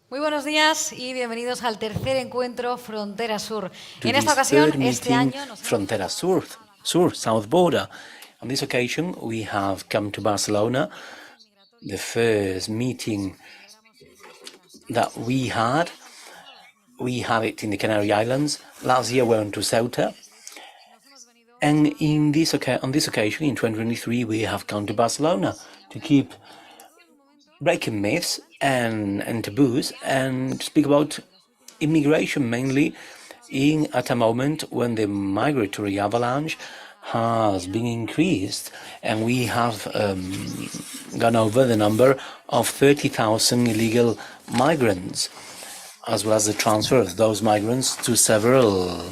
Muy buenos días y bienvenidos al tercer encuentro Frontera Sur. To En esta this ocasión, third este meeting, año nos hemos Frontera trasladado Sur, South Border. On this occasion, we have come to Barcelona. The first meeting that we had it in the Canary Islands. Last year, we went to Ceuta. And on this occasion, in 2023, we have come to Barcelona to keep breaking myths and taboos and speak about immigration mainly at a moment when the migratory avalanche has been increased and we have gone over the number of 30,000 illegal migrants, as well as the transfer of those migrants to several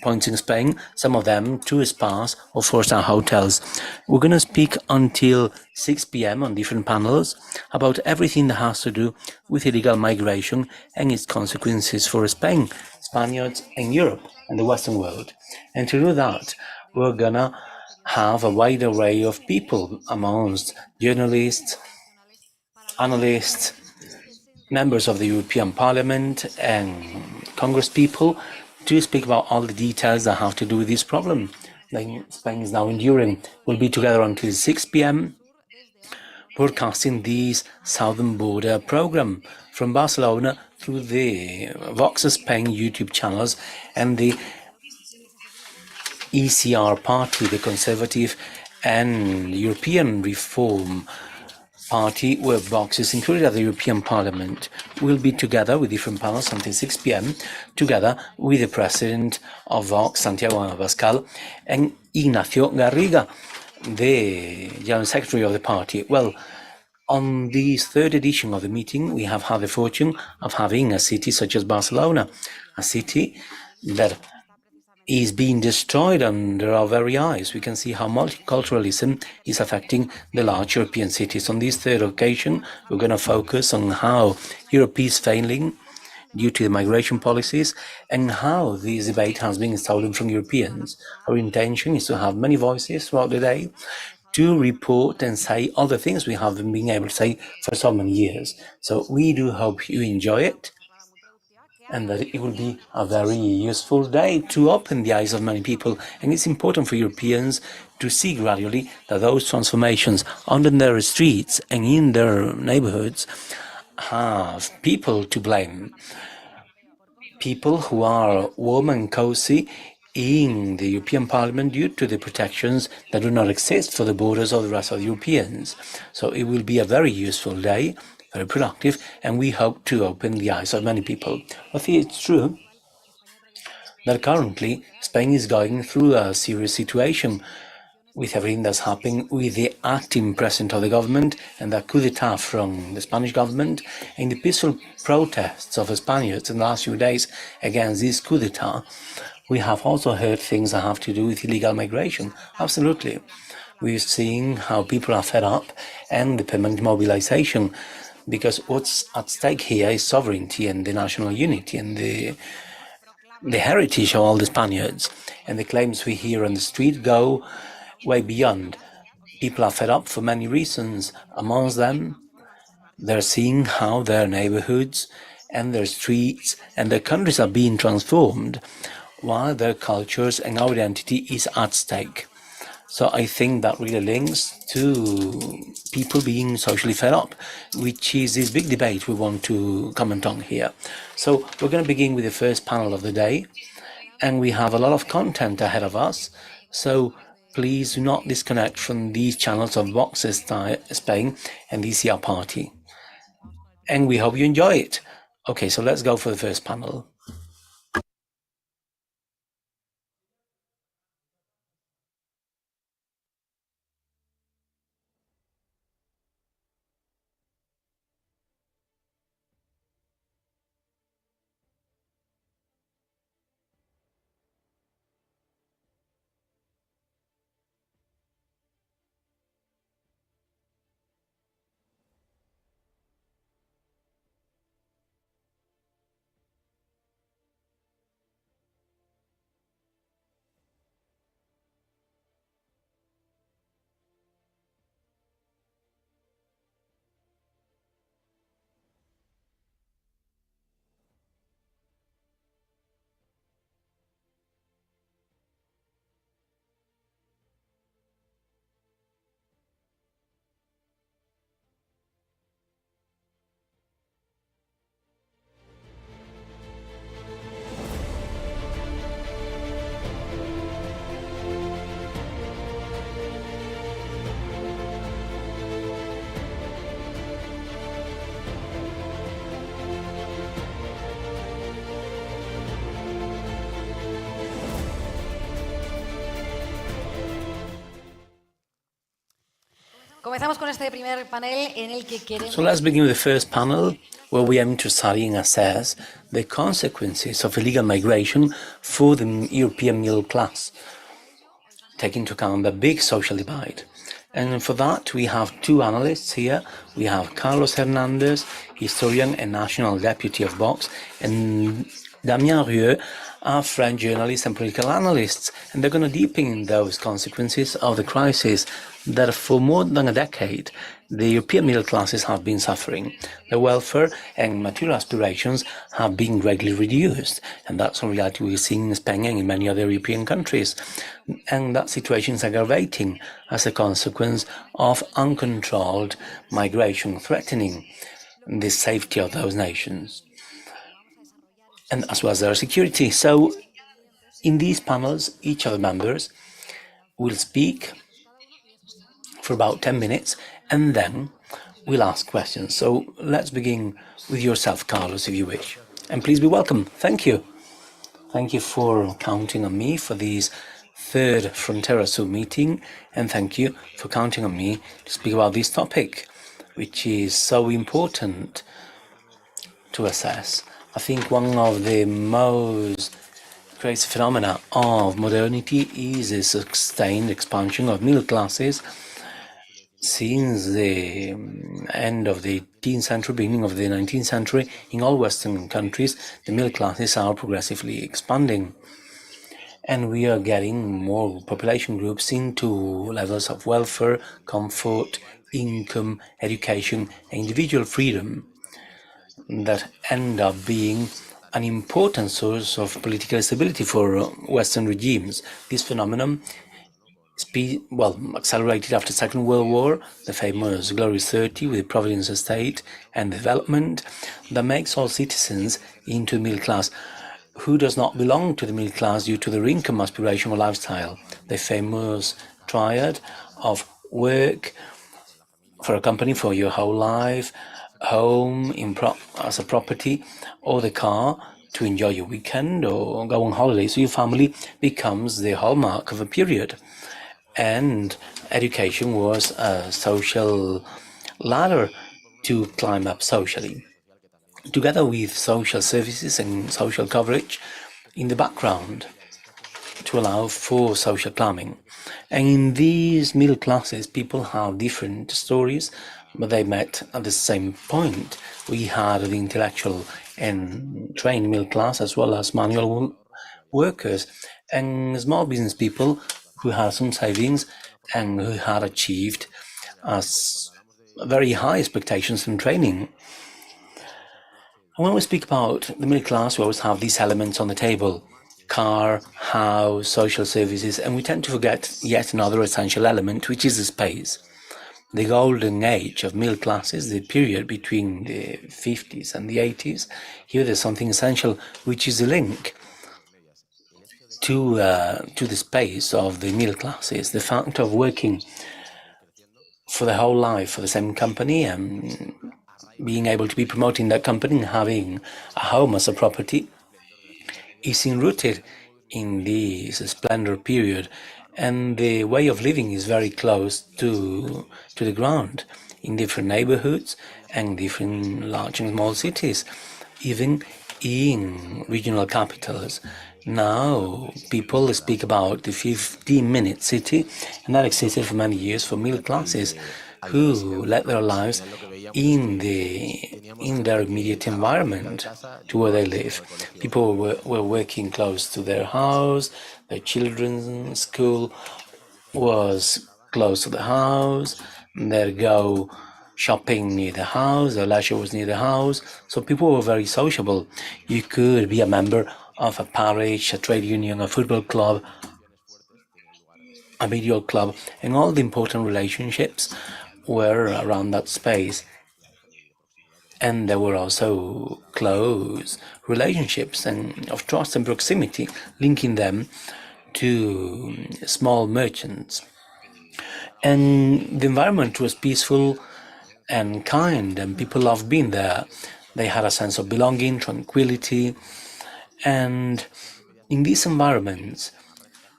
points in Spain, some of them to spas or four-star hotels. We're going to speak until 6 p.m. on different panels about everything that has to do with illegal migration and its consequences for Spain, Spaniards, and Europe and the Western world. And to do that, we're going to have a wide array of people amongst journalists, analysts, members of the European Parliament and Congress people to speak about all the details that have to do with this problem that Spain is now enduring. We'll be together until 6 p.m. broadcasting this Southern Border program from Barcelona through the Vox Spain YouTube channels and the ECR party, the Conservative and European Reform Party, where Vox is included at the European Parliament. We'll be together with different panels until 6 p.m., together with the President of Vox, Santiago Abascal, and Ignacio Garriga, the General Secretary of the party. Well, on this third edition of the meeting, we have had the fortune of having a city such as Barcelona, a city that is being destroyed under our very eyes. We can see how multiculturalism is affecting the large European cities. On this third occasion, we're going to focus on how Europe is failing due to the migration policies and how this debate has been stolen from Europeans. Our intention is to have many voices throughout the day to report and say all the things we haven't been able to say for so many years. So we do hope you enjoy it and that it will be a very useful day to open the eyes of many people. And it's important for Europeans to see gradually that those transformations on their streets and in their neighborhoods have people to blame. People who are warm and cozy in the European Parliament due to the protections that do not exist for the borders of the rest of the Europeans. So it will be a very useful day, very productive, and we hope to open the eyes of many people. I think it's true that currently Spain is going through a serious situation with everything that's happening with the acting president of the government and the coup d'etat from the Spanish government and the peaceful protests of the Spaniards in the last few days against this coup d'etat. We have also heard things that have to do with illegal migration. Absolutely. We're seeing how people are fed up and the permanent mobilization, because what's at stake here is sovereignty and the national unity and the heritage of all the Spaniards. And the claims we hear on the street go way beyond. People are fed up for many reasons. Amongst them, they're seeing how their neighborhoods and their streets and their countries are being transformed while their cultures and identity is at stake. So I think that really links to people being socially fed up, which is this big debate we want to comment on here. So we're going to begin with the first panel of the day, and we have a lot of content ahead of us. So please do not disconnect from these channels of Vox Spain and the ECR Party. And we hope you enjoy it. Okay, so let's go for the first panel. comenzamos con este primer panel en el que queremos... So let's begin with the first panel, where we aim to study and assess the consequences of illegal migration for the European middle class, taking into account the big social divide. And for that, we have two analysts here. We have Carlos Hernandez, historian and national deputy of Vox, and Damien Rieu, a French journalist and political analyst. And they're going to deepen those consequences of the crisis that for more than a decade, the European middle classes have been suffering. Their welfare and material aspirations have been greatly reduced, and that's a reality we're seeing in Spain and in many other European countries. And that situation is aggravating as a consequence of uncontrolled migration threatening the safety of those nations, and as well as their security. So in these panels, each of the members will speak for about 10 minutes, and then we'll ask questions. So let's begin with yourself, Carlos, if you wish. And please be welcome. Thank you. Thank you for counting on me for this third Frontera Sud meeting, and thank you for counting on me to speak about this topic, which is so important to assess. I think one of the most crazy phenomena of modernity is a sustained expansion of middle classes. Since the end of the 18th century, beginning of the 19th century, in all Western countries, the middle classes are progressively expanding. And we are getting more population groups into levels of welfare, comfort, income, education, and individual freedom that end up being an important source of political stability for Western regimes. This phenomenon accelerated after the Second World War, the famous Glorious 30 with the Providence State and development that makes all citizens into the middle class. Who does not belong to the middle class due to their income, aspiration, or lifestyle? The famous triad of work for a company for your whole life, home as a property, or the car to enjoy your weekend or go on holiday. So your family becomes the hallmark of a period. And education was a social ladder to climb up socially, together with social services and social coverage in the background to allow for social climbing. And in these middle classes, people have different stories, but they met at the same point. We had the intellectual and trained middle class, as well as manual workers and small business people who had some savings and who had achieved very high expectations and training. And when we speak about the middle class, we always have these elements on the table: car, house, social services, and we tend to forget yet another essential element, which is the space. The golden age of middle classes, the period between the 50s and the 80s, here there's something essential, which is the link to the space of the middle classes, the fact of working for the whole life for the same company and being able to be promoting that company and having a home as a property is enrooted in this splendor period, and the way of living is very close to the ground in different neighborhoods and different large and small cities, even in regional capitals. Now people speak about the 15-minute city, and that existed for many years for middle classes who led their lives in their immediate environment to where they live. People were working close to their house, their children's school was close to the house, their go shopping near the house, their leisure was near the house, so people were very sociable. You could be a member of a parish, a trade union, a football club, a video club, and all the important relationships were around that space. And there were also close relationships and of trust and proximity, linking them to small merchants. And the environment was peaceful and kind, and people loved being there. They had a sense of belonging, tranquility, and in these environments,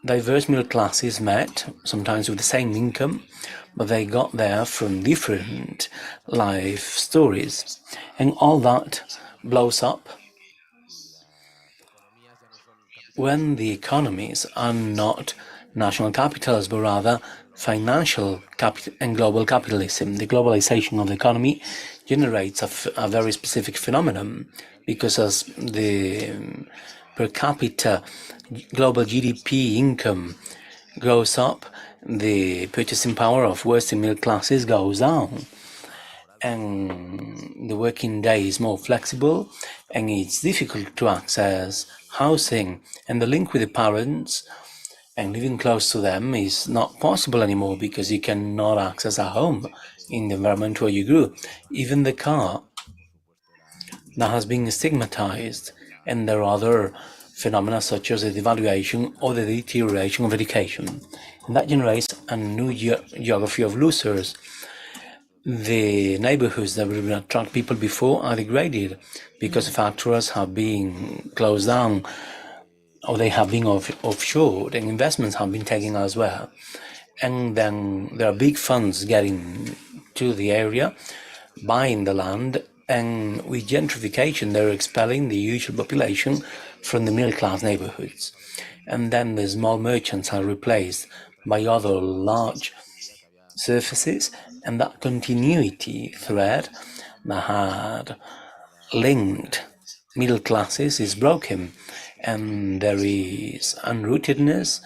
diverse middle classes met, sometimes with the same income, but they got there from different life stories. And all that blows up when the economies are not national capitals, but rather financial and global capitalism. The globalization of the economy generates a very specific phenomenon, because as the per capita global GDP income goes up, the purchasing power of Western middle classes goes down, and the working day is more flexible, and it's difficult to access housing, and the link with the parents and living close to them is not possible anymore, because you cannot access a home in the environment where you grew. Even the car that has been stigmatized, and there are other phenomena such as the devaluation or the deterioration of education. And that generates a new geography of losers. The neighborhoods that would attract people before are degraded because factories have been closed down, or they have been offshored, and investments have been taken elsewhere. And then there are big funds getting to the area, buying the land, and with gentrification, they're expelling the usual population from the middle-class neighborhoods. And then the small merchants are replaced by other large surfaces, and that continuity thread that had linked middle classes is broken, and there is unrootedness,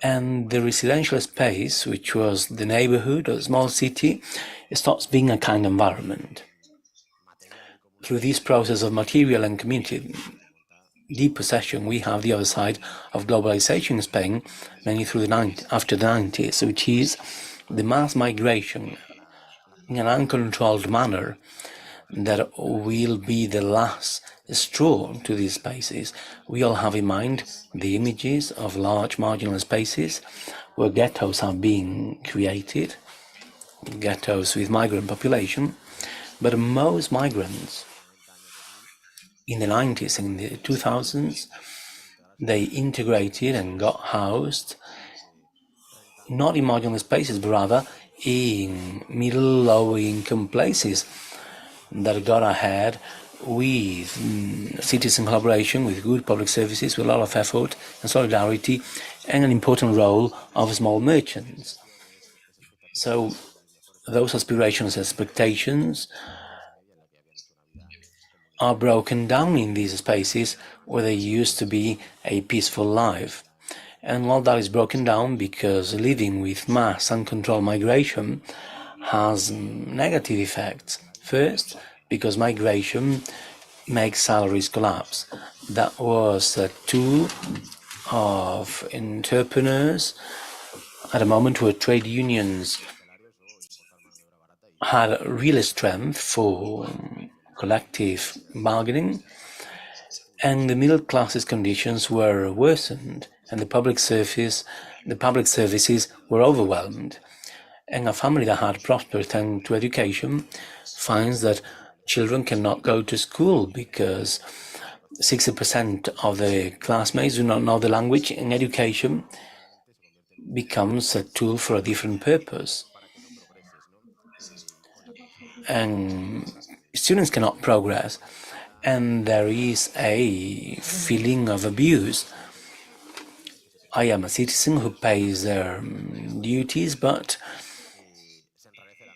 and the residential space, which was the neighborhood or small city, stops being a kind environment. Through this process of material and community depossession, we have the other side of globalization in Spain, mainly through after the 90s, which is the mass migration in an uncontrolled manner that will be the last straw to these spaces. We all have in mind the images of large marginal spaces where ghettos have been created, ghettos with migrant population, but most migrants in the 90s and the 2000s, they integrated and got housed not in marginal spaces, but rather in middle, low income places that got ahead with citizen collaboration, with good public services, with a lot of effort and solidarity, and an important role of small merchants. So those aspirations, expectations are broken down in these spaces where there used to be a peaceful life. And all that is broken down because living with mass uncontrolled migration has negative effects. First, because migration makes salaries collapse. That was a tool of entrepreneurs at a moment where trade unions had real strength for collective bargaining, and the middle class's conditions were worsened, and the public services were overwhelmed. And a family that had prospered thanks to education finds that children cannot go to school because 60% of the classmates do not know the language, and education becomes a tool for a different purpose. And students cannot progress, and there is a feeling of abuse. I am a citizen who pays their duties, but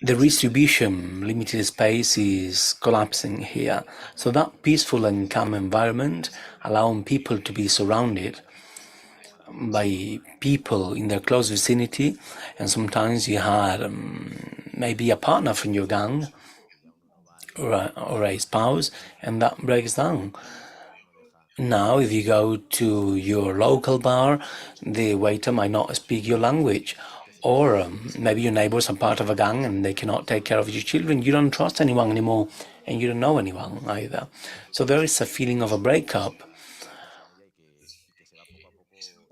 the redistribution, limited space is collapsing here. So that peaceful and calm environment, allowing people to be surrounded by people in their close vicinity, and sometimes you had maybe a partner from your gang or a spouse, and that breaks down. Now, if you go to your local bar, the waiter might not speak your language, or maybe your neighbors are part of a gang and they cannot take care of your children. You don't trust anyone anymore, and you don't know anyone either. So there is a feeling of a breakup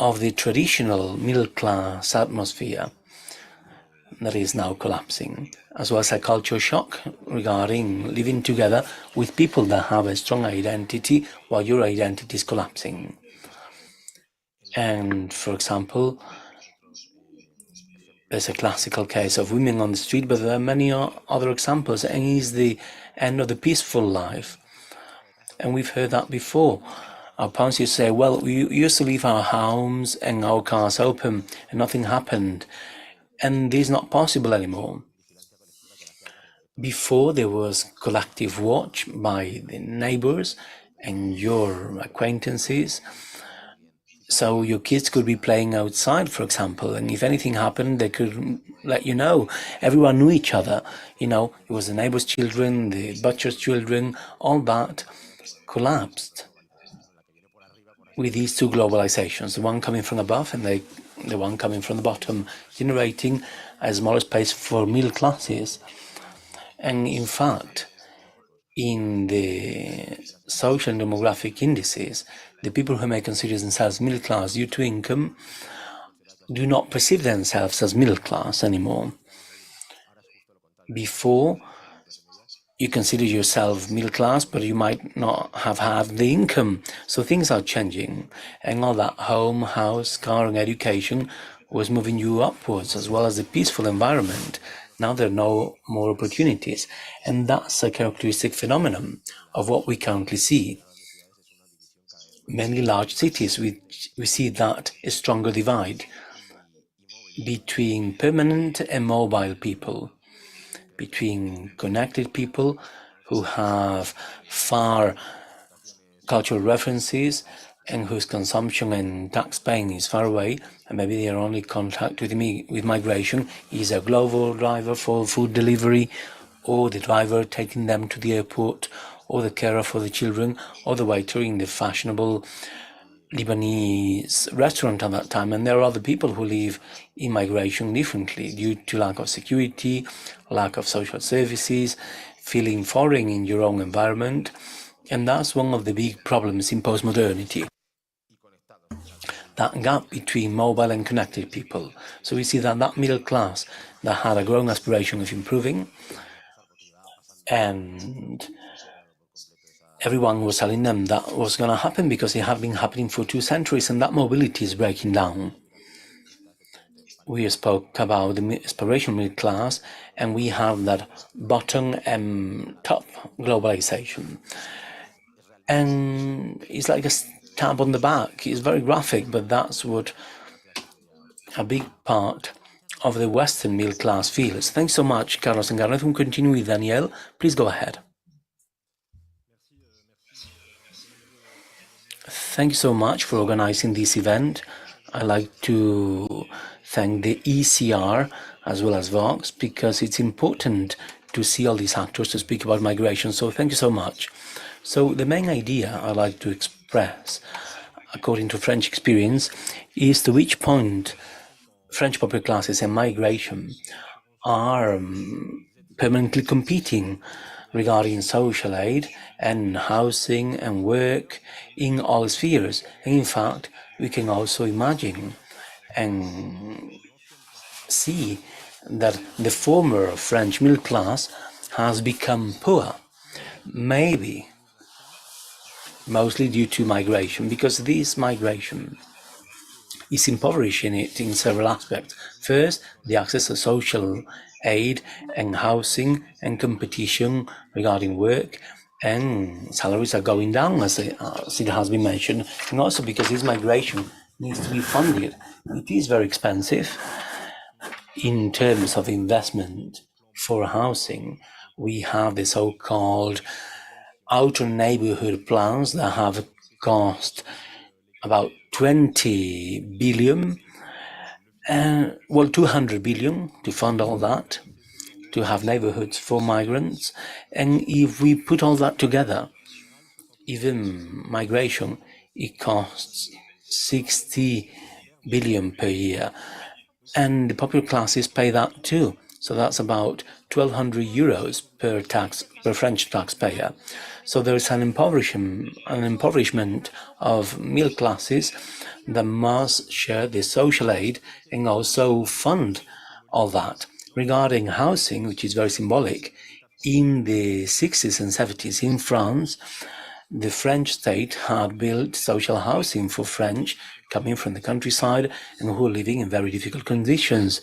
of the traditional middle-class atmosphere that is now collapsing, as well as a culture shock regarding living together with people that have a strong identity while your identity is collapsing. And for example, there's a classical case of women on the street, but there are many other examples, and it's the end of the peaceful life. And we've heard that before. Our parents used to say, well, we used to leave our homes and our cars open and nothing happened. And this is not possible anymore. Before, there was collective watch by the neighbors and your acquaintances. So your kids could be playing outside, for example, and if anything happened, they could let you know. Everyone knew each other. It was the neighbor's children, the butcher's children, all that collapsed with these two globalizations, the one coming from above and the one coming from the bottom, generating a smaller space for middle classes. And in fact, in the social and demographic indices, the people who may consider themselves middle class due to income do not perceive themselves as middle class anymore. Before, you consider yourself middle class, but you might not have had the income. So things are changing, and all that home, house, car, and education was moving you upwards, as well as the peaceful environment. Now there are no more opportunities, and that's a characteristic phenomenon of what we currently see. Many large cities, we see that a stronger divide between permanent and mobile people, between connected people who have far cultural references and whose consumption and tax paying is far away, and maybe their only contact with migration is a global driver for food delivery, or the driver taking them to the airport, or the carer for the children, or the waiter in the fashionable Lebanese restaurant at that time. And there are other people who live in migration differently due to lack of security, lack of social services, feeling foreign in your own environment. And that's one of the big problems in postmodernity, that gap between mobile and connected people. So we see that middle class that had a growing aspiration of improving, and everyone was telling them that was going to happen because it had been happening for 2 centuries, and that mobility is breaking down. We spoke about the aspirational middle class, and we have that bottom and top globalization. And it's like a stab on the back. It's very graphic, but that's what a big part of the Western middle class feels. Thanks so much, Carlos and Gareth. We'll continue with Danielle. Please go ahead. Thank you so much for organizing this event. I'd like to thank the ECR as well as Vox, because it's important to see all these actors to speak about migration. So thank you so much. So the main idea I'd like to express, according to French experience, is to which point French popular classes and migration are permanently competing regarding social aid and housing and work in all spheres. And in fact, we can also imagine and see that the former French middle class has become poor, maybe mostly due to migration, because this migration is impoverishing it in several aspects. First, the access to social aid and housing and competition regarding work, and salaries are going down, as it has been mentioned, and also because this migration needs to be funded. It is very expensive in terms of investment for housing. We have the so-called outer neighborhood plans that have cost about 20 billion, 200 billion to fund all that, to have neighborhoods for migrants. And if we put all that together, even migration, it costs 60 billion per year. And the popular classes pay that too. So that's about 1,200 euros per French taxpayer. So there is an impoverishment of middle classes that must share the social aid and also fund all that. Regarding housing, which is very symbolic, in the 60s and 70s in France, the French state had built social housing for French coming from the countryside and who were living in very difficult conditions,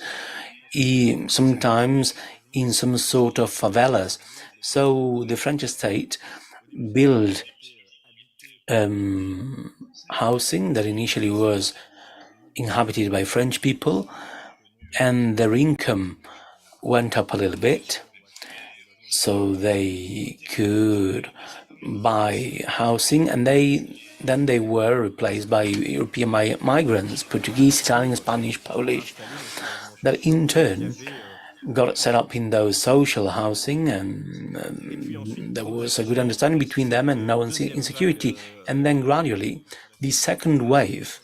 sometimes in some sort of favelas. So the French state built housing that initially was inhabited by French people, and their income went up a little bit, so they could buy housing, and then they were replaced by European migrants, Portuguese, Italian, Spanish, Polish, that in turn got set up in those social housing, and there was a good understanding between them and no insecurity. And then gradually, the second wave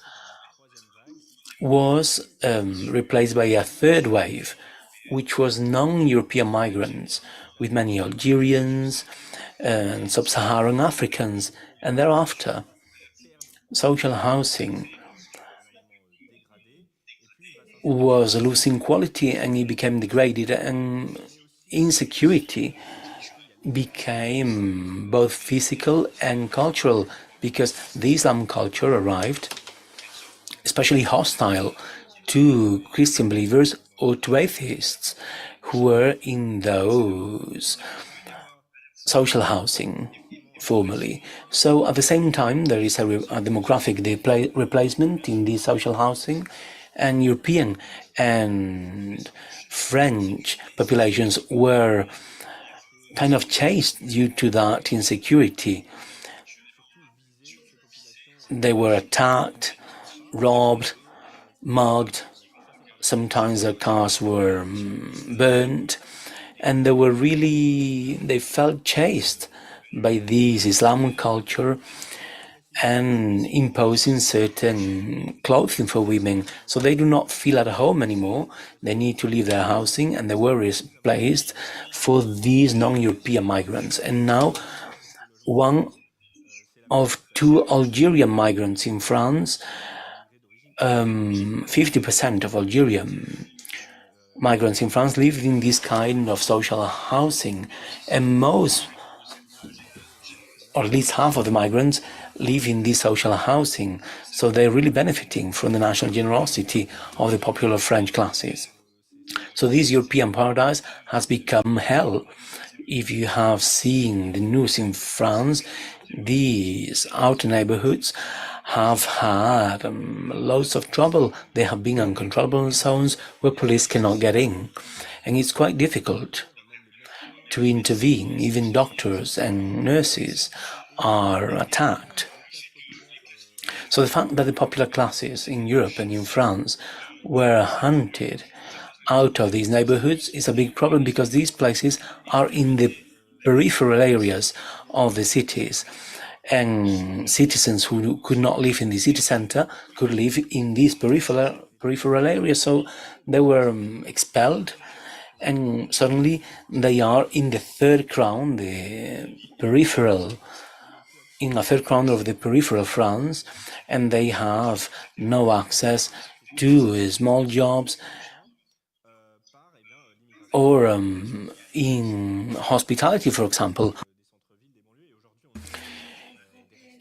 was replaced by a third wave, which was non-European migrants, with many Algerians and sub-Saharan Africans, and thereafter social housing was losing quality and it became degraded, and insecurity became both physical and cultural, because the Islam culture arrived especially hostile to Christian believers or to atheists who were in those social housing formerly. So at the same time, there is a demographic replacement in the social housing, and European and French populations were kind of chased due to that insecurity. They were attacked, robbed, mugged. Sometimes their cars were burned, and they felt chased by this Islamic culture and imposing certain clothing for women. So they do not feel at home anymore. They need to leave their housing, and they were replaced for these non-European migrants. And now one of two Algerian migrants in France, 50% of Algerian migrants in France live in this kind of social housing, and most, or at least half of the migrants, live in this social housing. So they're really benefiting from the national generosity of the popular French classes. So this European paradise has become hell. If you have seen the news in France, these outer neighborhoods have had loads of trouble. They have been uncontrollable zones where police cannot get in, and it's quite difficult to intervene. Even doctors and nurses are attacked. So the fact that the popular classes in Europe and in France were hunted out of these neighborhoods is a big problem, because these places are in the peripheral areas of the cities, and citizens who could not live in the city center could live in these peripheral areas. So they were expelled, and suddenly they are in the third crown, in a third crown of the peripheral France, and they have no access to small jobs or in hospitality, for example.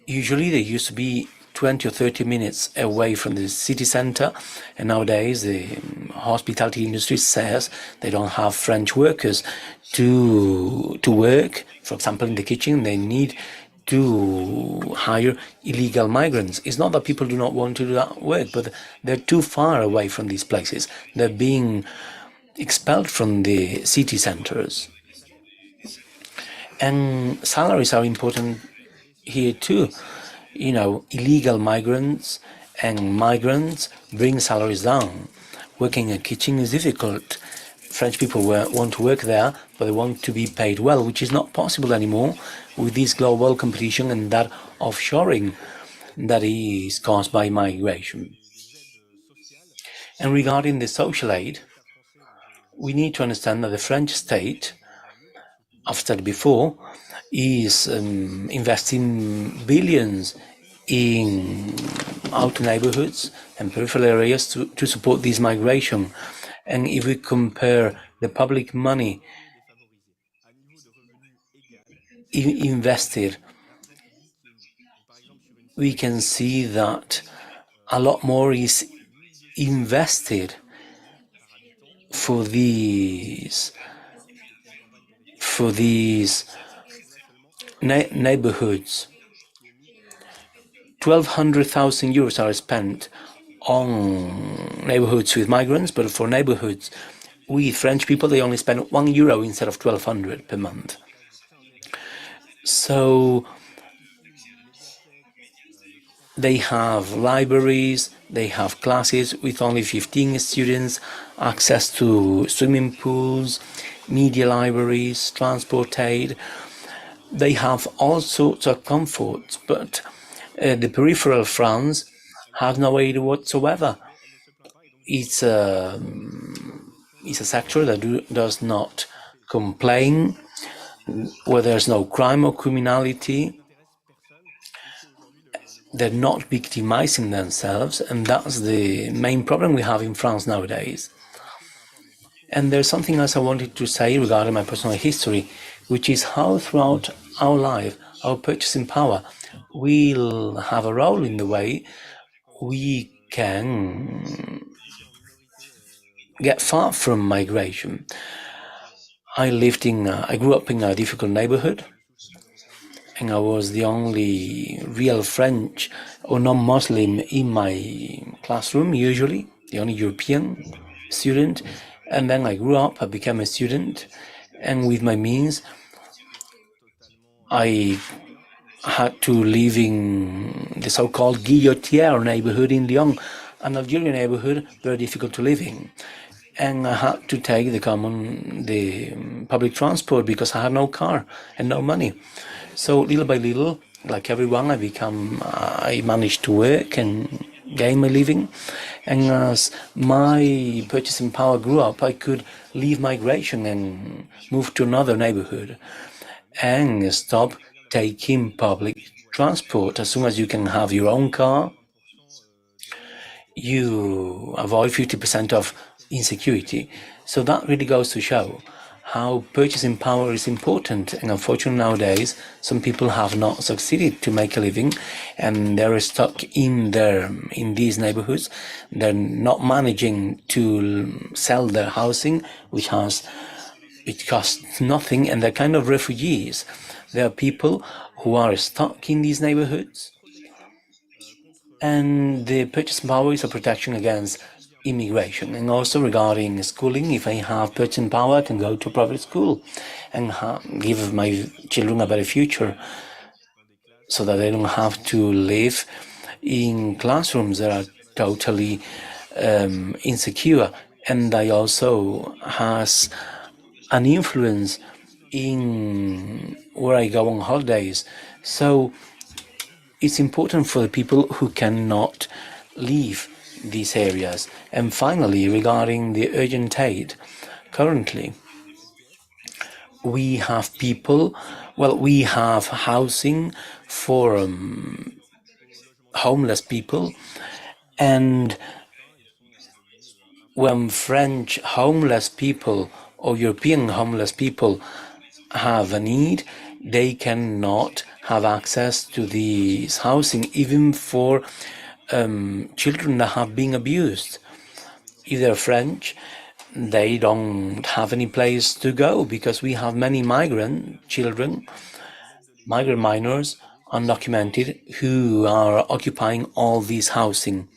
Usually they used to be 20 or 30 minutes away from the city center, and nowadays the hospitality industry says they don't have French workers to work. For example, in the kitchen, they need to hire illegal migrants. It's not that people do not want to do that work, but they're too far away from these places. They're being expelled from the city centers. And salaries are important here too. Illegal migrants and migrants bring salaries down. Working in a kitchen is difficult. French people want to work there, but they want to be paid well, which is not possible anymore with this global competition and that offshoring that is caused by migration. And regarding the social aid, we need to understand that the French state, I've said before, is investing billions in outer neighborhoods and peripheral areas to support this migration. And if we compare the public money invested we can see that a lot more is invested for these neighborhoods. 1,200,000 euros are spent on neighborhoods with migrants, but for neighborhoods with French people, they only spend €1 instead of 1,200 per month. So they have libraries, they have classes with only 15 students, access to swimming pools, media libraries, transport aid. They have all sorts of comforts, but the peripheral France has no aid whatsoever. It's a sector that does not complain, where there's no crime or criminality. They're not victimizing themselves, and that's the main problem we have in France nowadays. And there's something else I wanted to say regarding my personal history, which is how throughout our life, our purchasing power will have a role in the way we can get far from migration. I grew up in a difficult neighborhood, and I was the only real French or non-Muslim in my classroom, usually, the only European student. And then I grew up, I became a student, and with my means, I had to live in the so-called Guillotière neighborhood in Lyon, an Algerian neighborhood, very difficult to live in. And I had to take the public transport because I had no car and no money. So little by little, like everyone, I managed to work and gain my living. And as my purchasing power grew up, I could leave migration and move to another neighborhood and stop taking public transport. As soon as you can have your own car, you avoid 50% of insecurity. So that really goes to show how purchasing power is important. And unfortunately nowadays, some people have not succeeded to make a living, and they're stuck in these neighborhoods. They're not managing to sell their housing, which costs nothing, and they're kind of refugees. There are people who are stuck in these neighborhoods, and the purchasing power is a protection against immigration. And also regarding schooling, if I have purchasing power, I can go to a private school and give my children a better future, so that they don't have to live in classrooms that are totally insecure. And I also has an influence in where I go on holidays. So it's important for the people who cannot leave these areas. And finally, regarding the urgent aid, currently we have we have housing for homeless people, and when French homeless people or European homeless people have a need, they cannot have access to this housing, even for children that have been abused. If they're French, they don't have any place to go, because we have many migrant minors, undocumented, who are occupying all this housing,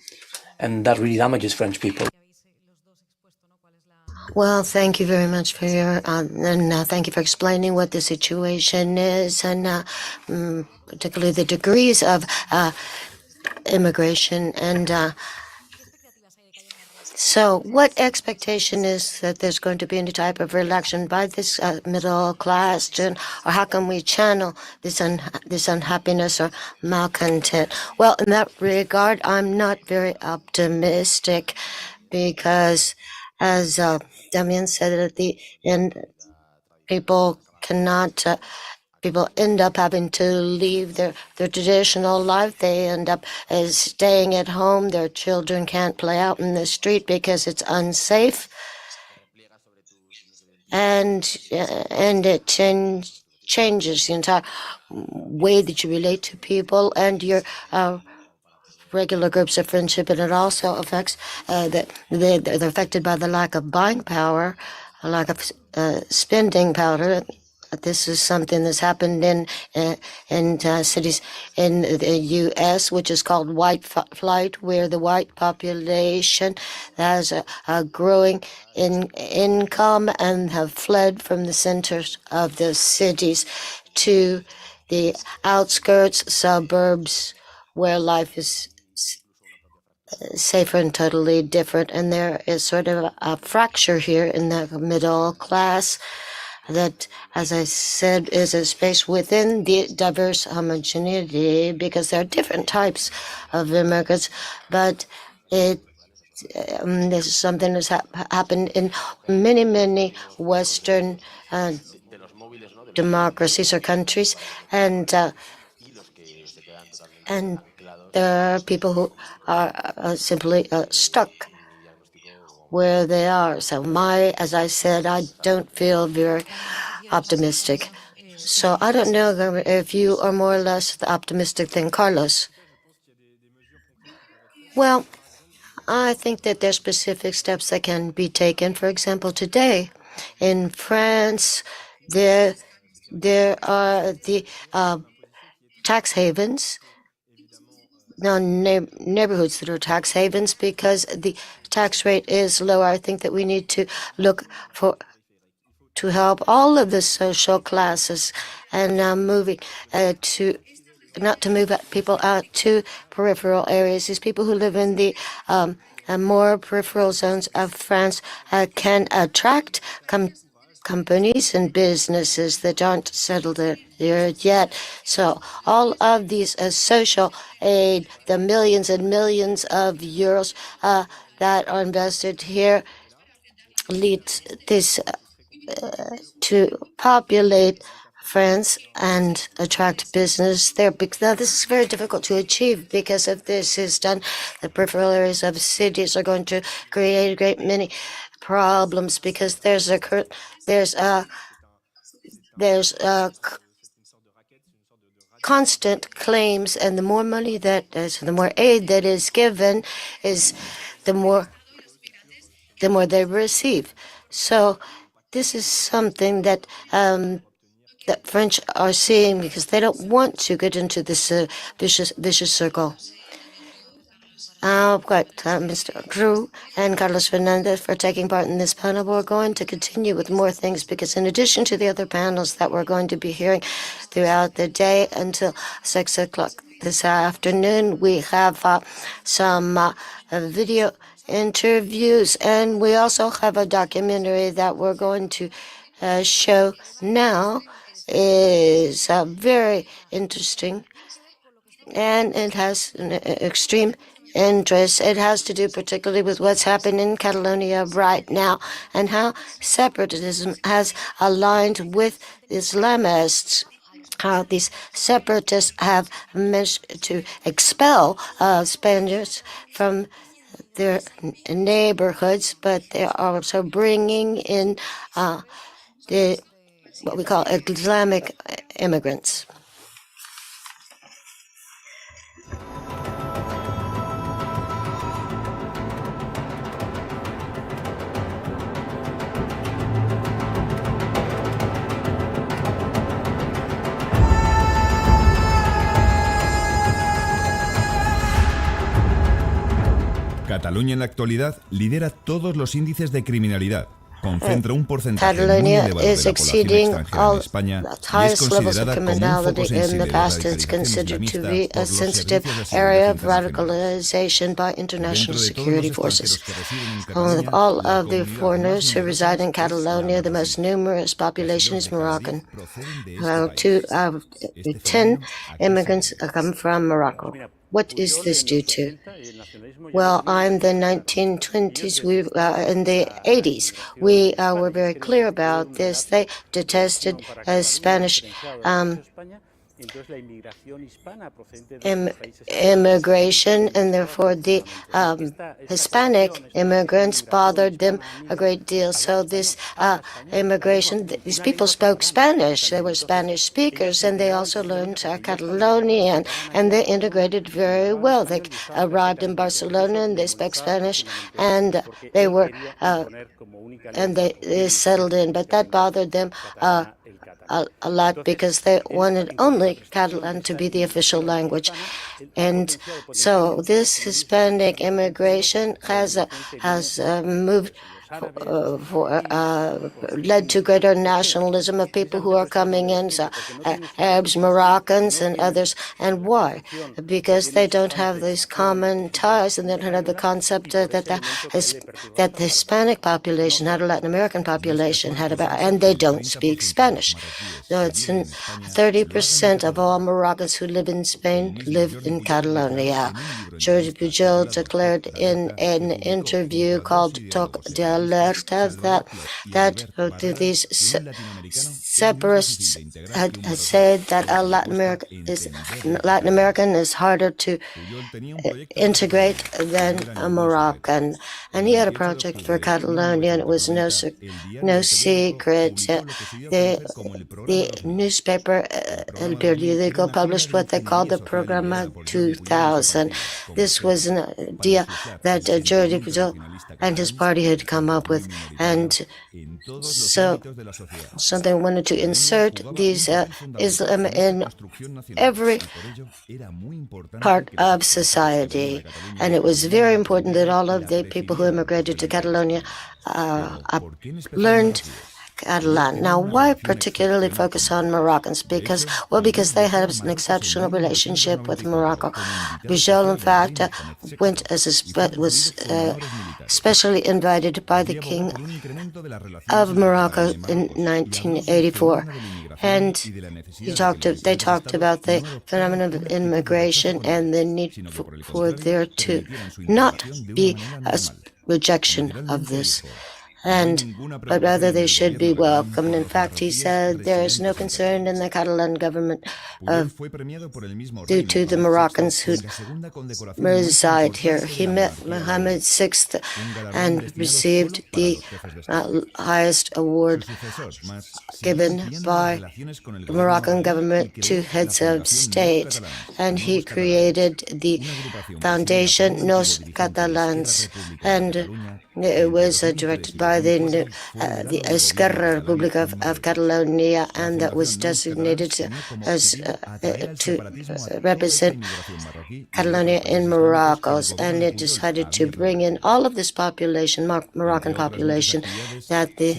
and that really damages French people. Well, thank you very much for your, thank you for explaining what the situation is, and particularly the degrees of immigration. And so what expectation is that there's going to be any type of reduction by this middle class, or how can we channel this unhappiness or malcontent? Well, in that regard, I'm not very optimistic, because as Damien said at the end, people end up having to leave their traditional life. They end up staying at home. Their children can't play out in the street because it's unsafe. And it changes the entire way that you relate to people and your regular groups of friendship, and it also affects that they're affected by the lack of buying power, a lack of spending power. This is something that's happened in cities in the U.S., which is called white flight, where the white population has a growing income and have fled from the centers of the cities to the outskirts, suburbs, where life is safer and totally different. And there is sort of a fracture here in the middle class that, as I said, is a space within the diverse homogeneity, because there are different types of immigrants, but this is something that's happened in many Western democracies or countries, and there are people who are simply stuck where they are. So as I said, I don't feel very optimistic. So I don't know if you are more or less optimistic than Carlos. Well, I think that there are specific steps that can be taken. For example, today in France, there are the tax havens, neighborhoods that are tax havens, because the tax rate is low. I think that we need to look to help all of the social classes and moving to not to move people out to peripheral areas. These people who live in the more peripheral zones of France can attract companies and businesses that aren't settled there yet. So all of these social aid, the millions and millions of euros that are invested here, leads this to populate France and attract business there. Because now this is very difficult to achieve, because if this is done, the peripheral areas of cities are going to create a great many problems, because there's constant claims, and the more money that is, the more aid that is given, is the more they receive. So this is something that that French are seeing, because they don't want to get into this vicious circle. I've got Mr. Drew and Carlos Fernandez for taking part in this panel. We're going to continue with more things, because in addition to the other panels that we're going to be hearing throughout the day until 6 o'clock this afternoon, we have some video interviews, and we also have a documentary that we're going to show now. Is very interesting, and it has an extreme interest. It has to do particularly with what's happening in Catalonia right now, and how separatism has aligned with Islamists, how these separatists have managed to expel Spaniards from their neighborhoods, but they are also bringing in what we call Islamic immigrants. Cataluña en la actualidad lidera todos los índices de criminalidad. Concentra un porcentaje muy Catalonia elevado de is la población exceeding extranjera en all España the y es highest levels of considerada como un criminality foco in sensible the de past. It's radicalización considered to islamista be a por los sensitive servicios de seguridad area of internacional. radicalization by international Dentro de todos security los forces. extranjeros que residen en With Cataluña, all la of the comunidad más foreigners who numerosa reside in es la Catalonia, the most marroquí. numerous population Casi is 2 de cada 10 Moroccan. proceden de este país. 2 out of Este 10 fenómeno aquí immigrants se come from Morocco. What is this due to? Well, in the 1920s, in the 80s, we were very clear about this. They detested Spanish immigration, and therefore the Hispanic immigrants bothered them a great deal. So this immigration, these people spoke Spanish. They were Spanish speakers, and they also learned Catalonian, and they integrated very well. They arrived in Barcelona, and they spoke Spanish, and they were and they settled in. But that bothered them a lot because they wanted only Catalan to be the official language. And so this Hispanic immigration has moved led to greater nationalism of people who are coming in, so, Arabs, Moroccans, and others. And why? Because they don't have these common ties, and they don't have the concept that the Hispanic population had, a Latin American population had about, and they don't speak Spanish. So it's 30% of all Moroccans who live in Spain live in Catalonia. Jordi Pujol declared in an interview called Toc de Alerta that these separatists had said that Latin American is harder to integrate than a Moroccan. And he had a project for Catalonia, and it was no secret. The newspaper El Periódico published what they called the Programa 2000. This was an idea that Jordi Pujol and his party had come up with, and so they wanted to insert these Islam in every part of society, and it was very important that all of the people who immigrated to Catalonia learned Catalan. Now, why particularly focus on Moroccans? Because they had an exceptional relationship with Morocco. Pujol, in fact, was specially invited by the King of Morocco in 1984. And they talked about the phenomenon of immigration and the need for there to not be a rejection of this, but rather they should be welcomed. In fact, he said there is no concern in the Catalan government due to the Moroccans who reside here. He met Mohammed VI and received the highest award given by the Moroccan government to heads of state, and he created the foundation Nos Catalans, and it was directed by the Esquerra Republica of Catalonia, and that was designated as to represent Catalonia in Morocco. And it decided to bring in all of this population, Moroccan population, that the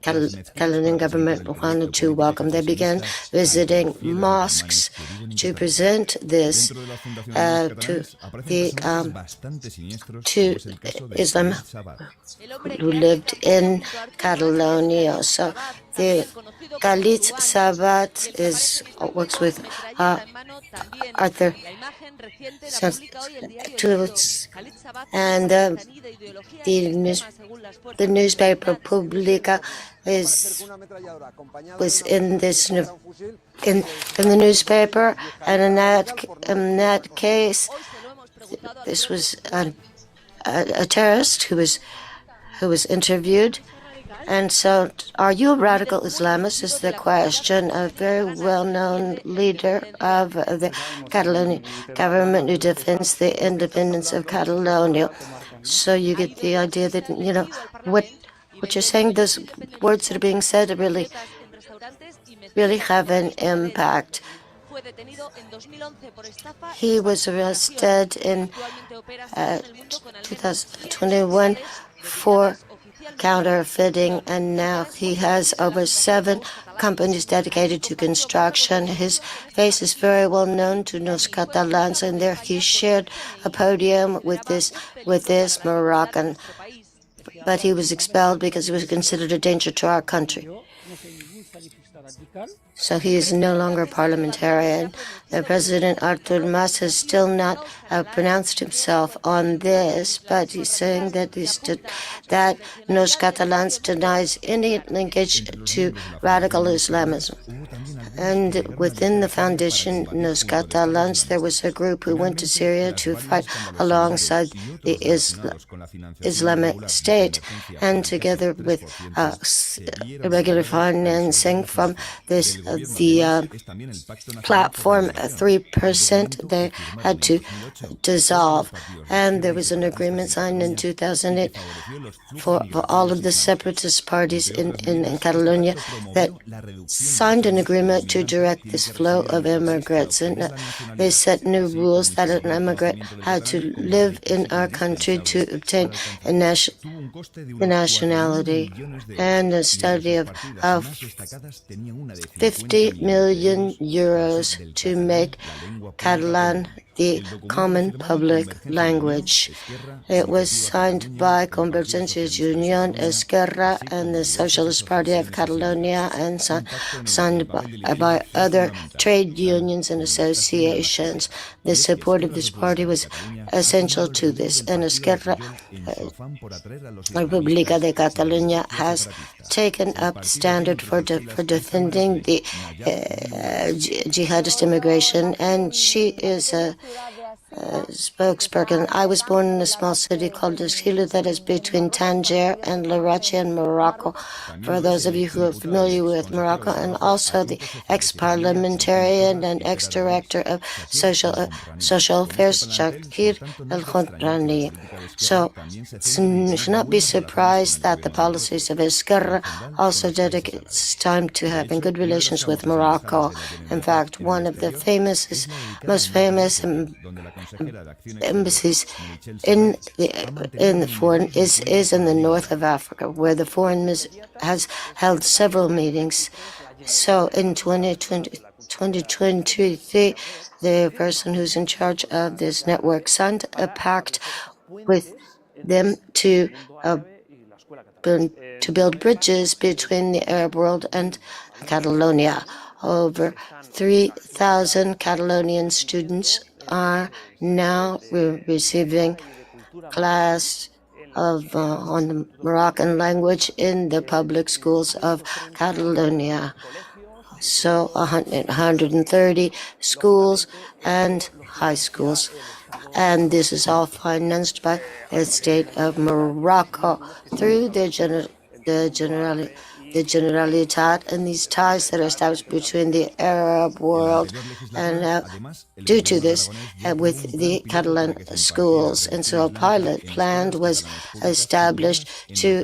Catalonian government wanted to welcome. They began visiting mosques to present this to Islam who lived in Catalonia. So the Khalid Sabat works with Arthur and the newspaper Publica was in this in the newspaper, and in that case, this was a terrorist who was interviewed. And so, are you a radical Islamist is the question. A very well-known leader of the Catalonian government who defends the independence of Catalonia. So you get the idea that, what you're saying, those words that are being said really have an impact. He was arrested in 2021 for counterfeiting, and now he has over 7 companies dedicated to construction. His face is very well known to Nos Catalans, and there he shared a podium with this Moroccan, but he was expelled because he was considered a danger to our country. So he is no longer parliamentarian. The President Artur Mas has still not pronounced himself on this, but he's saying that that Nos Catalans denies any linkage to radical Islamism. And within the foundation Nos Catalans, there was a group who went to Syria to fight alongside the Islamic State, and together with irregular financing from the platform 3%, they had to dissolve. And there was an agreement signed in 2008 for all of the separatist parties in Catalonia that signed an agreement to direct this flow of immigrants. And they set new rules that an immigrant had to live in our country to obtain a nationality. And a study of 50 million euros to make Catalan the common public language. It was signed by Convergència i Unió, Esquerra, and the Socialist Party of Catalonia, and signed by other trade unions and associations. The support of this party was essential to this, and Esquerra República de Catalunya has taken up the standard for defending the jihadist immigration, and she is a spokesperson. I was born in a small city called Esquilo that is between Tangier and Larache in Morocco, for those of you who are familiar with Morocco, and also the ex-parliamentarian and ex-director of social affairs, Shakir El-Khodrani. So you should not be surprised that the policies of Esquerra also dedicates time to having good relations with Morocco. In fact, one of the most famous embassies in the foreign is in the north of Africa, where the foreign has held several meetings. So in 2023, the person who's in charge of this network signed a pact with them to build bridges between the Arab world and Catalonia. Over 3,000 Catalonian students are now receiving class on the Moroccan language in the public schools of Catalonia. So 130 schools and high schools. And this is all financed by the state of Morocco through the Generalitat, and these ties that are established between the Arab world and due to this with the Catalan schools. And so a pilot plan was established to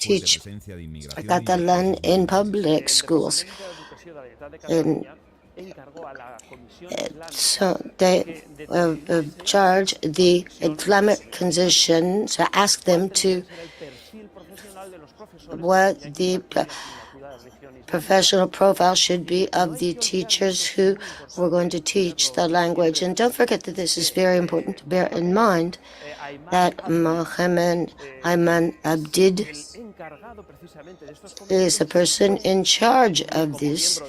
teach Catalan in public schools. So they charge the Islamic Commission to ask them to what the professional profile should be of the teachers who were going to teach the language. And don't forget that this is very important to bear in mind, that Mohammed Ayman Abdid is the person in charge of this,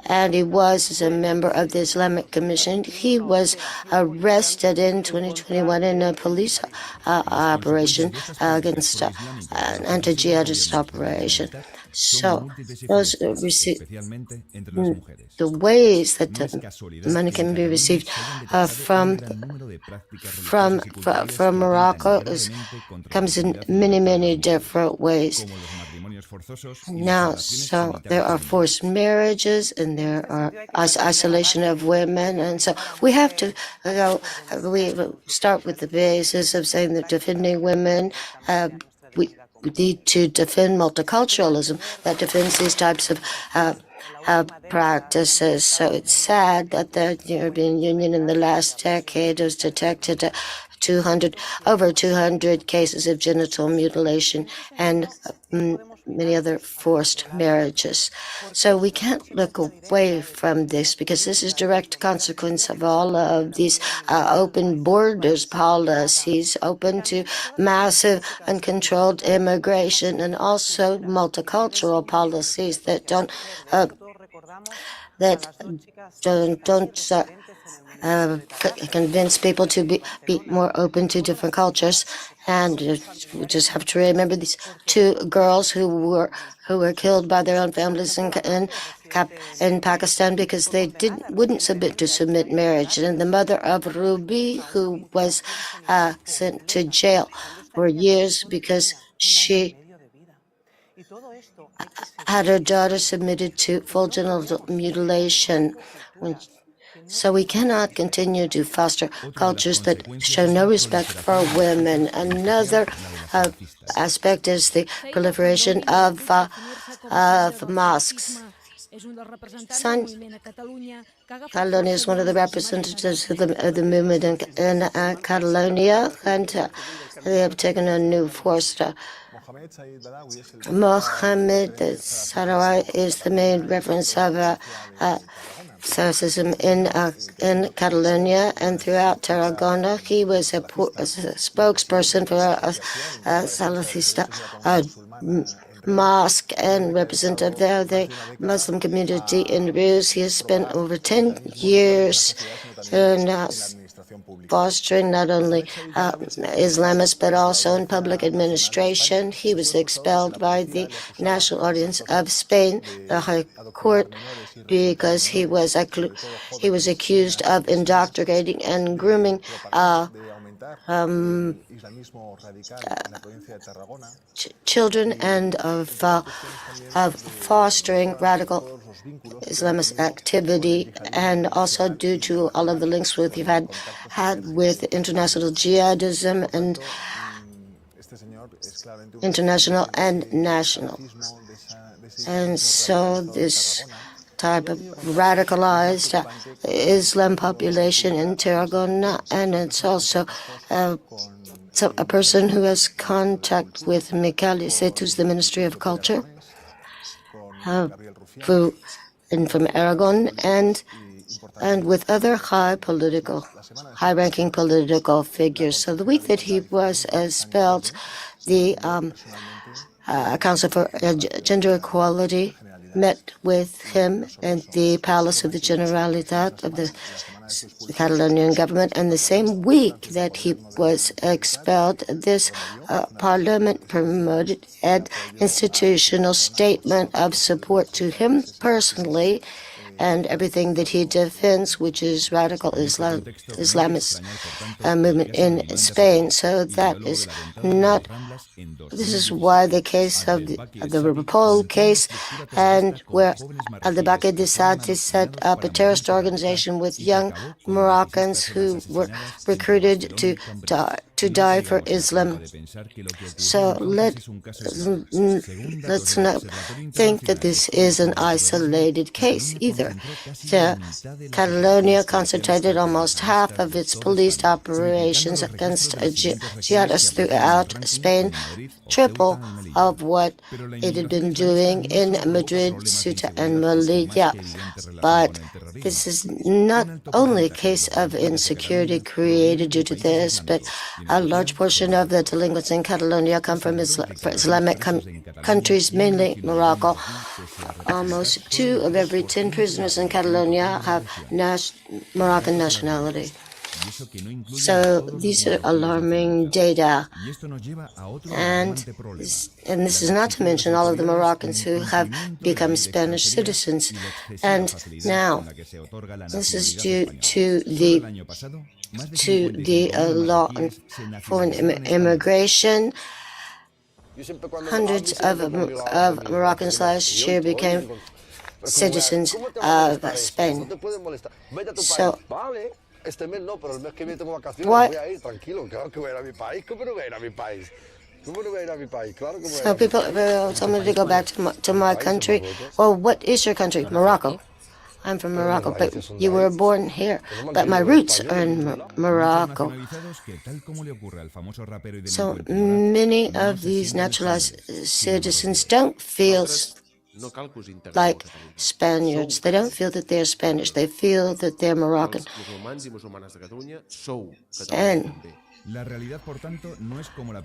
and he was as a member of the Islamic Commission. He was arrested in 2021 in a police operation against an anti-jihadist operation. So those the ways that the money can be received from Morocco comes in many different ways. Now, so there are forced marriages and there are isolation of women, and so we have to we start with the basis of saying that defending women, we need to defend multiculturalism that defends these types of practices. So it's sad that the European Union in the last decade has detected over 200 cases of genital mutilation and many other forced marriages. So we can't look away from this, because this is direct consequence of all of these open borders policies, open to massive uncontrolled immigration, and also multicultural policies that don't that don't convince people to be more open to different cultures. And we just have to remember these two girls who were killed by their own families in Pakistan because they wouldn't submit marriage. And the mother of Ruby, who was sent to jail for years because she had her daughter submitted to full genital mutilation. So we cannot continue to foster cultures that show no respect for women. Another aspect is the proliferation of mosques. Catalonia is one of the representatives of the movement in Catalonia, and they have taken a new force. Mohammed Sarawai is the main reference of Salacism in Catalonia and throughout Tarragona. He was a spokesperson for a Salafista mosque and representative there, the Muslim community in Rus. He has spent over 10 years in fostering not only Islamists but also in public administration. He was expelled by the National Audience of Spain, the High Court, because he was accused of indoctrinating and grooming children and of fostering radical Islamist activity, and also due to all of the links we've had with international jihadism and international and national. And so this type of radicalized Islam population in Tarragona, and it's also a person who has contact with Miquel Iceta, who's the Ministry of Culture, from Aragon, and with other high-ranking political figures. So the week that he was expelled, the Council for Gender Equality met with him at the Palace of the Generalitat of the Catalonian government, and the same week that he was expelled, this parliament promoted an institutional statement of support to him personally and everything that he defends, which is radical Islamist movement in Spain. So that is not. This is why the case of the Ripoll case, and where Al-Dabaqi decided set up a terrorist organization with young Moroccans who were recruited to die for Islam. So let's not think that this is an isolated case either. Catalonia concentrated almost half of its police operations against jihadists throughout Spain, triple of what it had been doing in Madrid, Ceuta, and Melilla. But this is not only a case of insecurity created due to this, but a large portion of the delinquents in Catalonia come from Islamic countries, mainly Morocco. Almost 2 of every 10 prisoners in Catalonia have Moroccan nationality. So these are alarming data. And this is not to mention all of the Moroccans who have become Spanish citizens. And now, this is due to the law on foreign immigration. Hundreds of Moroccans last year became citizens of Spain. So So people told me to go back to my country. Well, what is your country? Morocco. I'm from Morocco, but you were born here. But my roots are in Morocco. So many of these naturalized citizens don't feel like Spaniards. They don't feel that they're Spanish. They feel that they're Moroccan. And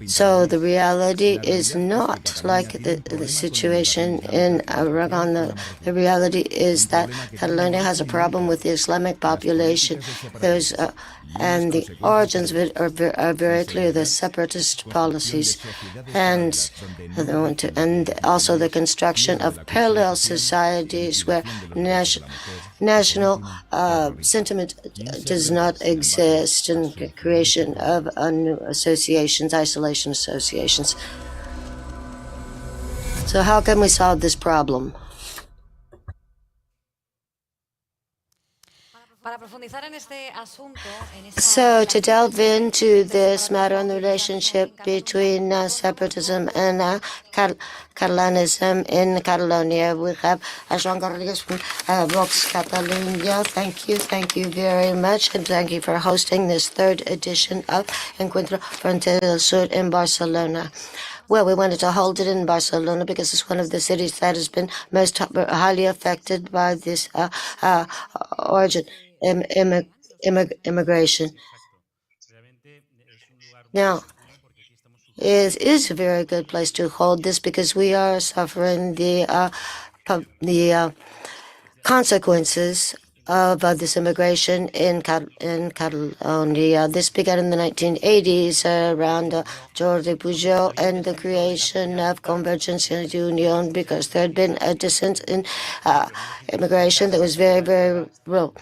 So the reality is not like the situation in Aragon. The reality is that Catalonia has a problem with the Islamic population. And the origins of it are very clear. The separatist policies, and also the construction of parallel societies where national sentiment does not exist, and the creation of new associations, isolation associations. So how can we solve this problem? So to delve into this matter and the relationship between separatism and Catalanism in Catalonia, we have Joan Garrigues from Vox Catalunya. Thank you very much, and thank you for hosting this third edition of Encuentro Frontera del Sur in Barcelona. Well, we wanted to hold it in Barcelona because it's one of the cities that has been most highly affected by this origin immigration. Now, it is a very good place to hold this because we are suffering the consequences of this immigration in Catalonia. This began in the 1980s around Jordi Pujol and the creation of Convergence and Union, because there had been a descent in immigration that was very, very low.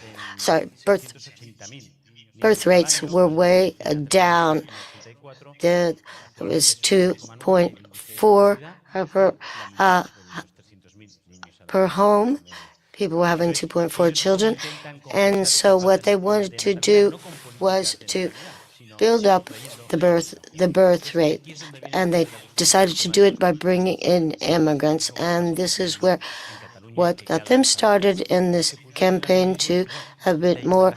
Birth rates were way down. There was 2.4 per home. People were having 2.4 children. And so what they wanted to do was to build up the birth rate. And they decided to do it by bringing in immigrants. And this is what got them started in this campaign to a bit more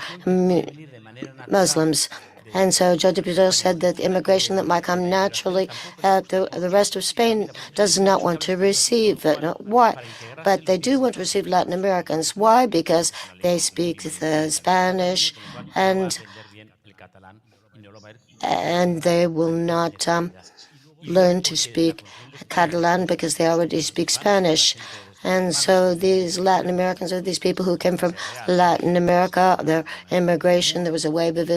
Muslims. And so Jordi Pujol said that immigration that might come naturally, the rest of Spain does not want to receive it. Why? But they do want to receive Latin Americans. Why? Because they speak Spanish, and they will not learn to speak Catalan because they already speak Spanish. And so these Latin Americans are these people who came from Latin America, their immigration. There was a wave of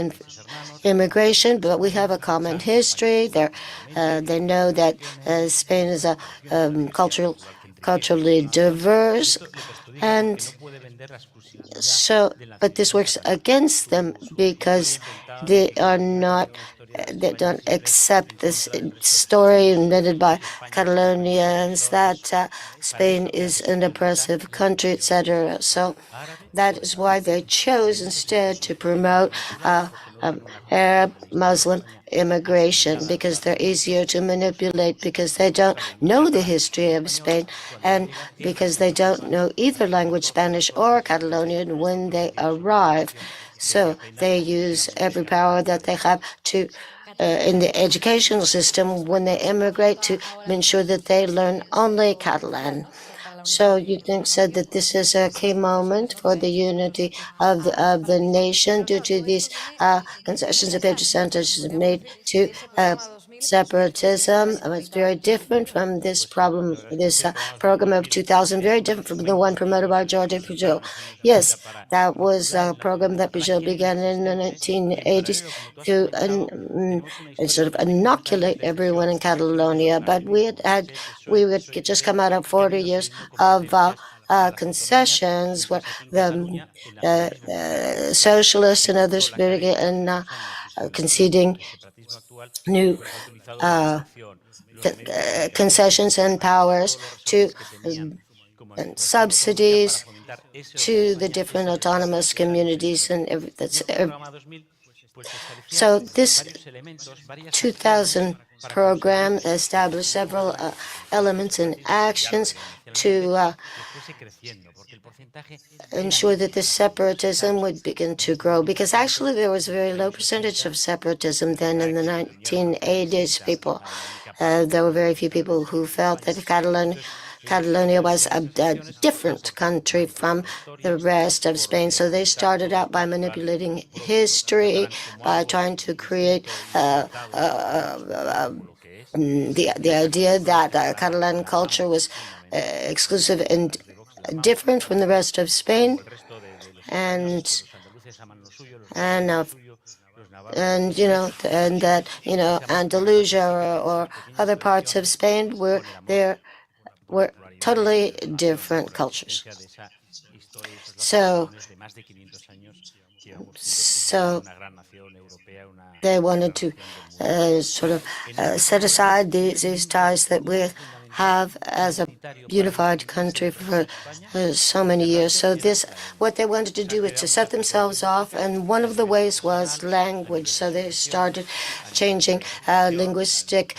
immigration, but we have a common history. They know that Spain is a culturally diverse, and so, but this works against them because they don't accept this story invented by Catalonians that Spain is an oppressive country, etc. So that is why they chose instead to promote Arab Muslim immigration, because they're easier to manipulate, because they don't know the history of Spain, and because they don't know either language, Spanish or Catalonian, when they arrive. So they use every power that they have to in the educational system when they immigrate to ensure that they learn only Catalan. So you said that this is a key moment for the unity of the nation due to these concessions that Pedro Santos has made to separatism. It's very different from this program of 2000, very different from the one promoted by Jordi Pujol. Yes, that was a program that Pujol began in the 1980s to sort of inoculate everyone in Catalonia. But we had just come out of 40 years of concessions where the socialists and others and conceding new concessions and powers to and subsidies to the different autonomous communities and so this 2000 program established several elements and actions to ensure that the separatism would begin to grow, because actually there was a very low percentage of separatism then in the 1980s. There were very few people who felt that Catalonia was a different country from the rest of Spain. So they started out by manipulating history, by trying to create the idea that Catalan culture was exclusive and different from the rest of Spain, and that Andalusia or other parts of Spain were totally different cultures. So they wanted to set aside these ties that we have as a unified country for so many years. So what they wanted to do is to set themselves off, and one of the ways was language. So they started changing linguistic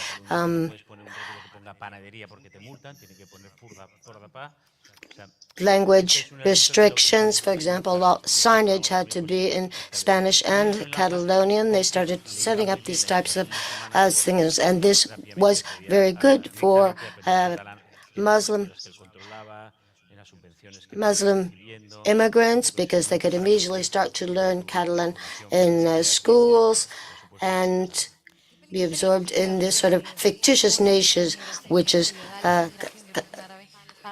language restrictions. For example, signage had to be in Spanish and Catalonian. They started setting up these types of things, and this was very good for Muslim immigrants because they could immediately start to learn Catalan in schools and be absorbed in this sort of fictitious nation, which is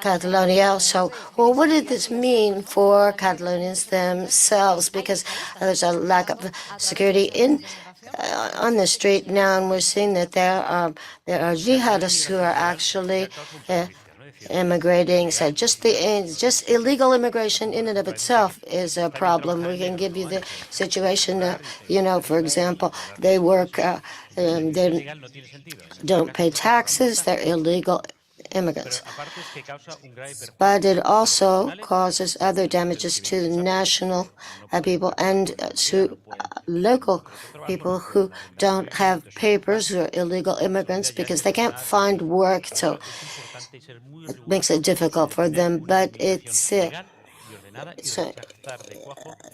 Catalonia. So, well, what did this mean for Catalonians themselves? Because there's a lack of security on the street now, and we're seeing that there are jihadists who are actually immigrating. So just illegal immigration in and of itself is a problem. We can give you the situation. For example, they work. They don't pay taxes. They're illegal immigrants. But it also causes other damages to national people and to local people who don't have papers, who are illegal immigrants, because they can't find work. So it makes it difficult for them. But it's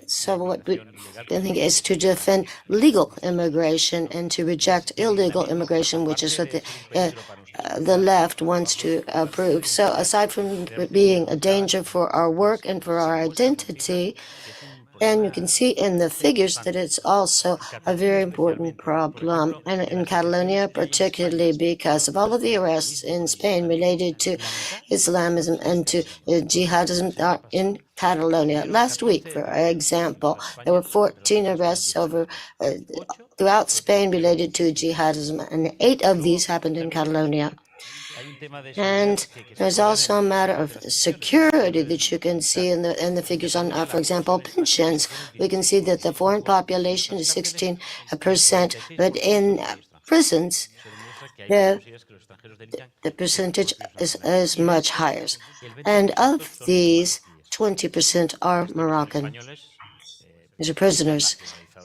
so what we think is to defend legal immigration and to reject illegal immigration, which is what the left wants to approve. So aside from being a danger for our work and for our identity, and you can see in the figures that it's also a very important problem in Catalonia, particularly because of all of the arrests in Spain related to Islamism and to jihadism in Catalonia. Last week, for example, there were 14 arrests throughout Spain related to jihadism, and 8 of these happened in Catalonia. And there's also a matter of security that you can see in the figures on, for example, pensions. We can see that the foreign population is 16%, but in prisons, the percentage is much higher. And of these, 20% are Moroccan. These are prisoners,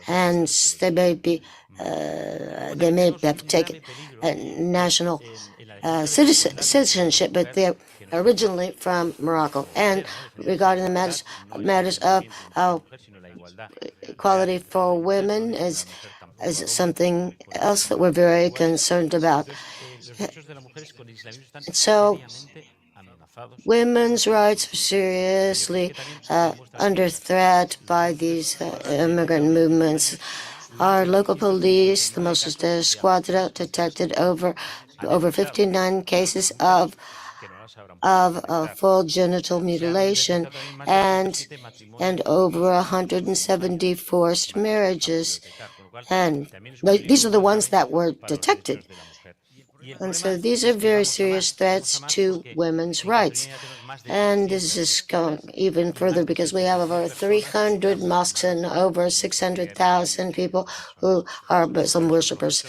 and they may have taken national citizenship, but they're originally from Morocco. And regarding the matters of equality for women is something else that we're very concerned about. So women's rights are seriously under threat by these immigrant movements. Our local police, the Mossos de Escuadra, detected over 59 cases of full genital mutilation and over 170 forced marriages. And these are the ones that were detected. And so these are very serious threats to women's rights. And this is going even further because we have over 300 mosques and over 600,000 people who are Muslim worshippers.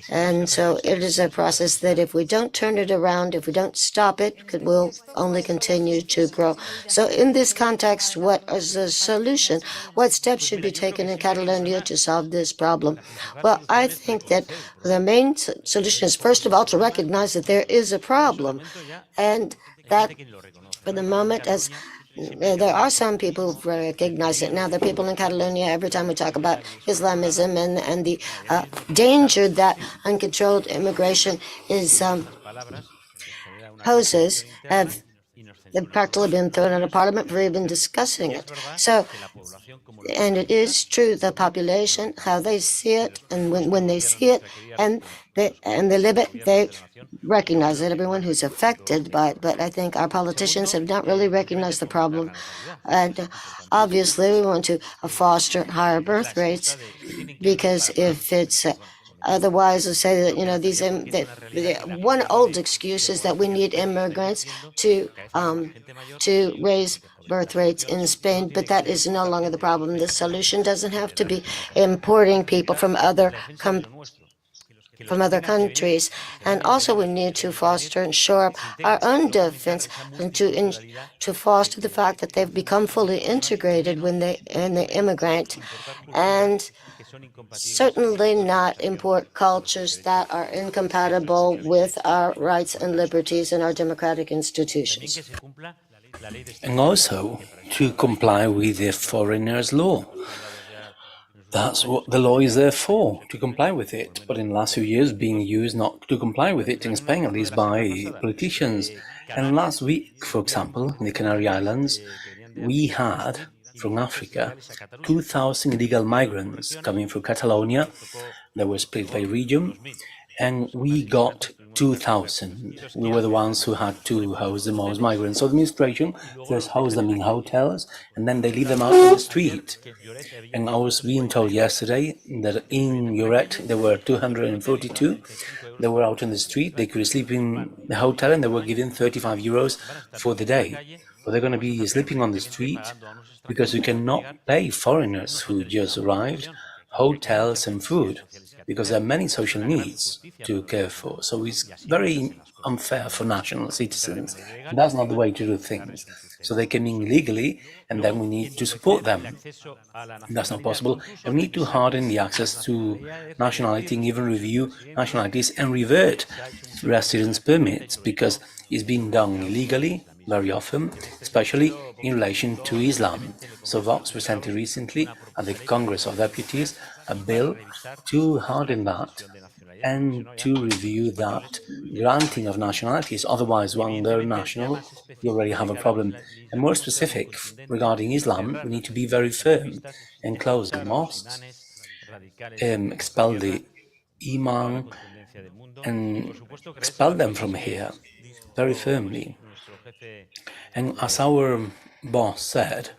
And so it is a process that if we don't turn it around, if we don't stop it, it will only continue to grow. So in this context, what is the solution? What steps should be taken in Catalonia to solve this problem? Well, I think that the main solution is, first of all, to recognize that there is a problem, and that for the moment, as there are some people who recognize it. Now, the people in Catalonia, every time we talk about Islamism and the danger that uncontrolled immigration is houses have practically been thrown out of Parliament for even discussing it. So, and it is true, the population, how they see it, and when they see it, and they live it, they recognize it, everyone who's affected by it. But I think our politicians have not really recognized the problem. And obviously, we want to foster higher birth rates, because if it's otherwise, we'll say that the one old excuse is that we need immigrants to raise birth rates in Spain, but that is no longer the problem. The solution doesn't have to be importing people from other countries. And also we need to foster and shore up our own defense, and to foster the fact that they've become fully integrated when they immigrate, and certainly not import cultures that are incompatible with our rights and liberties and our democratic institutions. And also to comply with the foreigners' law. That's what the law is there for, to comply with it. But in the last few years, being used not to comply with it, in Spain at least, by politicians. And last week, for example, in the Canary Islands, we had, from Africa, 2,000 illegal migrants coming through Catalonia. They were split by region, and we got 2,000. We were the ones who had to house the most migrants. So the administration first housed them in hotels, and then they leave them out on the street. And I was being told yesterday that in Lloret there were 242. They were out on the street. They could sleep in the hotel, and they were given 35 euros for the day. But they're going to be sleeping on the street because we cannot pay foreigners who just arrived hotels and food, because there are many social needs to care for. So it's very unfair for national citizens. And that's not the way to do things. So they came in legally, and then we need to support them. And that's not possible. And we need to harden the access to nationality, and even review nationalities and revert residence permits, because it's being done illegally very often, especially in relation to Islam. So Vox presented recently at the Congress of Deputies a bill to harden that and to review that granting of nationalities. Otherwise, when they're national, you already have a problem. And more specific regarding Islam, we need to be very firm and close the mosques, expel the imam, and expel them from here very firmly. And as our boss said,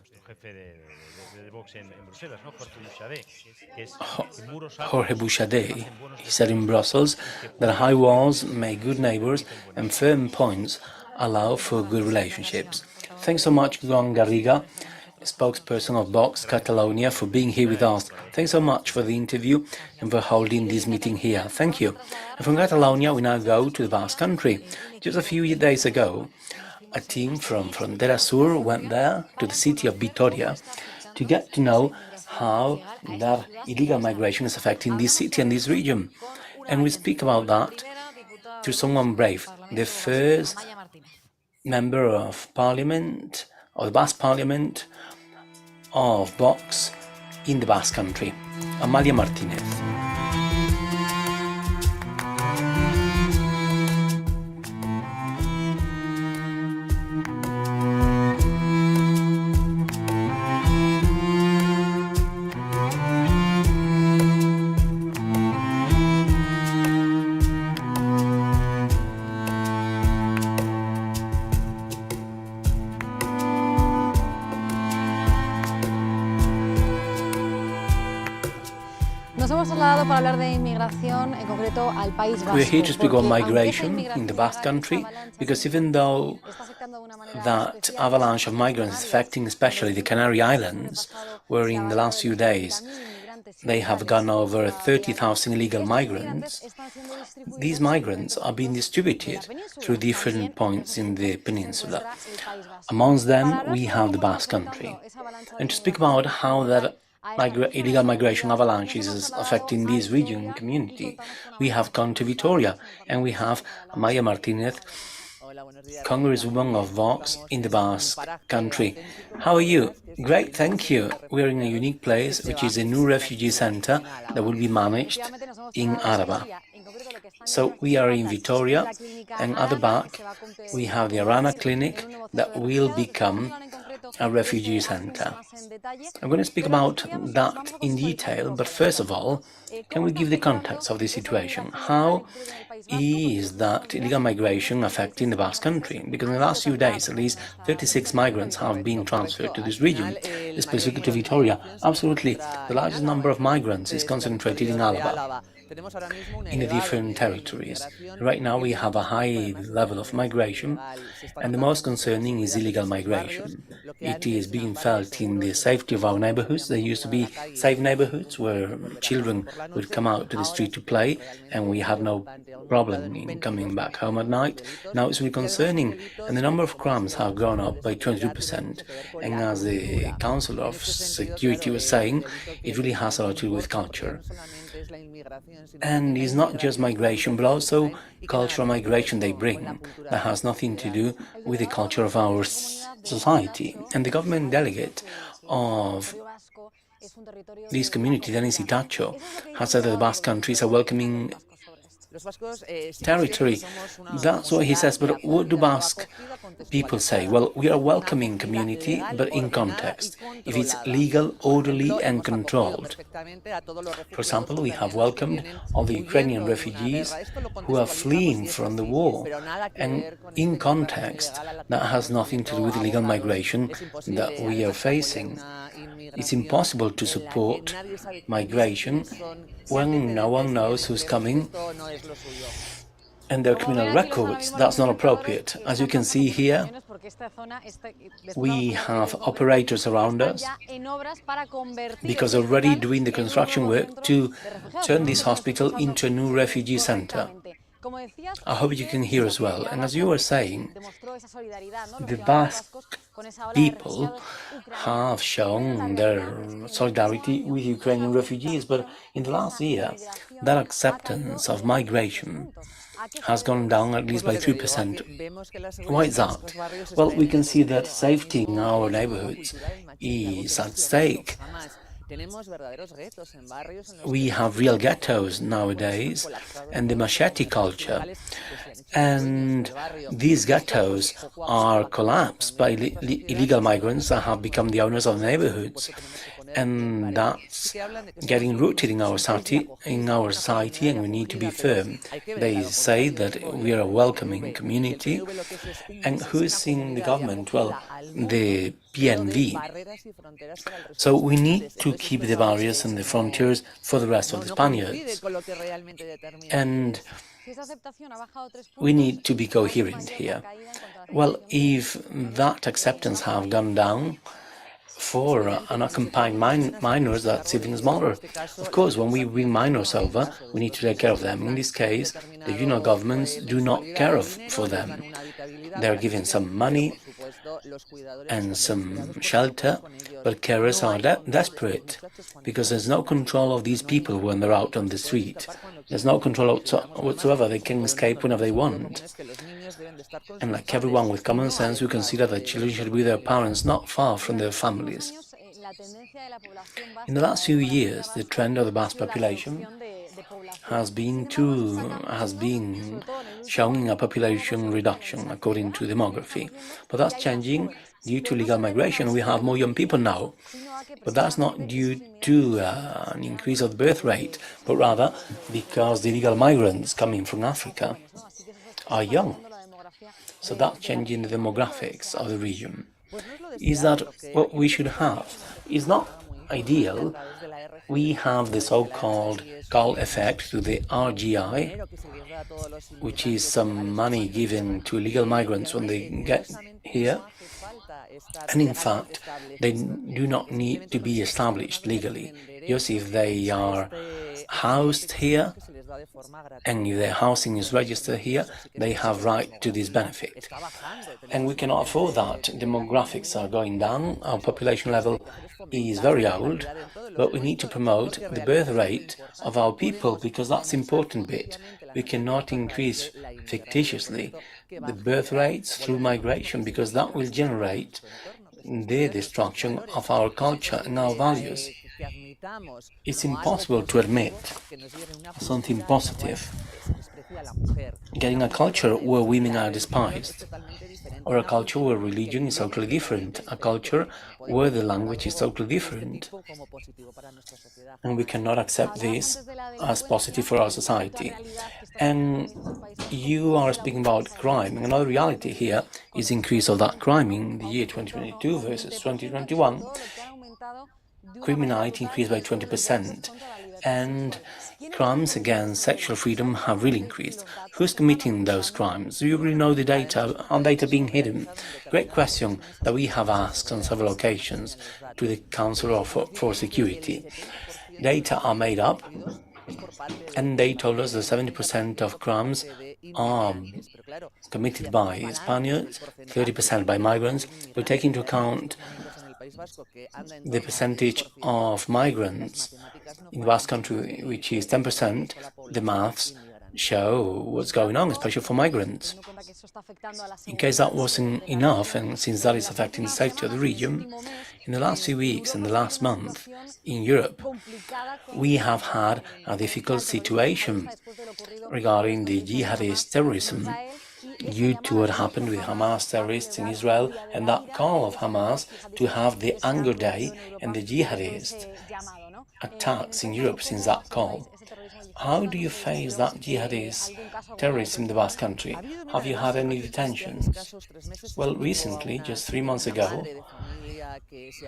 Jorge Bouchardé, he said in Brussels that high walls make good neighbors and firm points allow for good relationships. Thanks so much, Joan Garriga, spokesperson of Vox Catalonia, for being here with us. Thanks so much for the interview and for holding this meeting here. Thank you. And from Catalonia, we now go to the Basque Country. Just a few days ago, a team from Frontera Sur went there to the city of Vitoria to get to know how that illegal migration is affecting this city and this region. And we speak about that to someone brave, the first member of Parliament, of the Basque Parliament of Vox in the Basque Country, Amalia Martinez. Nos hemos trasladado para hablar de inmigración, en concreto al País Vasco. We're here to speak about migration in the Basque Country, because even though that avalanche of migrants is affecting especially the Canary Islands, where in the last few days they have gone over 30,000 illegal migrants, these migrants are being distributed through different points in the peninsula. Amongst them, we have the Basque Country. And to speak about how that illegal migration avalanche is affecting this region community, we have gone to Vitoria, and we have Amalia Martinez, Congresswoman of Vox in the Basque Country. How are you? Great, thank you. We're in a unique place, which is a new refugee center that will be managed in Araba. So we are in Vitoria, and at the back we have the Arana Clinic that will become a refugee center. I'm going to speak about that in detail, but first of all, can we give the context of the situation? How is that illegal migration affecting the Basque Country? Because in the last few days, at least 36 migrants have been transferred to this region, specifically to Vitoria. Absolutely, the largest number of migrants is concentrated in Alba, in the different territories. Right now we have a high level of migration, and the most concerning is illegal migration. It is being felt in the safety of our neighborhoods. There used to be safe neighborhoods where children would come out to the street to play, and we have no problem in coming back home at night. Now it's really concerning, and the number of crimes have gone up by 22%. And as the Council of Security was saying, it really has a lot to do with culture. And it's not just migration, but also cultural migration they bring that has nothing to do with the culture of our society. And the government delegate of this community, Denis Itacho, has said that the Basque Country is a welcoming territory. That's what he says, but what do Basque people say? Well, we are a welcoming community, but in context. If it's legal, orderly and controlled. For example, we have welcomed all the Ukrainian refugees who are fleeing from the war. And in context, that has nothing to do with illegal migration that we are facing. It's impossible to support migration when no one knows who's coming and their criminal records. That's not appropriate. As you can see here, we have operators around us because they're already doing the construction work to turn this hospital into a new refugee center. I hope you can hear as well. And as you were saying, the Basque people have shown their solidarity with Ukrainian refugees, but in the last year, that acceptance of migration has gone down at least by 3%. Why is that? Well, we can see that safety in our neighborhoods is at stake. We have real ghettos nowadays, and the machete culture. And these ghettos are collapsed by illegal migrants that have become the owners of neighborhoods. And that's getting rooted in our society, and we need to be firm. They say that we are a welcoming community. And who is in the government? Well, the PNV. So we need to keep the barriers and the frontiers for the rest of the Spaniards. And we need to be coherent here. Well, if that acceptance have gone down, for unaccompanied minors, that's even smaller. Of course, when we bring minors over, we need to take care of them. In this case, the regional governments do not care for them. They're giving some money and some shelter, but carers are desperate because there's no control of these people when they're out on the street. There's no control whatsoever. They can escape whenever they want. And like everyone with common sense, we consider that children should be with their parents not far from their families. In the last few years, the trend of the Basque population has been showing a population reduction according to demography. But that's changing due to legal migration. We have more young people now. But that's not due to an increase of the birth rate, but rather because the illegal migrants coming from Africa are young. So that's changing the demographics of the region. Is that what we should have? It's not ideal. We have the so-called call effect to the RGI, which is some money given to illegal migrants when they get here. And in fact, they do not need to be established legally. Just if they are housed here, and if their housing is registered here, they have right to this benefit. And we cannot afford that. Demographics are going down, our population level is very old, but we need to promote the birth rate of our people, because that's the important bit. We cannot increase fictitiously the birth rates through migration, because that will generate the destruction of our culture and our values. It's impossible to admit something positive, getting a culture where women are despised, or a culture where religion is totally different, a culture where the language is totally different. And we cannot accept this as positive for our society. And you are speaking about crime. Another reality here is the increase of that crime in the year 2022 versus 2021. Criminality increased by 20%, and crimes against sexual freedom have really increased. Who's committing those crimes? Do you really know the data? Are data being hidden? Great question that we have asked on several occasions to the Council for Security. Data are made up, and they told us that 70% of crimes are committed by Spaniards, 30% by migrants. We take into account the percentage of migrants in the Basque Country, which is 10%, the maths show what's going on, especially for migrants. In case that wasn't enough, and since that is affecting the safety of the region, in the last few weeks and the last month in Europe, we have had a difficult situation regarding the jihadist terrorism due to what happened with Hamas terrorists in Israel and that call of Hamas to have the Anger Day and the jihadist attacks in Europe since that call. How do you face that jihadist terrorism in the Basque Country? Have you had any detentions? Well, recently, just 3 months ago,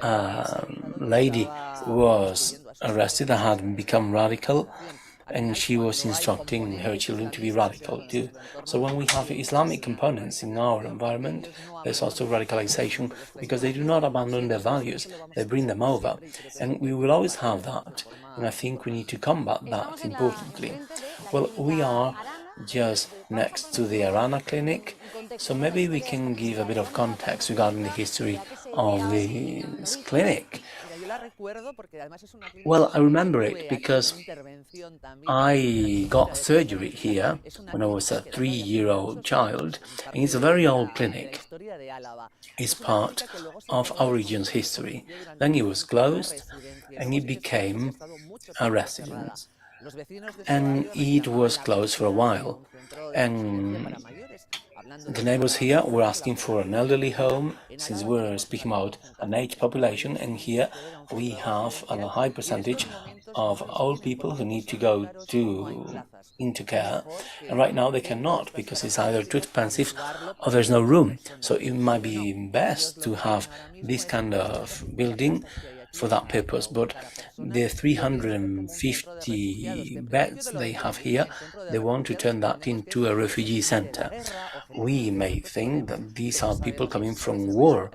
a lady was arrested and had become radical, and she was instructing her children to be radical too. So when we have Islamic components in our environment, there's also radicalization because they do not abandon their values, they bring them over. And we will always have that, and I think we need to combat that importantly. Well, we are just next to the Arana clinic, so maybe we can give a bit of context regarding the history of this clinic. Well, I remember it because I got surgery here when I was a 3-year-old child, and it's a very old clinic. It's part of our region's history. Then it was closed and it became a residence. And it was closed for a while. And the neighbors here were asking for an elderly home, since we're speaking about an aged population, and here we have a high percentage of old people who need to go into care, and right now they cannot because it's either too expensive or there's no room. So it might be best to have this kind of building for that purpose, but the 350 beds they have here, they want to turn that into a refugee center. We may think that these are people coming from war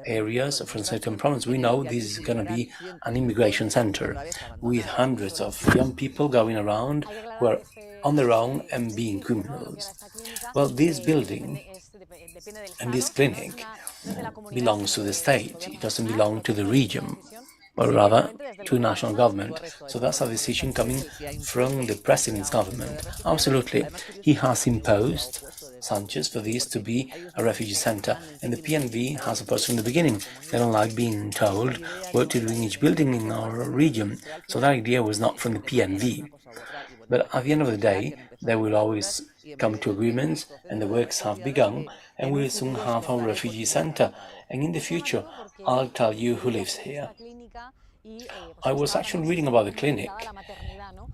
areas, from certain provinces. We know this is going to be an immigration center with hundreds of young people going around who are on their own and being criminals. Well, this building and this clinic belongs to the state. It doesn't belong to the region, but rather to national government. So that's a decision coming from the president's government. Absolutely. He has imposed, Sanchez, for this to be a refugee center, and the PNV has opposed from the beginning. They don't like being told what to do in each building in our region, so that idea was not from the PNV. But at the end of the day, they will always come to agreements, and the works have begun, and we will soon have our refugee center. And in the future, I'll tell you who lives here. I was actually reading about the clinic,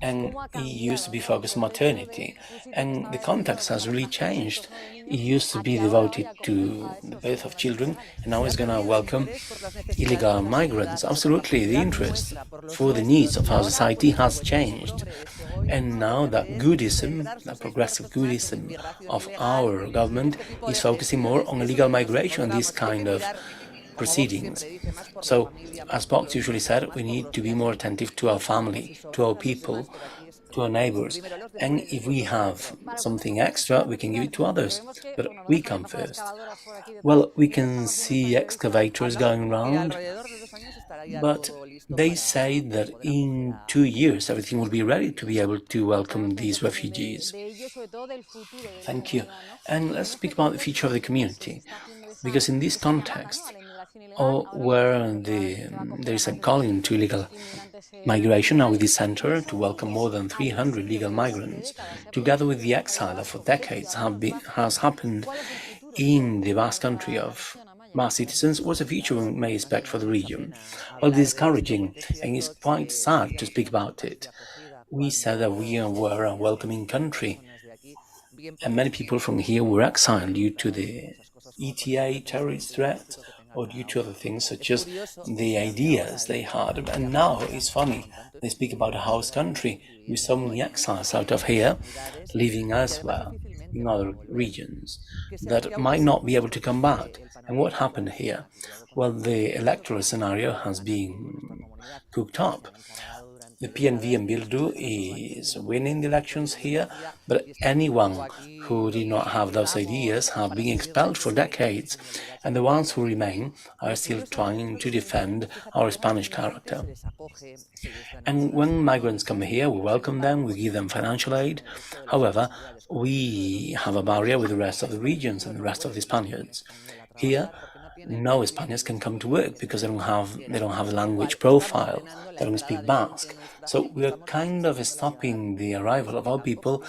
and it used to be focused on maternity, and the context has really changed. It used to be devoted to the birth of children, and now it's going to welcome illegal migrants. Absolutely, the interest for the needs of our society has changed. And now that goodism, the progressive goodism of our government is focusing more on illegal migration and this kind of proceedings. So, as Vox usually said, we need to be more attentive to our family, to our people, to our neighbors. And if we have something extra, we can give it to others. But we come first. Well, we can see excavators going around, but they say that in 2 years everything will be ready to be able to welcome these refugees. Thank you. And let's speak about the future of the community, because in this context, or where there is a calling to illegal migration. Now with this center to welcome more than 300 legal migrants, together with the exile that for decades has happened in the vast country of Basque citizens, what's the future we may expect for the region? Well, it is discouraging, and it's quite sad to speak about it. We said that we were a welcoming country, and many people from here were exiled due to the ETA terrorist threat or due to other things such as the ideas they had. And now it's funny, they speak about a house country with so many exiles out of here, living elsewhere in other regions that might not be able to come back. And what happened here? Well, the electoral scenario has been cooked up. The PNV and Bildu is winning the elections here, but anyone who did not have those ideas have been expelled for decades, and the ones who remain are still trying to defend our Spanish character. And when migrants come here, we welcome them, we give them financial aid. However, we have a barrier with the rest of the regions and the rest of the Spaniards. Here, no Spaniards can come to work because they don't have a language profile, they don't speak Basque. So we are kind of stopping the arrival of our people,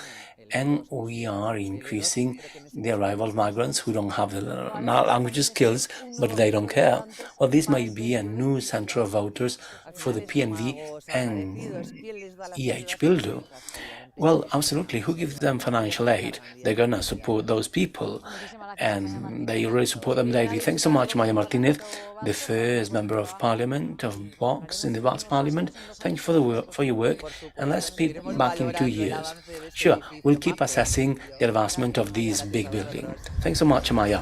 and we are increasing the arrival of migrants who don't have the language skills, but they don't care. Well, this might be a new center of voters for the PNV and EH Bildu. Well, absolutely. Who gives them financial aid? They're going to support those people, and they already support them daily. Thanks so much, Maya Martinez, the first member of Parliament of Vox in the Vox Parliament. Thank you for your work, and let's speak back in 2 years. Sure, we'll keep assessing the advancement of this big building. Thanks so much, Maya.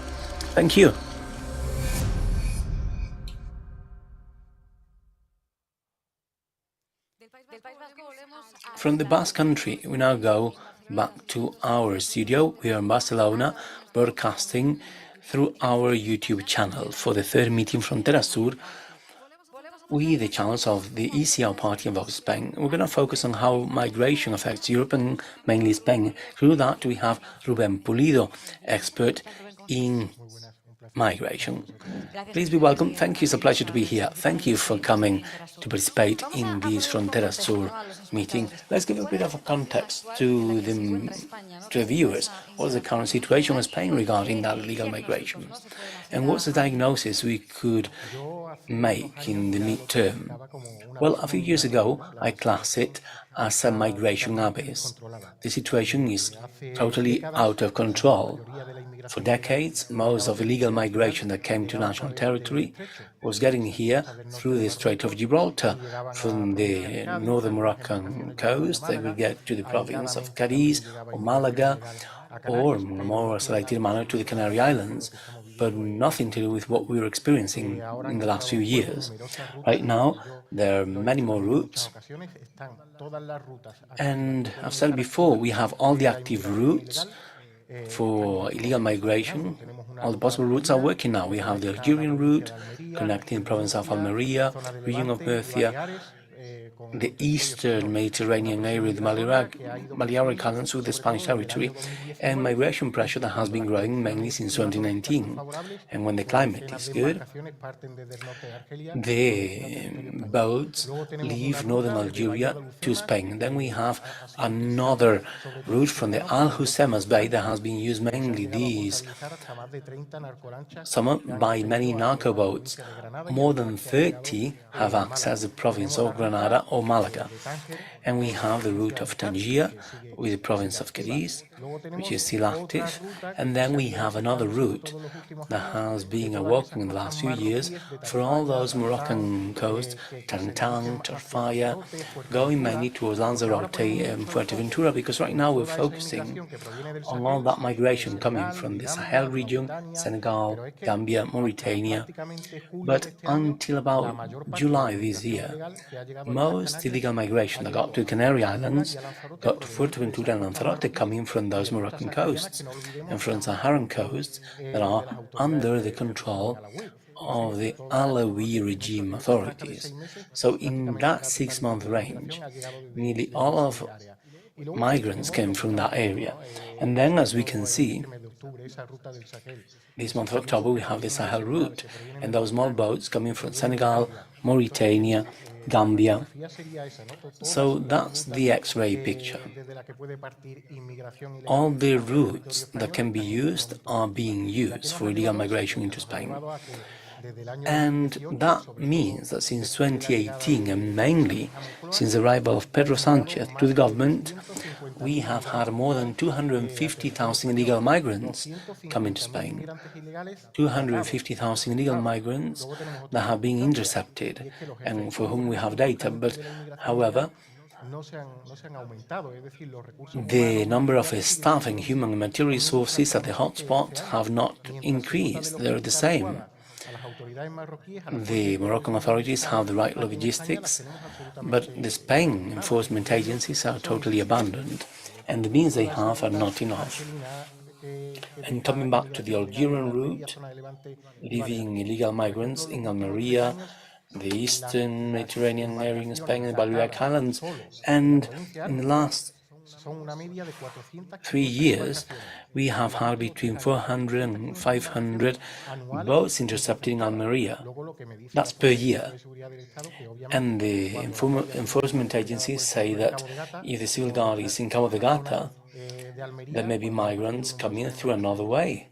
Thank you. From the Basque Country, we now go back to our studio. We are in Barcelona, broadcasting through our YouTube channel for the third meeting Frontera Sur with the channels of the ECR party of Vox Spain. We're going to focus on how migration affects Europe and mainly Spain. Through that, we have Rubén Pulido, expert in migration. Please be welcome. Thank you. It's a pleasure to be here. Thank you for coming to participate in this Frontera Sur meeting. Let's give a bit of a context to the viewers. What's the current situation in Spain regarding that illegal migration? And what's the diagnosis we could make in the midterm? Well, a few years ago, I classed it as a migration abyss. The situation is totally out of control. For decades, most of illegal migration that came to national territory was getting here through the Strait of Gibraltar. From the northern Moroccan coast, they will get to the province of Cadiz or Malaga, or in a more selected manner to the Canary Islands, but nothing to do with what we were experiencing in the last few years. Right now, there are many more routes, and I've said before, we have all the active routes for illegal migration. All the possible routes are working now. We have the Algerian route connecting the province of Almeria, region of Murcia, the eastern Mediterranean area, the Balearic Islands with the Spanish territory, and migration pressure that has been growing mainly since 2019. And when the climate is good, the boats leave northern Algeria to Spain. Then we have another route from the Alhucemas Bay that has been used mainly this summer by many narco boats. More than 30 have accessed the province of Granada or Malaga. And we have the route of Tangier with the province of Cadiz, which is still active. And then we have another route that has been walking in the last few years for all those Moroccan coasts, Tantan, Tarfaya, going mainly towards Lanzarote and Fuerteventura, because right now we're focusing on all that migration coming from the Sahel region, Senegal, Gambia, Mauritania. But until about July this year, most illegal migration that got to Canary Islands got to Fuerteventura and Lanzarote coming from those Moroccan coasts and from Saharan coasts that are under the control of the Alawi regime authorities. So in that 6-month range, nearly all of migrants came from that area. And then, as we can see, this month of October we have the Sahel route, and those small boats coming from Senegal, Mauritania, Gambia. So that's the X-ray picture. All the routes that can be used are being used for illegal migration into Spain. And that means that since 2018, and mainly since the arrival of Pedro Sanchez to the government, we have had more than 250,000 illegal migrants coming to Spain. 250,000 illegal migrants that have been intercepted and for whom we have data, but however, the number of staff and human and material resources at the hotspots have not increased, they're the same. The Moroccan authorities have the right logistics, but the Spain enforcement agencies are totally abandoned, and the means they have are not enough. And coming back to the Algerian route, leaving illegal migrants in Almeria, the eastern Mediterranean area in Spain and the Balearic Islands, and in the last 3 years, we have had between 400 and 500 boats intercepted in Almeria. That's per year. And the enforcement agencies say that if the civil guard is in Cabo de Gata, there may be migrants coming through another way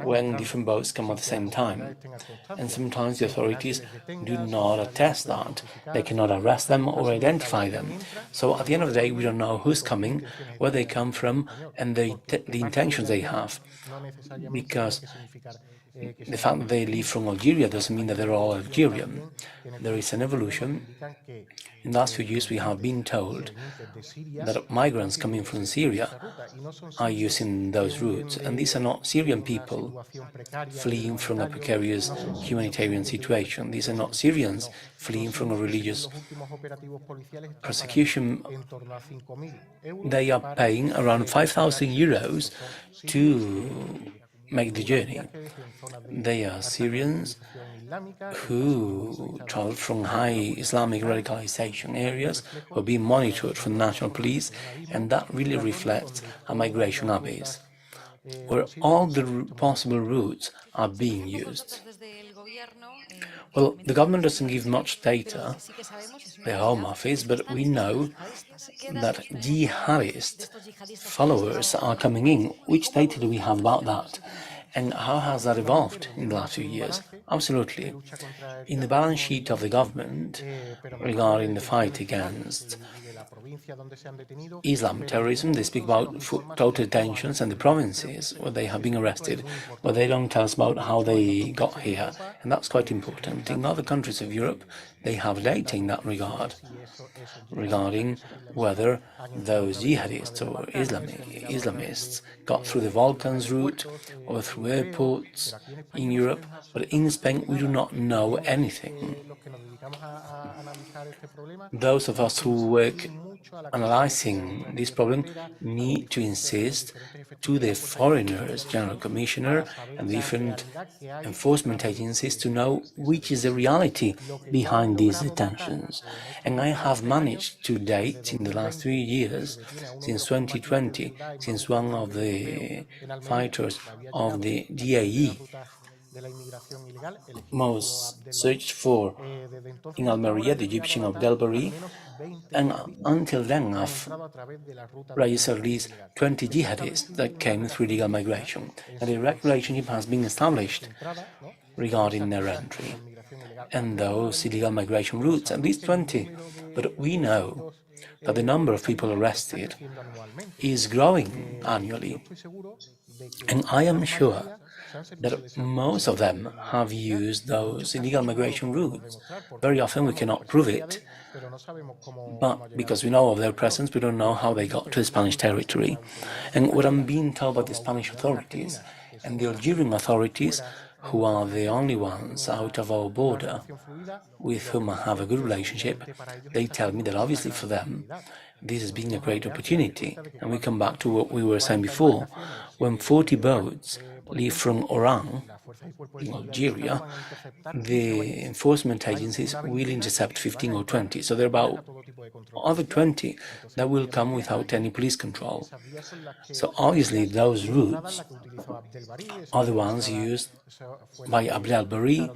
when different boats come at the same time. And sometimes the authorities do not attest that. They cannot arrest them or identify them. So at the end of the day, we don't know who's coming, where they come from, and the intentions they have. Because the fact that they leave from Algeria doesn't mean that they're all Algerian. There is an evolution. In the last few years, we have been told that migrants coming from Syria are using those routes, and these are not Syrian people fleeing from a precarious humanitarian situation. These are not Syrians fleeing from a religious persecution. They are paying around 5,000 euros to make the journey. They are Syrians who travel from high Islamic radicalization areas, who are being monitored from the national police, and that really reflects a migration abyss, where all the possible routes are being used. Well, the government doesn't give much data, the Home Office, but we know that jihadist followers are coming in. Which data do we have about that? And how has that evolved in the last few years? Absolutely. In the balance sheet of the government regarding the fight against Islam terrorism, they speak about total detentions and the provinces where they have been arrested, but they don't tell us about how they got here, and that's quite important. In other countries of Europe, they have data in that regard, regarding whether those jihadists or Islamists got through the Balkans route or through airports in Europe, but in Spain we do not know anything. Those of us who work analyzing this problem need to insist to the Foreigners General Commissioner and different enforcement agencies to know which is the reality behind these detentions. And I have managed to date in the last 3 years, since 2020, since one of the fighters of the DAE most searched for in Almeria, the Egyptian of Delbari, and until then I've registered at least 20 jihadists that came through illegal migration. And a direct relationship has been established regarding their entry and those illegal migration routes, at least 20. But we know that the number of people arrested is growing annually. And I am sure that most of them have used those illegal migration routes. Very often we cannot prove it, but because we know of their presence, we don't know how they got to the Spanish territory. And what I'm being told by the Spanish authorities and the Algerian authorities, who are the only ones out of our border with whom I have a good relationship, they tell me that obviously for them this has been a great opportunity. And we come back to what we were saying before. When 40 boats leave from Oran in Algeria, the enforcement agencies will intercept 15 or 20. So there are about other 20 that will come without any police control. So obviously those routes are the ones used by Abdel al-Bari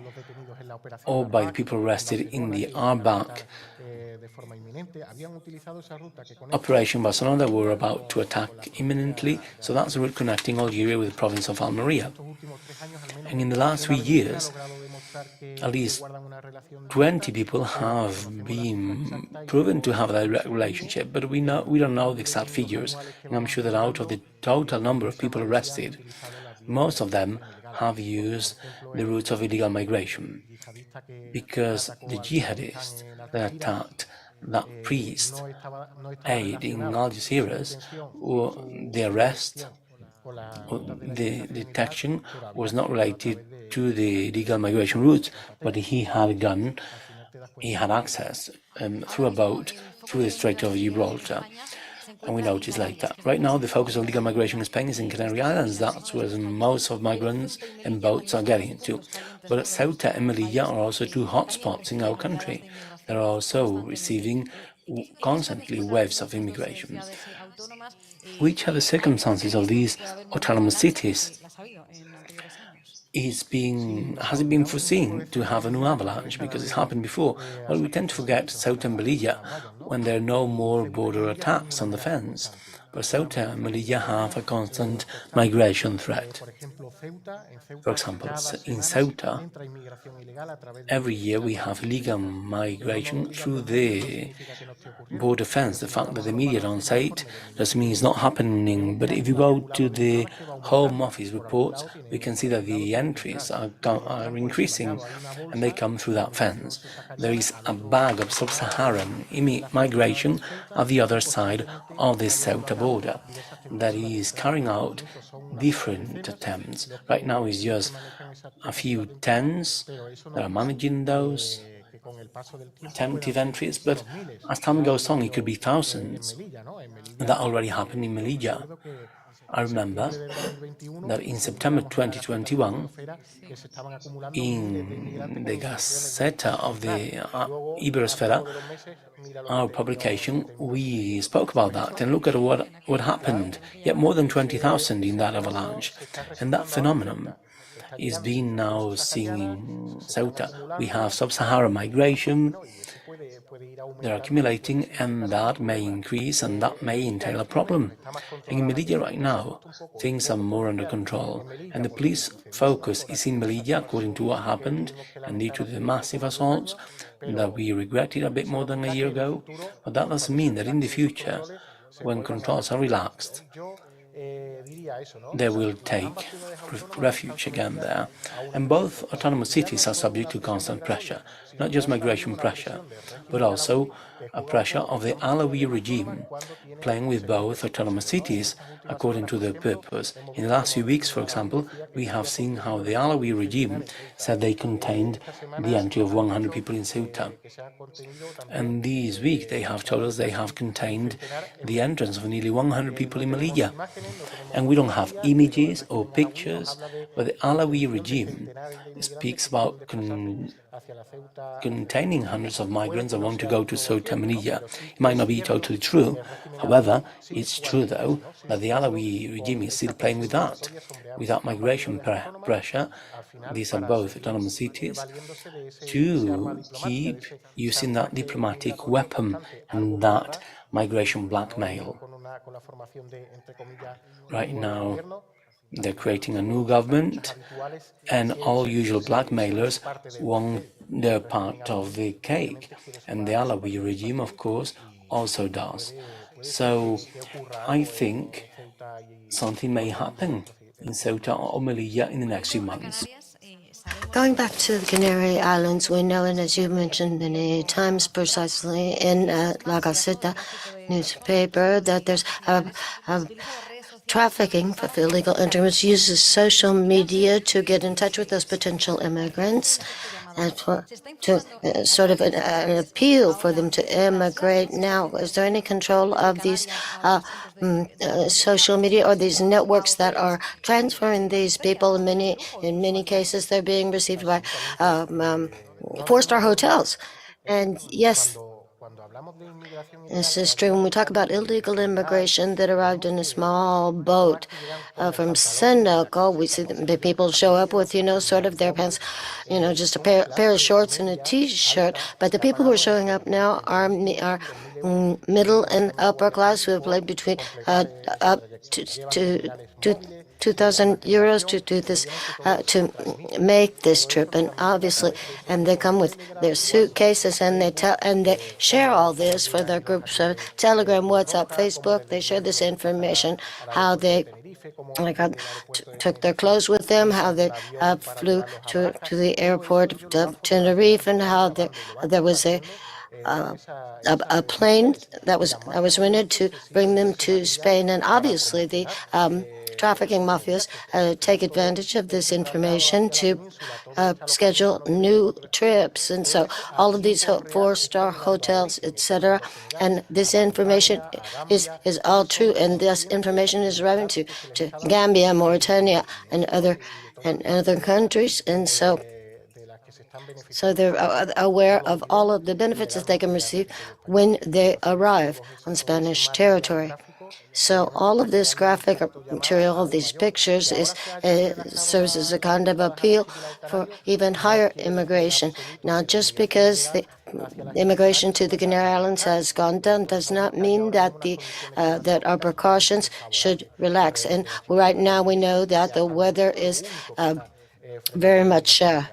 or by the people arrested in the Arbak Operation Barcelona that were about to attack imminently. So that's the route connecting Algeria with the province of Almeria. And in the last 3 years, at least 20 people have been proven to have a direct relationship, but we don't know the exact figures. And I'm sure that out of the total number of people arrested, most of them have used the routes of illegal migration, because the jihadists that attacked that priest aid in Algeciras, or the arrest or the detection was not related to the illegal migration routes, but he had a gun, he had access through a boat through the Strait of Gibraltar. And we noticed later. Right now, the focus of legal migration in Spain is in Canary Islands. That's where most of migrants and boats are getting to. But Ceuta and Melilla are also two hotspots in our country. They're also receiving constantly waves of immigration. Which are the circumstances of these autonomous cities? Has it been foreseen to have a new avalanche because it's happened before? Well, we tend to forget Ceuta and Melilla when there are no more border attacks on the fence. But Ceuta and Melilla have a constant migration threat. For example, in Ceuta, every year we have illegal migration through the border fence. The fact that the media don't say it doesn't mean it's not happening, but if you go to the Home Office reports, we can see that the entries are increasing, and they come through that fence. There is a bag of sub-Saharan migration at the other side of the Ceuta border that is carrying out different attempts. Right now it's just a few tens that are managing those attempted entries, but as time goes on, it could be thousands. That already happened in Melilla. I remember that in September 2021, in the Gaceta of the Iberosfera, our publication, we spoke about that, and look at what happened. Yet more than 20,000 in that avalanche. And that phenomenon is being now seen in Ceuta. We have sub-Saharan migration, they're accumulating, and that may increase, and that may entail a problem. And in Melilla right now, things are more under control, and the police focus is in Melilla according to what happened, and due to the massive assaults that we regretted a bit more than a year ago. But that doesn't mean that in the future, when controls are relaxed, they will take refuge again there. And both autonomous cities are subject to constant pressure, not just migration pressure, but also a pressure of the Alawi regime, playing with both autonomous cities according to their purpose. In the last few weeks, for example, we have seen how the Alawi regime said they contained the entry of 100 people in Ceuta. And this week they have told us they have contained the entrance of nearly 100 people in Melilla. And we don't have images or pictures, but the Alawi regime speaks about containing hundreds of migrants that want to go to Ceuta and Melilla. It might not be totally true. However, it's true, though, that the Alawi regime is still playing with that. Without migration pressure, these are both autonomous cities, to keep using that diplomatic weapon and that migration blackmail. Right now, they're creating a new government, and all usual blackmailers want their part of the cake, and the Alawi regime, of course, also does. So I think something may happen in Ceuta or Melilla in the next few months. Going back to the Canary Islands, we know, and as you mentioned many times precisely in La Gaceta newspaper, that there's trafficking for illegal immigrants uses social media to get in touch with those potential immigrants. and to sort of an appeal for them to immigrate now. Is there any control of these social media or these networks that are transferring these people? In many cases, they're being received by four-star hotels. And yes, this is true. When we talk about illegal immigration that arrived in a small boat from Senegal, we see the people show up with, sort of their pants, just a pair of shorts and a T-shirt. But the people who are showing up now are middle and upper class who have lived between up to 2,000 euros to do this, to make this trip, and obviously, and they come with their suitcases, and they share all this for their groups of Telegram, WhatsApp, Facebook. They share this information, how they took their clothes with them, how they flew to the airport of Tenerife, and how there was a plane that was rented to bring them to Spain, and obviously the trafficking mafias take advantage of this information to schedule new trips, and so all of these four-star hotels, etc. And this information is all true, and this information is arriving to Gambia, Mauritania, and other countries, and so they're aware of all of the benefits that they can receive when they arrive on Spanish territory. So all of this graphic material, all these pictures, serves as a kind of appeal for even higher immigration. Now, just because the immigration to the Canary Islands has gone down does not mean that that our precautions should relax. And right now we know that the weather is very much a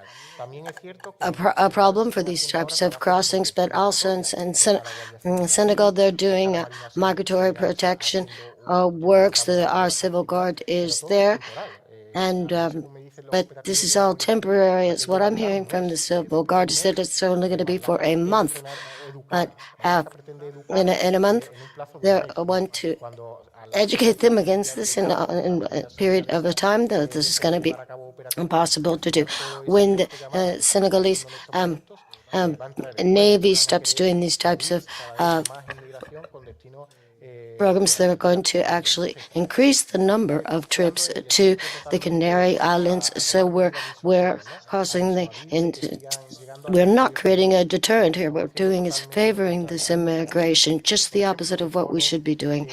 problem for these types of crossings, but also in Senegal, they're doing migratory protection works. Our civil guard is there, and but this is all temporary. It's what I'm hearing from the civil guard is that it's only going to be for a month, but in a month they want to educate them against this in a period of a time, though this is going to be impossible to do. When the Senegalese Navy stops doing these types of programs, they're going to actually increase the number of trips to the Canary Islands. So we're causing we're not creating a deterrent here. What we're doing is favoring this immigration, just the opposite of what we should be doing.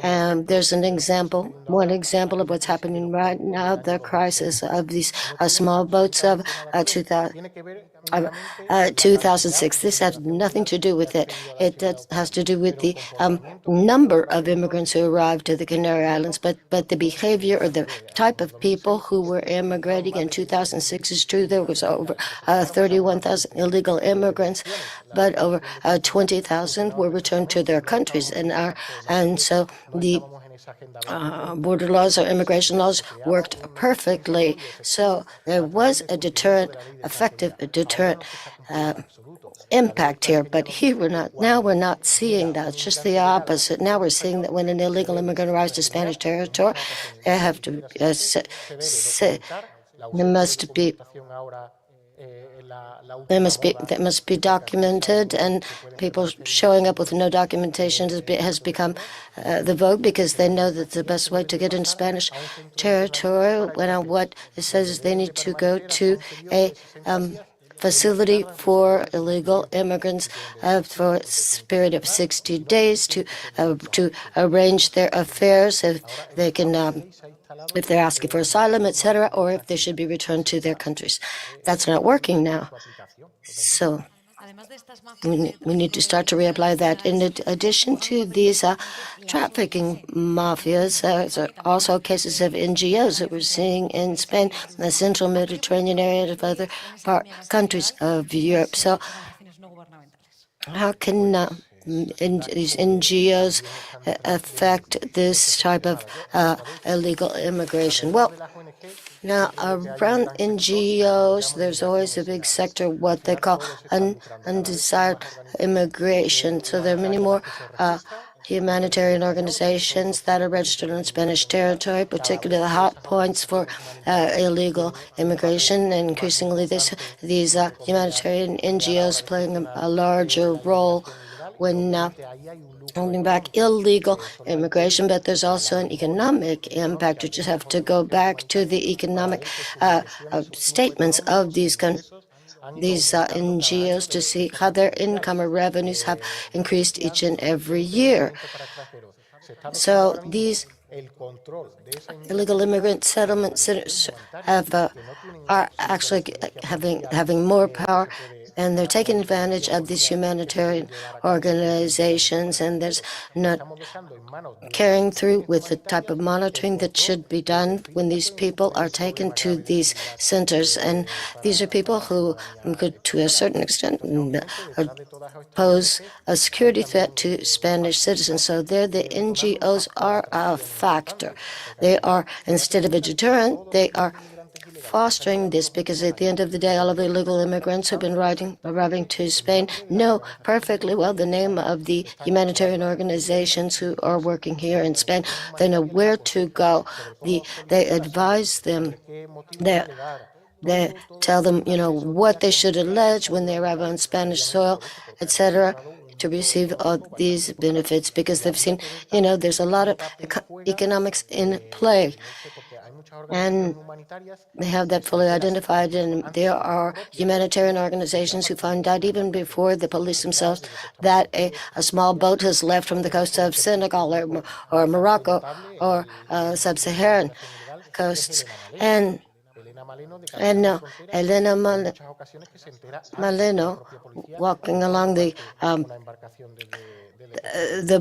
There's one example of what's happening right now, the crisis of these small boats of 2006. This has nothing to do with it. It has to do with the number of immigrants who arrived to the Canary Islands, but the behavior or the type of people who were immigrating in 2006 is true. There was over 31,000 illegal immigrants, but over 20,000 were returned to their countries, and so the border laws or immigration laws worked perfectly. So there was a effective deterrent impact here, but here we're not seeing that. It's just the opposite. Now we're seeing that when an illegal immigrant arrives to Spanish territory, they have to they must be documented, and people showing up with no documentation has become the vogue, because they know that the best way to get into Spanish territory, what it says is they need to go to a facility for illegal immigrants for a period of 60 days to arrange their affairs, if they can if they're asking for asylum, etc., or if they should be returned to their countries. That's not working now. So we need to start to reapply that. In addition to these trafficking mafias, there are also cases of NGOs that we're seeing in Spain, the central Mediterranean area, of other countries of Europe. So how can these NGOs affect this type of illegal immigration? Well, Now, around NGOs, there's always a big sector, what they call undesired immigration. So there are many more humanitarian organizations that are registered on Spanish territory, particularly the hot points for illegal immigration. And increasingly, these humanitarian NGOs playing a larger role when holding back illegal immigration, but there's also an economic impact. You just have to go back to the economic statements of these NGOs to see how their income or revenues have increased each and every year. So these illegal immigrant settlement centers are actually having more power, and they're taking advantage of these humanitarian organizations, and there's not carrying through with the type of monitoring that should be done when these people are taken to these centers. And these are people who could, to a certain extent, pose a security threat to Spanish citizens. So there the NGOs are a factor. They are, instead of a deterrent, they are fostering this, because at the end of the day, all of the illegal immigrants who've been arriving to Spain know perfectly well the name of the humanitarian organizations who are working here in Spain. They know where to go. They advise them. They tell them, what they should allege when they arrive on Spanish soil, etc., to receive all these benefits, because they've seen, there's a lot of economics in play. And they have that fully identified, and there are humanitarian organizations who find out even before the police themselves that a small boat has left from the coast of Senegal or Morocco or sub-Saharan coasts. And Elena Maleno, walking along the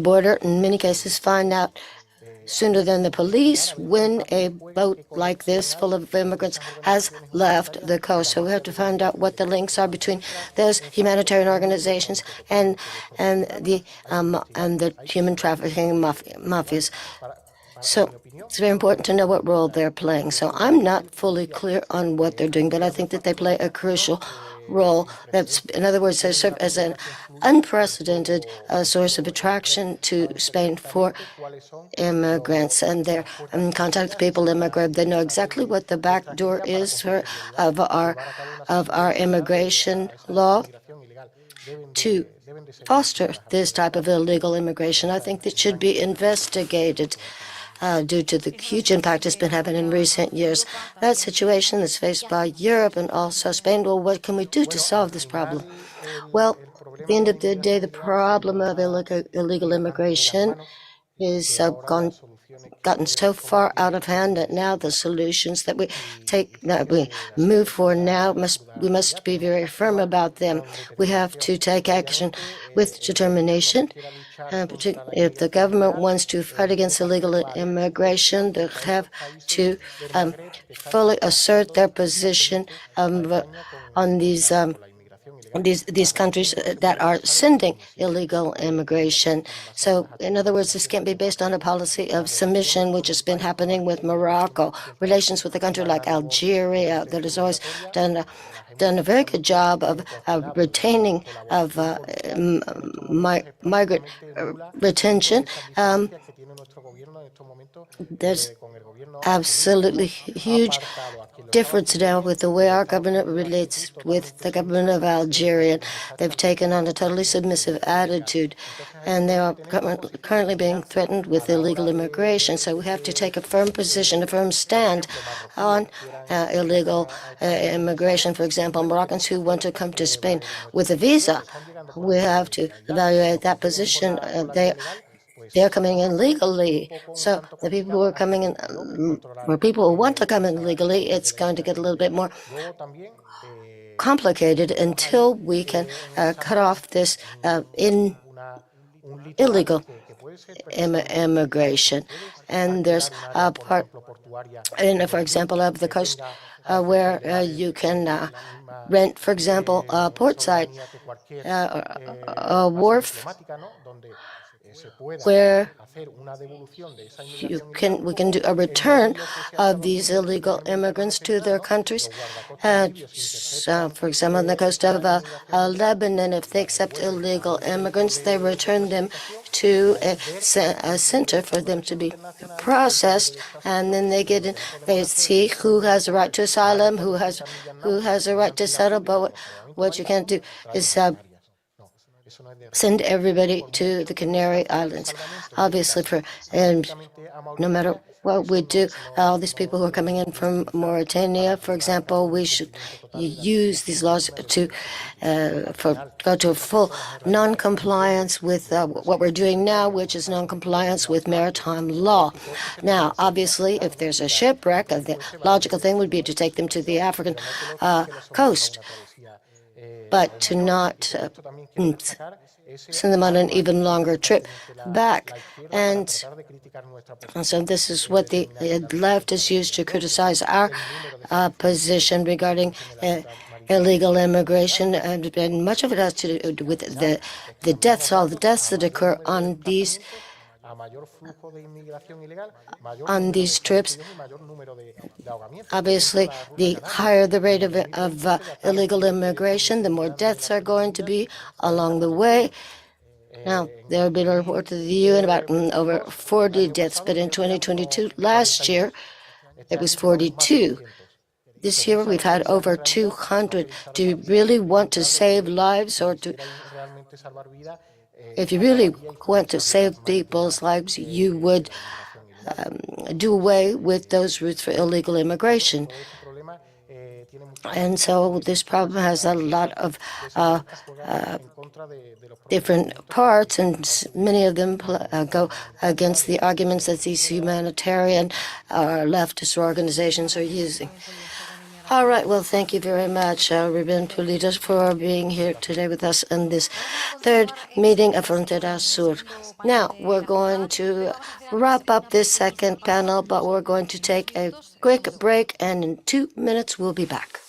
border, in many cases find out sooner than the police when a boat like this full of immigrants has left the coast. So we have to find out what the links are between those humanitarian organizations and the human trafficking mafias. So it's very important to know what role they're playing. So I'm not fully clear on what they're doing, but I think that they play a crucial role. In other words, they serve as an unprecedented source of attraction to Spain for immigrants, and they're in contact with people in Maghreb. They know exactly what the back door is of our immigration law to foster this type of illegal immigration. I think that should be investigated. Due to the huge impact it's been having in recent years. That situation is faced by Europe and also Spain. Well, what can we do to solve this problem? Well, at the end of the day, the problem of illegal immigration is gotten so far out of hand that now the solutions that we move for now we must be very firm about them. We have to take action with determination. Particularly if the government wants to fight against illegal immigration, they have to fully assert their position on these countries that are sending illegal immigration. So, in other words, this can't be based on a policy of submission, which has been happening with Morocco. Relations with a country like Algeria, that has always done a very good job of retaining of migrant retention. There's absolutely huge difference now with the way our government relates with the government of Algeria. They've taken on a totally submissive attitude, and they are currently being threatened with illegal immigration. So we have to take a firm position, a firm stand on illegal immigration. For example, Moroccans who want to come to Spain with a visa, we have to evaluate that position. They're coming in legally. So the people who are coming in, or people who want to come in legally, it's going to get a little bit more complicated until we can cut off this illegal immigration. And there's a part, for example, of the coast where you can rent, for example, a port site, a wharf, where we can do a return of these illegal immigrants to their countries. For example, on the coast of Lebanon, if they accept illegal immigrants, they return them to a center for them to be processed, and then they get in. They see who has a right to asylum, who has a right to settle. But what you can't do is send everybody to the Canary Islands. Obviously, no matter what we do, all these people who are coming in from Mauritania, for example, we should use these laws to go to a full non-compliance with what we're doing now, which is non-compliance with maritime law. Now, obviously, if there's a shipwreck, the logical thing would be to take them to the African coast, but to not send them on an even longer trip back. And so this is what the left has used to criticize our position regarding illegal immigration, and much of it has to do with the deaths, all the deaths that occur on these trips. Obviously, the higher the rate of illegal immigration, the more deaths are going to be along the way. Now, there have been a report to the UN about over 40 deaths, but in 2022, last year, it was 42. This year, we've had over 200. Do you really want to save lives, or if you really want to save people's lives, you would do away with those routes for illegal immigration? And so this problem has a lot of different parts, and many of them go against the arguments that these humanitarian or leftist organizations are using. All right, well, thank you very much, Ruben Pulido, for being here today with us in this third meeting of Frontera Sur. Now, we're going to wrap up this second panel, but we're going to take a quick break, and in 2 minutes, we'll be back.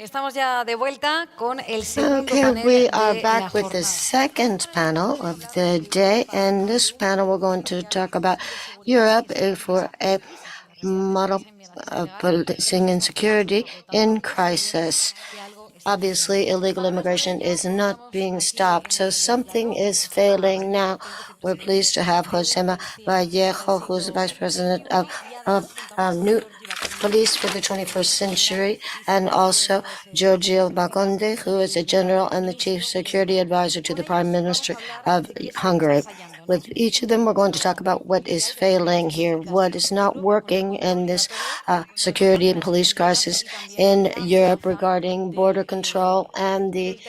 Estamos ya de vuelta con el segundo Okay, panel we de are la back with the jornada. second panel of the day, and this panel we're going to talk about Europe for a model of policing and security in crisis. Obviously, illegal immigration is not being stopped, so something is failing now. We're pleased to have Josema Vallejo, who's the Vice President of New Police for the 21st Century, and also Giorgio Baconde, who is a general and the Chief Security Advisor to the Prime Minister of Hungary. With each of them, we're going to talk about what is failing here, what is not working in this security and police crisis in Europe regarding border control and the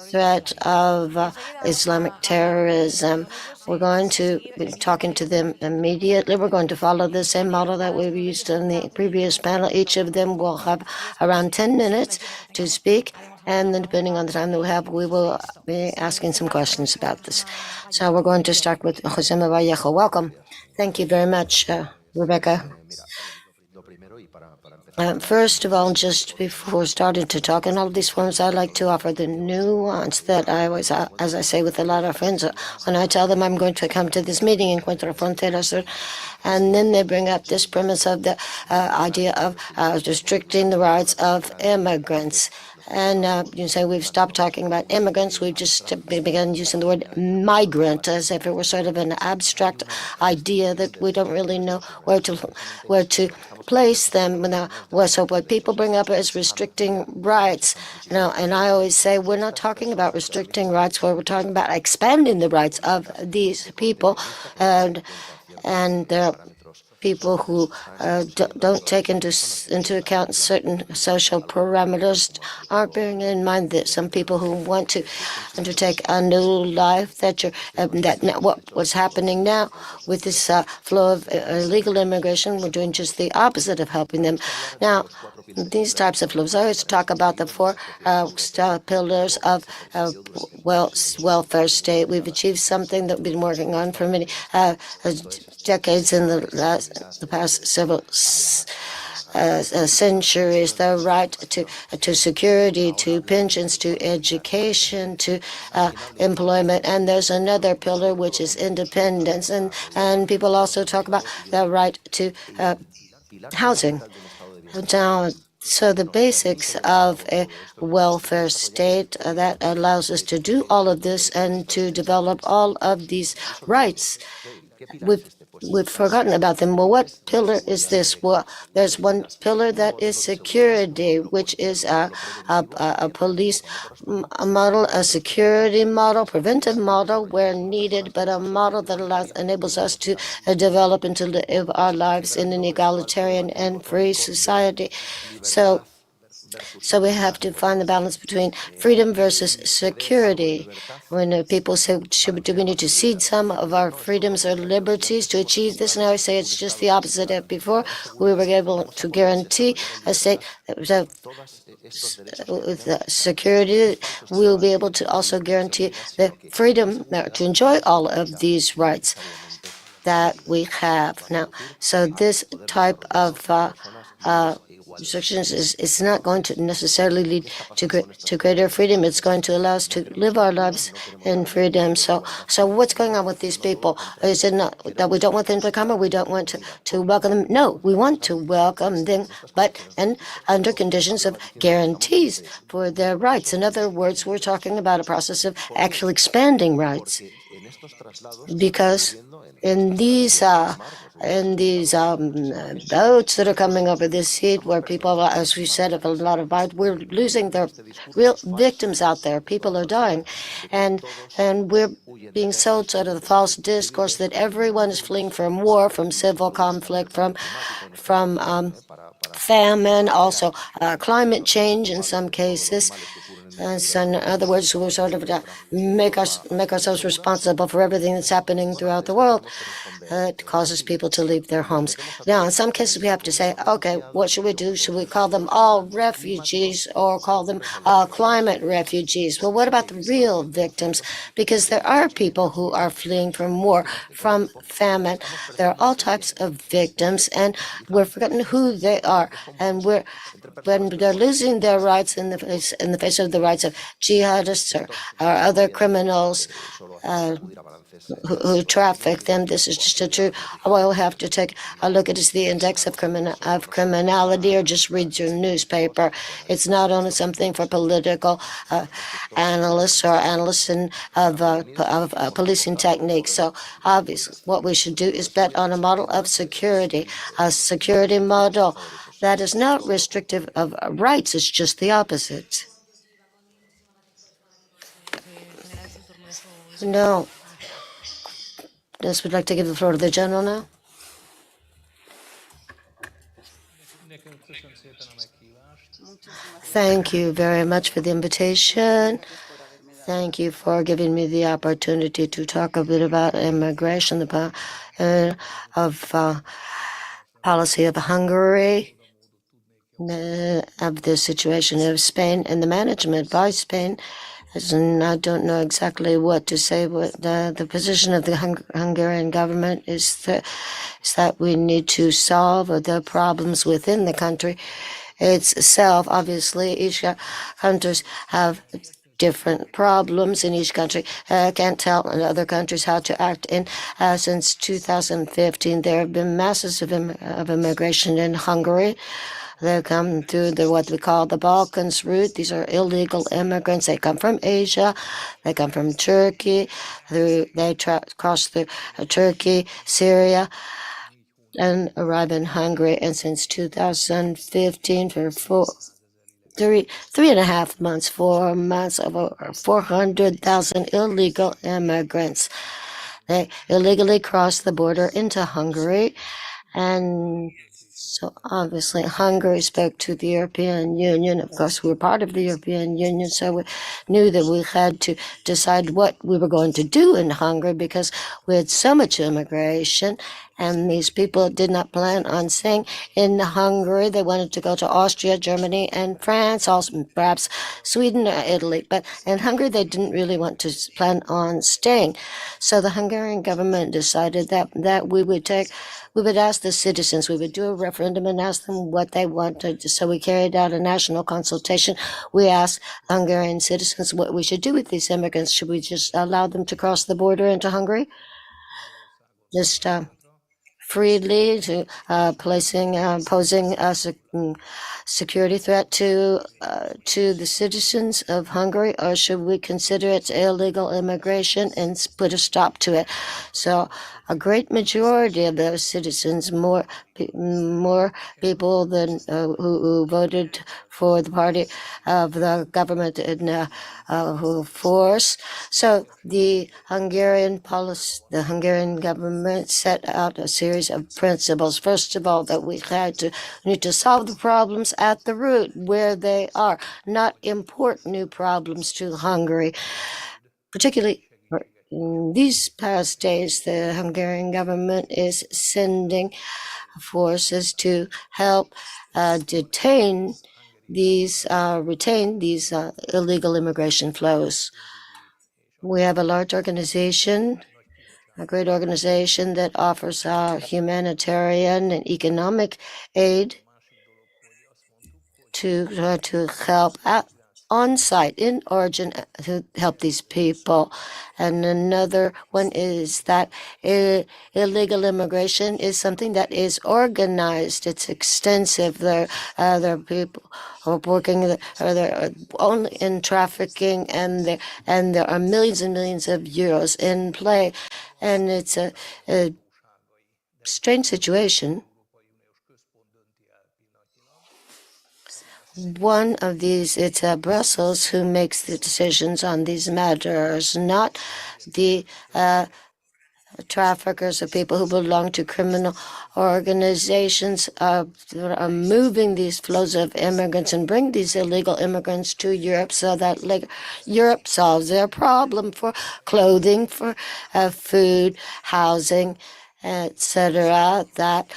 threat of Islamic terrorism. We're going to be talking to them immediately. We're going to follow the same model that we've used in the previous panel. Each of them will have around 10 minutes to speak, and then depending on the time that we have, we will be asking some questions about this. So we're going to start with Josema Vallejo. Welcome. Thank you very much, Rebecca. First of all, just before starting to talk in all of these forums, I'd like to offer the nuance that I always, as I say with a lot of friends, when I tell them I'm going to come to this meeting, Encuentro Fronteras, and then they bring up this premise of the idea of restricting the rights of immigrants. And you say we've stopped talking about immigrants. We've just begun using the word migrant as if it were sort of an abstract idea that we don't really know where to place them. Now, so what people bring up is restricting rights. Now, and I always say we're not talking about restricting rights. We're talking about expanding the rights of these people, and people who don't take into account certain social parameters aren't bearing in mind that some people who want to undertake a new life, what's happening now with this flow of illegal immigration, we're doing just the opposite of helping them. Now, these types of flows, I always talk about the four pillars of welfare state. We've achieved something that we've been working on for many decades in the past several centuries, the right to security, to pensions, to education, to employment. And there's another pillar, which is independence. And people also talk about the right to housing. Now, so the basics of a welfare state that allows us to do all of this and to develop all of these rights, we've forgotten about them. Well, what pillar is this? Well, there's one pillar that is security, which is a police model, a security model, preventive model where needed, but a model that enables us to develop and to live our lives in an egalitarian and free society. So we have to find the balance between freedom versus security. When people say, do we need to cede some of our freedoms or liberties to achieve this? And I always say it's just the opposite. Before, we were able to guarantee a state that was with security. We will be able to also guarantee the freedom to enjoy all of these rights that we have now. So this type of restrictions is not going to necessarily lead to greater freedom. It's going to allow us to live our lives in freedom. So what's going on with these people? Is it not that we don't want them to come, or we don't want to welcome them? No, we want to welcome them, but under conditions of guarantees for their rights. In other words, we're talking about a process of actually expanding rights, because in these boats that are coming over this heat, where people, as we said, have a lot of violence, we're losing their real victims out there. People are dying, and we're being sold sort of the false discourse that everyone is fleeing from war, from civil conflict, from famine, also climate change in some cases. So in other words, we sort of make ourselves responsible for everything that's happening throughout the world. It causes people to leave their homes. Now, in some cases, we have to say, okay, what should we do? Should we call them all refugees or call them climate refugees? Well, what about the real victims? Because there are people who are fleeing from war, from famine. There are all types of victims, and we've forgotten who they are. are, and when they're losing their rights in the face of the rights of jihadists or other criminals who traffic them. This is just a true. All we have to take a look at is the index of criminality, or just read your newspaper. It's not only something for political analysts or analysts of policing techniques. So obviously, what we should do is bet on a model of security, a security model that is not restrictive of rights. It's just the opposite. No. Yes, we'd like to give the floor to the general now. Thank you very much for the invitation. Thank you for giving me the opportunity to talk a bit about immigration, policy of Hungary, of the situation of Spain, and the management by Spain. And I don't know exactly what to say. What the position of the Hungarian government is that we need to solve the problems within the country itself. Obviously, each countries have different problems in each country. Can't tell other countries how to act. Since 2015, there have been masses of immigration in Hungary. They come through what we call the Balkans route. These are illegal immigrants. They come from Asia. They come from Turkey. They cross through Turkey, Syria, and arrive in Hungary. And since 2015, for 3.5 months, 4 months, over 400,000 illegal immigrants. They illegally crossed the border into Hungary, and so obviously Hungary spoke to the European Union. Of course, we were part of the European Union, so we knew that we had to decide what we were going to do in Hungary because we had so much immigration, and these people did not plan on staying in Hungary. They wanted to go to Austria, Germany, and France, also perhaps Sweden or Italy. But in Hungary, they didn't really want to plan on staying. So the Hungarian government decided that we would ask the citizens, we would do a referendum and ask them what they wanted. So we carried out a national consultation. We asked Hungarian citizens what we should do with these immigrants. Should we just allow them to cross the border into Hungary? Just freely, to posing a security threat to the citizens of Hungary, or should we consider it illegal immigration and put a stop to it? So a great majority of those citizens, more people than who voted for the party of the government in force. So the Hungarian government set out a series of principles. First of all, that we need to solve the problems at the root where they are, not import new problems to Hungary. Particularly in these past days, the Hungarian government is sending forces to help retain these illegal immigration flows. We have a large organization, a great organization that offers humanitarian and economic aid to help on site in origin to help these people. And another one is that illegal immigration is something that is organized. It's extensive. There are people who are working, they're only in trafficking, and there are millions and millions of euros in play. And it's a strange situation. One of these, it's Brussels who makes the decisions on these matters, not the traffickers or people who belong to criminal organizations are moving these flows of immigrants and bring these illegal immigrants to Europe so that Europe solves their problem for clothing, for food, housing, etc., that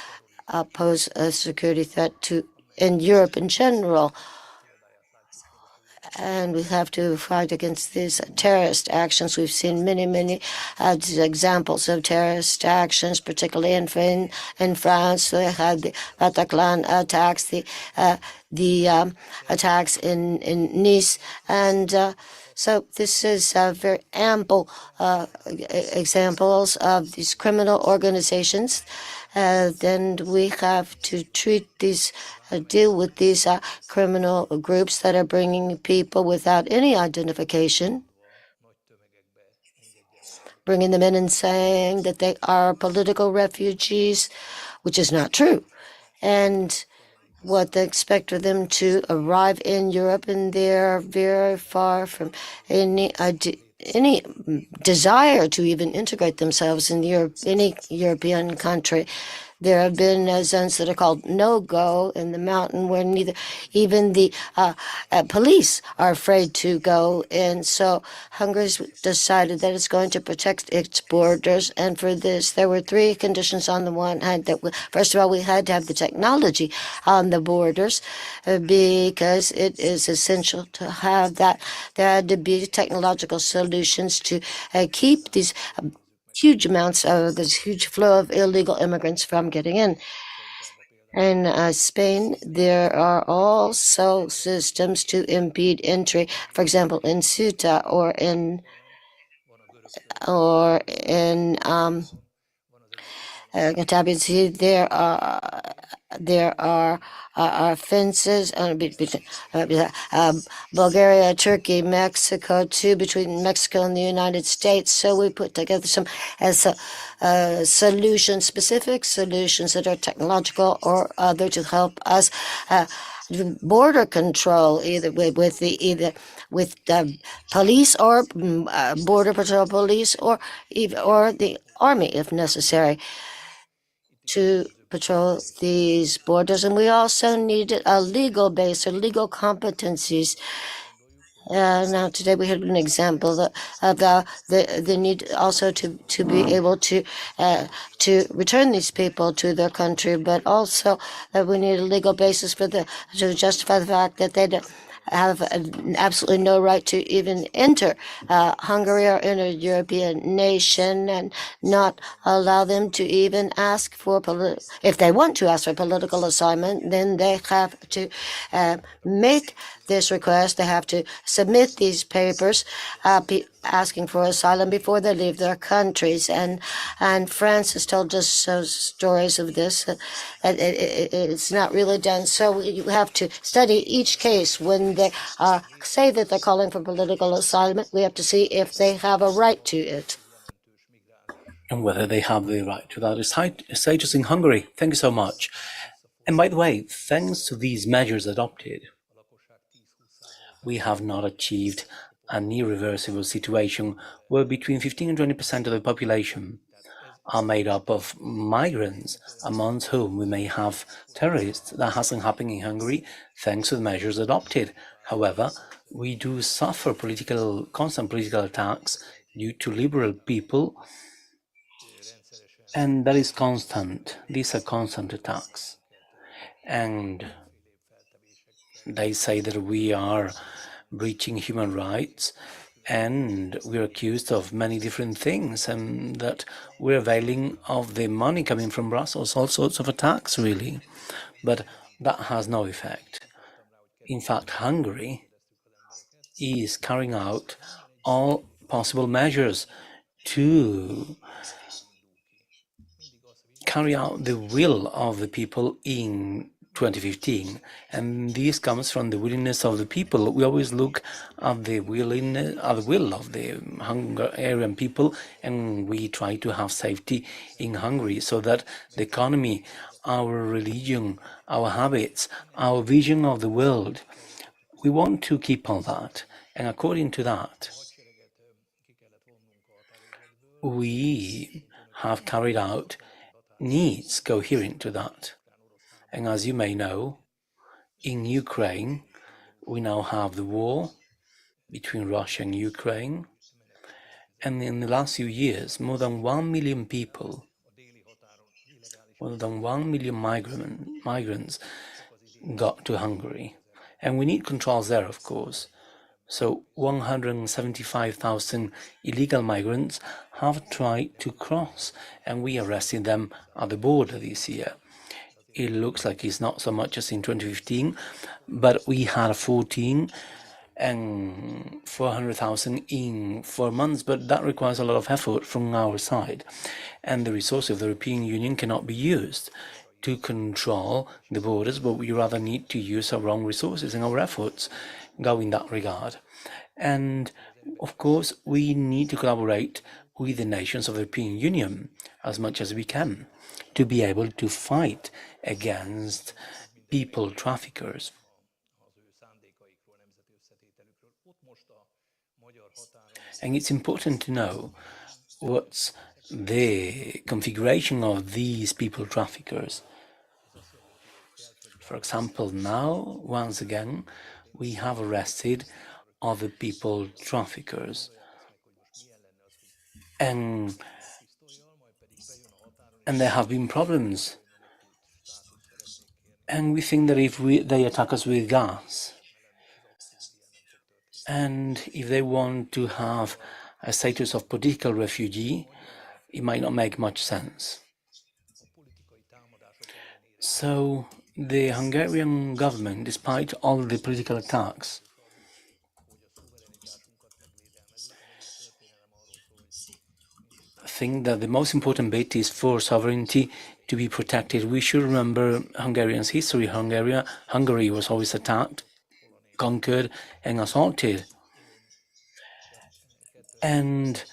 pose a security threat in Europe in general. and we have to fight against these terrorist actions. We've seen many examples of terrorist actions, particularly in France. They had the Bataclan attacks, the attacks in Nice, and so this is very ample examples of these criminal organizations. Then we have to deal with these criminal groups that are bringing people without any identification, bringing them in and saying that they are political refugees, which is not true. And what they expect of them to arrive in Europe, and they're very far from any desire to even integrate themselves in any European country. There have been zones that are called no-go in the mountain where even the police are afraid to go in. So Hungary's decided that it's going to protect its borders. And for this, there were three conditions on the one hand. First of all, we had to have the technology on the borders because it is essential to have that. There had to be technological solutions to keep these huge amounts of this huge flow of illegal immigrants from getting in. In Spain, there are also systems to impede entry. For example, in Ceuta or in Cantabria, there are fences between Bulgaria, Turkey, Mexico, too, between Mexico and the United States. So we put together some solutions, specific solutions that are technological or other to help us border control, either with the police or border patrol police or the army if necessary to patrol these borders. And we also needed a legal base or legal competencies. Now today we had an example of the need also to be able to return these people to their country, but also that we need a legal basis to justify the fact that they have absolutely no right to even enter Hungary or in a European nation, and not allow them to even ask for if they want to ask for political assignment, then they have to make this request. They have to submit these papers asking for asylum before they leave their countries. And France has told us stories of this. It's not really done. So you have to study each case. When they say that they're calling for political asylum, we have to see if they have a right to it. And whether they have the right to that status in Hungary. Thank you so much. And by the way, thanks to these measures adopted, we have not achieved an irreversible situation where between 15 and 20% of the population are made up of migrants, amongst whom we may have terrorists. That hasn't happened in Hungary thanks to the measures adopted. However, we do suffer constant political attacks due to liberal people, and that is constant. These are constant attacks. And they say that we are breaching human rights, and we're accused of many different things, and that we're availing of the money coming from Brussels, all sorts of attacks, really. But that has no effect. In fact, Hungary is carrying out all possible measures to carry out the will of the people in 2015, and this comes from the willingness of the people. We always look at the will of the Hungarian people, and we try to have safety in Hungary so that the economy, our religion, our habits, our vision of the world, we want to keep all that. And according to that, we have carried out needs coherent to that. And as you may know, in Ukraine, we now have the war between Russia and Ukraine. And in the last few years, more than 1 million people, more than 1 million migrants got to Hungary. And we need controls there, of course. So 175,000 illegal migrants have tried to cross, and we arrested them at the border this year. It looks like it's not so much as in 2015, but we had 14 and 400,000 in 4 months, but that requires a lot of effort from our side. And the resources of the European Union cannot be used to control the borders, but we rather need to use our own resources and our efforts go in that regard. And of course, we need to collaborate with the nations of the European Union as much as we can to be able to fight against people traffickers. And it's important to know what's the configuration of these people traffickers. For example, now, once again, we have arrested other people traffickers. And there have been problems. And we think that if they attack us with gas, and if they want to have a status of political refugee, it might not make much sense. So the Hungarian government, despite all the political attacks, think that the most important bit is for sovereignty to be protected. We should remember Hungarians' history. Hungary was always attacked, conquered, and assaulted, and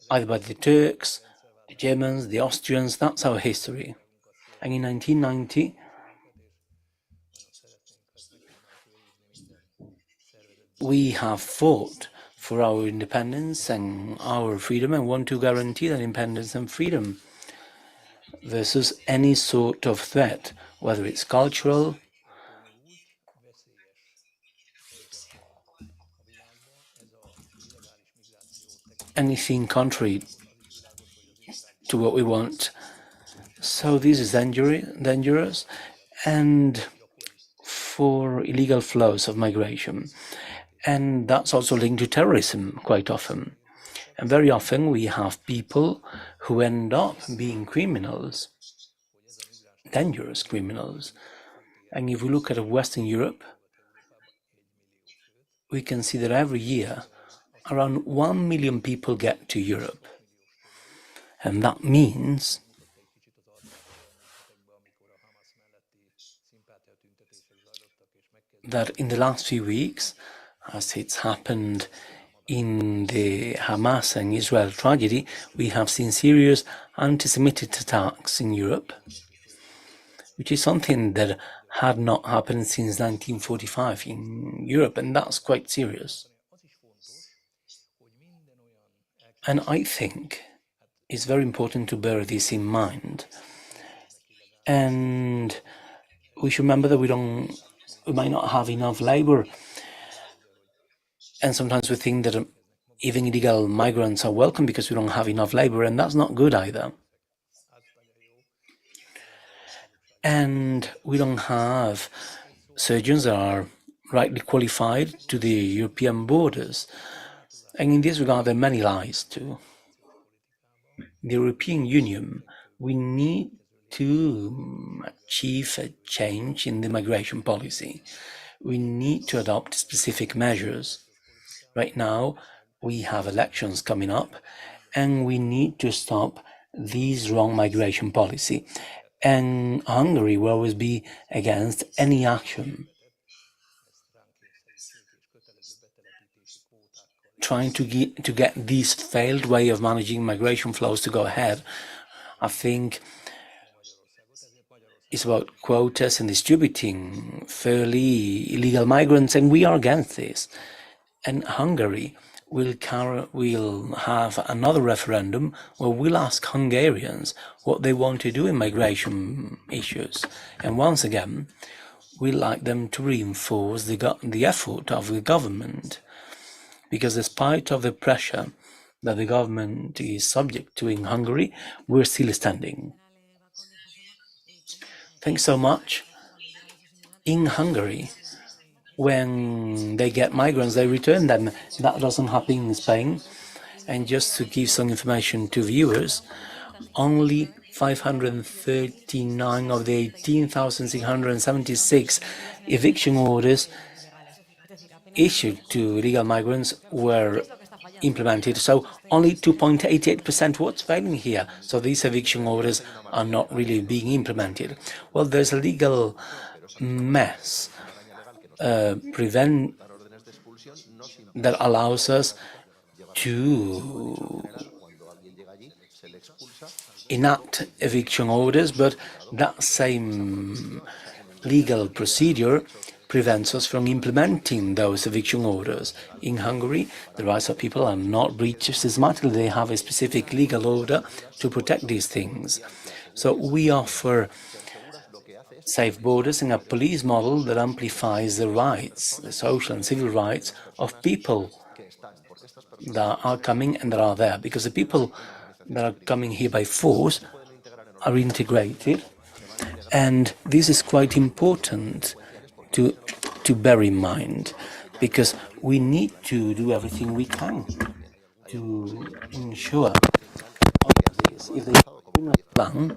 either by the Turks, the Germans, the Austrians. That's our history. And in 1990, we have fought for our independence and our freedom and want to guarantee that independence and freedom versus any sort of threat, whether it's cultural, anything contrary to what we want. So this is dangerous and for illegal flows of migration. And that's also linked to terrorism quite often. And very often we have people who end up being criminals, dangerous criminals. And if we look at Western Europe, we can see that every year around 1 million people get to Europe. And that means that in the last few weeks, as it's happened in the Hamas and Israel tragedy, we have seen serious anti-Semitic attacks in Europe, which is something that had not happened since 1945 in Europe, and that's quite serious. And I think it's very important to bear this in mind. And we should remember that we might not have enough labor. And sometimes we think that even illegal migrants are welcome because we don't have enough labor, and that's not good either. And we don't have surgeons that are rightly qualified to the European borders. And in this regard, there are many lies too. The European Union, we need to achieve a change in the migration policy. We need to adopt specific measures. Right now, we have elections coming up, and we need to stop this wrong migration policy. And Hungary will always be against any action trying to get this failed way of managing migration flows to go ahead. I think it's about quotas and distributing fairly illegal migrants, and we are against this. And Hungary will have another referendum where we'll ask Hungarians what they want to do in migration issues. And once again, we'd like them to reinforce the effort of the government, because despite of the pressure that the government is subject to in Hungary, we're still standing. Thanks so much. In Hungary, when they get migrants, they return them. That doesn't happen in Spain. And just to give some information to viewers, only 539 of the 18,676 eviction orders issued to illegal migrants were implemented. So only 2.88%. What's failing here? So these eviction orders are not really being implemented. Well, there's a legal mess that allows us to enact eviction orders, but that same legal procedure prevents us from implementing those eviction orders. In Hungary, the rights of people are not breached systematically. They have a specific legal order to protect these things. So we offer safe borders and a police model that amplifies the rights, the social and civil rights of people that are coming and that are there, because the people that are coming here by force are integrated, and this is quite important to bear in mind, because we need to do everything we can to ensure this. If they plan,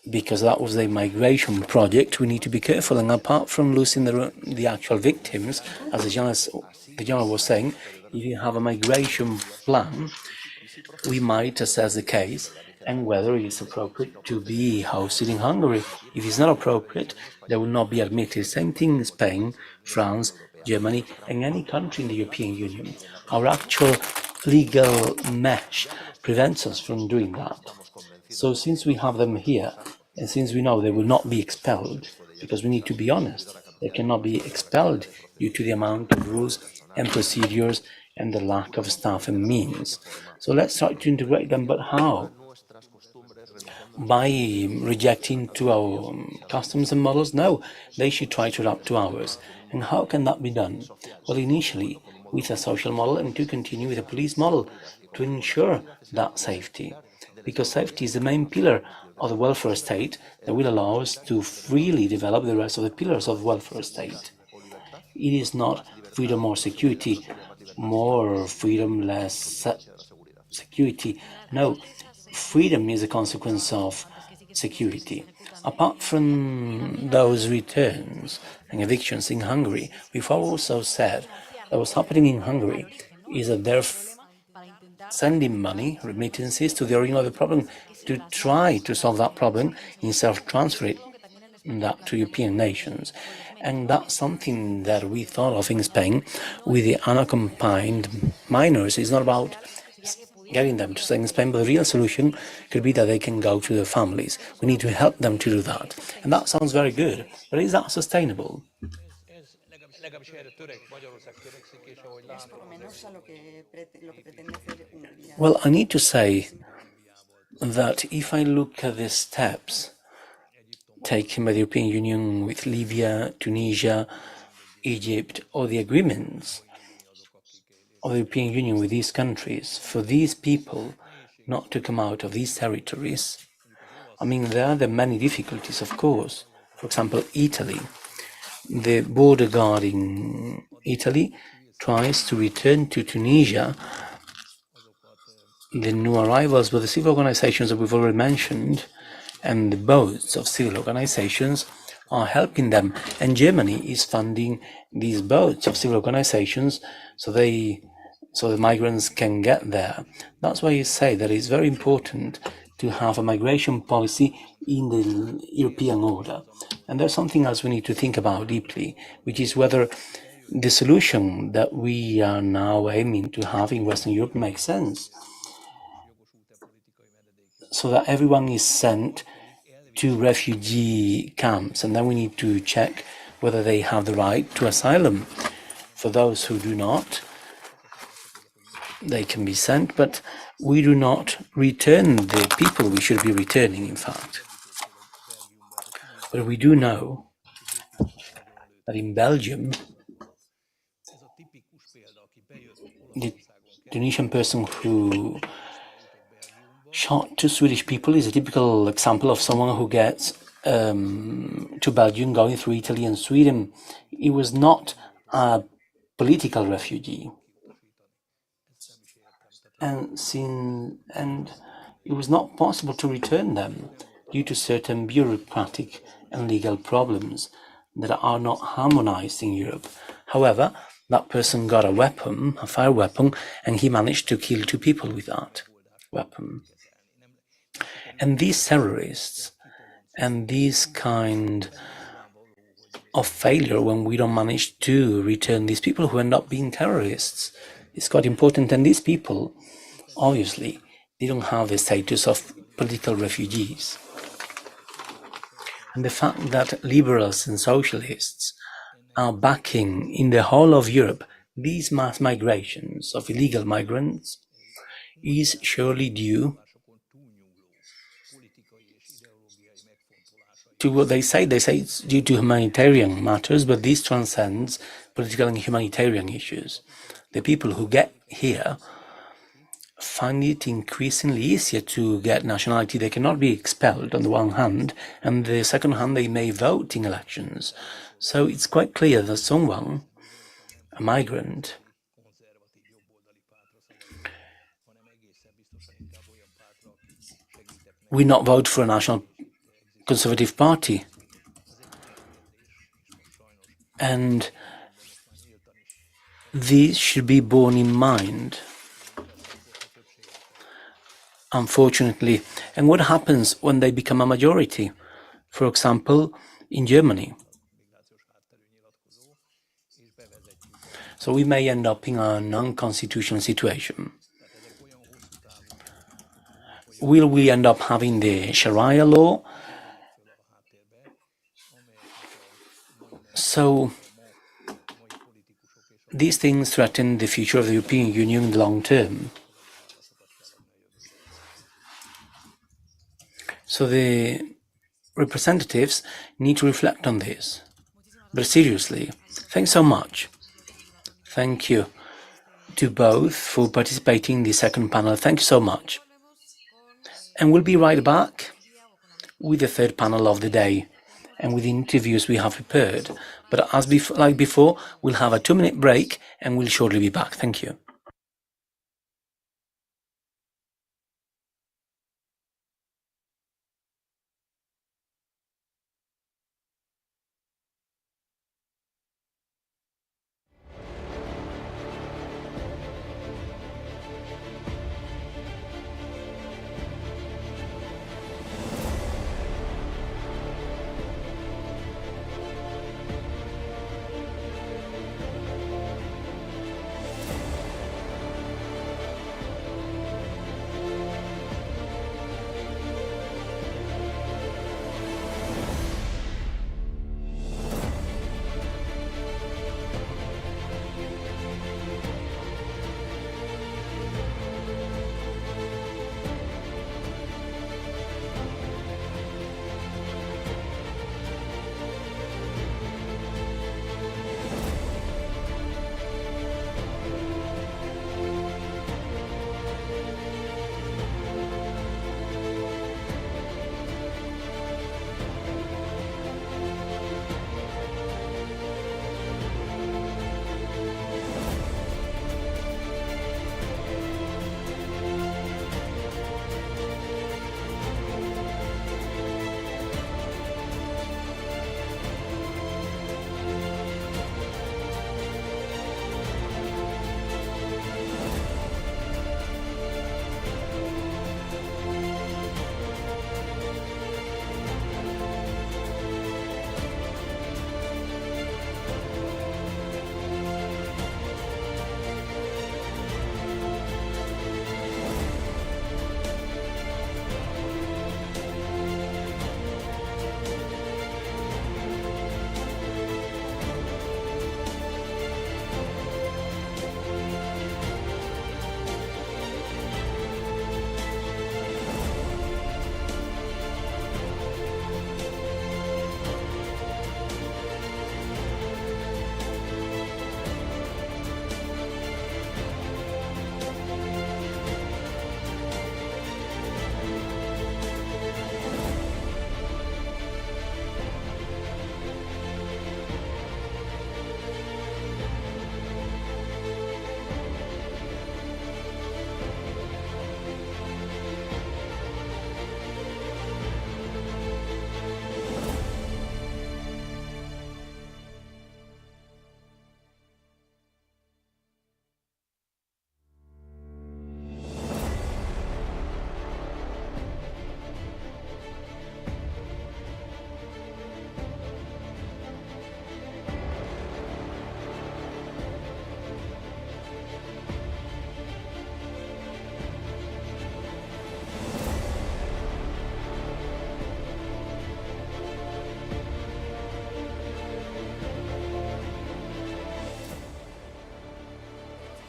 because that was a migration project, we need to be careful. And apart from losing the actual victims, as the general was saying, if you have a migration plan, we might assess the case and whether it is appropriate to be hosted in Hungary. If it's not appropriate, they will not be admitted. Same thing in Spain, France, Germany, and any country in the European Union. Our actual legal mesh prevents us from doing that. So since we have them here, and since we know they will not be expelled, because we need to be honest, they cannot be expelled due to the amount of rules and procedures and the lack of staff and means. So let's try to integrate them, but how? By rejecting to our customs and models? No, they should try to adapt to ours. And how can that be done? Well, initially with a social model, and to continue with a police model to ensure that safety. Because safety is the main pillar of the welfare state that will allow us to freely develop the rest of the pillars of the welfare state. It is not freedom or security, more freedom, less security. No, freedom is a consequence of security. Apart from those returns and evictions in Hungary, we've also said that what's happening in Hungary is that they're sending money, remittances, to the origin of the problem to try to solve that problem instead of transferring that to European nations. And that's something that we thought of in Spain with the unaccompanied minors. It's not about getting them to stay in Spain, but the real solution could be that they can go to their families. We need to help them to do that. And that sounds very good, but is that sustainable? Well, I need to say that if I look at the steps taken by the European Union with Libya, Tunisia, Egypt, or the agreements of the European Union with these countries, for these people not to come out of these territories, I mean, there are the many difficulties, of course. For example, Italy. The border guard in Italy tries to return to Tunisia the new arrivals, but the civil organizations that we've already mentioned and the boats of civil organizations are helping them. And Germany is funding these boats of civil organizations so the migrants can get there. That's why you say that it's very important to have a migration policy in the European order. And there's something else we need to think about deeply, which is whether the solution that we are now aiming to have in Western Europe makes sense. So that everyone is sent to refugee camps, and then we need to check whether they have the right to asylum. For those who do not, they can be sent, but we do not return the people we should be returning, in fact. But we do know that in Belgium, the Tunisian person who shot two Swedish people is a typical example of someone who gets to Belgium going through Italy and Sweden. He was not a political refugee. And it was not possible to return them due to certain bureaucratic and legal problems that are not harmonized in Europe. However, that person got a weapon, a fire weapon, and he managed to kill 2 people with that weapon. And these terrorists and this kind of failure when we don't manage to return these people who end up being terrorists is quite important. And these people, obviously, they don't have the status of political refugees. And the fact that liberals and socialists are backing in the whole of Europe these mass migrations of illegal migrants is surely due to what they say. They say it's due to humanitarian matters, but this transcends political and humanitarian issues. The people who get here find it increasingly easier to get nationality. They cannot be expelled on the one hand, and the second hand, they may vote in elections. So it's quite clear that someone, a migrant, will not vote for a national conservative party. And this should be borne in mind, unfortunately. And what happens when they become a majority? For example, in Germany. So we may end up in a non-constitutional situation. Will we end up having the Sharia law? So these things threaten the future of the European Union in the long term. So the representatives need to reflect on this. But seriously, thanks so much. Thank you to both for participating in the second panel. Thank you so much. And we'll be right back with the third panel of the day and with the interviews we have prepared. But as like before, we'll have a 2-minute break and we'll shortly be back. Thank you.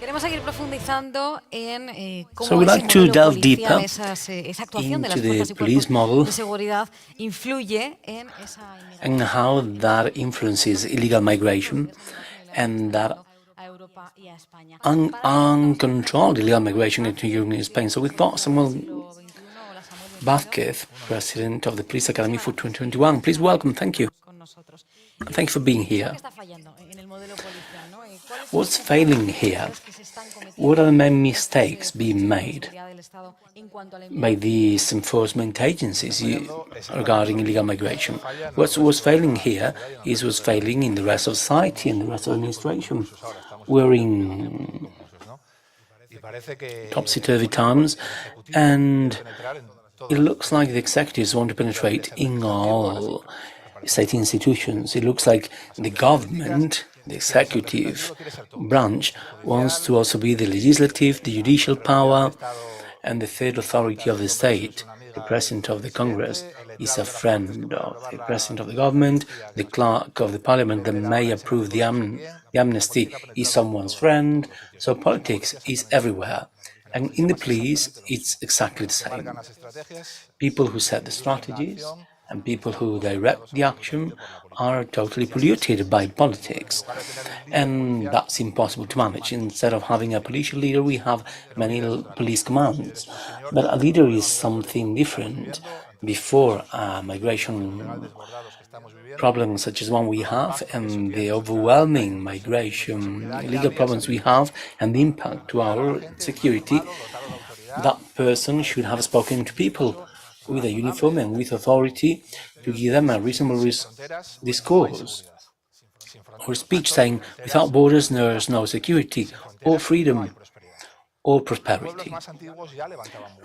Queremos seguir profundizando en So cómo we'd ese like to modelo delve policial, deeper esa actuación de las into the fuerzas y police cuerpos model de seguridad influye en esa and inmigración, how that influences illegal migration esa migración ilegal que and está that llegando a Europa y a España. uncontrolled illegal migration into Europe and Spain. So we've got Samuel Hola Samuel, bienvenido Vázquez, President of the Police Academy for 2021. Please welcome. Thank you. con nosotros. Thank you for being ¿Qué es lo que here. está fallando en el modelo policial, ¿no? ¿Cuáles son What's esos errores failing here? que se están What cometiendo are the main estas mistakes fuerzas being y cuerpos de made seguridad del Estado en cuanto a la by inmigración? these enforcement agencies regarding illegal migration? What's failing here is what's failing in the rest of society and the rest of administration. We're in topsy-turvy times, and it looks like the executives want to penetrate in all state institutions. It looks like the government, the executive branch, wants to also be the legislative, the judicial power, and the third authority of the state. The President of the Congress is a friend of the President of the government. The clerk of the parliament that may approve the amnesty is someone's friend. So politics is everywhere. And in the police, it's exactly the same. People who set the strategies and people who direct the action are totally polluted by politics. And that's impossible to manage. Instead of having a police leader, we have many police commands. But a leader is something different. Before a migration problem such as one we have and the overwhelming migration legal problems we have and the impact to our security, that person should have spoken to people with a uniform and with authority to give them a reasonable discourse or speech saying, without borders there is no security or freedom or prosperity.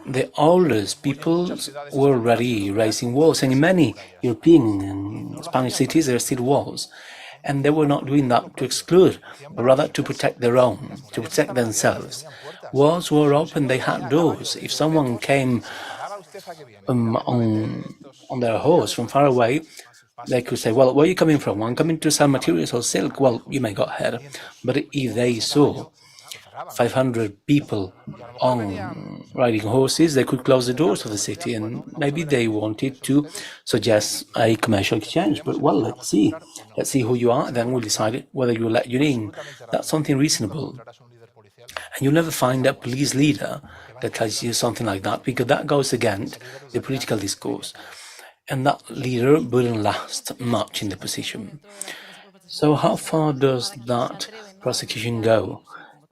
The oldest peoples were already raising walls, and in many European and Spanish cities there are still walls. And they were not doing that to exclude, but rather to protect their own, to protect themselves. Walls were open, they had doors. If someone came on their horse from far away, they could say, well, where are you coming from? I'm coming to sell materials or silk. Well, you may go ahead. But if they saw 500 people on riding horses, they could close the doors of the city, and maybe they wanted to suggest a commercial exchange. But well, let's see who you are, then we'll decide whether you'll let you in. That's something reasonable. And you'll never find a police leader that tells you something like that, because that goes against the political discourse. And that leader wouldn't last much in the position. So how far does that prosecution go?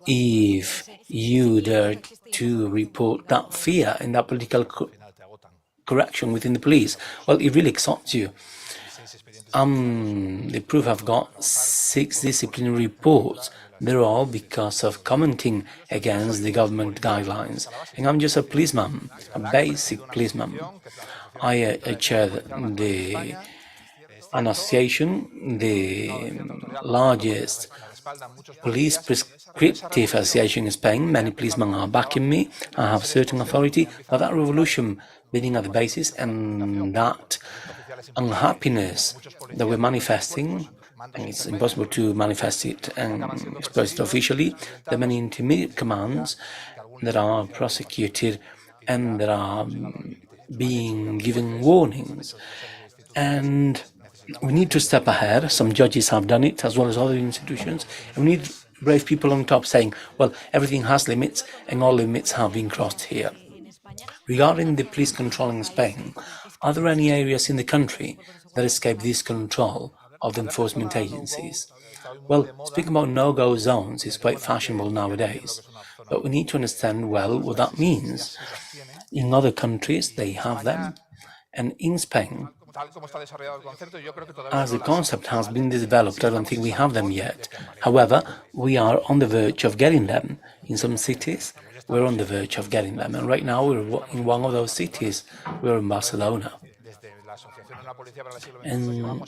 If you dare to report that fear and that political correction within the police, well, it really exhausts you. The proof, I've got 6 disciplinary reports. They're all because of commenting against the government guidelines. And I'm just a policeman, a basic policeman. I chair an association, the largest police prescriptive association in Spain. Many policemen are backing me. I have certain authority, but that revolution beginning at the basis and that unhappiness that we're manifesting, and it's impossible to manifest it and express it officially, the many intermediate commands that are prosecuted and that are being given warnings. And we need to step ahead. Some judges have done it, as well as other institutions. And we need brave people on top saying, well, everything has limits, and all limits have been crossed here. Regarding the police control in Spain, are there any areas in the country that escape this control of the enforcement agencies? Well, speaking about no-go zones is quite fashionable nowadays, but we need to understand well what that means. In other countries, they have them, and in Spain, as the concept has been developed, I don't think we have them yet. However, we are on the verge of getting them. In some cities, we're on the verge of getting them. And right now, we're in one of those cities. We're in Barcelona. And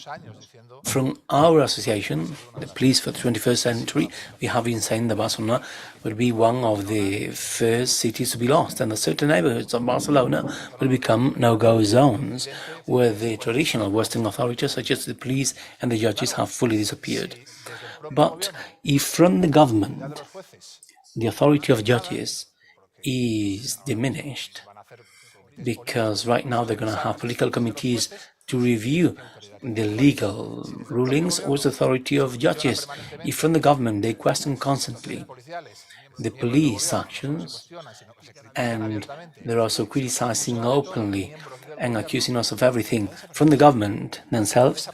from our association, the Police for the 21st Century, we have been saying that Barcelona will be one of the first cities to be lost, and that certain neighborhoods of Barcelona will become no-go zones, where the traditional Western authorities, such as the police and the judges, have fully disappeared. But if from the government the authority of judges is diminished, because right now they're going to have political committees to review the legal rulings with authority of judges. If from the government they question constantly the police actions, and they're also criticizing openly and accusing us of everything from the government themselves,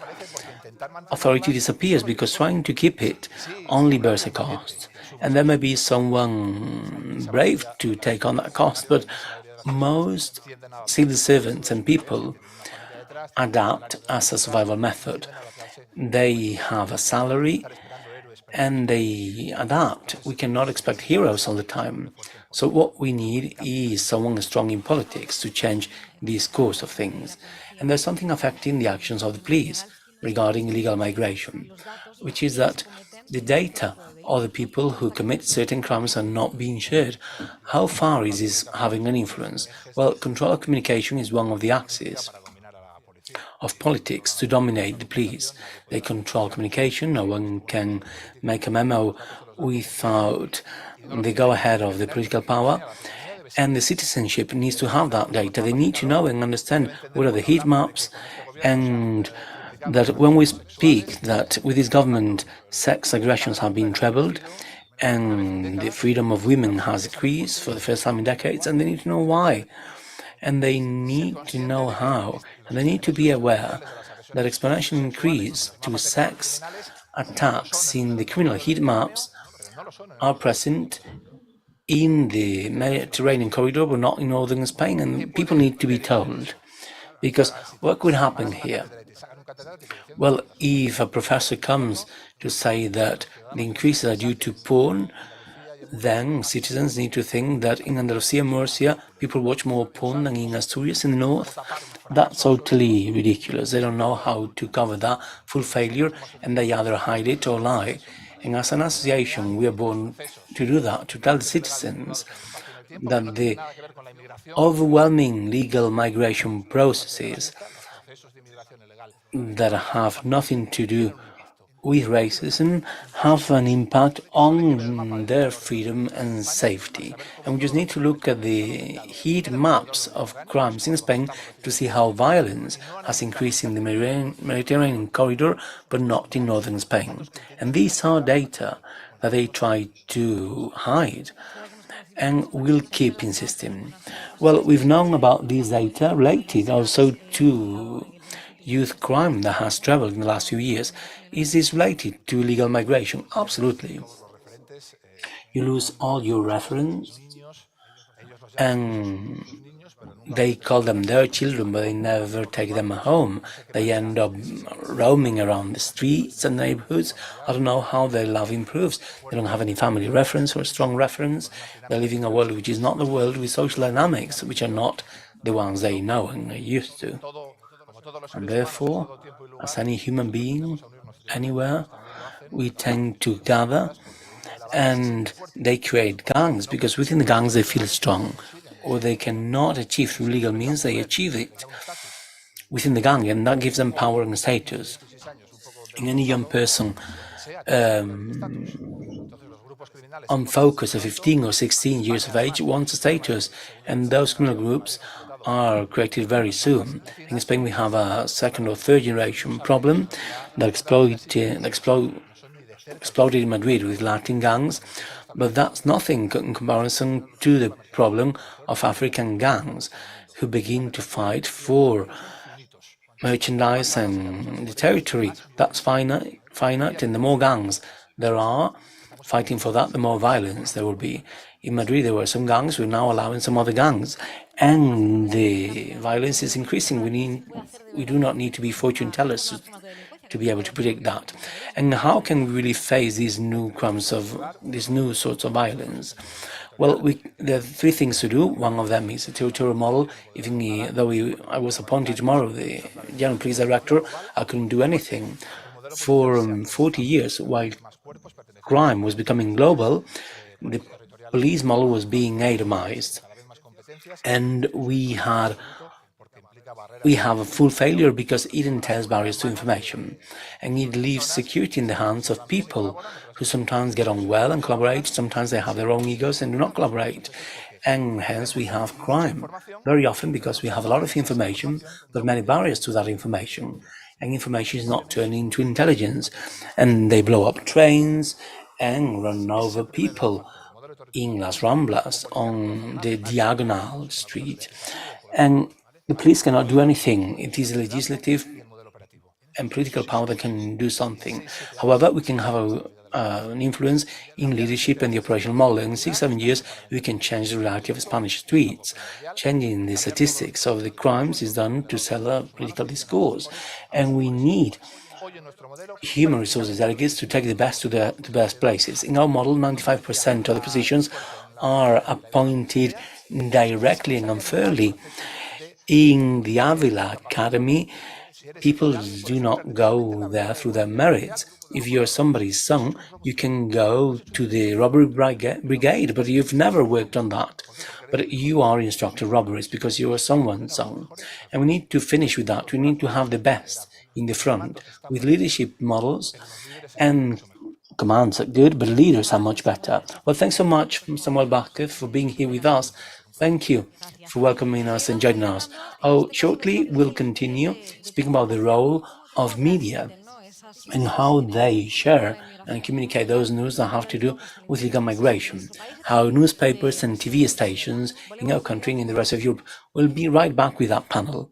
authority disappears, because trying to keep it only bears a cost. And there may be someone brave to take on that cost, but most civil servants and people adapt as a survival method. They have a salary and they adapt. We cannot expect heroes all the time. So what we need is someone strong in politics to change this course of things. And there's something affecting the actions of the police regarding illegal migration, which is that the data of the people who commit certain crimes are not being shared. How far is this having an influence? Well, control of communication is one of the axes of politics to dominate the police. They control communication. No one can make a memo without the go-ahead of the political power. And the citizenship needs to have that data. They need to know and understand what are the heat maps, and that when we speak that with this government sex aggressions have been trebled and the freedom of women has decreased for the first time in decades, and they need to know why. And they need to know how. And they need to be aware that exponential increase to sex attacks in the criminal heat maps are present in the Mediterranean corridor, but not in northern Spain, and people need to be told. Because what could happen here? Well, if a professor comes to say that the increases are due to porn, then citizens need to think that in Andalusia and Murcia, people watch more porn than in Asturias in the north. That's totally ridiculous. They don't know how to cover that full failure, and they either hide it or lie. And as an association, we are born to do that, to tell the citizens that the overwhelming legal migration processes that have nothing to do with racism have an impact on their freedom and safety. And we just need to look at the heat maps of crimes in Spain to see how violence has increased in the Mediterranean corridor, but not in northern Spain. And these are data that they try to hide and will keep insisting. Well, we've known about these data related also to youth crime that has traveled in the last few years. Is this related to illegal migration? Absolutely. You lose all your reference, and they call them their children, but they never take them home. They end up roaming around the streets and neighborhoods. I don't know how their love improves. They don't have any family reference or strong reference. They're living in a world which is not the world, with social dynamics which are not the ones they know and are used to. And therefore, as any human being, anywhere, we tend to gather, and they create gangs, because within the gangs they feel strong, or they cannot achieve through legal means, they achieve it within the gang, and that gives them power and status. And any young person on focus of 15 or 16 years of age wants a status, and those criminal groups are created very soon. In Spain we have a second or third generation problem that exploded in Madrid with Latin gangs, but that's nothing in comparison to the problem of African gangs who begin to fight for merchandise and the territory. That's finite, and the more gangs there are fighting for that, the more violence there will be. In Madrid there were some gangs, we're now allowing some other gangs, and the violence is increasing. We do not need to be fortune tellers to be able to predict that. And how can we really face these new crimes of these new sorts of violence? Well, there are three things to do. One of them is a territorial model. Even though I was appointed tomorrow, the General Police Director, I couldn't do anything. For 40 years, while crime was becoming global, the police model was being atomized. And we have a full failure because it entails barriers to information, and it leaves security in the hands of people who sometimes get on well and collaborate, sometimes they have their own egos and do not collaborate. And hence we have crime very often because we have a lot of information, but many barriers to that information. And information is not turning into intelligence. And they blow up trains and run over people in Las Ramblas on the Diagonal Street. And the police cannot do anything. It is legislative and political power that can do something. However, we can have an influence in leadership and the operational model. In 6-7 years, we can change the reality of Spanish streets. Changing the statistics of the crimes is done to sell a political discourse. And we need human resources delegates to take the best to the best places. In our model, 95% of the positions are appointed directly and unfairly. In the Avila Academy, people do not go there through their merits. If you're somebody's son, you can go to the robbery brigade, but you've never worked on that. But you are instructor robberies because you are someone's son. And we need to finish with that. We need to have the best in the front with leadership models, and commands are good, but leaders are much better. Well, thanks so much, Samuel Barker, for being here with us. Thank you for welcoming us and joining us. Shortly, we'll continue speaking about the role of media and how they share and communicate those news that have to do with legal migration, how newspapers and TV stations in our country and in the rest of Europe. We'll be right back with that panel.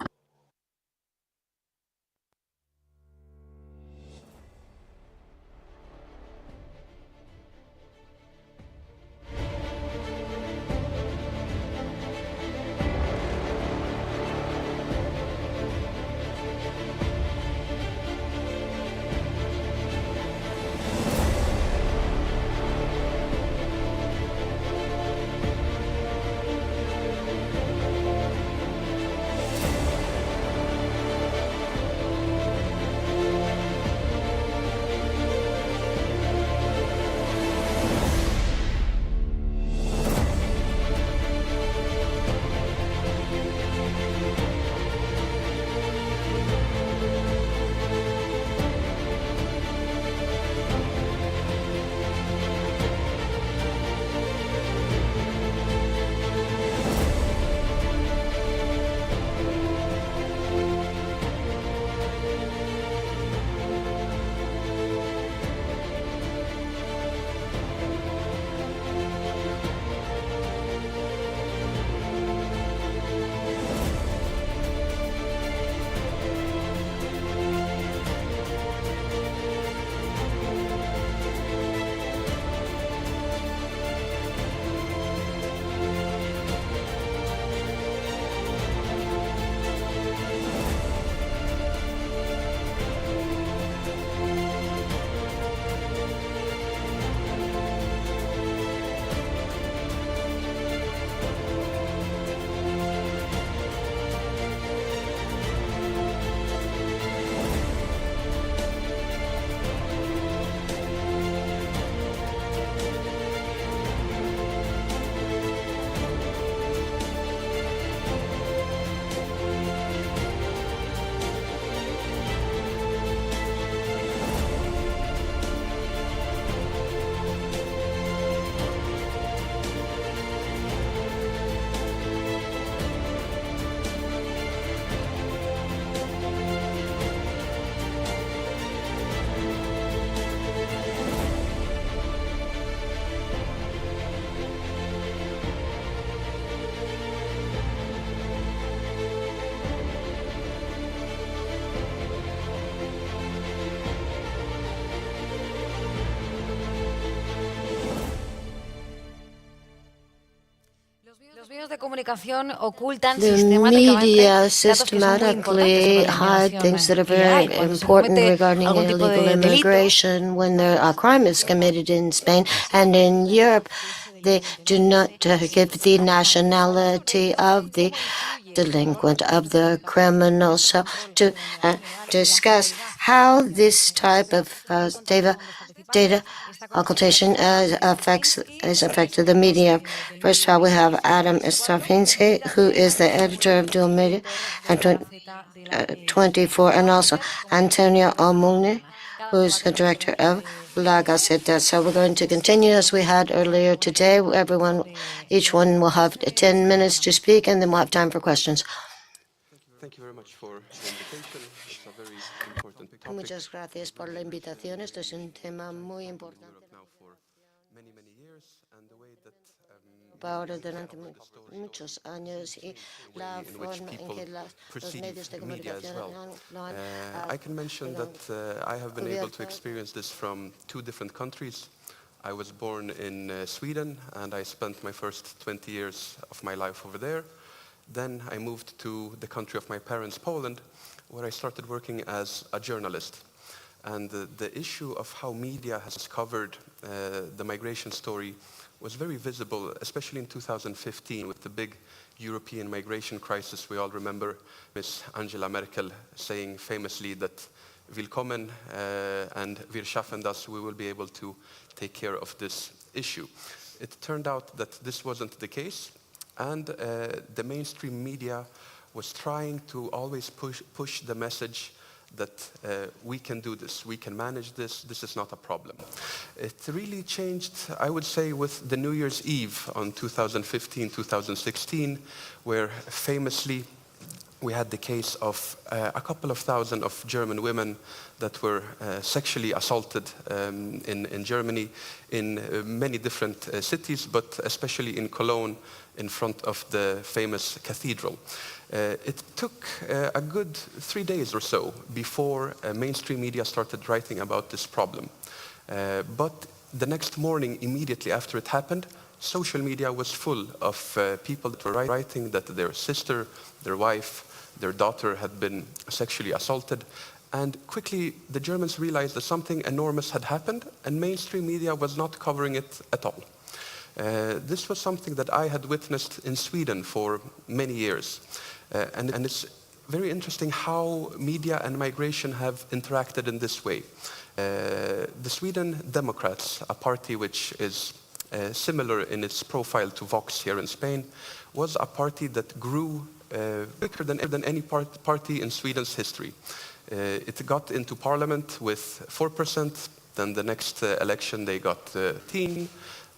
de comunicación ocultan The media systematically hide things that are very important regarding illegal immigration. When a crime is committed in Spain and in Europe, they do not give the nationality of the delinquent, of the criminal. So to discuss how this type of data occultation is affected the media. First of all, we have Adam Stravinsky, who is the editor of Dual Media and 24, and also Antonio Omulni, who's the director of La Gaceta. So we're going to continue as we had earlier today. Each one will have 10 minutes to speak, and then we'll have time for questions. Thank you very much for the invitation. It's a very important topic. Muchas gracias por la invitación. Esto es un tema muy In importante. Europe now for many, many years, and the way that Ahora durante the story muchos años y la in which forma en people que los perceive medios de media as comunicación well. lo han I can mention that I have been able to experience this from 2 different countries. I was born in Sweden, and I spent my first 20 years of my life over there. Then I moved to the country of my parents, Poland, where I started working as a journalist. And the issue of how media has covered the migration story was very visible, especially in 2015 with the big European migration crisis. We all remember Miss Angela Merkel saying famously that Willkommen and Wir schaffen das, we will be able to take care of this issue. It turned out that this wasn't the case, and the mainstream media was trying to always push the message that we can do this, we can manage this, this is not a problem. It really changed, I would say, with the New Year's Eve on 2015, 2016, where famously we had the case of a couple of thousand of German women that were sexually assaulted in Germany in many different cities, but especially in Cologne in front of the famous cathedral. It took a good 3 days or so before mainstream media started writing about this problem. But the next morning, immediately after it happened, social media was full of people that were writing that their sister, their wife, their daughter had been sexually assaulted. And quickly, the Germans realized that something enormous had happened, and mainstream media was not covering it at all. This was something that I had witnessed in Sweden for many years. And it's very interesting how media and migration have interacted in this way. The Sweden Democrats, a party which is similar in its profile to Vox here in Spain, was a party that grew quicker than any party in Sweden's history. It got into parliament with 4%, then the next election they got 13,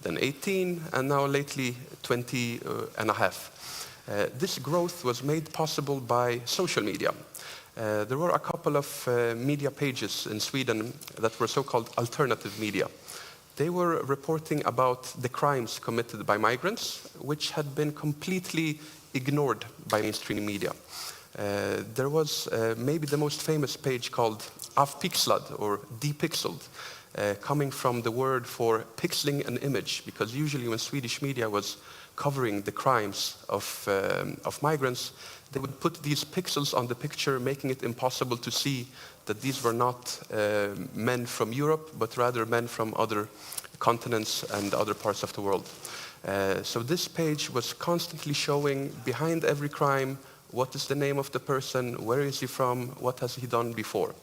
then 18, and now lately 20 and a half. This growth was made possible by social media. There were a couple of media pages in Sweden that were so-called alternative media. They were reporting about the crimes committed by migrants, which had been completely ignored by mainstream media. There was maybe the most famous page called Avpixlad, or depixeled, coming from the word for pixeling an image, because usually when Swedish media was covering the crimes of migrants, they would put these pixels on the picture, making it impossible to see that these were not men from Europe, but rather men from other continents and other parts of the world. So this page was constantly showing behind every crime, what is the name of the person, where is he from, what has he done before.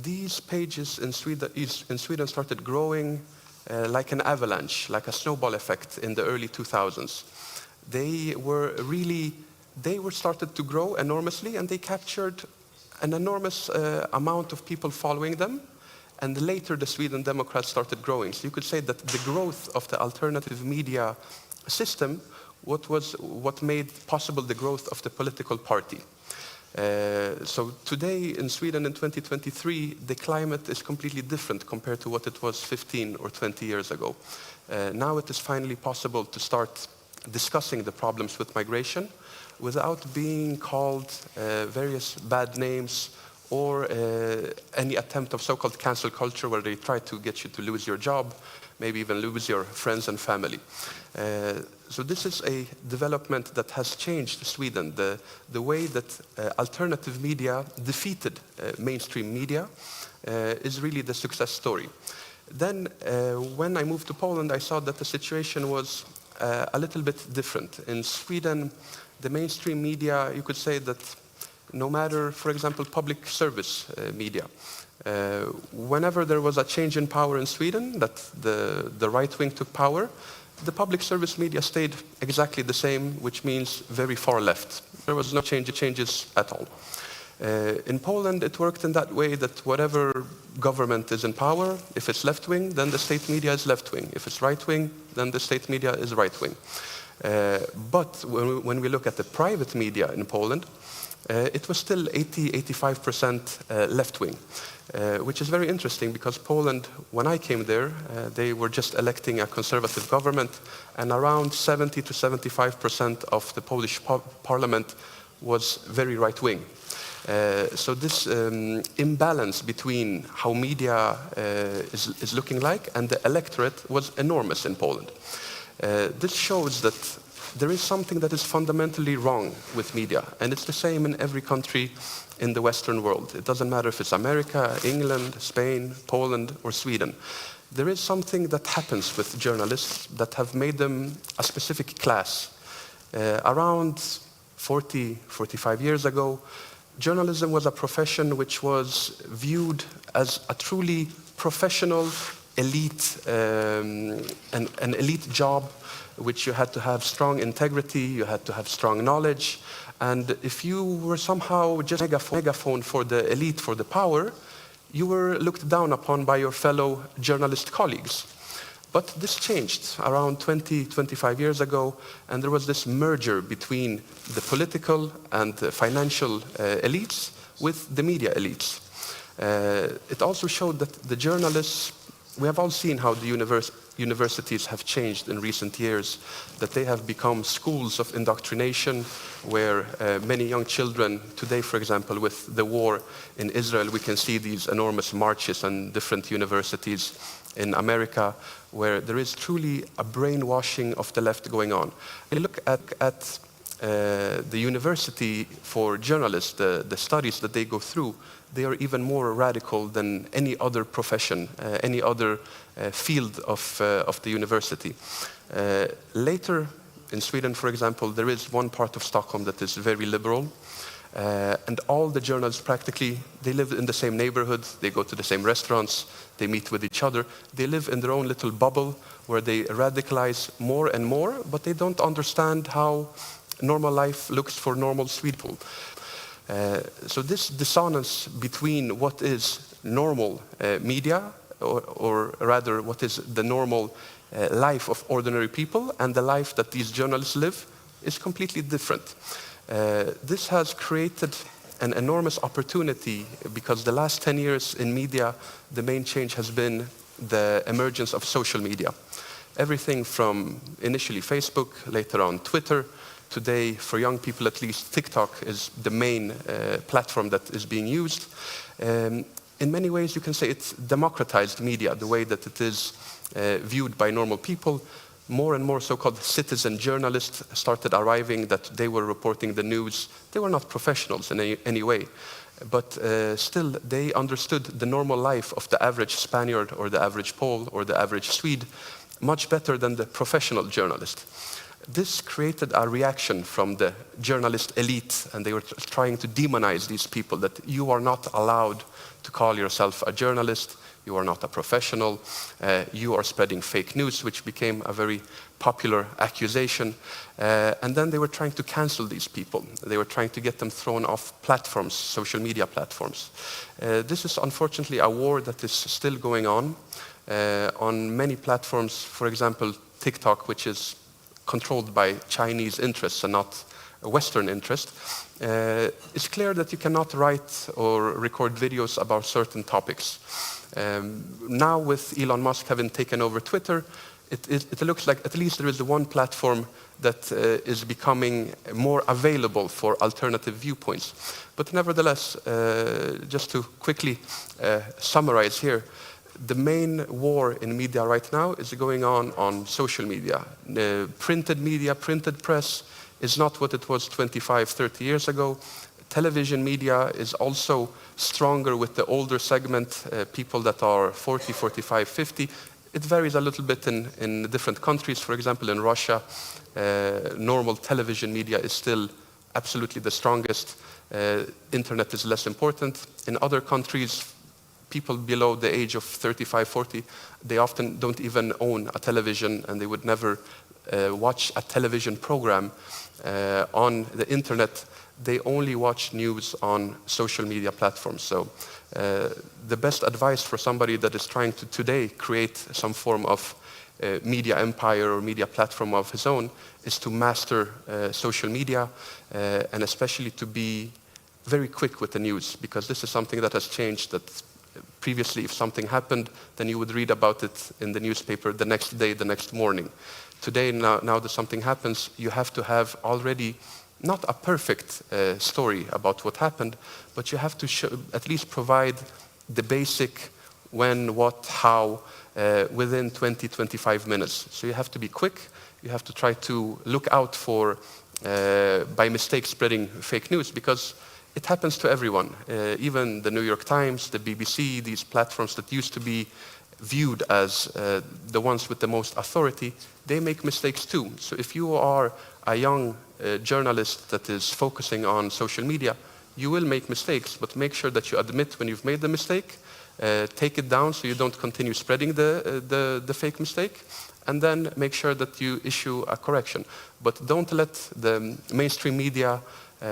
These pages in Sweden started growing like an avalanche, like a snowball effect in the early 2000s. They were started to grow enormously, and they captured an enormous amount of people following them. And later the Sweden Democrats started growing. So you could say that the growth of the alternative media system what made possible the growth of the political party. So today in Sweden in 2023, the climate is completely different compared to what it was 15 or 20 years ago. Now it is finally possible to start discussing the problems with migration without being called various bad names or any attempt of so-called cancel culture where they try to get you to lose your job, maybe even lose your friends and family. So this is a development that has changed Sweden. The way that alternative media defeated mainstream media is really the success story. Then when I moved to Poland, I saw that the situation was a little bit different. In Sweden, the mainstream media, you could say that no matter, for example, public service media, whenever there was a change in power in Sweden, that the right wing took power, the public service media stayed exactly the same, which means very far left. There was no changes at all. In Poland, it worked in that way that whatever government is in power, if it's left-wing, then the state media is left-wing. If it's right-wing, then the state media is right-wing. But when we look at the private media in Poland, it was still 85% left-wing, which is very interesting because Poland, when I came there, they were just electing a conservative government, and around 70 to 75% of the Polish parliament was very right-wing. So this imbalance between how media is looking like and the electorate was enormous in Poland. This shows that there is something that is fundamentally wrong with media, and it's the same in every country in the Western world. It doesn't matter if it's America, England, Spain, Poland, or Sweden. There is something that happens with journalists that have made them a specific class. Around 40, 45 years ago, journalism was a profession which was viewed as a truly professional, elite, an elite job, which you had to have strong integrity, you had to have strong knowledge, and if you were somehow just a megaphone for the elite, for the power, you were looked down upon by your fellow journalist colleagues. But this changed around 20, 25 years ago, and there was this merger between the political and the financial elites with the media elites. It also showed that the journalists, we have all seen how the universities have changed in recent years, that they have become schools of indoctrination where many young children, today for example with the war in Israel, we can see these enormous marches on different universities in America where there is truly a brainwashing of the left going on. When you look at the university for journalists, the studies that they go through, they are even more radical than any other profession, any other field of the university. Later, in Sweden, for example, there is one part of Stockholm that is very liberal, and all the journalists practically, they live in the same neighborhood, they go to the same restaurants, they meet with each other, they live in their own little bubble where they radicalize more and more, but they don't understand how normal life looks for normal Swede people. So this dissonance between what is normal media, or rather what is the normal life of ordinary people and the life that these journalists live is completely different. This has created an enormous opportunity because the last 10 years in media, the main change has been the emergence of social media. Everything from initially Facebook, later on Twitter. Today, for young people at least, TikTok is the main platform that is being used. In many ways, you can say it's democratized media, the way that it is viewed by normal people. More and more so-called citizen journalists started arriving, that they were reporting the news. They were not professionals in any way, but still they understood the normal life of the average Spaniard or the average Pole or the average Swede much better than the professional journalist. This created a reaction from the journalist elite, and they were trying to demonize these people, that you are not allowed to call yourself a journalist, you are not a professional, you are spreading fake news, which became a very popular accusation. And then they were trying to cancel these people. They were trying to get them thrown off platforms, social media platforms. This is unfortunately a war that is still going on many platforms. For example, TikTok, which is controlled by Chinese interests and not a Western interest, it's clear that you cannot write or record videos about certain topics. Now with Elon Musk having taken over Twitter, it looks like at least there is one platform that is becoming more available for alternative viewpoints. But nevertheless, just to quickly summarize here, the main war in media right now is going on social media. Printed media, printed press is not what it was 25, 30 years ago. Television media is also stronger with the older segment, people that are 40, 45, 50. It varies a little bit in different countries. For example, in Russia, normal television media is still absolutely the strongest. Internet is less important. In other countries, people below the age of 35, 40, they often don't even own a television, and they would never watch a television program on the internet. they only watch news on social media platforms. So the best advice for somebody that is trying to today create some form of media empire or media platform of his own is to master social media and especially to be very quick with the news, because this is something that has changed. That previously, if something happened, then you would read about it in the newspaper the next day, the next morning. Today, now that something happens, you have to have already not a perfect story about what happened, but you have to at least provide the basic when, what, how, within 20, 25 minutes. So you have to be quick. You have to try to look out for, by mistake, spreading fake news, because it happens to everyone. Even the New York Times, the BBC, these platforms that used to be viewed as the ones with the most authority, they make mistakes too. So if you are a young journalist that is focusing on social media, you will make mistakes, but make sure that you admit when you've made the mistake, take it down so you don't continue spreading the fake mistake, and then make sure that you issue a correction. But don't let the mainstream media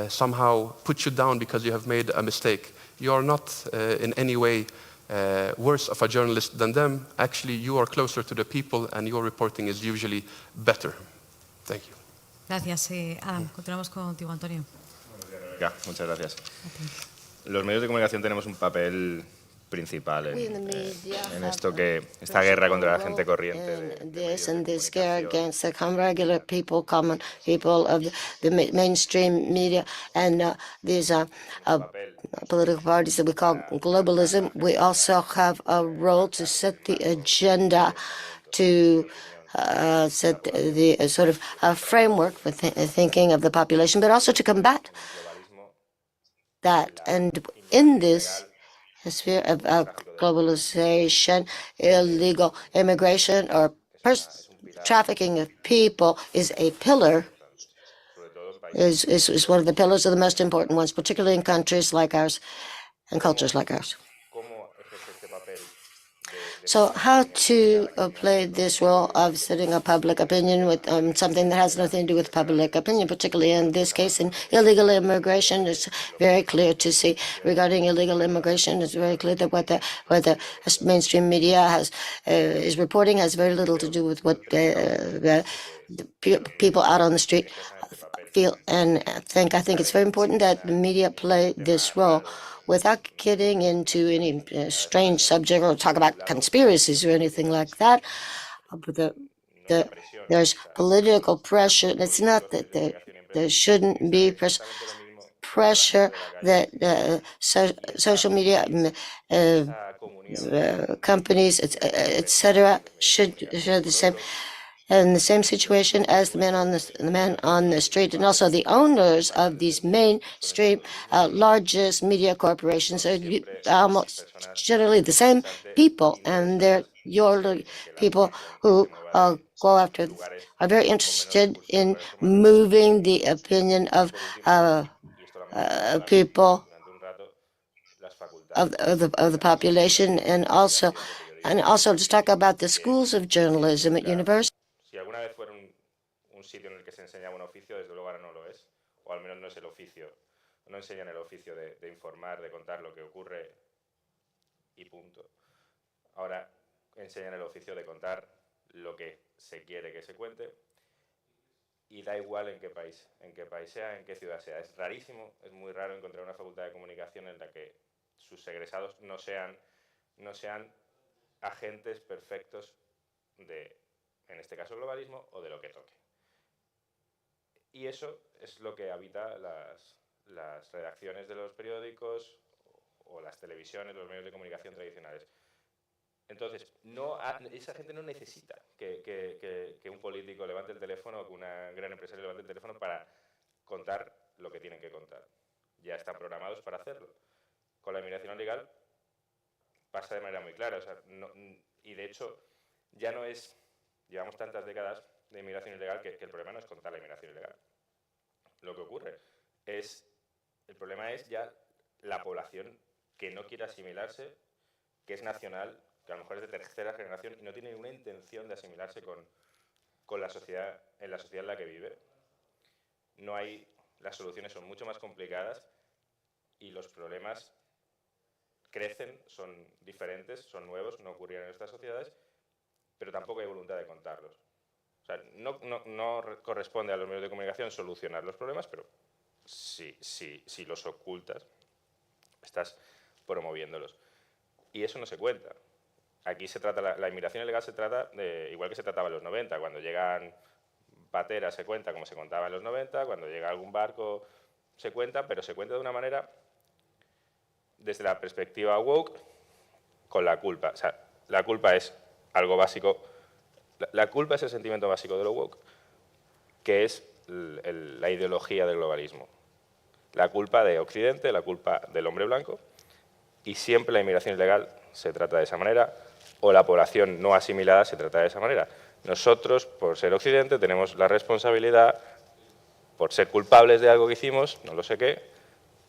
somehow put you down because you have made a mistake. You are not in any way worse of a journalist than them. Actually, you are closer to the people and your reporting is usually better. Thank you. Gracias. Adam, continuamos contigo, Antonio. Muchas gracias. Los medios de comunicación tenemos un papel principal en esto esta guerra contra la gente corriente. This guerra against the regular people, common people of the mainstream media, and these political parties that we call globalism. We also have a role to set the agenda, to set the sort of framework for thinking of the population, but also to combat that. And in this sphere of globalization, illegal immigration or trafficking of people is a pillar, is one of the pillars of the most important ones, particularly in countries like ours and cultures like ours. So how to play this role of setting a public opinion with something that has nothing to do with public opinion, particularly in this case in illegal immigration. It's very clear to see regarding illegal immigration. It's very clear that what the mainstream media is reporting has very little to do with what the people out on the street feel and think. I think it's very important that the media play this role without getting into any strange subject or talk about conspiracies or anything like that. There's political pressure. It's not that there shouldn't be pressure that social media companies, etc., should the same. In the same situation as the man on the street, and also the owners of these mainstream largest media corporations are almost generally the same people, and they're your people who go after, are very interested in moving the opinion of people of the population, and also to talk about the schools of journalism at universities. Si alguna vez fuera un sitio en el que se enseñaba un oficio, desde luego ahora no lo es, o al menos no es el oficio, no enseñan el oficio de informar, de contar lo que ocurre y punto. Ahora enseñan el oficio de contar lo que se quiere que se cuente y da igual en qué país sea, en qué ciudad sea. Es rarísimo, es muy raro encontrar una facultad de comunicación en la que sus egresados no sean agentes perfectos de, en este caso, globalismo o de lo que toque. Y eso es lo que habita las redacciones de los periódicos o las televisiones, los medios de comunicación tradicionales. Entonces, esa gente no necesita que un político levante el teléfono o que una gran empresaria levante el teléfono para contar lo que tienen que contar. Ya están programados para hacerlo. Con la inmigración ilegal pasa de manera muy clara. O sea, y de hecho, ya no es... Llevamos tantas décadas de inmigración ilegal que el problema no es contar la inmigración ilegal. Lo que ocurre el problema es ya la población que no quiere asimilarse, que es nacional, que a lo mejor es de tercera generación y no tiene ninguna intención de asimilarse con la sociedad, en la sociedad en la que vive. No hay las soluciones son mucho más complicadas y los problemas crecen, son diferentes, son nuevos, no ocurrían en nuestras sociedades, pero tampoco hay voluntad de contarlos. O sea, no corresponde a los medios de comunicación solucionar los problemas, pero si los ocultas, estás promoviéndolos. Y eso no se cuenta. Aquí se trata, la inmigración ilegal se trata de, igual que se trataba en los 90, cuando llegan pateras se cuenta como se contaba en los 90, cuando llega algún barco se cuenta, pero se cuenta de una manera desde la perspectiva woke con la culpa. O sea, la culpa es algo básico, la culpa es el sentimiento básico de lo woke, que es la ideología del globalismo. La culpa de Occidente, la culpa del hombre blanco, y siempre la inmigración ilegal se trata de esa manera, o la población no asimilada se trata de esa manera. Nosotros, por ser Occidente, tenemos la responsabilidad, por ser culpables de algo que hicimos, no lo sé qué,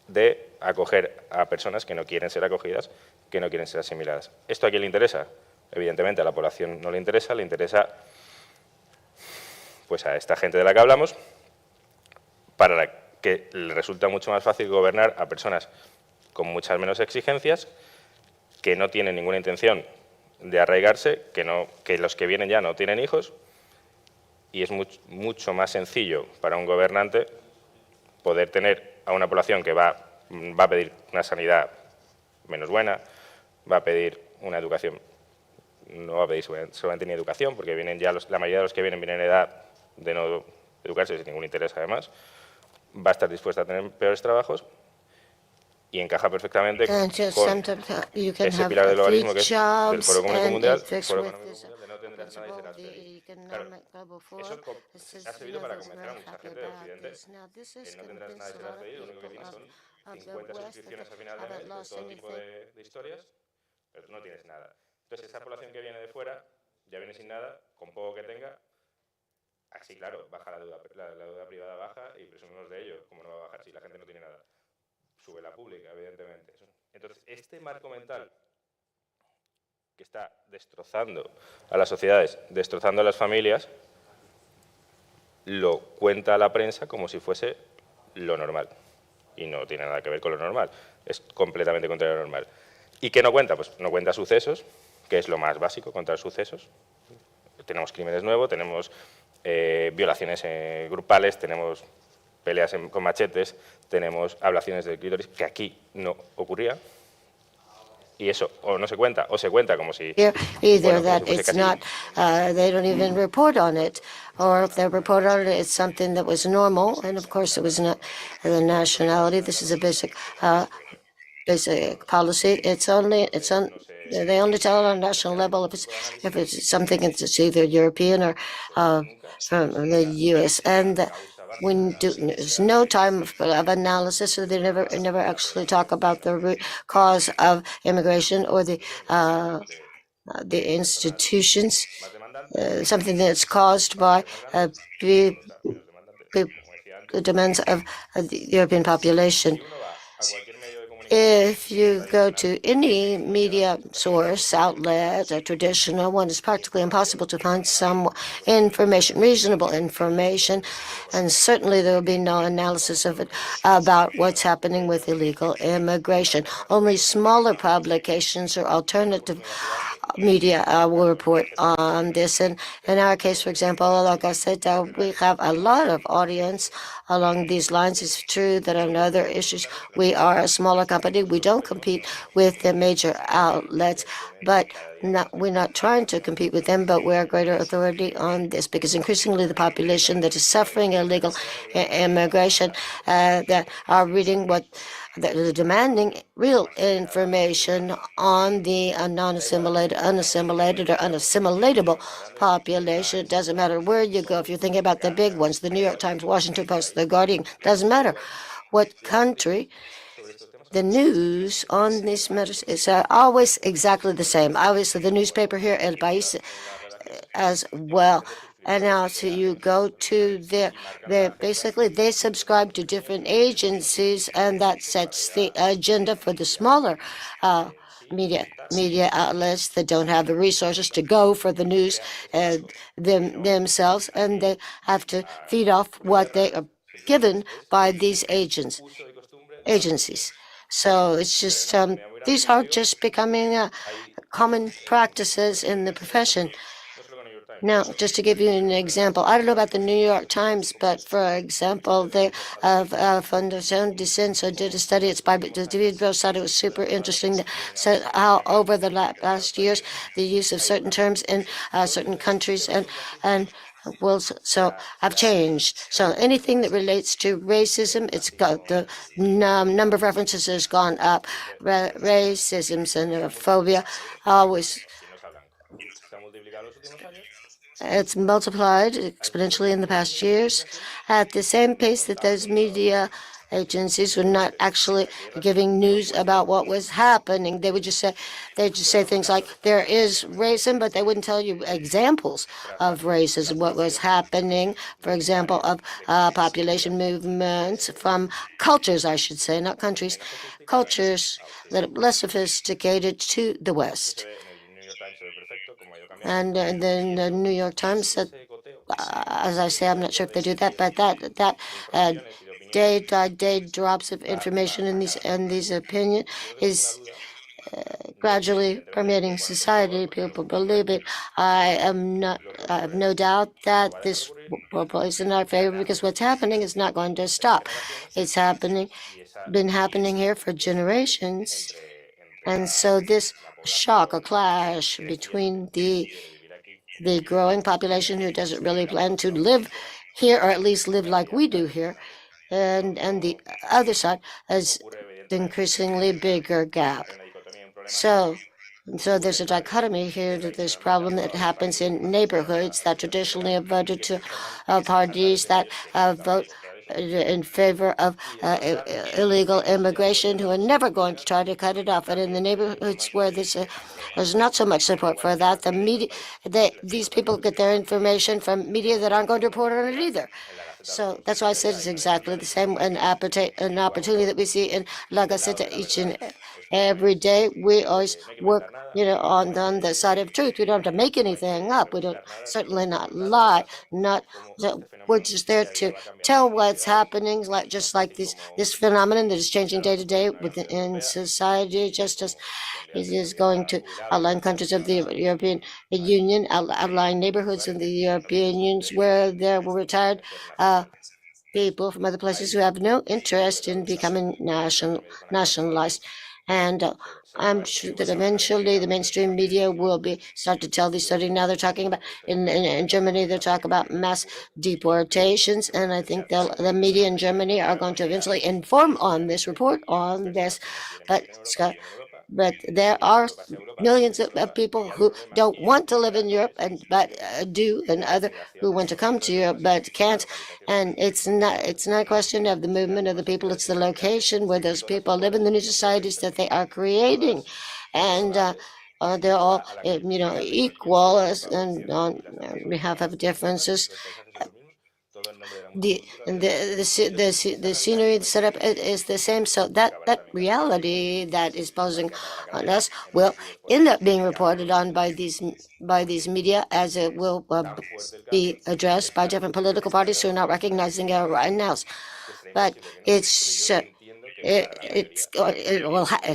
de acoger a personas que no quieren ser acogidas, que no quieren ser asimiladas. ¿Esto a quién le interesa? Evidentemente a la población no le interesa pues a esta gente de la que hablamos, para la que le resulta mucho más fácil gobernar a personas con muchas menos exigencias, que no tienen ninguna intención de arraigarse, que los que vienen ya no tienen hijos, y es mucho más sencillo para un gobernante poder tener a una población que va a pedir una sanidad menos buena, va a pedir una educación, no va a pedir solamente ni educación, porque vienen ya la mayoría de los que vienen en edad de no educarse sin ningún interés además, va a estar dispuesta a tener peores trabajos y encaja perfectamente con ese pilar del globalismo que es del Foro Económico Mundial, de no tendrás nada y serás feliz. Claro, eso ha servido para convencer a mucha gente de Occidente en no tendrás nada y serás feliz, lo único que tienes son 50 suscripciones a final de mes de todo tipo de historias, pero tú no tienes nada. Entonces esa población que viene de fuera ya viene sin nada, con poco que tenga. Así, claro, baja la deuda privada baja y presumimos de ello. ¿Cómo no va a bajar si la gente no tiene nada? Sube la pública, evidentemente. Entonces, este marco mental que está destrozando a las sociedades, destrozando a las familias, lo cuenta la prensa como si fuese lo normal. Y no tiene nada que ver con lo normal. Es completamente contrario a lo normal. ¿Y qué no cuenta? Pues no cuenta sucesos, que es lo más básico, contar sucesos. Tenemos crímenes nuevos, tenemos violaciones grupales, tenemos peleas con machetes, tenemos ablaciones del clítoris, que aquí no ocurría. Y eso o no se cuenta, o se cuenta como si... Either that it's not, they don't even report on it, or if they report on it, it's something that was normal, and of course it was not the nationality. This is a basic policy. They only tell it on national level if it's something that's either European or from the U.S. And there's no time of analysis, so they never actually talk about the root cause of immigration or the institutions, something that's caused by the demands of the European population. If you go to any media source, outlet, a traditional one, it's practically impossible to find some information, reasonable information, and certainly there will be no analysis of it about what's happening with illegal immigration. Only smaller publications or alternative media will report on this. And in our case, for example, like I said, we have a lot of audience along these lines. It's true that on other issues, we are a smaller company. We don't compete with the major outlets, but we're not trying to compete with them, but we're a greater authority on this because increasingly the population that is suffering illegal immigration that are reading that are demanding real information on the unassimilated or unassimilatable population. It doesn't matter where you go. If you're thinking about the big ones, the New York Times, Washington Post, The Guardian, doesn't matter what country, the news on these matters is always exactly the same. Obviously, the newspaper here, El País, as well. And now, so you go to basically they subscribe to different agencies, and that sets the agenda for the smaller media outlets that don't have the resources to go for the news themselves, and they have to feed off what they given by these agencies. So it's just, these are just becoming common practices in the profession. Now, just to give you an example, I don't know about the New York Times, but for example, they Fundación de Ciencia did a study. It's by David Rosado. It was super interesting. That said how over the last years, the use of certain terms in certain countries and will so have changed. So anything that relates to racism, it's got the number of references has gone up. Racism, xenophobia, always it's multiplied exponentially in the past years at the same pace that those media agencies were not actually giving news about what was happening. They would just say things like there is racism, but they wouldn't tell you examples of racism, what was happening, for example, of population movements from cultures, I should say, not countries, cultures that are less sophisticated to the West. And then the New York Times said, as I say, I'm not sure if they do that, but that day-by-day drops of information in these opinion is gradually permeating society. People believe it. I have no doubt that this will place in our favor because what's happening is not going to stop. It's been happening here for generations. And so this shock or clash between the growing population who doesn't really plan to live here, or at least live like we do here, and the other side has the increasingly bigger gap. So there's a dichotomy here to this problem that happens in neighborhoods that traditionally have voted to parties that vote in favor of illegal immigration, who are never going to try to cut it off. And in the neighborhoods where there's not so much support for that, the media, these people get their information from media that aren't going to report on it either. So that's why I said it's exactly the same, an opportunity that we see in La Gaceta each and every day. We always work, on the side of truth. We don't have to make anything up. We don't certainly not lie. We're just there to tell what's happening, just like this phenomenon that is changing day to day within society, just as it is going to outline countries of the European Union, outline neighborhoods in the European Union where there were retired people from other places who have no interest in becoming nationalized. And I'm sure that eventually the mainstream media will start to tell these stories. Now they're talking about, in Germany, they're talking about mass deportations. And I think the media in Germany are going to eventually inform on this, report on this. But there are millions of people who don't want to live in Europe, but do, and other who want to come to Europe but can't. And it's not a question of the movement of the people; it's the location where those people live in the new societies that they are creating, and they're all equal, and on behalf of differences. The scenery, the setup is the same. So that reality that is posing on us will end up being reported on by these media, as it will be addressed by different political parties who are not recognizing it right now. But it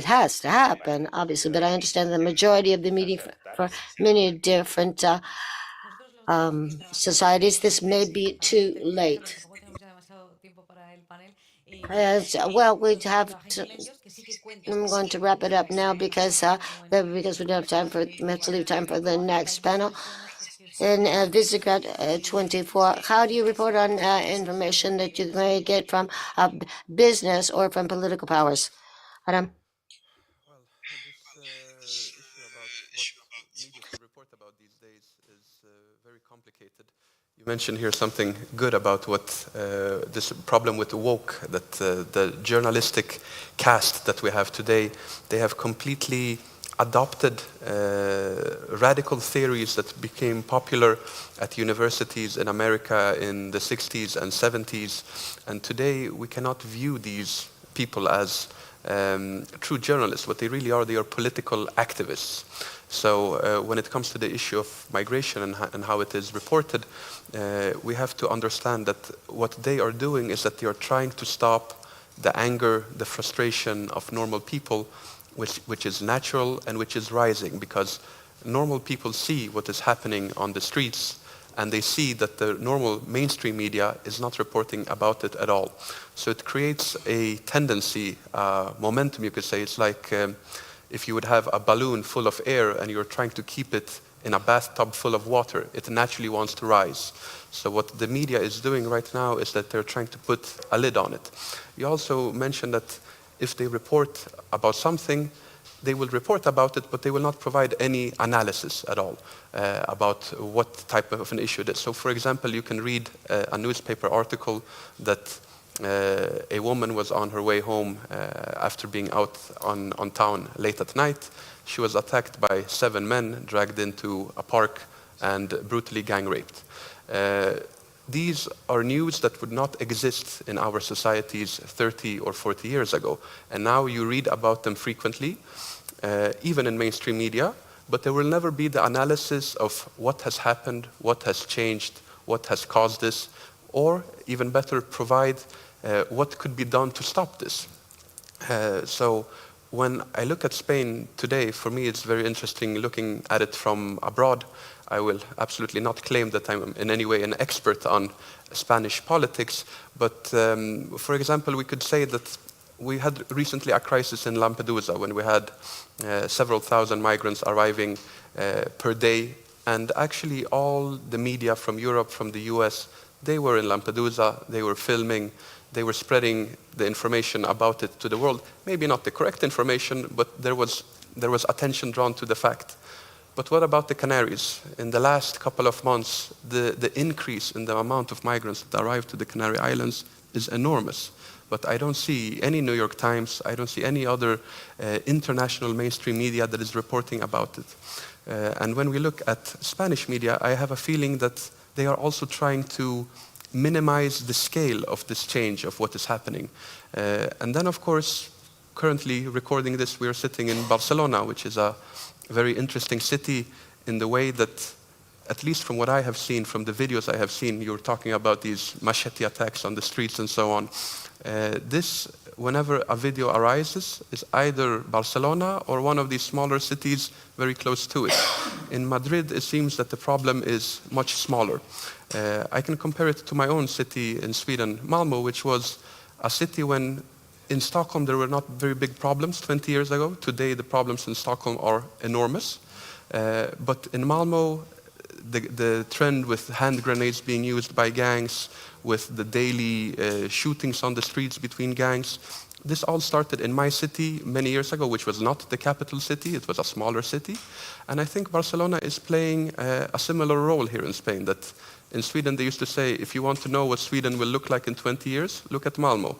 has to happen, obviously. But I understand the majority of the media for many different societies, this may be too late. Well, we'd have to. I'm going to wrap it up now because we don't have time we have to leave time for the next panel. In Visegrad 24, how do you report on information that you may get from business or from political powers? Adam? Well, this issue about what media should report about these days is very complicated. You mentioned here something good about what this problem with the woke, that the journalistic caste that we have today, they have completely adopted radical theories that became popular at universities in America in the 60s and 70s. And today we cannot view these people as true journalists. What they really are, they are political activists. So when it comes to the issue of migration and how it is reported, we have to understand that what they are doing is that they are trying to stop the anger, the frustration of normal people, which is natural and which is rising, because normal people see what is happening on the streets, and they see that the normal mainstream media is not reporting about it at all. So it creates a tendency, momentum, you could say. It's like if you would have a balloon full of air and you're trying to keep it in a bathtub full of water, it naturally wants to rise. So what the media is doing right now is that they're trying to put a lid on it. You also mentioned that if they report about something, they will report about it, but they will not provide any analysis at all about what type of an issue it is. So for example, you can read a newspaper article that a woman was on her way home after being out on town late at night. She was attacked by 7 men, dragged into a park, and brutally gang raped. These are news that would not exist in our societies 30 or 40 years ago. And now you read about them frequently, even in mainstream media, but there will never be the analysis of what has happened, what has changed, what has caused this, or even better, provide what could be done to stop this. So when I look at Spain today, for me it's very interesting looking at it from abroad. I will absolutely not claim that I'm in any way an expert on Spanish politics, but for example, we could say that we had recently a crisis in Lampedusa when we had several thousand migrants arriving per day, and actually all the media from Europe, from the US, they were in Lampedusa, they were filming, they were spreading the information about it to the world. Maybe not the correct information, but there was attention drawn to the fact. But what about the Canaries? In the last couple of months, the increase in the amount of migrants that arrived to the Canary Islands is enormous. But I don't see any New York Times, I don't see any other international mainstream media that is reporting about it. And when we look at Spanish media, I have a feeling that they are also trying to minimize the scale of this change of what is happening. And then, of course, currently recording this, we are sitting in Barcelona, which is a very interesting city in the way that, at least from what I have seen, from the videos I have seen, you're talking about these machete attacks on the streets and so on. This, whenever a video arises, is either Barcelona or one of these smaller cities very close to it. In Madrid, it seems that the problem is much smaller. I can compare it to my own city in Sweden, Malmö, which was a city when in Stockholm there were not very big problems 20 years ago. Today the problems in Stockholm are enormous. But in Malmö, the trend with hand grenades being used by gangs, with the daily shootings on the streets between gangs, this all started in my city many years ago, which was not the capital city, it was a smaller city. And I think Barcelona is playing a similar role here in Spain. That in Sweden they used to say, if you want to know what Sweden will look like in 20 years, look at Malmö.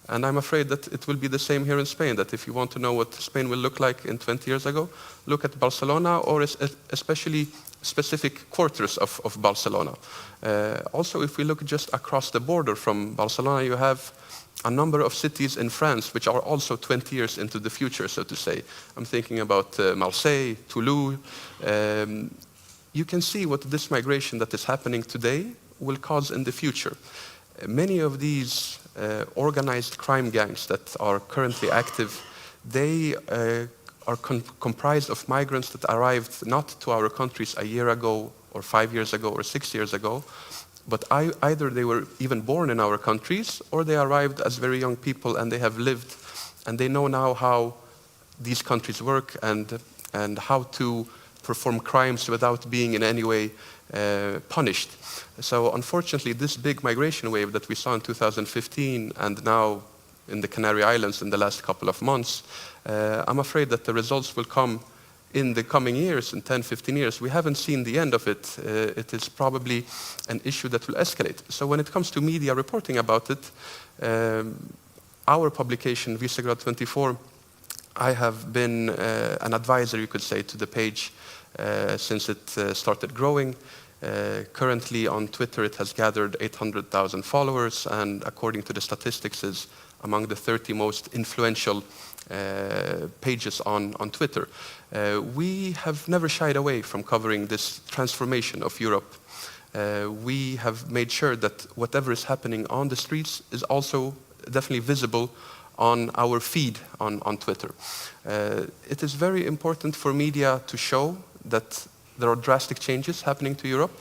And I'm afraid that it will be the same here in Spain, that if you want to know what Spain will look like in 20 years ago, look at Barcelona, or especially specific quarters of Barcelona. Also, if we look just across the border from Barcelona, you have a number of cities in France which are also 20 years into the future, so to say. I'm thinking about Marseille, Toulouse. You can see what this migration that is happening today will cause in the future. Many of these organized crime gangs that are currently active, they are comprised of migrants that arrived not to our countries a year ago or 5 years ago or 6 years ago, but either they were even born in our countries or they arrived as very young people and they have lived and they know now how these countries work and how to perform crimes without being in any way punished. So unfortunately, this big migration wave that we saw in 2015 and now in the Canary Islands in the last couple of months, I'm afraid that the results will come in the coming years, in 10, 15 years. We haven't seen the end of it. It is probably an issue that will escalate. So when it comes to media reporting about it, our publication, Visegrad 24, I have been an advisor, you could say, to the page since it started growing. Currently on Twitter it has gathered 800,000 followers, and according to the statistics is among the 30 most influential pages on Twitter. We have never shied away from covering this transformation of Europe. We have made sure that whatever is happening on the streets is also definitely visible on our feed on Twitter. It is very important for media to show that there are drastic changes happening to Europe,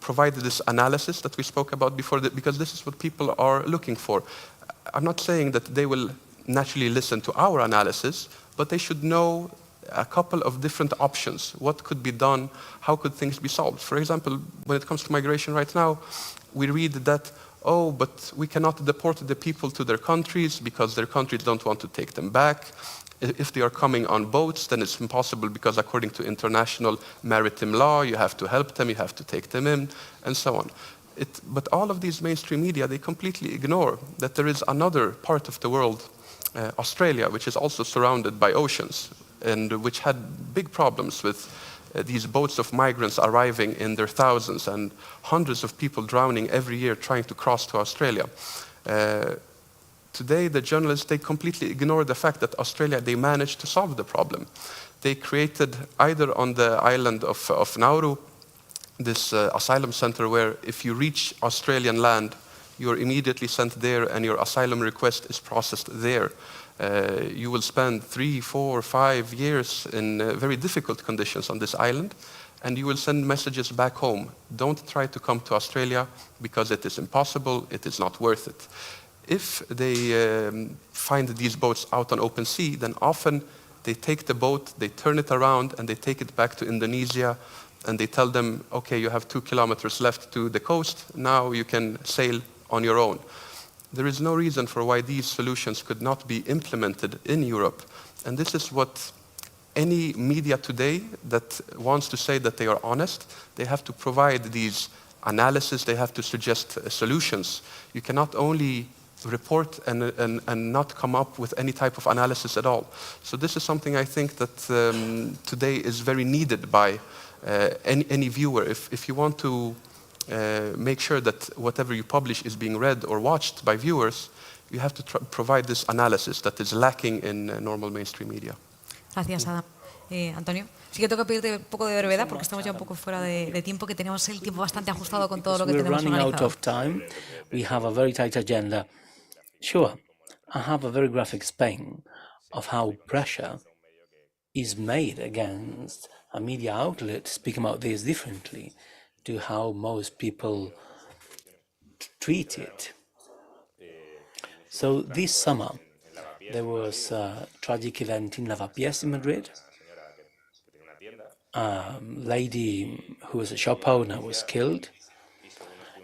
provide this analysis that we spoke about before, because this is what people are looking for. I'm not saying that they will naturally listen to our analysis, but they should know a couple of different options. What could be done? How could things be solved? For example, when it comes to migration right now, we read that, oh, but we cannot deport the people to their countries because their countries don't want to take them back. If they are coming on boats, then it's impossible because according to international maritime law, you have to help them, you have to take them in, and so on. But all of these mainstream media, they completely ignore that there is another part of the world, Australia, which is also surrounded by oceans, and which had big problems with these boats of migrants arriving in their thousands and hundreds of people drowning every year trying to cross to Australia. Today, the journalists, they completely ignore the fact that Australia, they managed to solve the problem. They created, either on the island of Nauru, this asylum center where if you reach Australian land, you're immediately sent there and your asylum request is processed there. You will spend 3, 4, 5 years in very difficult conditions on this island, and you will send messages back home. Don't try to come to Australia because it is impossible, it is not worth it. If they find these boats out on open sea, then often they take the boat, they turn it around, and they take it back to Indonesia, and they tell them, okay, you have 2 kilometers left to the coast, now you can sail on your own. There is no reason for why these solutions could not be implemented in Europe. And this is what any media today that wants to say that they are honest, they have to provide these analysis, they have to suggest solutions. You cannot only report and not come up with any type of analysis at all. So this is something I think that today is very needed by any viewer. If you want to make sure that whatever you publish is being read or watched by viewers, you have to provide this analysis that is lacking in normal mainstream media. Gracias, Adam. Antonio. Sí que tengo que pedirte un poco de brevedad porque estamos ya un poco fuera de tiempo, que tenemos el tiempo bastante ajustado con todo lo que tenemos We're running out organizado. of time. We have a very tight agenda. Sure, I have a very graphic Spain of how pressure is made against a media outlet speaking about this differently to how most people treat it. So this summer, there was a tragic event in Lavapiés in Madrid. A lady who was a shop owner was killed,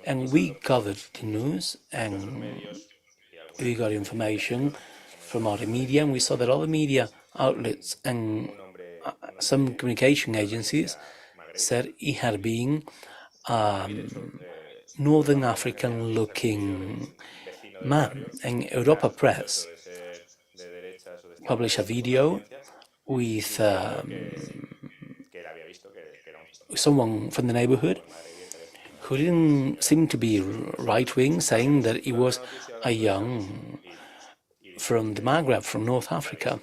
and we covered the news and we got information from other media, and we saw that other media outlets and some communication agencies said he had been Northern African-looking man. And Europa Press published a video with someone from the neighborhood who didn't seem to be right-wing, saying that he was a young from the Maghreb, from North Africa,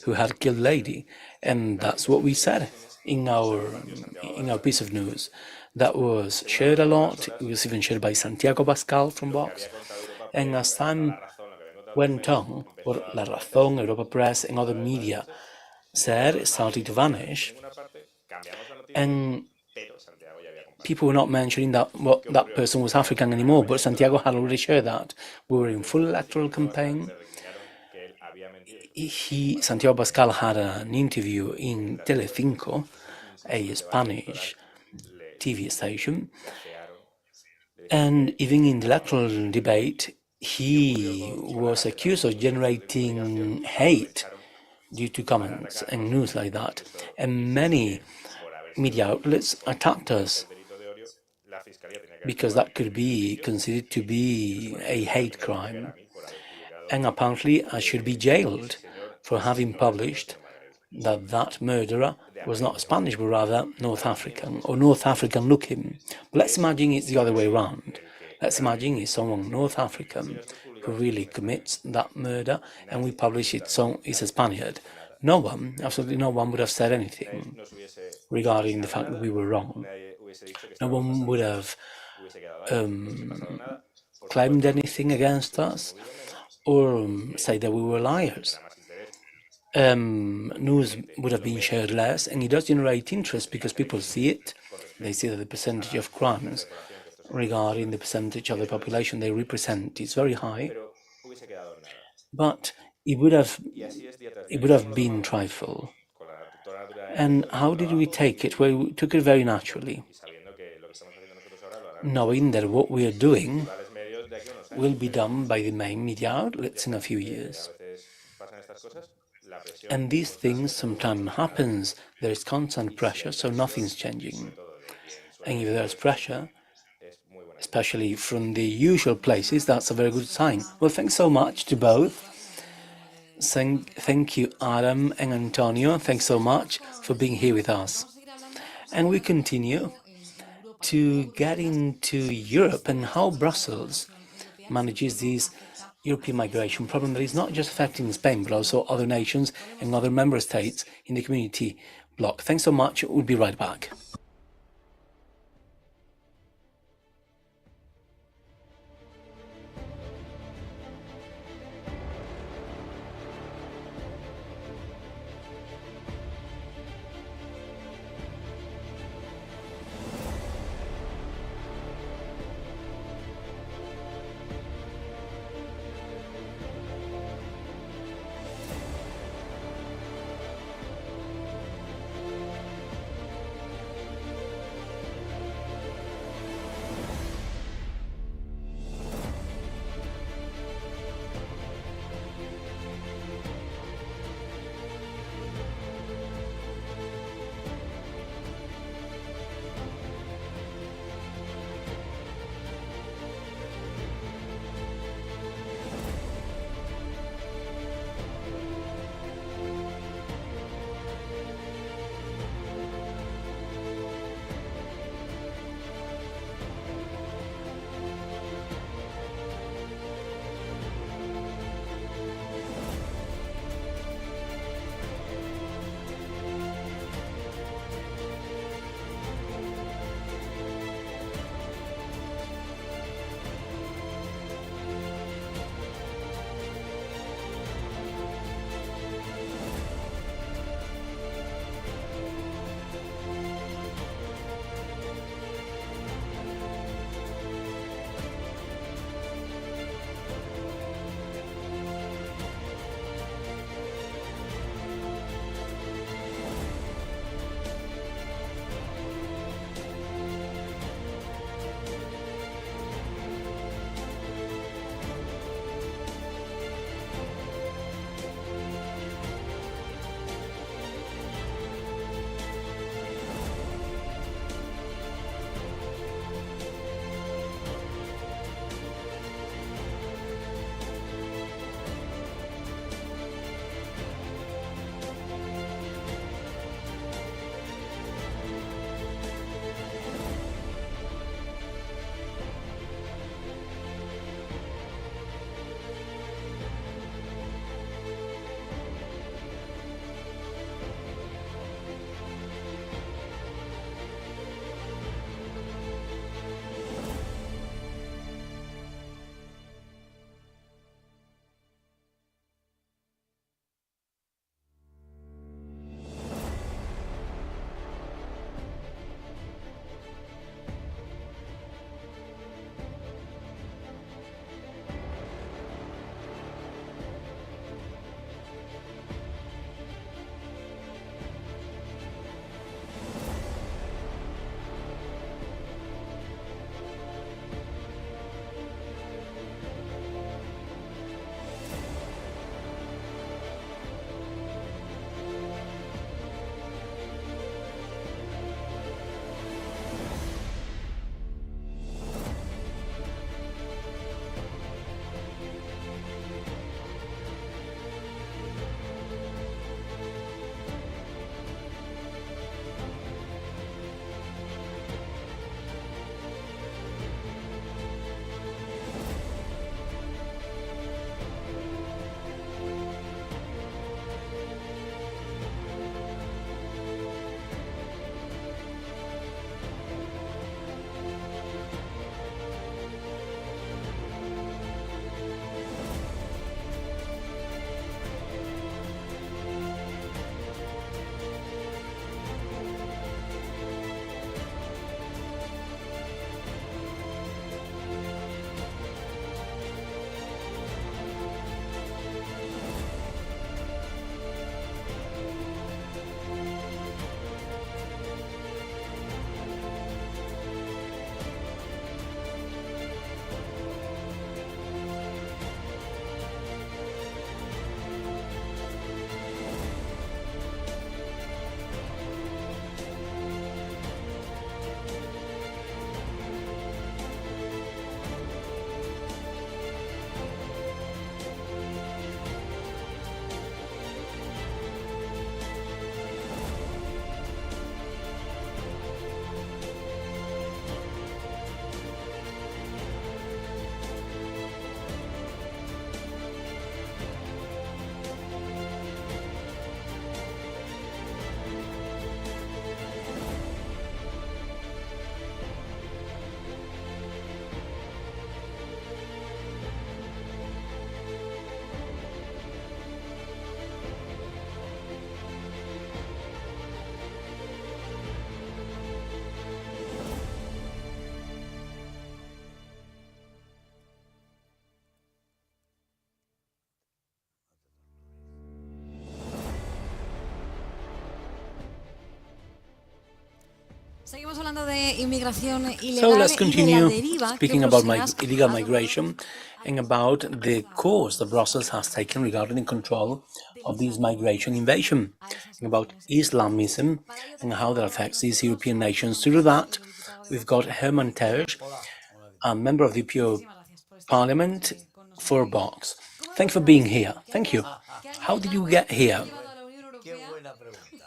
who had killed a lady. And that's what we said in our piece of news. That was shared a lot. It was even shared by Santiago Pascal from Vox. And as time went on, what La Razón, Europa Press, and other media said, it started to vanish. And people were not mentioning that that person was African anymore, but Santiago had already shared that. We were in full electoral campaign. Santiago Pascal had an interview in Telecinco, a Spanish TV station, and even in the electoral debate, he was accused of generating hate due to comments and news like that. And many media outlets attacked us because that could be considered to be a hate crime. And apparently I should be jailed for having published that that murderer was not Spanish, but rather North African, or North African looking. But let's imagine it's the other way around. Let's imagine it's someone North African who really commits that murder and we publish it so it's a Spaniard. No one, absolutely no one would have said anything regarding the fact that we were wrong. No one would have claimed anything against us or say that we were liars. News would have been shared less, and it does generate interest because people see it. They see that the percentage of crimes regarding the percentage of the population they represent is very high, but it would have been trifle. And how did we take it? Well, we took it very naturally, knowing that what we are doing will be done by the main media outlets in a few years. And these things sometimes happens. There is constant pressure, so nothing's changing. And if there's pressure, especially from the usual places, that's a very good sign. Well, thanks so much to both. Thank you, Adam and Antonio. Thanks so much for being here with us. And we continue to get into Europe and how Brussels manages this European migration problem that is not just affecting Spain, but also other nations and other member states in the community bloc. Thanks so much. We'll be right back. Seguimos hablando de inmigración So ilegal let's y de la continue deriva que speaking about Bruselas illegal ha tomado migration and about the course that Brussels has taken regarding the control of this migration invasion, and about Islamism and how that affects these European nations. To do that, we've got Herman Terj, a member of the European Parliament for Vox. Thank you for being here. Thank you. How did you get here?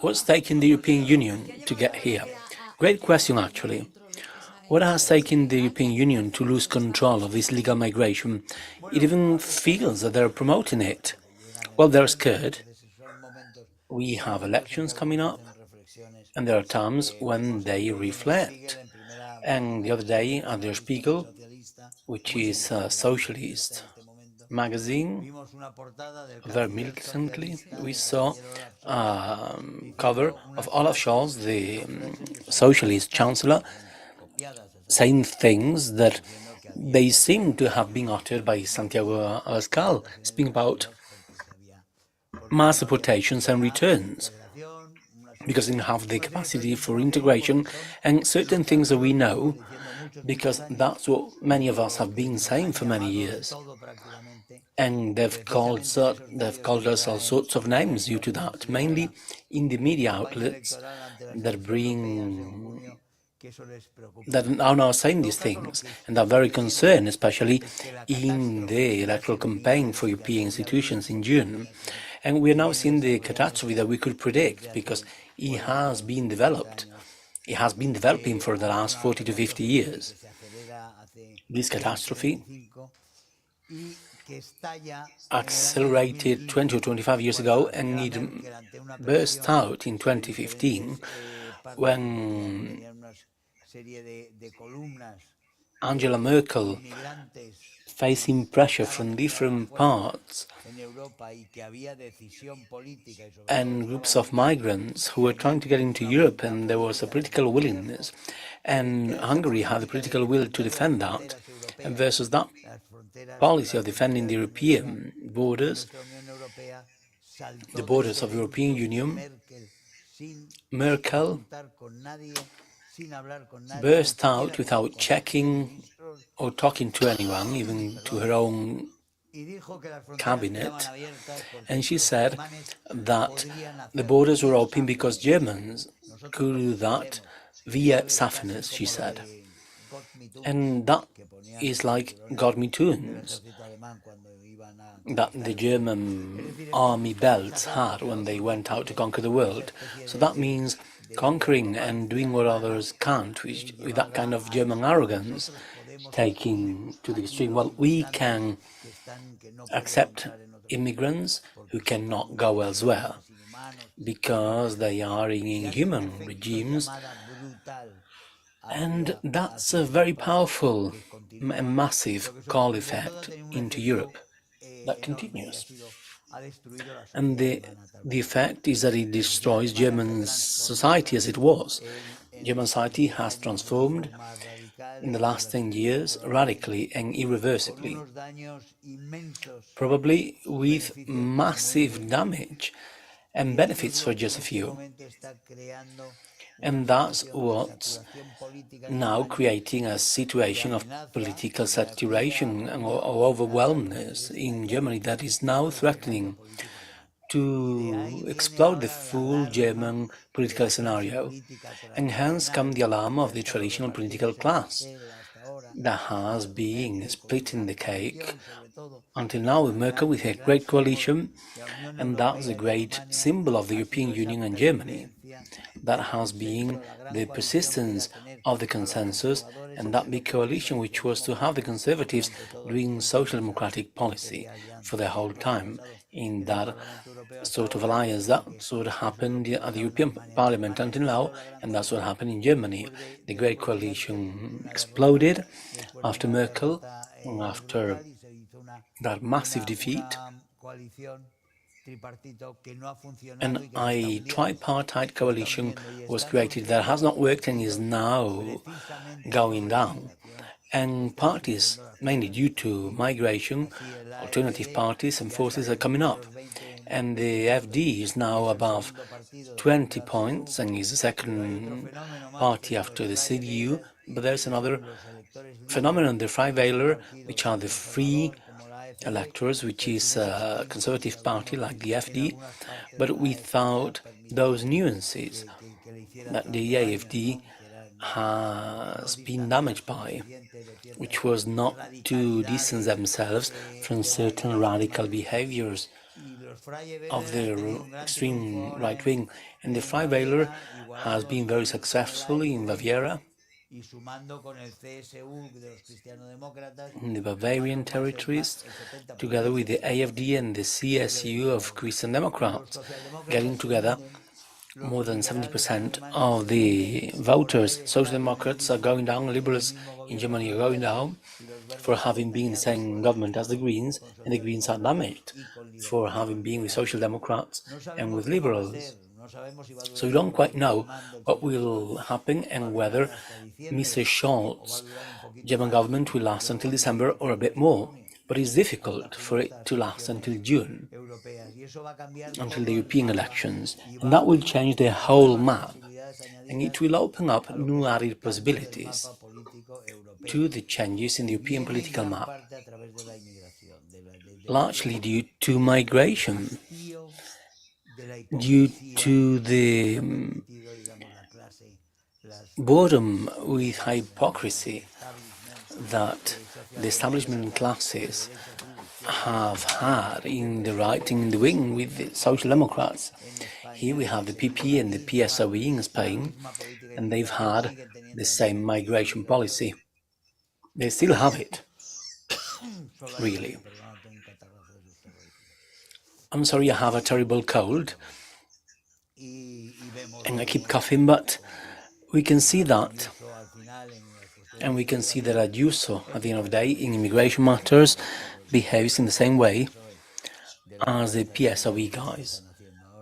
What's taken the European Union to get here? Great question, actually. What has taken the European Union to lose control of this legal migration? It even feels that they're promoting it. Well, they're scared. We have elections coming up, and there are times when they reflect. And the other day at Der Spiegel, which is a socialist magazine, very militantly, we saw a cover of Olaf Scholz, the socialist chancellor, saying things that they seem to have been uttered by Santiago Abascal, speaking about mass deportations and returns, because they have the capacity for integration and certain things that we know, because that's what many of us have been saying for many years. And they've called us all sorts of names due to that, mainly in the media outlets that are now saying these things and are very concerned, especially in the electoral campaign for European institutions in June. And we are now seeing the catastrophe that we could predict, because it has been developed. It has been developing for the last 40 to 50 years. This catastrophe accelerated 20 or 25 years ago, and it burst out in 2015 when Angela Merkel, facing pressure from different parts and groups of migrants who were trying to get into Europe, and there was a political willingness, and Hungary had the political will to defend that, and versus that policy of defending the European borders, the borders of the European Union, Merkel burst out without checking or talking to anyone, even to her own cabinet, and she said that the borders were open because Germans could do that via Safeners, she said. And that is like got me tunes that the German army belts had when they went out to conquer the world. So that means conquering and doing what others can't, with that kind of German arrogance taking to the extreme. Well, we can accept immigrants who cannot go elsewhere because they are in inhuman regimes, and that's a very powerful and massive call effect into Europe that continues. And the effect is that it destroys German society as it was. German society has transformed in the last 10 years radically and irreversibly, probably with massive damage and benefits for just a few. And that's what's now creating a situation of political saturation or overwhelmness in Germany that is now threatening to explode the full German political scenario. And hence come the alarm of the traditional political class that has been splitting the cake until now with Merkel, with her great coalition, and that's a great symbol of the European Union and Germany. That has been the persistence of the consensus and that big coalition, which was to have the Conservatives doing social democratic policy for the whole time in that sort of alliance. That sort of happened at the European Parliament until now, and that's what happened in Germany. The great coalition exploded after Merkel, after that massive defeat. And a tripartite coalition was created that has not worked and is now going down. And parties, mainly due to migration, alternative parties and forces are coming up. and the FD is now above 20 points and is the second party after the CDU. But there's another phenomenon, the Freewähler, which are the free electors, which is a conservative party like the FD, but without those nuances that the AFD has been damaged by, which was not to distance themselves from certain radical behaviors of the extreme right wing. And the Freewähler has been very successful in Baviera, in the Bavarian territories, together with the AFD and the CSU of Christian Democrats, getting together more than 70% of the voters. Social Democrats are going down, Liberals in Germany are going down for having been in the same government as the Greens, and the Greens are damaged for having been with Social Democrats and with Liberals. So we don't quite know what will happen and whether Mr. Scholz's German government will last until December or a bit more. But it's difficult for it to last until June, until the European elections, and that will change the whole map, and it will open up new added possibilities to the changes in the European political map, largely due to migration, due to the boredom with hypocrisy that the establishment classes have had in the right and in the wing with the Social Democrats. Here we have the PP and the PSOE in Spain, and they've had the same migration policy. They still have it, really. I'm sorry, I have a terrible cold, and I keep coughing, but we can see that. And we can see that Ayuso, at the end of the day, in immigration matters, behaves in the same way as the PSOE guys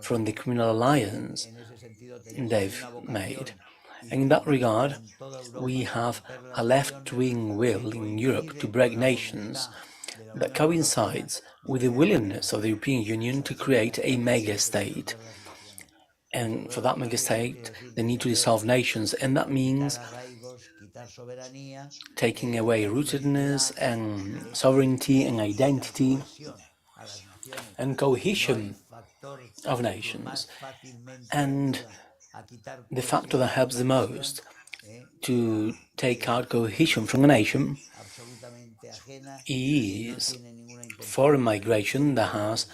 from the Criminal Alliance they've made. And in that regard, we have a left-wing will in Europe to break nations that coincides with the willingness of the European Union to create a mega-state. And for that mega-state, they need to dissolve nations, and that means taking away rootedness and sovereignty and identity and cohesion of nations. And the factor that helps the most to take out cohesion from a nation is foreign migration that has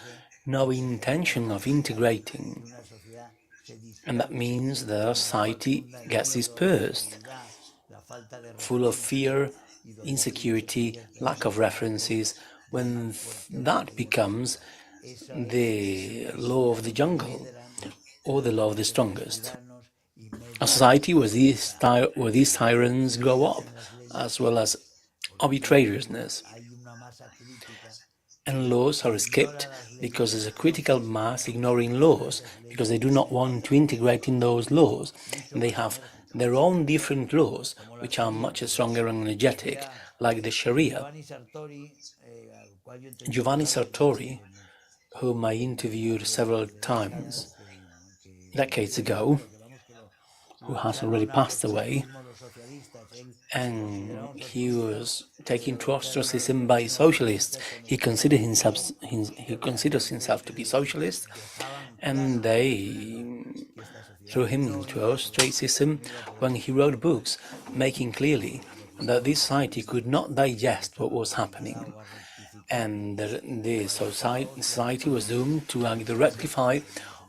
no intention of integrating. And that means the society gets dispersed, full of fear, insecurity, lack of references, when that becomes the law of the jungle or the law of the strongest. A society where these tyrants grow up, as well as arbitrariness. And laws are skipped because there's a critical mass ignoring laws, because they do not want to integrate in those laws, and they have their own different laws, which are much stronger and energetic, like the Sharia. Giovanni Sartori, whom I interviewed several times decades ago, who has already passed away, and he was taken to ostracism by socialists. He considers himself to be socialist, and they threw him into ostracism when he wrote books making clearly that this society could not digest what was happening, and the society was doomed to either rectify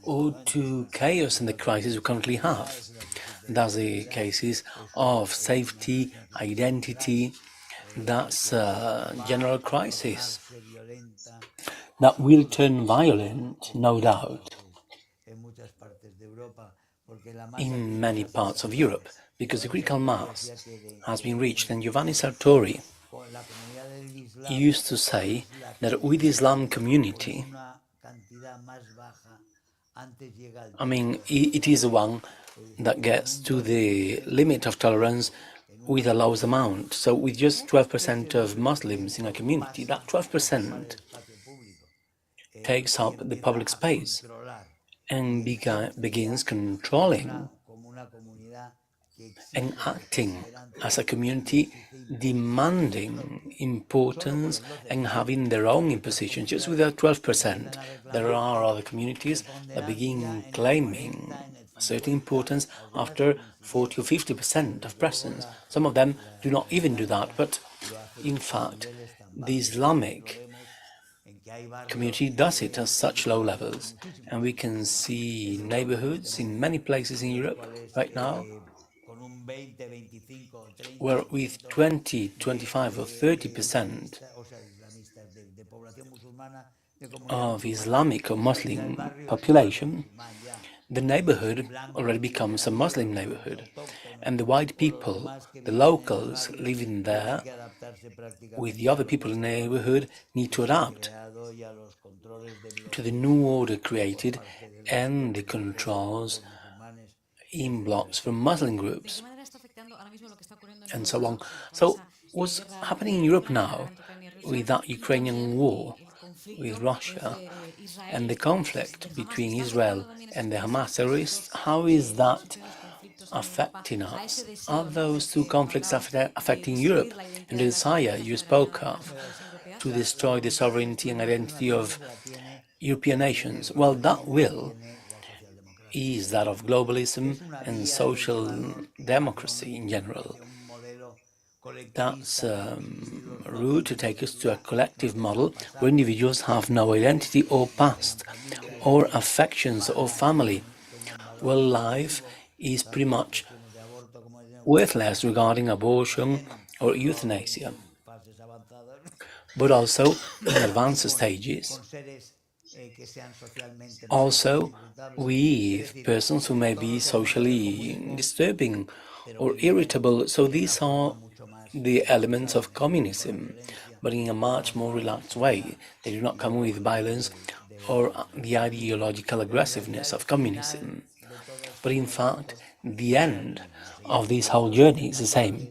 or to chaos in the crisis we currently have. That's the cases of safety, identity, that's a general crisis that will turn violent, no doubt, in many parts of Europe, because the critical mass has been reached. And Giovanni Sartori used to say that with the Islam community, I mean, it is the one that gets to the limit of tolerance with the lowest amount. So with just 12% of Muslims in a community, that 12% takes up the public space and begins controlling and acting as a community, demanding importance and having their own imposition. Just with that 12%, there are other communities that begin claiming a certain importance after 40 or 50% of presence. Some of them do not even do that, but in fact, the Islamic community does it at such low levels, and we can see neighborhoods in many places in Europe right now where with 20, 25 or 30% of Islamic or Muslim population, the neighborhood already becomes a Muslim neighborhood, and the white people, the locals living there with the other people in the neighborhood, need to adapt to the new order created and the controls in blocks from Muslim groups and so on. So what's happening in Europe now with that Ukrainian war with Russia and the conflict between Israel and the Hamas terrorists, how is that affecting us? Are those two conflicts affecting Europe and the desire you spoke of to destroy the sovereignty and identity of European nations? Well, that will is that of globalism and social democracy in general. That's a route to take us to a collective model where individuals have no identity or past, or affections or family, where life is pretty much worthless regarding abortion or euthanasia, but also in advanced stages. Also, with persons who may be socially disturbing or irritable. So these are the elements of communism, but in a much more relaxed way. They do not come with violence or the ideological aggressiveness of communism. But in fact, the end of this whole journey is the same.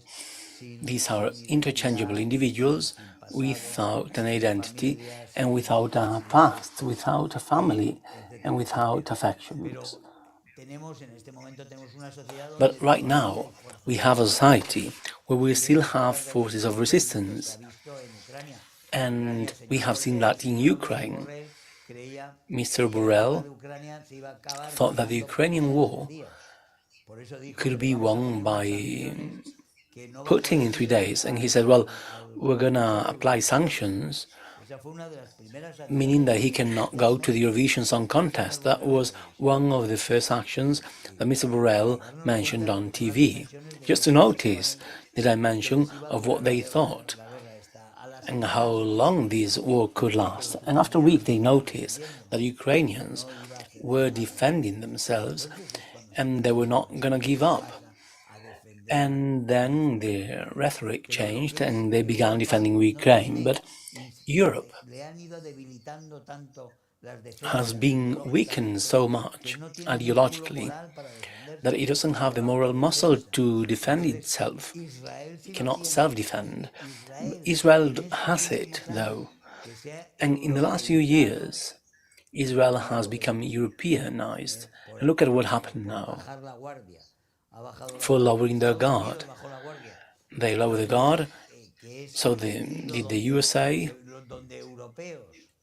These are interchangeable individuals without an identity and without a past, without a family and without affections. But right now, we have a society where we still have forces of resistance. And we have seen that in Ukraine. Mr. Borrell thought that the Ukrainian war could be won by Putin in 3 days. And he said, well, we're going to apply sanctions, meaning that he cannot go to the Eurovision Song Contest. That was one of the first actions that Mr. Borrell mentioned on TV, just to notice the dimension of what they thought and how long this war could last. And after a week they noticed that Ukrainians were defending themselves and they were not going to give up. And then the rhetoric changed and they began defending Ukraine. But Europe has been weakened so much ideologically that it doesn't have the moral muscle to defend itself. It cannot self-defend. Israel has it, though. And in the last few years, Israel has become Europeanized. And look at what happened now. For lowering their guard. They lower the guard, so did the USA,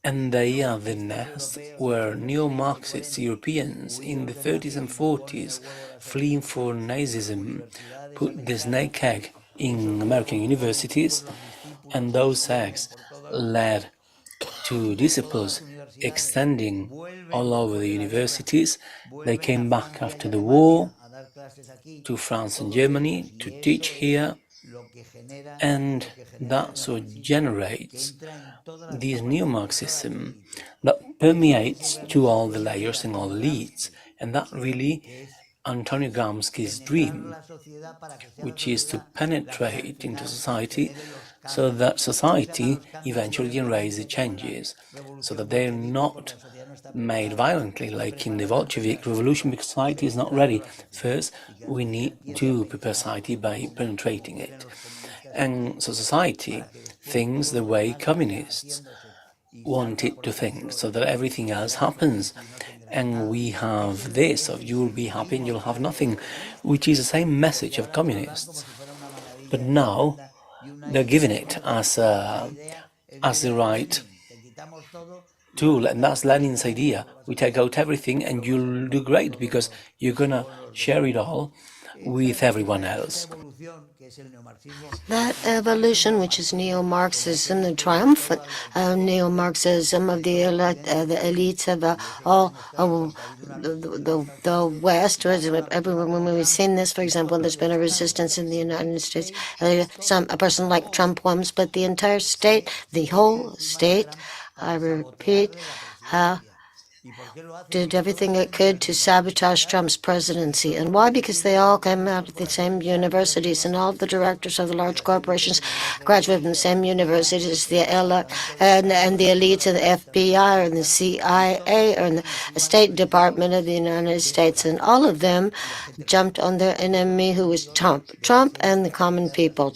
and they are the nest where neo-Marxist Europeans in the 30s and 40s, fleeing for Nazism, put the snake egg in American universities, and those eggs led to disciples extending all over the universities. They came back after the war to France and Germany to teach here, and that's what generates this new Marxism that permeates to all the layers and all the elites, and that really Antonio Gramsci's dream, which is to penetrate into society so that society eventually generates the changes, so that they're not made violently like in the Bolshevik revolution, because society is not ready. First, we need to prepare society by penetrating it. And so society thinks the way communists want it to think, so that everything else happens. And we have this of you'll be happy and you'll have nothing, which is the same message of communists. But now they're giving it as the right tool, and that's Lenin's idea. We take out everything and you'll do great because you're gonna share it all with everyone else. That evolution, which is neo-Marxism, the triumphant neo-Marxism of the elites of all the West. Everyone, when we've seen this, for example, there's been a resistance in the United States. A person like Trump once, but the entire state, the whole state, I repeat, did everything it could to sabotage Trump's presidency. And why? Because they all came out of the same universities, and all the directors of the large corporations graduated from the same universities, the and the elites of the FBI and the CIA and the State Department of the United States, and all of them jumped on their enemy, who was Trump and the common people.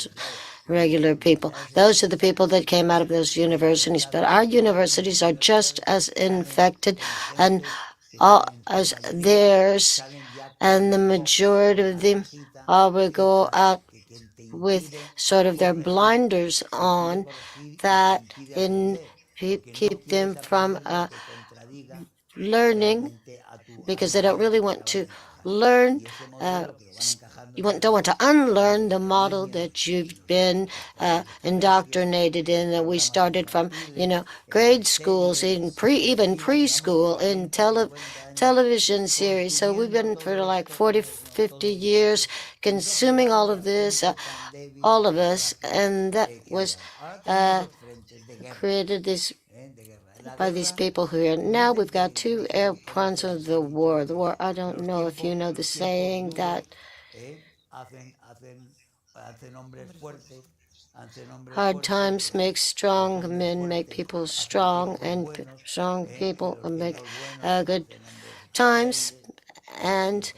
Regular people. Those are the people that came out of those universities. But our universities are just as infected and as theirs, and the majority of them will go out with sort of their blinders on that and keep them from learning, because they don't really want to learn. You don't want to unlearn the model that you've been indoctrinated in. That we started from, grade schools, even preschool, in television series. So we've been for like 40, 50 years consuming all of this, all of us, and that was created this by these people here. Now we've got two airplanes of the war. The war, I don't know if you know the saying that hard times make strong men, make people strong, and strong people make good times, and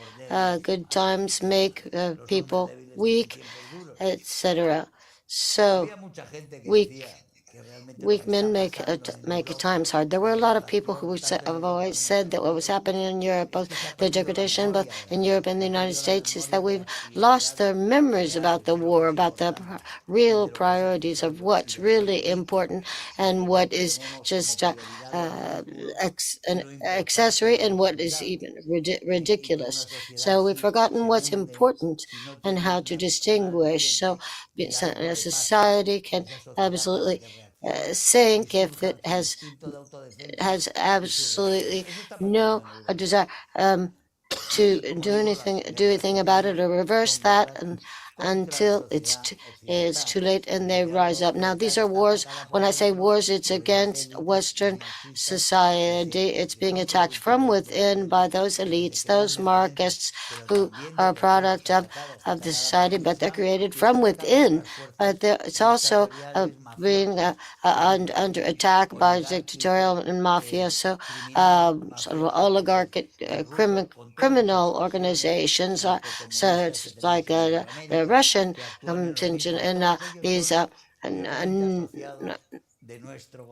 good times make people weak, etc. So weak men make times hard. There were a lot of people who have always said that what was happening in Europe, both the degradation both in Europe and the United States, is that we've lost their memories about the war, about the real priorities of what's really important and what is just an accessory and what is even ridiculous. So we've forgotten what's important and how to distinguish. So a society can absolutely sink if it has absolutely no desire to do anything about it or reverse that, and until it's too late and they rise up. Now, these are wars. When I say wars, it's against Western society. It's being attacked from within by those elites, those Marxists who are a product of the society, but they're created from within. But it's also being under attack by dictatorial and mafia, so sort of oligarchic criminal organizations. So it's like the Russian contingent and these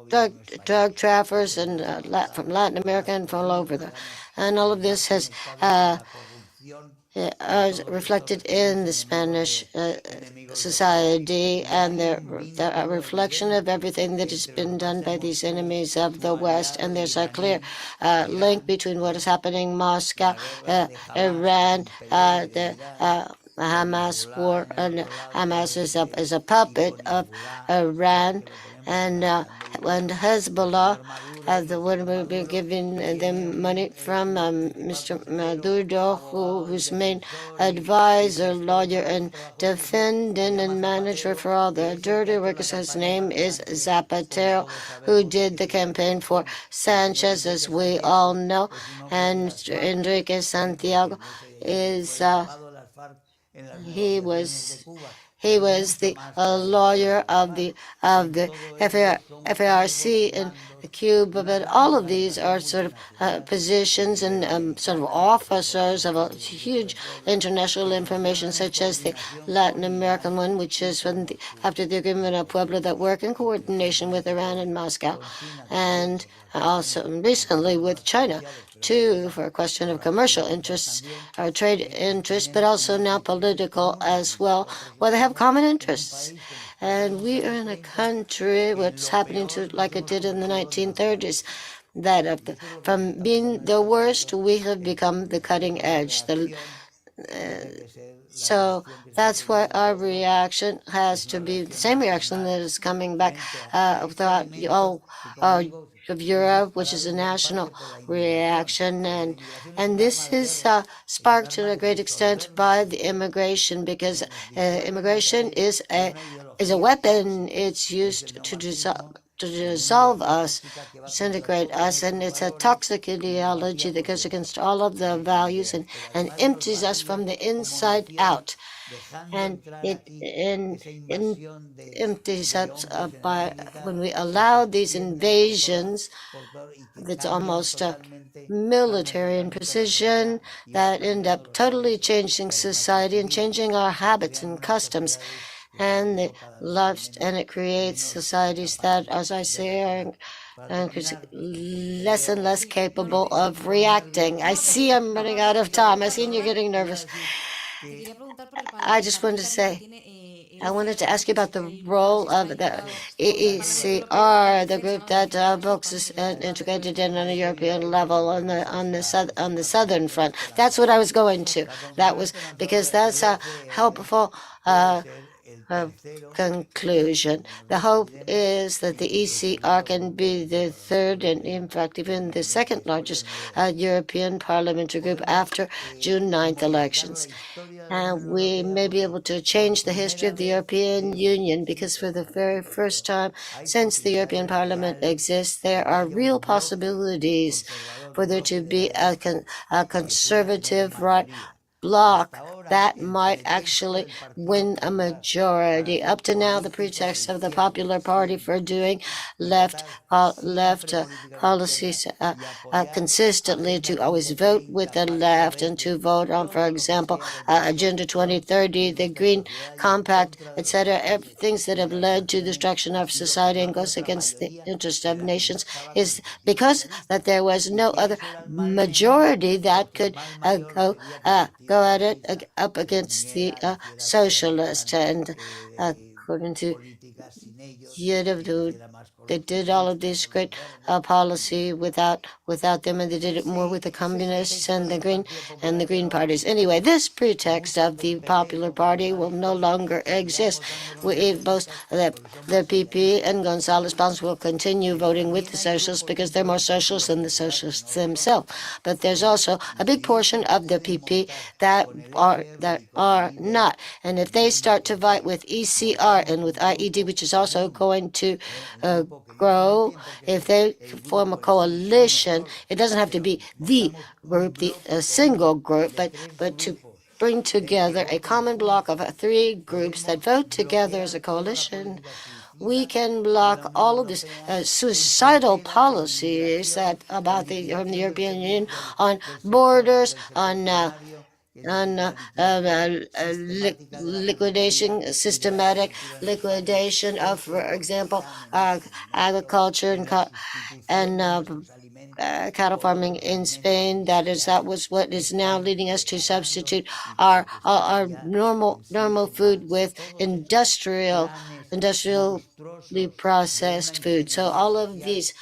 drug traffickers and from Latin America and from all over and all of this has reflected in the Spanish society, and the reflection of everything that has been done by these enemies of the West. And there's a clear link between what is happening in Moscow, Iran, the Hamas war, and Hamas is a puppet of Iran, and Hezbollah, when we've been giving them money from Mr. Maduro, whose main advisor, lawyer, and defendant and manager for all the dirty workers, his name is Zapatero, who did the campaign for Sanchez, as we all know, and Mr. Enrique Santiago is He was the lawyer of the FARC in Cuba. But all of these are sort of positions and sort of officers of a huge international information, such as the Latin American one, which is after the agreement of Puebla, that work in coordination with Iran and Moscow, and also recently with China, too, for a question of commercial interests or trade interests, but also now political as well, where they have common interests. And we are in a country, what's happening to like it did in the 1930s, that from being the worst, we have become the cutting edge. So that's why our reaction has to be the same reaction that is coming back throughout all of Europe, which is a national reaction, and this is sparked to a great extent by the immigration, because immigration is a weapon. It's used to dissolve us, disintegrate us, and it's a toxic ideology that goes against all of the values and empties us from the inside out. And it empties us by when we allow these invasions that's almost military in precision, that end up totally changing society and changing our habits and customs. And it creates societies that, as I say, are less and less capable of reacting. I see I'm running out of time. I see you're getting nervous. I just wanted to say, I wanted to ask you about the role of the EECR, the group that focuses and integrated in on a European level on the southern front. That's what I was going to. That was because that's a helpful conclusion. The hope is that the ECR can be the third and, in fact, even the second largest European parliamentary group after June 9th elections. And we may be able to change the history of the European Union, because for the very first time since the European Parliament exists, there are real possibilities for there to be a conservative right bloc that might actually win a majority. Up to now, the pretext of the Popular Party for doing left policies consistently, to always vote with the left and to vote on, for example, Agenda 2030, the Green Compact, etc., things that have led to destruction of society and goes against the interest of nations, is because that there was no other majority that could go at it up against the socialists. And according to Yerevu, they did all of this great policy without them, and they did it more with the communists and the green parties. Anyway, this pretext of the Popular Party will no longer exist. Both the PP and González Pons will continue voting with the socialists because they're more socialist than the socialists themselves. But there's also a big portion of the PP that are not. And if they start to fight with ECR and with IED, which is also going to grow, if they form a coalition, it doesn't have to be the group, a single group, but to bring together a common block of three groups that vote together as a coalition, we can block all of these suicidal policies that from the European Union on borders, on liquidation, systematic liquidation of, for example, agriculture and cattle farming in Spain. That was what is now leading us to substitute our normal food with industrially processed food. So all of these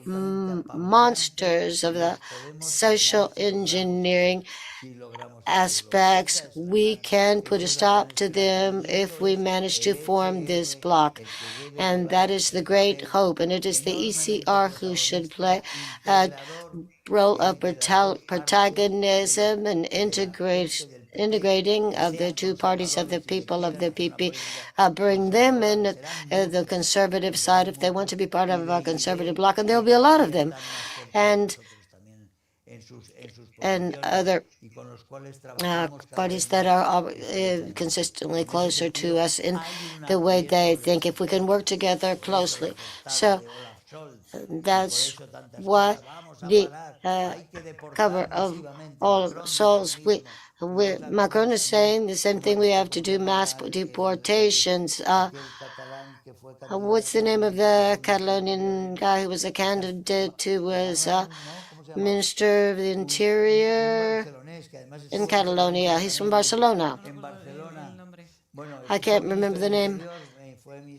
monsters of the social engineering aspects, we can put a stop to them if we manage to form this bloc. And that is the great hope. And it is the ECR who should play a role of protagonism and integrating of the two parties of the people of the PP, bring them in the conservative side if they want to be part of our conservative bloc, and there will be a lot of them. And and other parties that are consistently closer to us in the way they think, if we can work together closely. So that's why the cover of all souls, Macron is saying the same thing. We have to do mass deportations. What's the name of the Catalonian guy who was a candidate, who was Minister of the Interior in Catalonia? He's from Barcelona. I can't remember the name.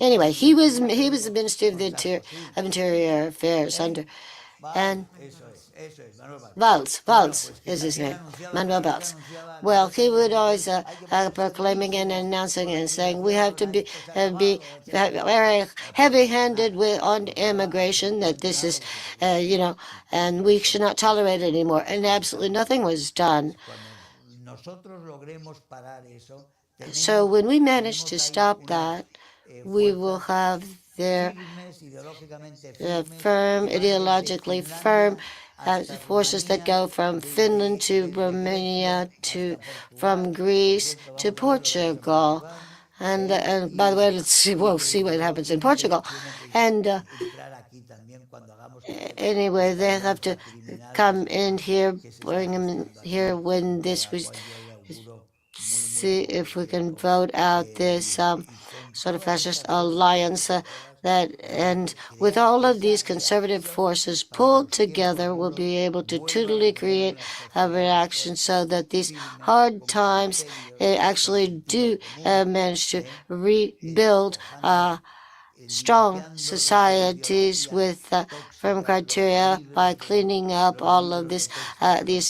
Anyway, he was the Minister of the Interior Affairs under, and Valls is his name, Manuel Valls. Well, he would always proclaiming and announcing and saying we have to be very heavy-handed on immigration, that this is, and we should not tolerate it anymore. And absolutely nothing was done. So when we manage to stop that, we will have their firm, ideologically firm forces that go from Finland to Romania, from Greece to Portugal. And by the way, we'll see what happens in Portugal. And anyway, they have to come in here, bring them in here when this was, see if we can vote out this sort of fascist alliance and with all of these conservative forces pulled together, we'll be able to totally create a reaction so that these hard times actually do manage to rebuild strong societies with firm criteria by cleaning up all of these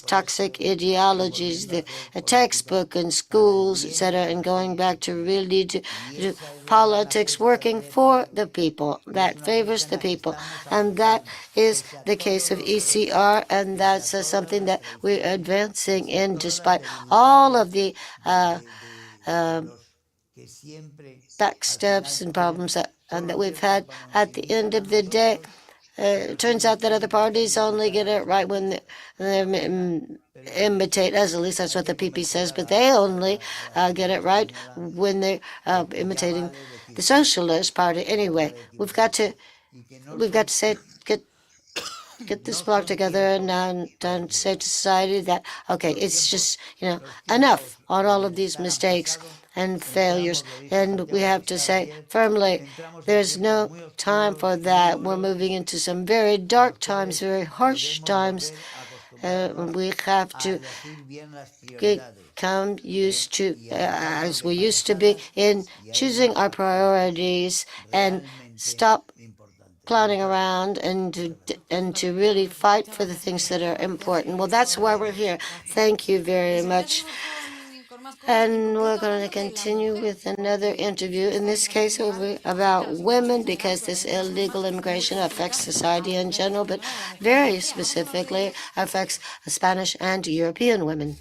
toxic ideologies, the textbook in schools, etc., and going back to really to politics working for the people, that favors the people. And that is the case of ECR, and that's something that we're advancing in despite all of the back steps and problems that we've had. At the end of the day, it turns out that other parties only get it right when they imitate us. At least that's what the PP says, but they only get it right when they're imitating the Socialist Party. Anyway, we've got to say, get this block together and say to society that, okay, it's just, enough on all of these mistakes and failures. And we have to say firmly, there's no time for that. We're moving into some very dark times, very harsh times. We have to become used to, as we used to be, in choosing our priorities and stop clowning around and to really fight for the things that are important. Well, that's why we're here. Thank you very much. And we're going to continue with another interview. In this case, it will be about women, because this illegal immigration affects society in general, but very specifically affects Spanish and European women.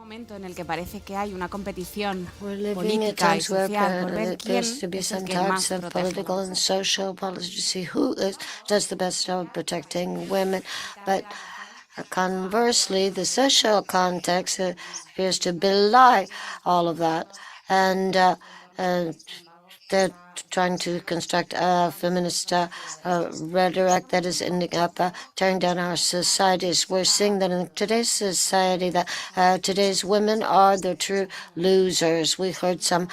We're living at times where there appears to be some types of political and social policy to see who does the best job protecting women. But conversely, the social context appears to belie all of that. And they're trying to construct a feminist rhetoric that is ending up tearing down our societies. We're seeing that in today's society that today's women are the true losers. We heard some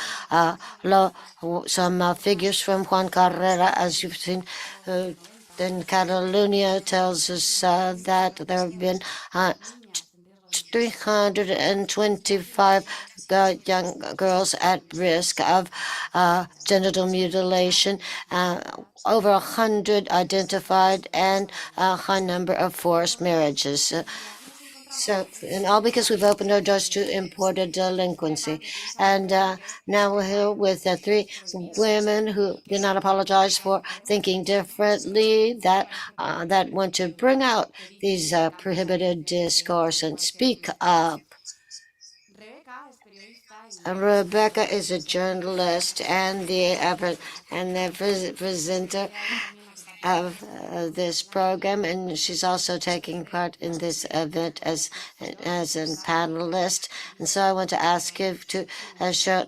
figures from Juan Carrera, as you've seen. Then Catalonia tells us that there have been 325 young girls at risk of genital mutilation, over 100 identified, and a high number of forced marriages. And all because we've opened our doors to imported delinquency. And now we're here with three women who did not apologize for thinking differently, that want to bring out these prohibited discourse and speak up. Rebecca is a journalist and the presenter of this program, and she's also taking part in this event as a panelist. And so I want to ask you to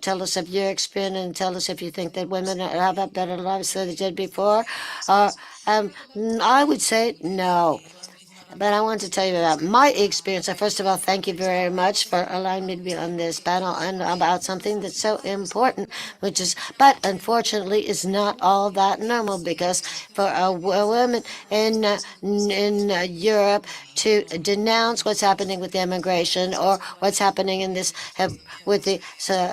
tell us of your experience and tell us if you think that women have a better lives than they did before. I would say no. But I want to tell you about my experience. First of all, thank you very much for allowing me to be on this panel and about something that's so important, but unfortunately is not all that normal, because for a woman in Europe to denounce what's happening with immigration or what's happening in this with the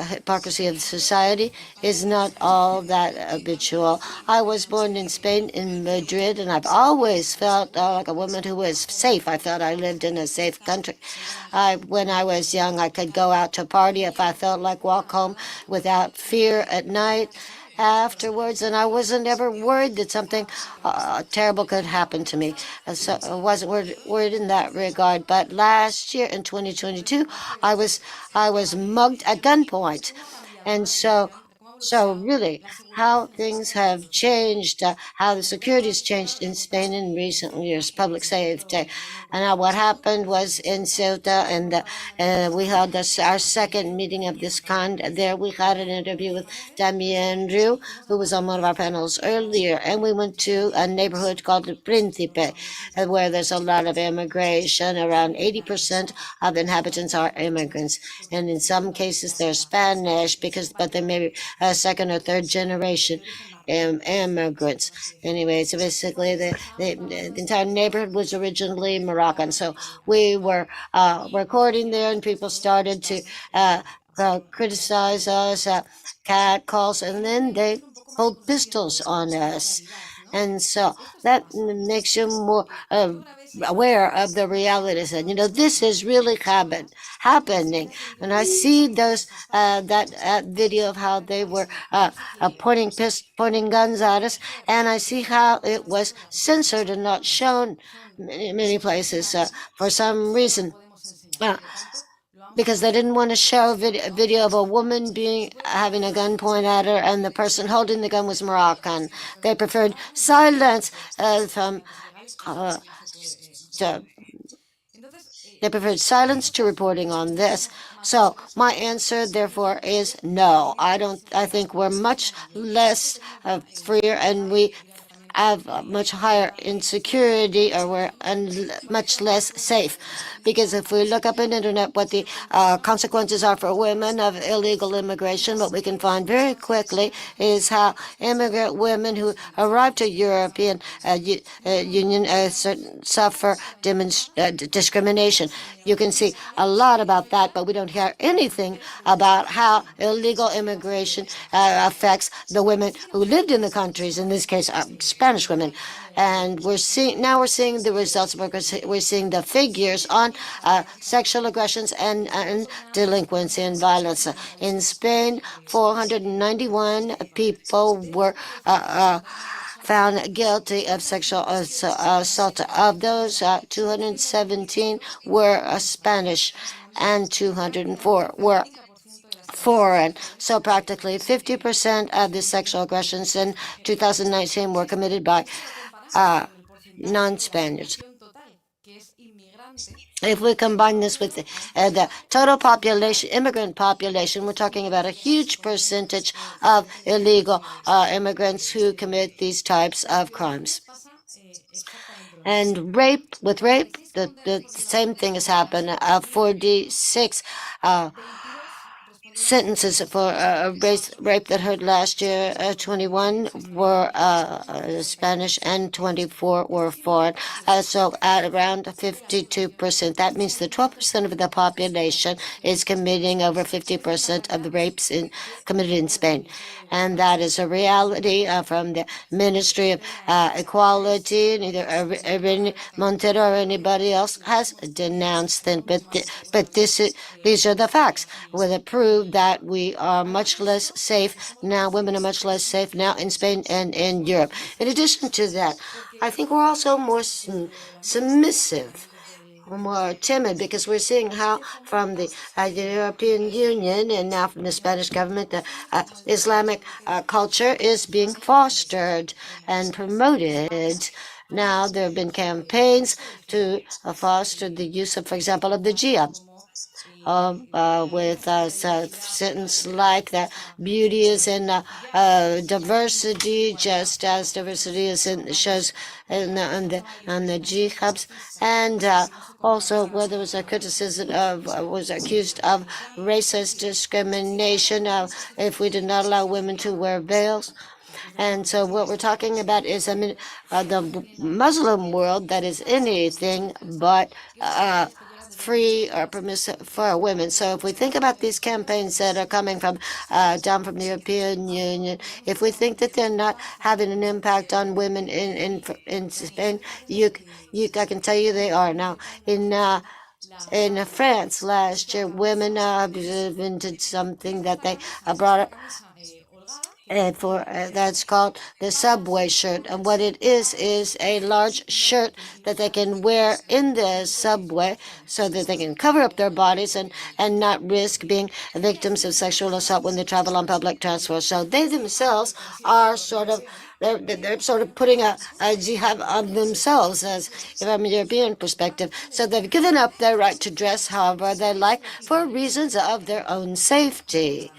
hypocrisy of society is not all that habitual. I was born in Spain, in Madrid, and I've always felt like a woman who was safe. I felt I lived in a safe country. When I was young, I could go out to party if I felt like, walk home without fear at night afterwards, and I wasn't ever worried that something terrible could happen to me. So I wasn't worried in that regard. But last year in 2022, I was mugged at gunpoint, and so really, how things have changed, how the security has changed in Spain in recent years, public safety. And what happened was in Ceuta, and we held our second meeting of this kind. There we had an interview with Damien Riu, who was on one of our panels earlier, and we went to a neighborhood called Príncipe, where there's a lot of immigration. Around 80% of the inhabitants are immigrants, and in some cases they're Spanish, but they may be second or third generation immigrants. Anyway, so basically the entire neighborhood was originally Moroccan. So we were recording there, and people started to criticize us, cat calls, and then they pulled pistols on us. And so that makes you more aware of the realities. And this is really happening. And I see that video of how they were pointing guns at us, and I see how it was censored and not shown many places for some reason. Because they didn't want to show a video of a woman having a gun pointed at her, and the person holding the gun was Moroccan. They preferred silence they preferred silence to reporting on this. So my answer, therefore, is no. I think we're much less freer, and we have much higher insecurity, or we're much less safe. Because if we look up on the internet what the consequences are for women of illegal immigration, what we can find very quickly is how immigrant women who arrive to European Union suffer discrimination. You can see a lot about that, but we don't hear anything about how illegal immigration affects the women who lived in the countries, in this case, Spanish women. And we're seeing the results, because we're seeing the figures on sexual aggressions and delinquency and violence. In Spain, 491 people were found guilty of sexual assault. Of those, 217 were Spanish. and 204 were foreign. So practically 50% of the sexual aggressions in 2019 were committed by non-Spaniards. If we combine this with the total population, immigrant population, we're talking about a huge percentage of illegal immigrants who commit these types of crimes. And with rape, the same thing has happened. 46 sentences for rape that occurred last year. 21 were Spanish and 24 were foreign. So at around 52%. That means that 12% of the population is committing over 50% of the rapes committed in Spain. And that is a reality from the Ministry of Equality. Neither Irene Montero or anybody else has denounced them. But these are the facts. With it proved that we are much less safe now. Women are much less safe now in Spain and in Europe. In addition to that, I think we're also more submissive, more timid, because we're seeing how from the European Union and now from the Spanish government, the Islamic culture is being fostered and promoted. Now there have been campaigns to foster the use of, for example, of the jihad. With a sentence like that, beauty is in diversity, just as diversity is shows in the jihad, and also where there was a criticism of was accused of racist discrimination if we did not allow women to wear veils. And so what we're talking about is, the Muslim world that is anything but free or permissive for women. So if we think about these campaigns that are coming from down from the European Union, if we think that they're not having an impact on women in Spain, I can tell you they are. Now in France last year, women invented something that they brought up that's called the subway shirt. And what it is a large shirt that they can wear in the subway so that they can cover up their bodies and not risk being victims of sexual assault when they travel on public transport. So they themselves are they're sort of putting a jihad on themselves, as from a European perspective. So they've given up their right to dress however they like for reasons of their own safety.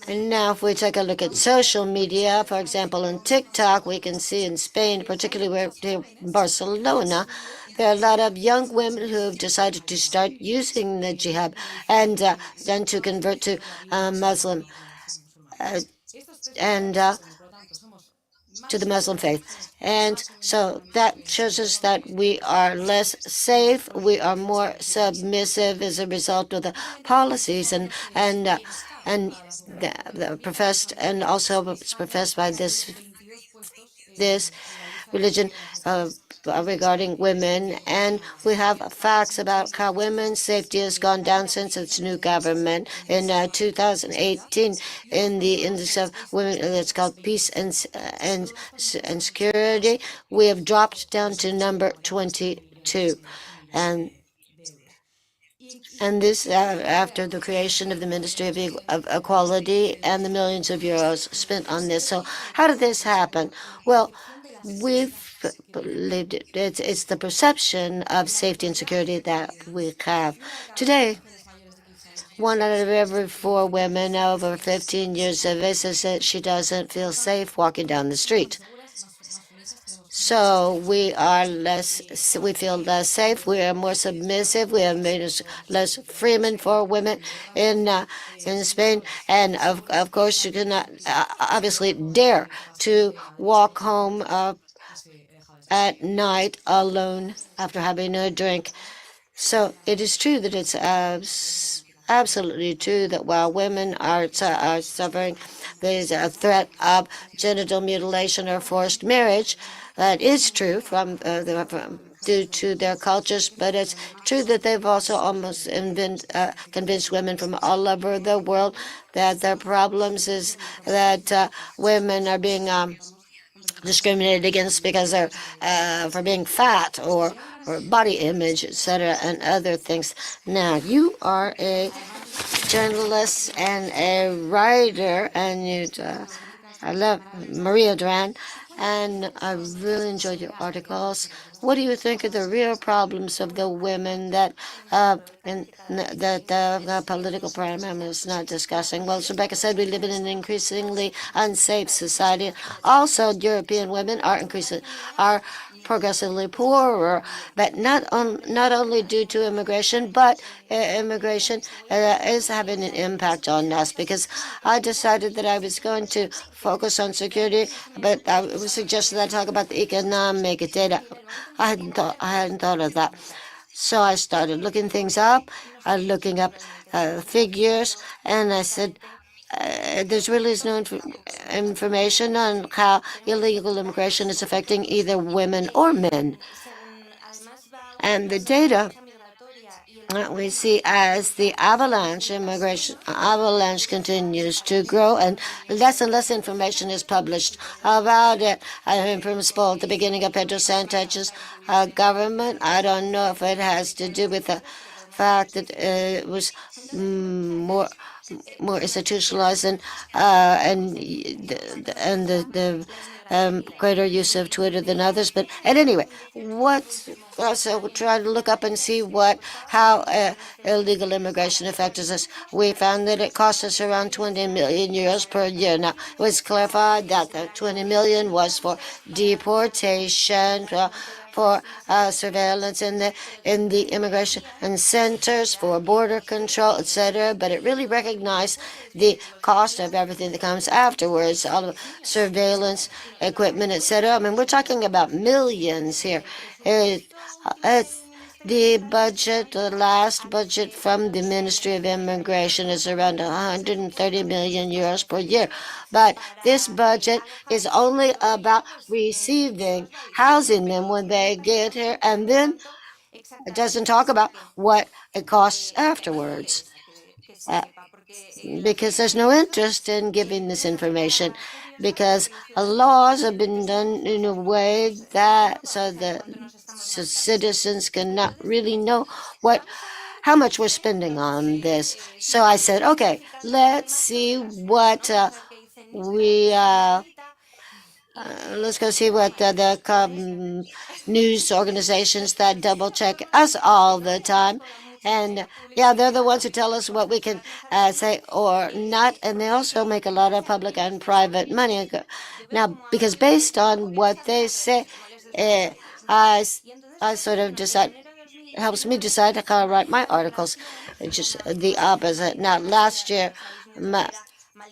And now if we take a look at social media, for example, on TikTok, we can see in Spain, particularly in Barcelona, there are a lot of young women who have decided to start using the jihad and then to convert to Muslim and to the Muslim faith. And so that shows us that we are less safe, we are more submissive as a result of the policies and the professed, and also it's professed by this religion regarding women. And we have facts about how women's safety has gone down since its new government. In 2018, in the index of women that's called peace and security, we have dropped down to number 22. And this after the creation of the Ministry of Equality and the millions of euros spent on this. So how did this happen? Well, we've believed it. It's the perception of safety and security that we have. Today, 1 out of every 4 women over 15 years of age says that she doesn't feel safe walking down the street. So we feel less safe, we are more submissive, we have made us less freemen for women in Spain, and of course you cannot obviously dare to walk home at night alone after having a drink. So it is true that it's absolutely true that while women are suffering there's a threat of genital mutilation or forced marriage, that is true due to their cultures, but it's true that they've also almost convinced women from all over the world that their problems is that women are being discriminated against because they're for being fat or body image, etc., and other things. Now, you are a journalist and a writer, and I love Maria Duran, and I really enjoyed your articles. What do you think are the real problems of the women that that the political program is not discussing? Well, as Rebecca said, we live in an increasingly unsafe society. Also, European women are progressively poorer, but not only due to immigration, but immigration is having an impact on us, because I decided that I was going to focus on security, but it was suggested that I talk about the economic data. I hadn't thought of that. So I started looking things up, looking up figures, and I said, there's really no information on how illegal immigration is affecting either women or men. And the data we see as the immigration avalanche continues to grow, and less information is published about it. In principle, at the beginning of Pedro Sanchez's government, I don't know if it has to do with the fact that it was more institutionalized and the greater use of Twitter than others. But at any rate, so we try to look up and see how illegal immigration affects us. We found that it cost us around 20 million euros per year. Now, it was clarified that the 20 million was for deportation, for surveillance in the immigration and centers, for border control, etc. But it really recognized the cost of everything that comes afterwards, all of surveillance equipment, etc. I mean, we're talking about millions here. It's the budget, the last budget from the Ministry of Immigration is around 130 million euros per year. But this budget is only about housing them when they get here, and then it doesn't talk about what it costs afterwards. Because there's no interest in giving this information, because laws have been done in a way that so citizens cannot really know how much we're spending on this. So I said, okay, let's see what we let's go see what the news organizations that double check us all the time. And yeah, they're the ones who tell us what we can say or not. And they also make a lot of public and private money. Now, because based on what they say, I sort of decide, it helps me decide how to write my articles. It's just the opposite. Now, last year,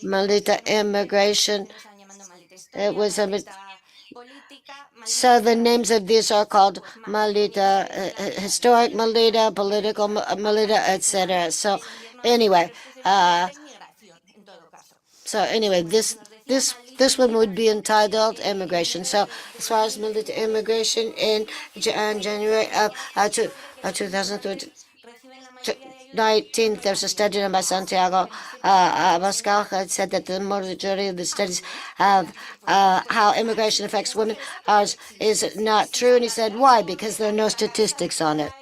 Malita immigration, it was a bit. So the names of these are called Malita, historic Malita, political Malita, etc. So anyway, this one would be entitled immigration. So as far as Malita immigration in January of 2013. 19th, there's a study done by Santiago Pascal had said that the majority of the studies of how immigration affects women is not true. And he said, why? Because there are no statistics on it.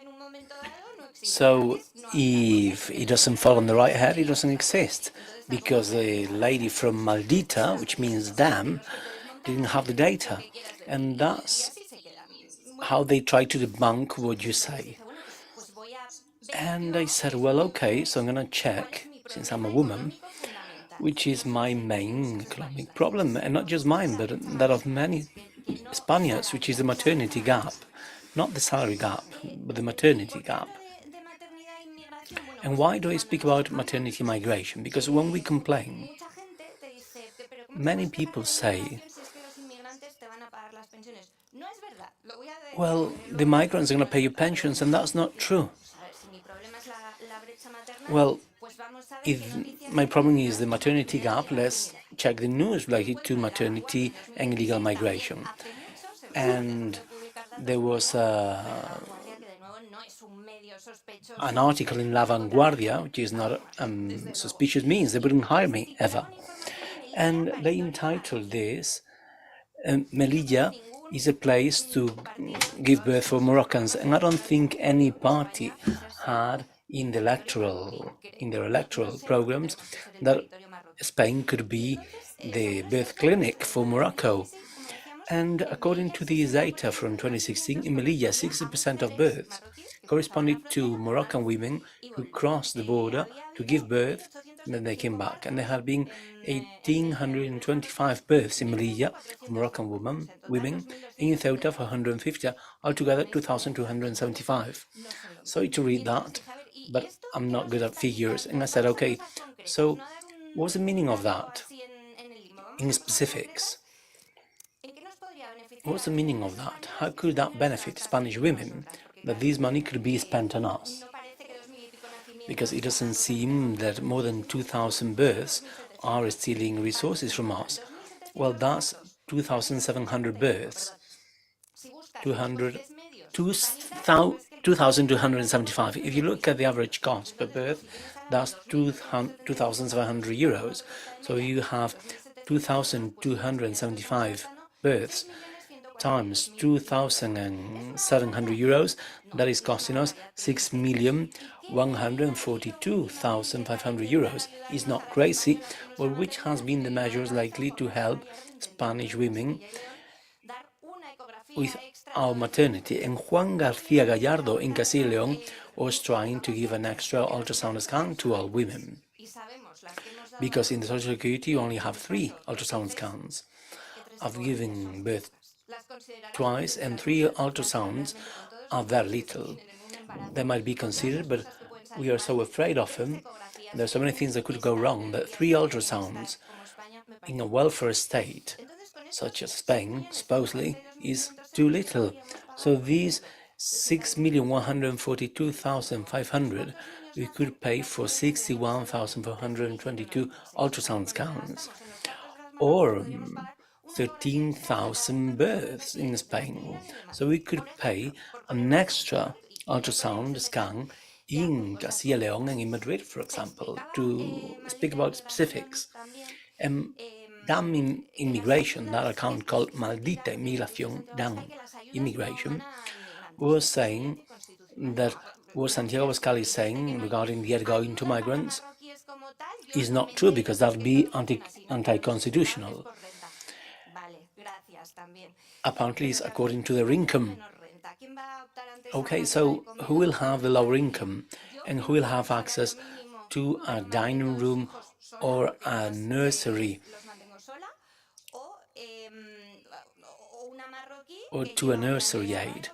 So if it doesn't fall on the right head, it doesn't exist. Because the lady from Maldita, which means dam, didn't have the data. And that's how they try to debunk what you say. And I said, well, okay, so I'm going to check, since I'm a woman, which is my main economic problem, and not just mine, but that of many Spaniards, which is the maternity gap. Not the salary gap, but the maternity gap. And why do I speak about maternity migration? Because when we complain, many people say, well, the migrants are going to pay your pensions, and that's not true. Well, if my problem is the maternity gap, let's check the news related to maternity and illegal migration. And there was an article in La Vanguardia, which is not suspicious means, they wouldn't hire me ever. And they entitled this, Melilla is a place to give birth for Moroccans, and I don't think any party had in their electoral programs that Spain could be the birth clinic for Morocco. And according to the data from 2016, in Melilla, 60% of births corresponded to Moroccan women who crossed the border to give birth, and then they came back. And there have been 1,825 births in Melilla of Moroccan women, and in Ceuta 450, altogether 2,275. Sorry to read that, but I'm not good at figures. And I said, okay, so what's the meaning of that in specifics? What's the meaning of that? How could that benefit Spanish women, that this money could be spent on us? Because it doesn't seem that more than 2,000 births are stealing resources from us. Well, that's 2,700 births. 2,275. If you look at the average cost per birth, that's 2,700 euros. So you have 2,275 births times 2,700 euros, that is costing us 6,142,500 euros. It's not crazy, but which has been the measures likely to help Spanish women with our maternity? And Juan García Gallardo in Castilla y León was trying to give an extra ultrasound scan to all women, because in the Social Security you only have 3 ultrasound scans. I've given birth twice, and 3 ultrasounds are very little. They might be considered, but we are so afraid of them. There are so many things that could go wrong that 3 ultrasounds in a welfare state, such as Spain, supposedly, is too little. So these 6,142,500 we could pay for 61,422 ultrasound scans, or 13,000 births in Spain. So we could pay an extra ultrasound scan in Castilla y León and in Madrid, for example, to speak about specifics. Damn Immigration, that account called Maldita Inmigración, Damn Immigration, was saying that what Santiago Pascal is saying regarding the aid going to migrants is not true, because that would be anti-constitutional. Apparently it's according to their income. Okay, so who will have the lower income, and who will have access to a dining room or a nursery, or to a nursery aid?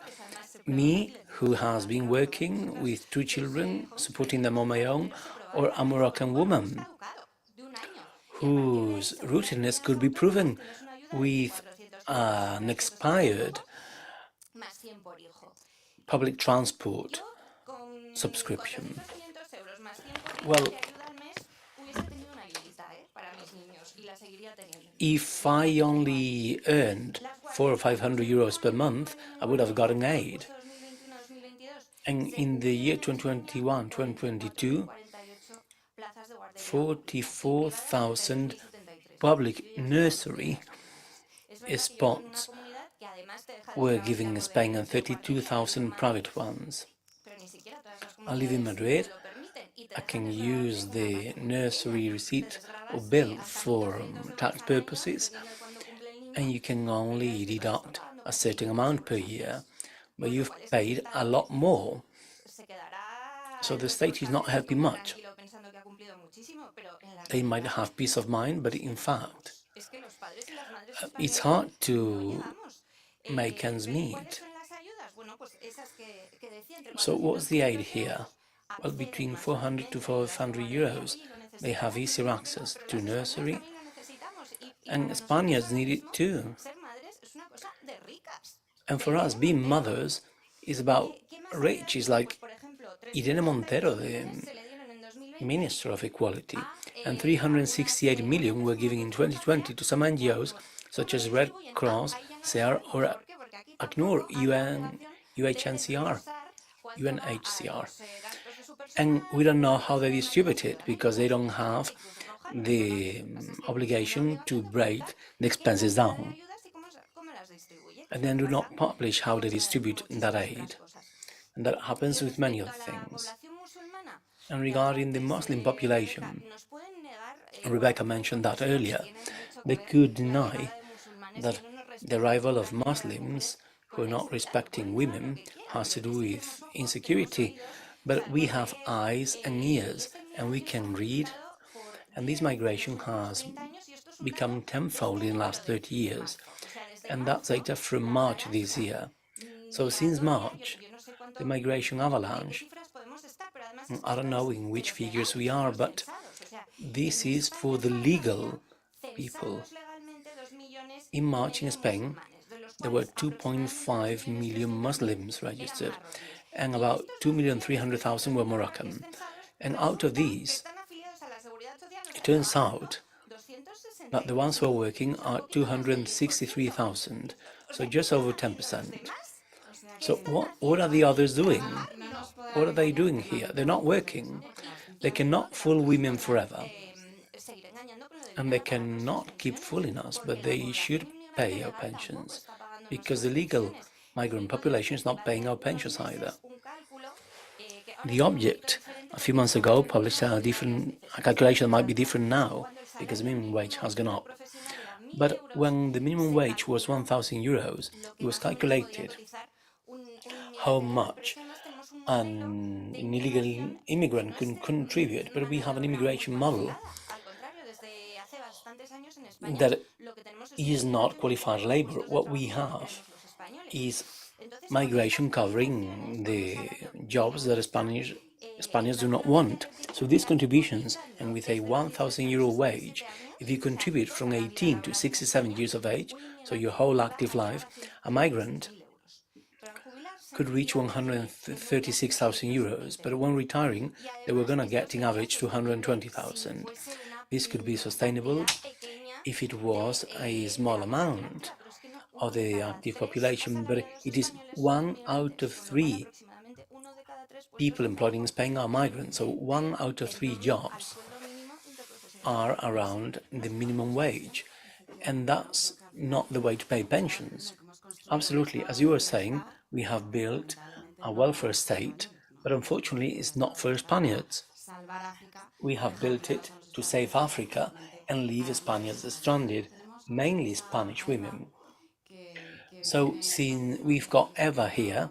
Me, who has been working with 2 children, supporting them on my own, or a Moroccan woman whose rootedness could be proven with an expired public transport subscription. Well, if I only earned 400 or 500 euros per month, I would have gotten aid. And in the year 2021-2022, 44,000 public nursery spots were given in Spain, and 32,000 private ones. I live in Madrid. I can use the nursery receipt or bill for tax purposes, and you can only deduct a certain amount per year, but you've paid a lot more. So the state is not helping much. They might have peace of mind, but in fact, it's hard to make ends meet. So what's the aid here? Well, between 400 to 500 euros, they have easier access to nursery, and Spaniards need it too. And for us, being mothers is about rich. It's like Irene Montero, the Minister of Equality, and 368 million were given in 2020 to some NGOs such as Red Cross, CEAR, or ACNUR, UNHCR. And we don't know how they distribute it, because they don't have the obligation to break the expenses down. and then do not publish how they distribute that aid. And that happens with many other things. And regarding the Muslim population, Rebecca mentioned that earlier, they could deny that the arrival of Muslims who are not respecting women has to do with insecurity, but we have eyes and ears and we can read, and this migration has become tenfold in the last 30 years, and that's data from March this year. So since March, the migration avalanche, I don't know in which figures we are, but this is for the legal people. In March in Spain, there were 2.5 million Muslims registered, and about 2,300,000 were Moroccan. And out of these, it turns out that the ones who are working are 263,000, so just over 10%. So what are the others doing? What are they doing here? They're not working. They cannot fool women forever. And they cannot keep fooling us, but they should pay our pensions, because the legal migrant population is not paying our pensions either. The Object a few months ago published a calculation that might be different now, because the minimum wage has gone up. But when the minimum wage was 1,000 euros, it was calculated how much an illegal immigrant can contribute, but we have an immigration model that is not qualified labor. What we have is migration covering the jobs that Spaniards do not want. So these contributions, and with a 1,000 euro wage, if you contribute from 18 to 67 years of age, so your whole active life, a migrant could reach 136,000 euros, but when retiring, they were going to get in average 220,000. This could be sustainable if it was a small amount of the active population, but it is 1 out of 3 people employed in Spain are migrants, so 1 out of 3 jobs are around the minimum wage, and that's not the way to pay pensions. Absolutely, as you were saying, we have built a welfare state, but unfortunately it's not for Spaniards. We have built it to save Africa and leave Spaniards stranded, mainly Spanish women. So since we've got Eva here,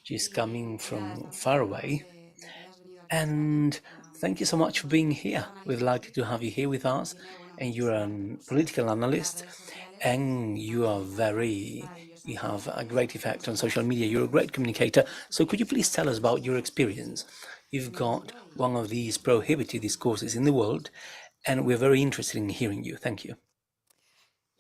she's coming from far away, and thank you so much for being here. We're delighted to have you here with us, and you're a political analyst, and you have a great effect on social media. You're a great communicator. So could you please tell us about your experience? You've got one of these prohibited discourses in the world, and we're very interested in hearing you. Thank you.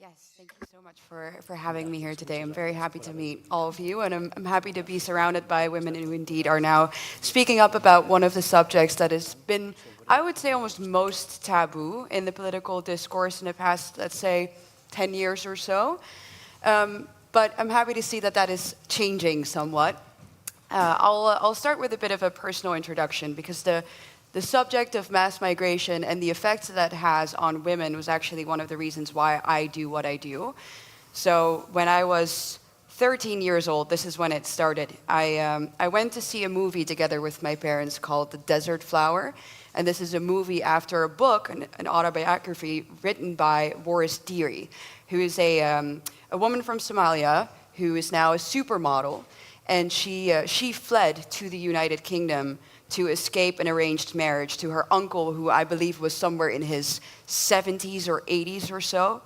Yes, thank you so much for having me here today. I'm very happy to meet all of you, and I'm happy to be surrounded by women who indeed are now speaking up about one of the subjects that has been, I would say, almost most taboo in the political discourse in the past, let's say, 10 years or so. But I'm happy to see that that is changing somewhat. I'll start with a bit of a personal introduction, because the subject of mass migration and the effects that has on women was actually one of the reasons why I do what I do. So when I was 13 years old, this is when it started. I went to see a movie together with my parents called The Desert Flower. And this is a movie after a book, an autobiography written by Boris Deary, who is a woman from Somalia who is now a supermodel. And she fled to the United Kingdom to escape an arranged marriage to her uncle, who I believe was somewhere in his 70s or 80s or so.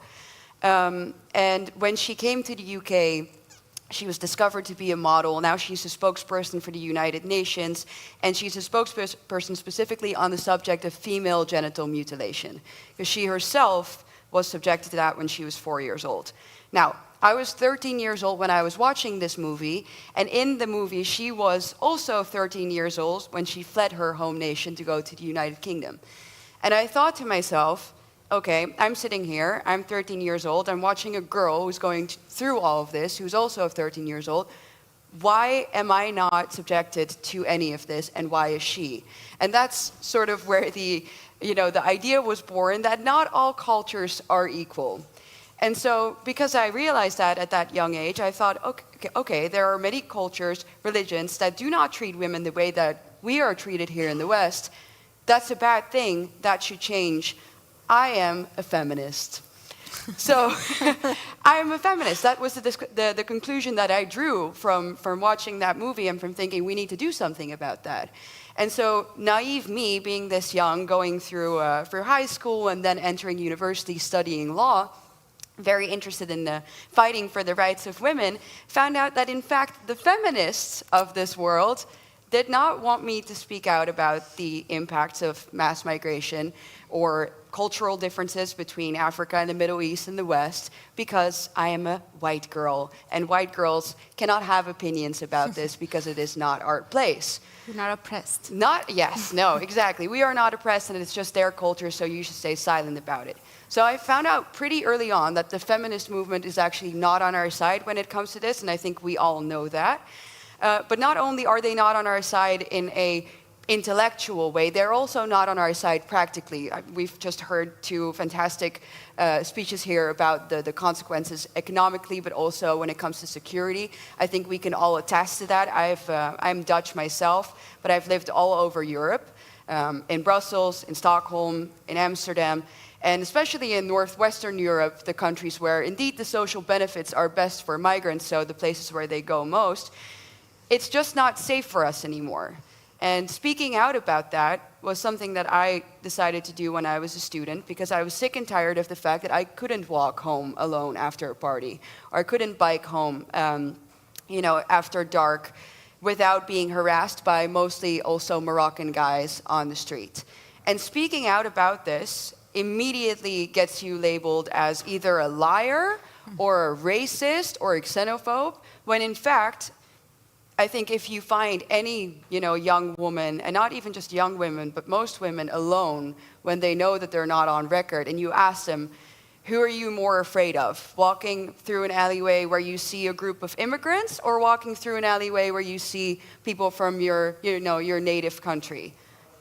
And when she came to the UK, she was discovered to be a model. Now she's a spokesperson for the United Nations, and she's a spokesperson specifically on the subject of female genital mutilation, because she herself was subjected to that when she was 4 years old. Now, I was 13 years old when I was watching this movie, and in the movie she was also 13 years old when she fled her home nation to go to the United Kingdom. And I thought to myself, okay, I'm sitting here, I'm 13 years old, I'm watching a girl who's going through all of this, who's also 13 years old. Why am I not subjected to any of this, and why is she? And that's sort of where the idea was born that not all cultures are equal. And so because I realized that at that young age, I thought, okay, there are many cultures, religions that do not treat women the way that we are treated here in the West. That's a bad thing. That should change. I am a feminist. So I am a feminist. That was the conclusion that I drew from watching that movie and from thinking we need to do something about that. And so naive me, being this young, going through high school and then entering university studying law, very interested in fighting for the rights of women, found out that in fact the feminists of this world did not want me to speak out about the impacts of mass migration or cultural differences between Africa and the Middle East and the West, because I am a white girl, and white girls cannot have opinions about this because it is not our place. You're not oppressed. No, exactly. We are not oppressed, and it's just their culture, so you should stay silent about it. So I found out pretty early on that the feminist movement is actually not on our side when it comes to this, and I think we all know that. But not only are they not on our side in a intellectual way, they're also not on our side practically. We've just heard two fantastic speeches here about the consequences economically, but also when it comes to security. I think we can all attest to that. I'm Dutch myself, but I've lived all over Europe, in Brussels, in Stockholm, in Amsterdam, and especially in northwestern Europe, the countries where indeed the social benefits are best for migrants, so the places where they go most. It's just not safe for us anymore. And speaking out about that was something that I decided to do when I was a student, because I was sick and tired of the fact that I couldn't walk home alone after a party, or I couldn't bike home, after dark, without being harassed by mostly also Moroccan guys on the street. And speaking out about this immediately gets you labeled as either a liar or a racist or a xenophobe, when in fact, I think if you find any, young woman, and not even just young women, but most women alone, when they know that they're not on record, and you ask them, who are you more afraid of? Walking through an alleyway where you see a group of immigrants, or walking through an alleyway where you see people from your native country?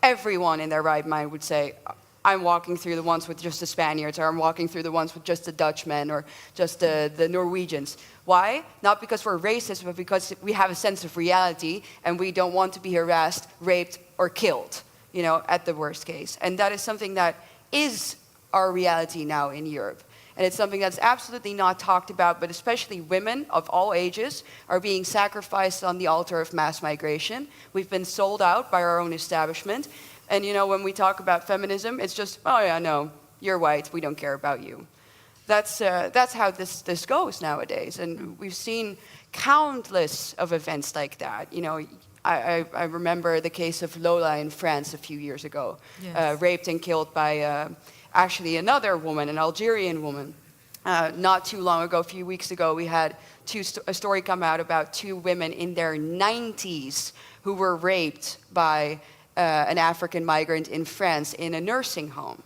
Everyone in their right mind would say, I'm walking through the ones with just the Spaniards, or I'm walking through the ones with just the Dutchmen, or just the Norwegians. Why? Not because we're racist, but because we have a sense of reality, and we don't want to be harassed, raped, or killed, at the worst case. And that is something that is our reality now in Europe. And it's something that's absolutely not talked about, but especially women of all ages are being sacrificed on the altar of mass migration. We've been sold out by our own establishment. And when we talk about feminism, it's just, oh yeah, no, you're white, we don't care about you. That's how this goes nowadays. And we've seen countless of events like that. I remember the case of Lola in France a few years ago, yes. Raped and killed by actually another woman, an Algerian woman. Not too long ago, a few weeks ago, we had a story come out about two women in their 90s who were raped by an African migrant in France in a nursing home.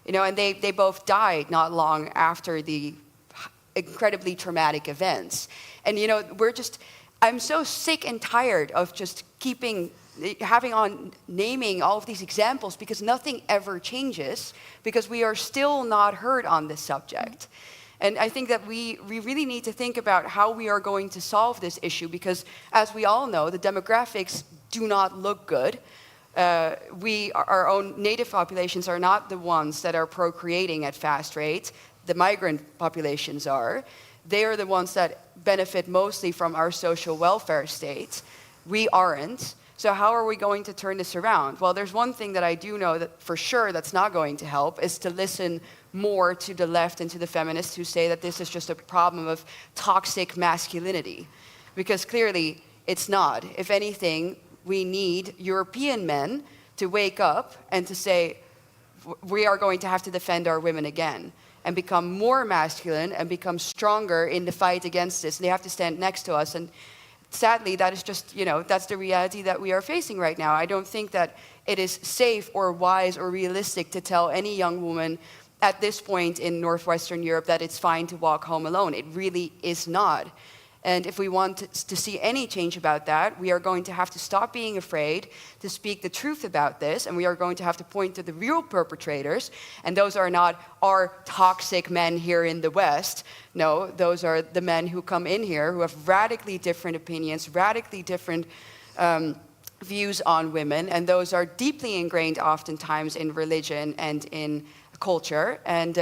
And they both died not long after the incredibly traumatic events. And I'm so sick and tired of just naming all of these examples, because nothing ever changes, because we are still not heard on this subject. And I think that we really need to think about how we are going to solve this issue, because as we all know, the demographics do not look good. Our own native populations are not the ones that are procreating at fast rates. The migrant populations are. They are the ones that benefit mostly from our social welfare state. We aren't. So how are we going to turn this around? Well, there's one thing that I do know that for sure that's not going to help, is to listen more to the left and to the feminists who say that this is just a problem of toxic masculinity. Because clearly it's not. If anything, we need European men to wake up and to say, we are going to have to defend our women again, and become more masculine and become stronger in the fight against this. And they have to stand next to us. And sadly, that is just, that's the reality that we are facing right now. I don't think that it is safe or wise or realistic to tell any young woman at this point in northwestern Europe that it's fine to walk home alone. It really is not. And if we want to see any change about that, we are going to have to stop being afraid to speak the truth about this, and we are going to have to point to the real perpetrators, and those are not our toxic men here in the West. No, those are the men who come in here who have radically different opinions, radically different views on women, and those are deeply ingrained oftentimes in religion and in culture. And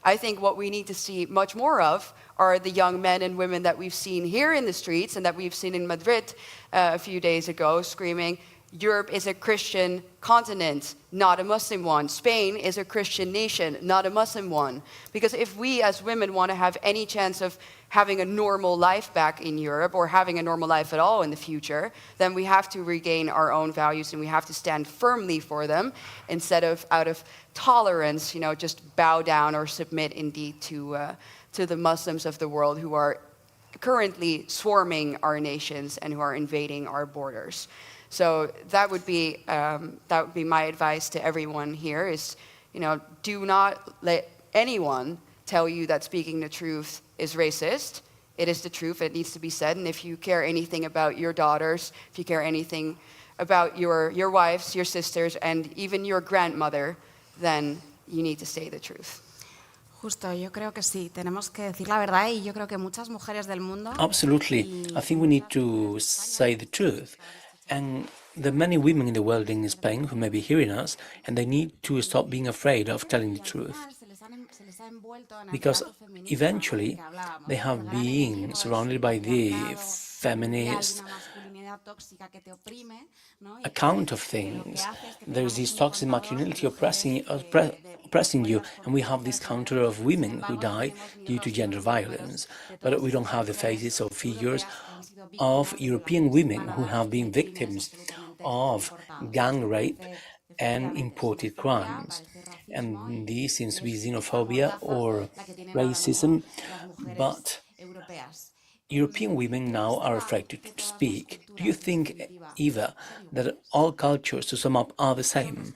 I think what we need to see much more of are the young men and women that we've seen here in the streets and that we've seen in Madrid a few days ago screaming, Europe is a Christian continent, not a Muslim one. Spain is a Christian nation, not a Muslim one. Because if we as women want to have any chance of having a normal life back in Europe or having a normal life at all in the future, then we have to regain our own values and we have to stand firmly for them instead of out of tolerance, just bow down or submit indeed to the Muslims of the world who are currently swarming our nations and who are invading our borders. So that would be my advice to everyone here is, do not let anyone tell you that speaking the truth is racist. It is the truth, it needs to be said, and if you care anything about your daughters, if you care anything about your wives, your sisters, and even your grandmother, then you need to say the truth. Justo, yo creo que sí, tenemos que decir la verdad y yo creo que muchas mujeres del mundo... Absolutely. I think we need to say the truth. And there are many women in the world in Spain who may be hearing us, and they need to stop being afraid of telling the truth. Because eventually they have been surrounded by the feminist account of things. There is this toxic masculinity oppressing you, and we have this counter of women who die due to gender violence. But we don't have the faces or figures of European women who have been victims of gang rape and imported crimes. And this seems to be xenophobia or racism, but European women now are afraid to speak. Do you think, Eva, that all cultures, to sum up, are the same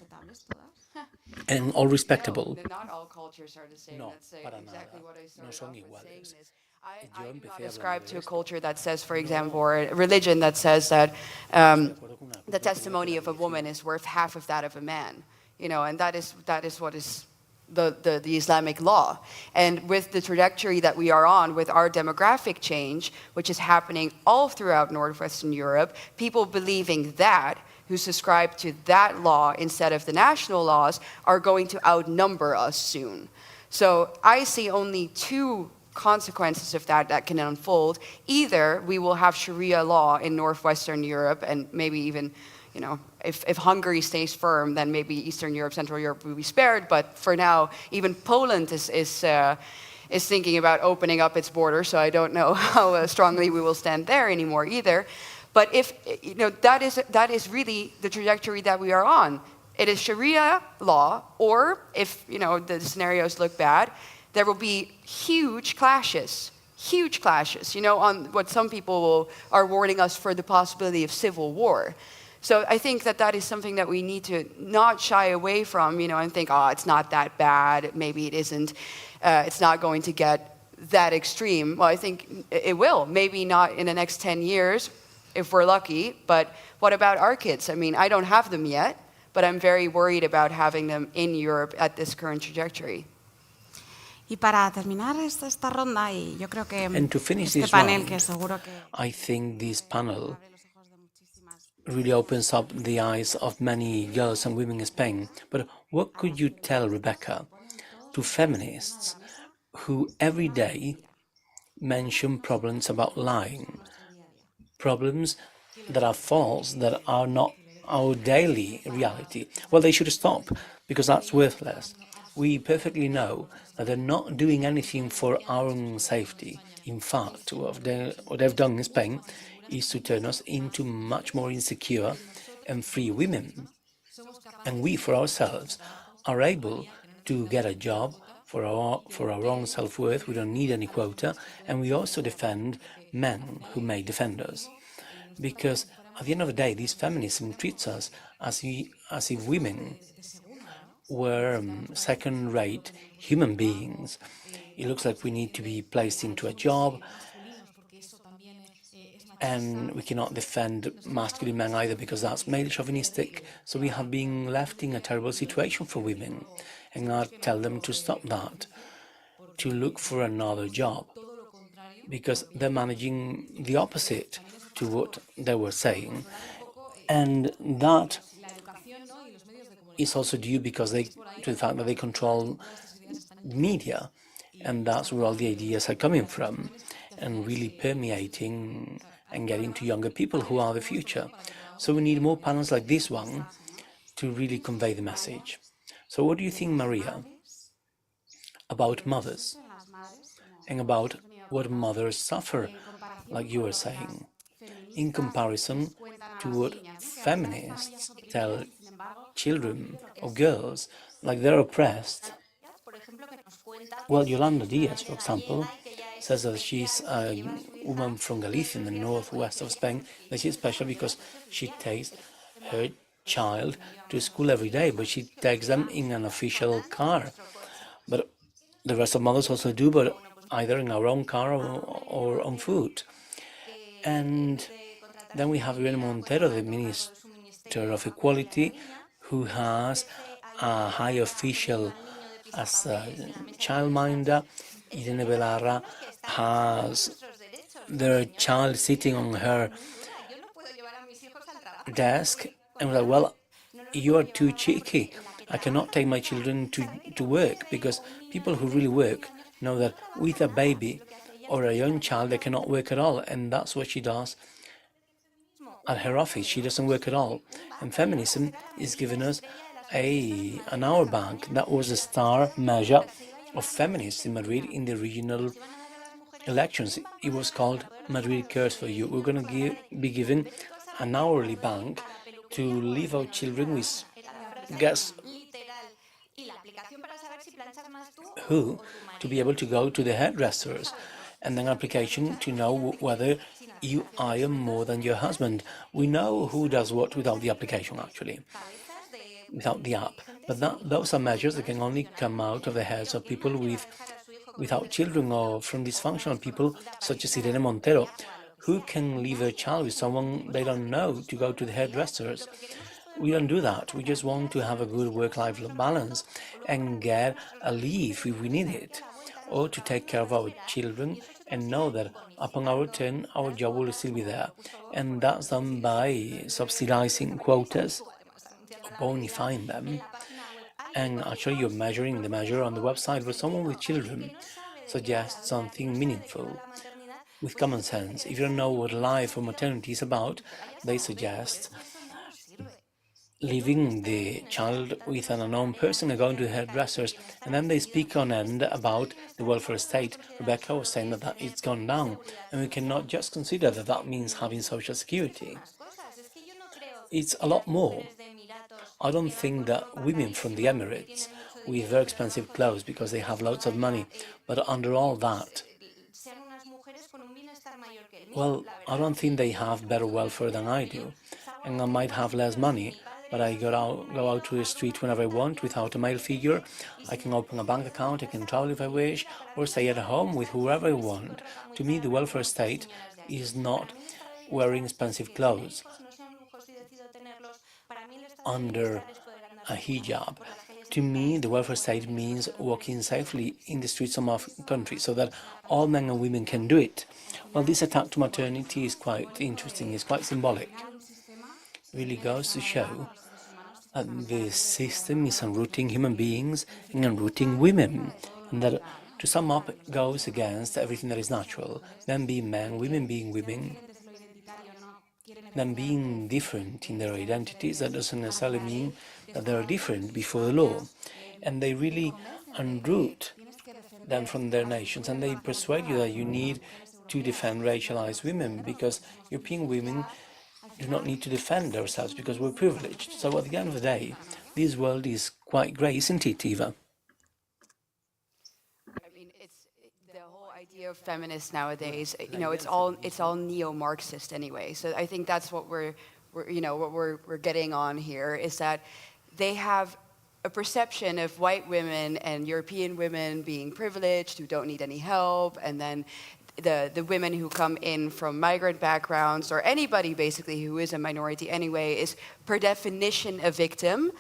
and all respectable? Not all cultures are the same. No, That's para exactly nada. what I No started son off with iguales. saying this. I Yo do empecé not hablando ascribe de to a esto. culture that says, for example, or a religion that says that the testimony of a woman is worth half of that of a man. And that is what is the Islamic law. And with the trajectory that we are on, with our demographic change, which is happening all throughout Northwestern Europe, people believing that, who subscribe to that law instead of the national laws, are going to outnumber us soon. So I see only two consequences of that can unfold. Either we will have Sharia law in Northwestern Europe, and maybe even, if Hungary stays firm, then maybe Eastern Europe, Central Europe will be spared. But for now, even Poland is thinking about opening up its border. So I don't know how strongly we will stand there anymore either. But if that is really the trajectory that we are on. It is Sharia law, or if the scenarios look bad, there will be huge clashes, on what some people are warning us for the possibility of civil war. So I think that is something that we need to not shy away from, and think, it's not that bad, maybe it isn't, it's not going to get that extreme. Well, I think it will, maybe not in the next 10 years, if we're lucky, but what about our kids? I mean, I don't have them yet, but I'm very worried about having them in Europe at this current trajectory. Y para terminar esta ronda, y yo creo que And to finish este this panel round, que seguro que I think this panel really opens up the eyes of many girls and women in Spain. But what could you tell, Rebecca, to feminists who every day mention problems about lying, problems that are false, that are not our daily reality? Well, they should stop, because that's worthless. We perfectly know that they're not doing anything for our own safety. In fact, what they've done in Spain is to turn us into much more insecure and free women. And we, for ourselves, are able to get a job for our own self-worth. We don't need any quota. And we also defend men who may defend us. Because at the end of the day, this feminism treats us as if women were second-rate human beings. It looks like we need to be placed into a job, And we cannot defend masculine men either because that's male chauvinistic. So we have been left in a terrible situation for women. And I tell them to stop that, to look for another job, because they're managing the opposite to what they were saying. And that is also due because to the fact that they control media, and that's where all the ideas are coming from and really permeating and getting to younger people who are the future. So we need more panels like this one to really convey the message. So what do you think, Maria, about mothers and about what mothers suffer, like you were saying, in comparison to what feminists tell children or girls, like they're oppressed? Well, Yolanda Diaz, for example, says that she's a woman from Galicia in the northwest of Spain, that she's special because she takes her child to school every day, but she takes them in an official car. But the rest of mothers also do, but either in our own car or on foot. And then we have Irene Montero, the Minister of Equality, who has a high official as a childminder. Irene Belarra has their child sitting on her desk, and we're like, well, you are too cheeky. I cannot take my children to work, because people who really work know that with a baby or a young child they cannot work at all, and that's what she does at her office. She doesn't work at all. And feminism is giving us an hour bank. That was the star measure of feminists in Madrid in the regional elections. It was called Madrid Cares for You. We're going to be given an hourly bank to leave our children with, guess who, to be able to go to the hairdressers, and then application to know whether you iron more than your husband. We know who does what without the application, actually, without the app. But those are measures that can only come out of the heads of people without children, or from dysfunctional people such as Irene Montero, who can leave their child with someone they don't know to go to the hairdressers. We don't do that. We just want to have a good work-life balance and get a leave if we need it, or to take care of our children and know that upon our return, our job will still be there. And that's done by subsidizing quotas, bonifying them. And actually, you're measuring the measure on the website for someone with children suggests something meaningful with common sense. If you don't know what life or maternity is about, they suggest leaving the child with an unknown person and going to the hairdressers, and then they speak on end about the welfare state. Rebecca was saying that it's gone down, and we cannot just consider that that means having social security. It's a lot more. I don't think that women from the Emirates with very expensive clothes because they have loads of money, but under all that, well, I don't think they have better welfare than I do, and I might have less money, but I go out to the street whenever I want without a male figure. I can open a bank account, I can travel if I wish, or stay at home with whoever I want. To me, the welfare state is not wearing expensive clothes under a hijab. To me, the welfare state means walking safely in the streets of my country so that all men and women can do it. Well, this attack to maternity is quite interesting, it's quite symbolic. It really goes to show that the system is enrooting human beings and enrooting women, and that, to sum up, goes against everything that is natural. Men being men, women being women, them being different in their identities. That doesn't necessarily mean that they're different before the law. And they really unroot them from their nations, and they persuade you that you need to defend racialized women because European women do not need to defend ourselves because we're privileged. So at the end of the day, this world is quite grey, isn't it, Eva? I mean, it's the whole idea of feminists nowadays. You know, it's all neo-Marxist anyway. So I think that's what we're getting on here, is that they have a perception of white women and European women being privileged, who don't need any help, and then the women who come in from migrant backgrounds, or anybody basically who is a minority anyway, is per definition a victim.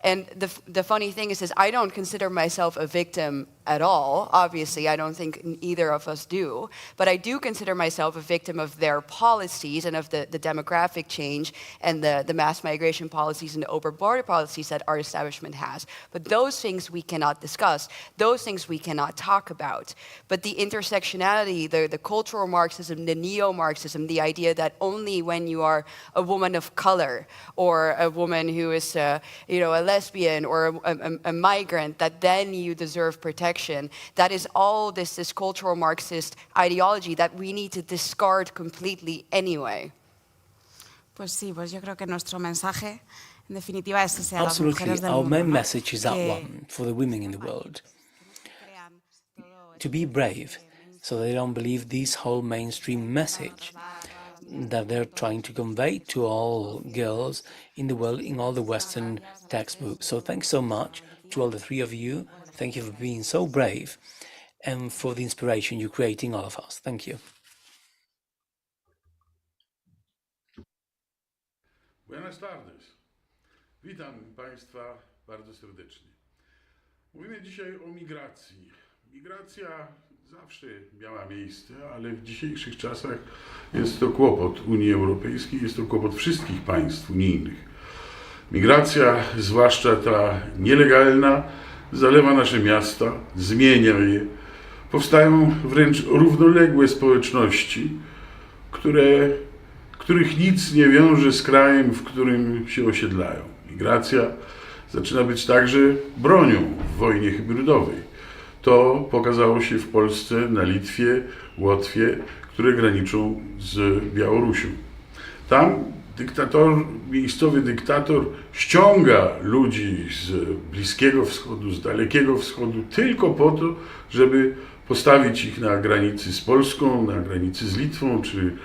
And the funny thing is I don't consider myself a victim at all. Obviously, I don't think either of us do. But I do consider myself a victim of their policies and of the demographic change and the mass migration policies and the open border policies that our establishment has. But those things we cannot discuss. Those things we cannot talk about. But the intersectionality, the cultural Marxism, the neo-Marxism, the idea that only when you are a woman of color or a woman who is a lesbian or a migrant, that then you deserve protection. That is all this cultural Marxist ideology that we need to discard completely anyway. Pues sí, pues yo creo que nuestro mensaje, en definitiva, es que sea las Absolutely. mujeres del Our mundo, main ¿no? message is that one, for the women in the world. To be brave, so they don't believe this whole mainstream message that they're trying to convey to all girls in the world in all the Western textbooks. So thanks so much to all the three of you. Thank you for being so brave and for the inspiration you're creating all of us. Thank you. Buenas tardes. Witam Państwa bardzo serdecznie. Mówimy dzisiaj o migracji. Migracja zawsze miała miejsce, ale w dzisiejszych czasach jest to kłopot Unii Europejskiej, jest to kłopot wszystkich państw unijnych. Migracja, zwłaszcza ta nielegalna, zalewa nasze miasta, zmienia je. Powstają wręcz równoległe społeczności, których nic nie wiąże z krajem, w którym się osiedlają. Migracja zaczyna być także bronią w wojnie hybrydowej. To pokazało się w Polsce, na Litwie, Łotwie, które graniczą z Białorusią. Tam miejscowy dyktator ściąga ludzi z Bliskiego Wschodu, z Dalekiego Wschodu tylko po to, żeby postawić ich na granicy z Polską, na granicy z Litwą czy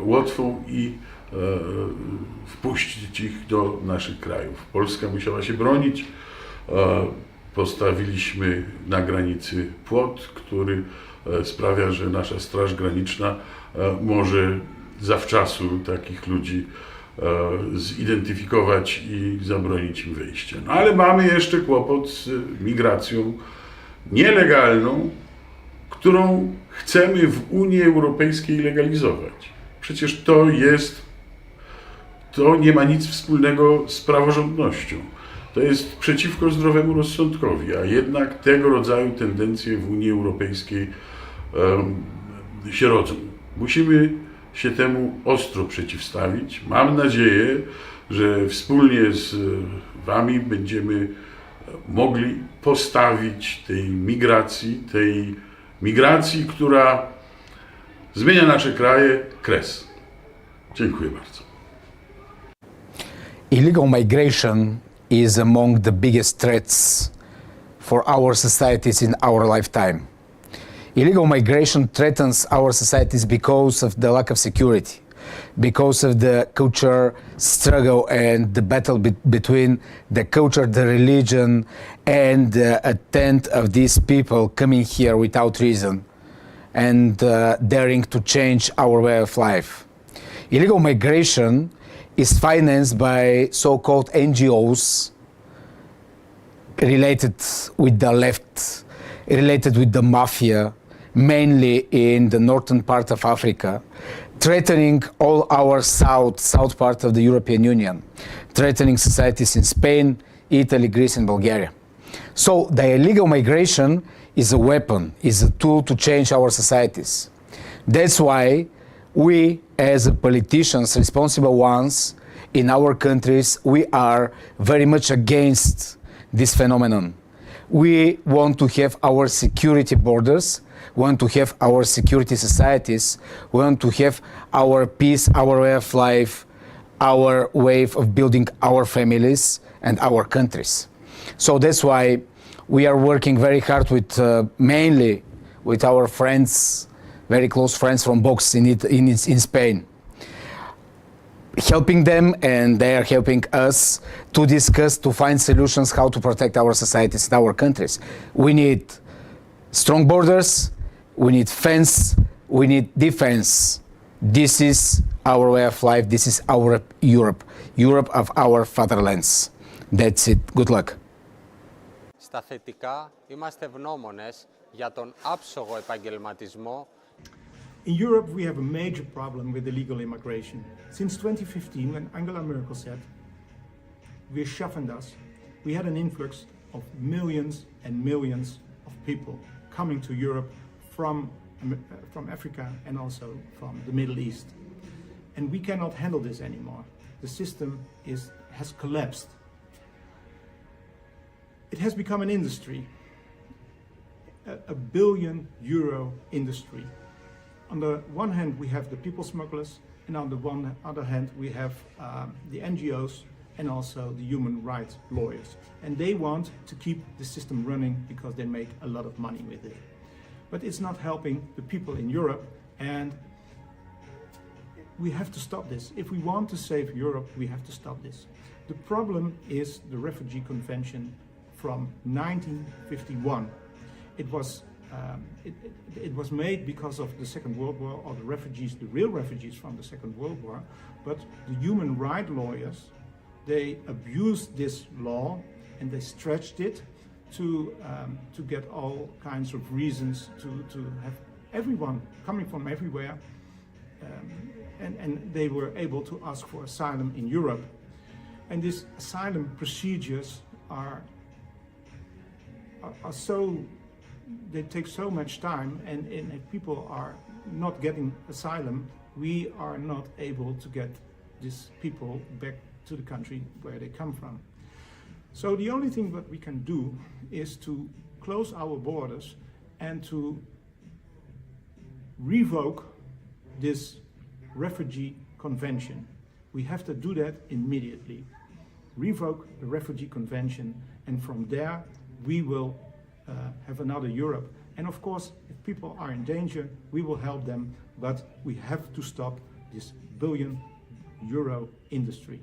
Łotwą i wpuścić ich do naszych krajów. Polska musiała się bronić. Postawiliśmy na granicy płot, który sprawia, że nasza Straż Graniczna może zawczasu takich ludzi zidentyfikować i zabronić im wejścia. No ale mamy jeszcze kłopot z migracją nielegalną, którą chcemy w Unii Europejskiej legalizować. Przecież to nie ma nic wspólnego z praworządnością. To jest przeciwko zdrowemu rozsądkowi, a jednak tego rodzaju tendencje w Unii Europejskiej się rodzą. Musimy się temu ostro przeciwstawić. Mam nadzieję, że wspólnie z Wami będziemy mogli postawić tej migracji, która zmienia nasze kraje, kres. Dziękuję bardzo. Illegal migration is among the biggest threats for our societies in our lifetime. Illegal migration threatens our societies because of the lack of security, because of the culture struggle and the battle between the culture, the religion, and the intent of these people coming here without reason and daring to change our way of life. Illegal migration is financed by so-called NGOs related with the left, related with the mafia, mainly in the northern part of Africa, threatening all our south part of the European Union, threatening societies in Spain, Italy, Greece, and Bulgaria. So the illegal migration is a weapon, is a tool to change our societies. That's why we, as politicians, responsible ones in our countries, we are very much against this phenomenon. We want to have our security borders, we want to have our security societies, we want to have our peace, our way of life, our way of building our families and our countries. So that's why we are working very hard with mainly with our friends, very close friends from Vox in Spain, helping them, and they are helping us to discuss, to find solutions how to protect our societies and our countries. We need strong borders, we need fence, We need defense. This is our way of life. This is our Europe. Europe of our fatherlands. That's it. Good luck. Στα θετικά είμαστε ευγνώμονες για τον άψογο επαγγελματισμό. In Europe, we have a major problem with illegal immigration. Since 2015, when Angela Merkel said, "Wir schaffen das," we had an influx of millions and millions of people coming to Europe from Africa and also from the Middle East. And we cannot handle this anymore. The system has collapsed. It has become an industry, a €1 billion industry. On the one hand, we have the people smugglers, and on the other hand, we have the NGOs and also the human rights lawyers. And they want to keep the system running because they make a lot of money with it. But it's not helping the people in Europe, and we have to stop this. If we want to save Europe, we have to stop this. The problem is the Refugee Convention from 1951. It was made because of the Second World War, or the refugees, the real refugees from the Second World War, but the human rights lawyers, they abused this law and they stretched it to get all kinds of reasons to have everyone coming from everywhere, and they were able to ask for asylum in Europe. And these asylum procedures are so, they take so much time, and if people are not getting asylum, we are not able to get these people back to the country where they come from. So the only thing that we can do is to close our borders and to revoke this refugee convention. We have to do that immediately. Revoke the refugee convention, and from there we will have another Europe. And of course, if people are in danger, we will help them, but we have to stop this €1 billion industry.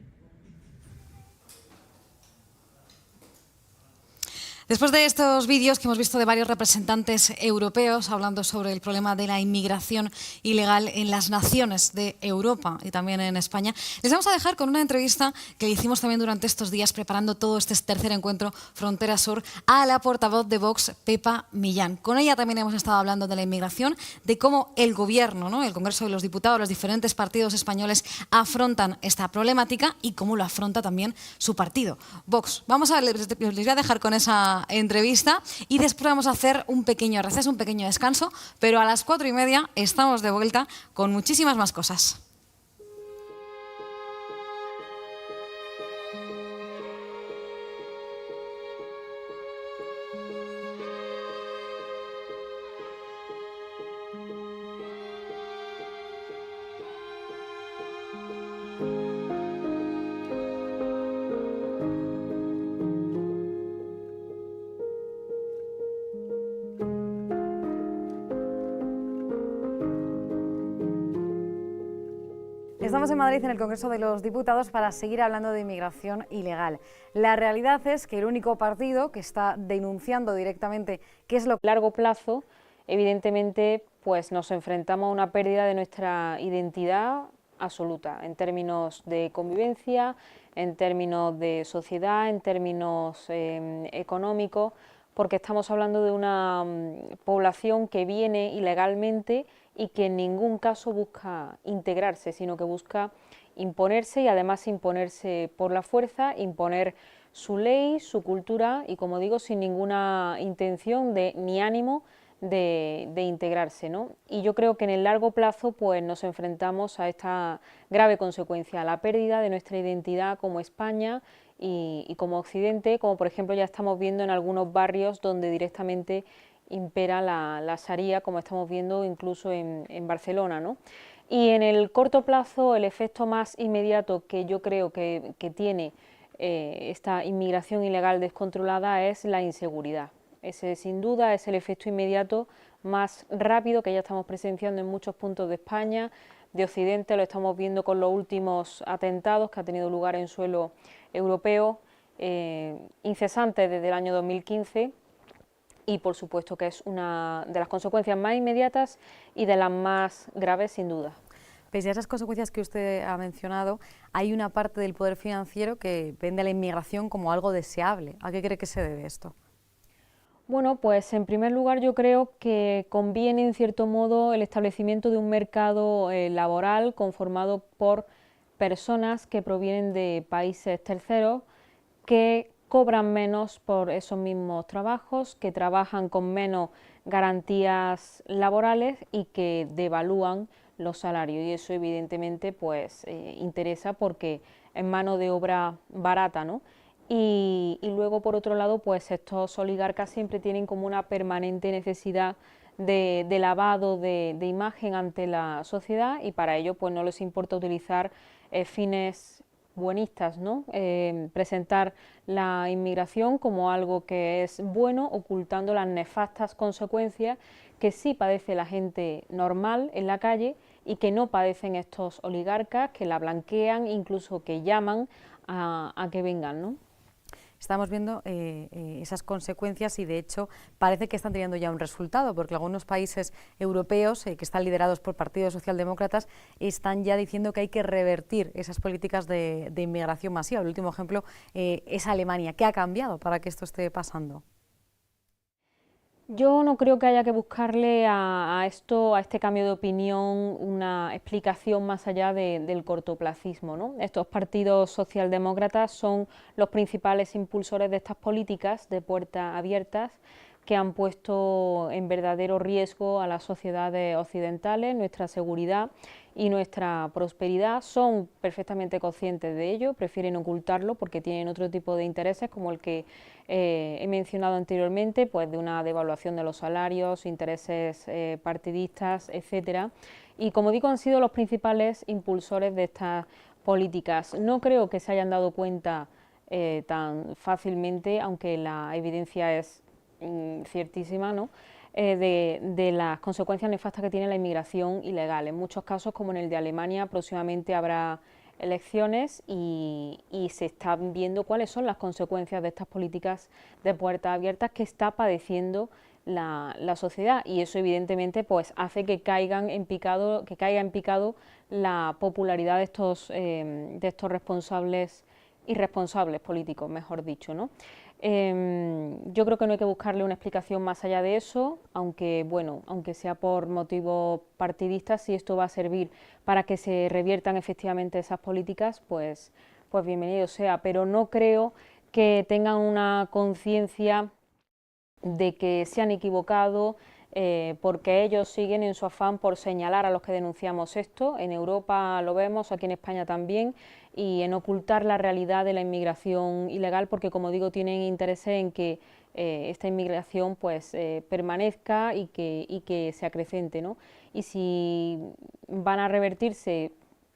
Después de estos vídeos que hemos visto de varios representantes europeos hablando sobre el problema de la inmigración ilegal en las naciones de Europa y también en España, les vamos a dejar con una entrevista que hicimos también durante estos días preparando todo este tercer encuentro Frontera Sur a la portavoz de Vox, Pepa Millán. Con ella también hemos estado hablando de la inmigración, de cómo el Gobierno, ¿no?, el Congreso de los Diputados, los diferentes partidos españoles afrontan esta problemática y cómo lo afronta también su partido, Vox. Les voy a dejar con esa entrevista y después vamos a hacer un pequeño receso, un pequeño descanso, pero a las 4:30 estamos de vuelta con muchísimas más cosas. Estamos en Madrid en el Congreso de los Diputados para seguir hablando de inmigración ilegal. La realidad es que el único partido que está denunciando directamente qué es lo que... A largo plazo, evidentemente, pues nos enfrentamos a una pérdida de nuestra identidad absoluta en términos de convivencia, en términos de sociedad, en términos económicos, porque estamos hablando de una población que viene ilegalmente y que en ningún caso busca integrarse, sino que busca imponerse, y además imponerse por la fuerza, imponer su ley, su cultura, y como digo, sin ninguna intención ni ánimo de integrarse, ¿no? Y yo creo que en el largo plazo pues nos enfrentamos a esta grave consecuencia, a la pérdida de nuestra identidad como España y como Occidente, como por ejemplo ya estamos viendo en algunos barrios donde directamente impera la Sharia, como estamos viendo incluso en Barcelona, ¿no? Y en el corto plazo el efecto más inmediato que yo creo que tiene esta inmigración ilegal descontrolada es la inseguridad. Ese sin duda es el efecto inmediato más rápido que ya estamos presenciando en muchos puntos de España, de Occidente, lo estamos viendo con los últimos atentados que han tenido lugar en suelo europeo, incesantes desde el año 2015, y por supuesto que es una de las consecuencias más inmediatas y de las más graves sin duda. Pese a esas consecuencias que usted ha mencionado, hay una parte del poder financiero que vende a la inmigración como algo deseable. ¿A qué cree que se debe esto? Bueno, pues en primer lugar yo creo que conviene en cierto modo el establecimiento de un mercado laboral conformado por personas que provienen de países terceros que cobran menos por esos mismos trabajos, que trabajan con menos garantías laborales y que devalúan los salarios, y eso evidentemente pues interesa porque es mano de obra barata, ¿no? Y luego por otro lado pues estos oligarcas siempre tienen como una permanente necesidad de lavado de imagen ante la sociedad, y para ello pues no les importa utilizar fines buenistas, ¿no? Presentar la inmigración como algo que es bueno, ocultando las nefastas consecuencias que sí padece la gente normal en la calle y que no padecen estos oligarcas, que la blanquean, incluso que llaman a que vengan, ¿no? Estamos viendo esas consecuencias y de hecho parece que están teniendo ya un resultado, porque algunos países europeos que están liderados por partidos socialdemócratas están ya diciendo que hay que revertir esas políticas de inmigración masiva. El último ejemplo es Alemania. ¿Qué ha cambiado para que esto esté pasando? Yo no creo que haya que buscarle a este cambio de opinión, una explicación más allá del cortoplacismo, ¿no? Estos partidos socialdemócratas son los principales impulsores de estas políticas de puertas abiertas que han puesto en verdadero riesgo a las sociedades occidentales, nuestra seguridad y nuestra prosperidad. Son perfectamente conscientes de ello, prefieren ocultarlo porque tienen otro tipo de intereses, como el que he mencionado anteriormente, pues de una devaluación de los salarios, intereses partidistas, etcétera. Y como digo, han sido los principales impulsores de estas políticas. No creo que se hayan dado cuenta tan fácilmente, aunque la evidencia es ciertísima, ¿no? De las consecuencias nefastas que tiene la inmigración ilegal. En muchos casos, como en el de Alemania, próximamente habrá elecciones y se están viendo cuáles son las consecuencias de estas políticas de puertas abiertas que está padeciendo la sociedad, y eso evidentemente pues hace que caiga en picado la popularidad de estos responsables, irresponsables políticos, mejor dicho, ¿no? Yo creo que no hay que buscarle una explicación más allá de eso, aunque bueno, aunque sea por motivos partidistas, si esto va a servir para que se reviertan efectivamente esas políticas, pues bienvenido sea, pero no creo que tengan una conciencia de que se han equivocado, porque ellos siguen en su afán por señalar a los que denunciamos esto. En Europa lo vemos, aquí en España también, y en ocultar la realidad de la inmigración ilegal, porque como digo, tienen interés en que esta inmigración pues permanezca y que se acrecente, ¿no? Y si van a revertirse,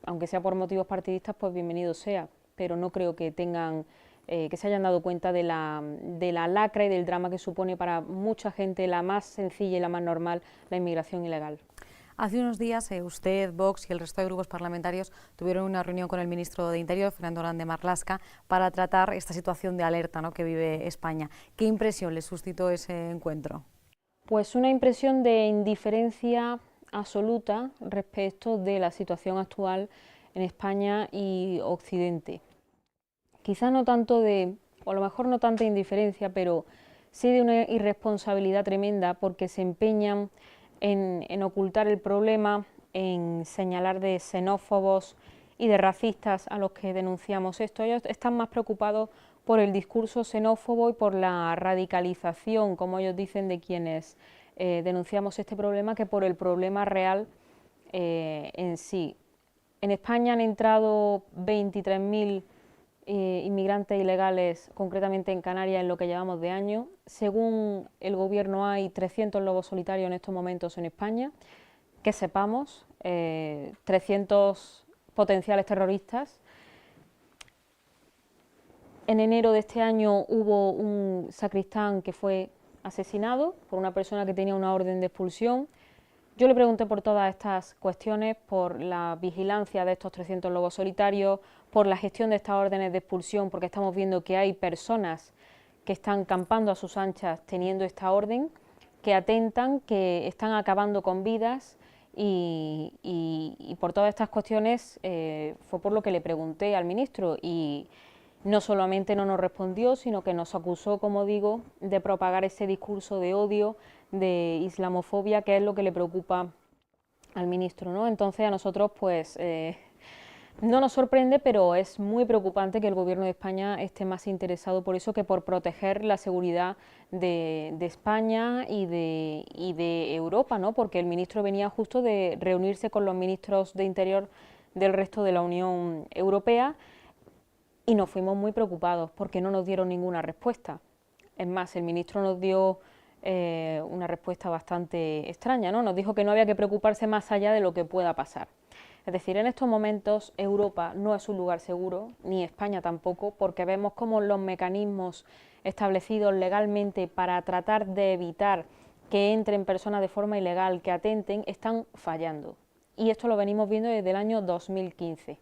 aunque sea por motivos partidistas, pues bienvenido sea, pero no creo que tengan que se hayan dado cuenta de la lacra y del drama que supone para mucha gente, la más sencilla y la más normal, la inmigración ilegal. Hace unos días usted, Vox y el resto de grupos parlamentarios tuvieron una reunión con el ministro de Interior, Fernando Grande Marlaska, para tratar esta situación de alerta, ¿no?, que vive España. ¿Qué impresión le suscitó ese encuentro? Pues una impresión de indiferencia absoluta respecto de la situación actual en España y Occidente. Quizás no tanto o a lo mejor no tanta indiferencia, pero sí de una irresponsabilidad tremenda, porque se empeñan en ocultar el problema, en señalar de xenófobos y de racistas a los que denunciamos esto. Ellos están más preocupados por el discurso xenófobo y por la radicalización, como ellos dicen, de quienes denunciamos este problema, que por el problema real en sí. En España han entrado 23.000 inmigrantes ilegales, concretamente en Canarias, en lo que llevamos de año. Según el gobierno hay 300 lobos solitarios en estos momentos en España, que sepamos, 300 potenciales terroristas. En enero de este año hubo un sacristán que fue asesinado por una persona que tenía una orden de expulsión. Yo le pregunté por todas estas cuestiones, por la vigilancia de estos 300 lobos solitarios, por la gestión de estas órdenes de expulsión, porque estamos viendo que hay personas que están campando a sus anchas teniendo esta orden, que atentan, que están acabando con vidas y por todas estas cuestiones fue por lo que le pregunté al ministro y no solamente no nos respondió, sino que nos acusó, como digo, de propagar ese discurso de odio, de islamofobia, que es lo que le preocupa al ministro, ¿no? Entonces a nosotros pues no nos sorprende, pero es muy preocupante que el Gobierno de España esté más interesado por eso que por proteger la seguridad de España y de Europa, ¿no? Porque el ministro venía justo de reunirse con los ministros de Interior del resto de la Unión Europea y nos fuimos muy preocupados porque no nos dieron ninguna respuesta. Es más, el ministro nos dio una respuesta bastante extraña, ¿no? Nos dijo que no había que preocuparse más allá de lo que pueda pasar. Es decir, en estos momentos Europa no es un lugar seguro, ni España tampoco, porque vemos cómo los mecanismos establecidos legalmente para tratar de evitar que entren personas de forma ilegal, que atenten, están fallando. Y esto lo venimos viendo desde el año 2015.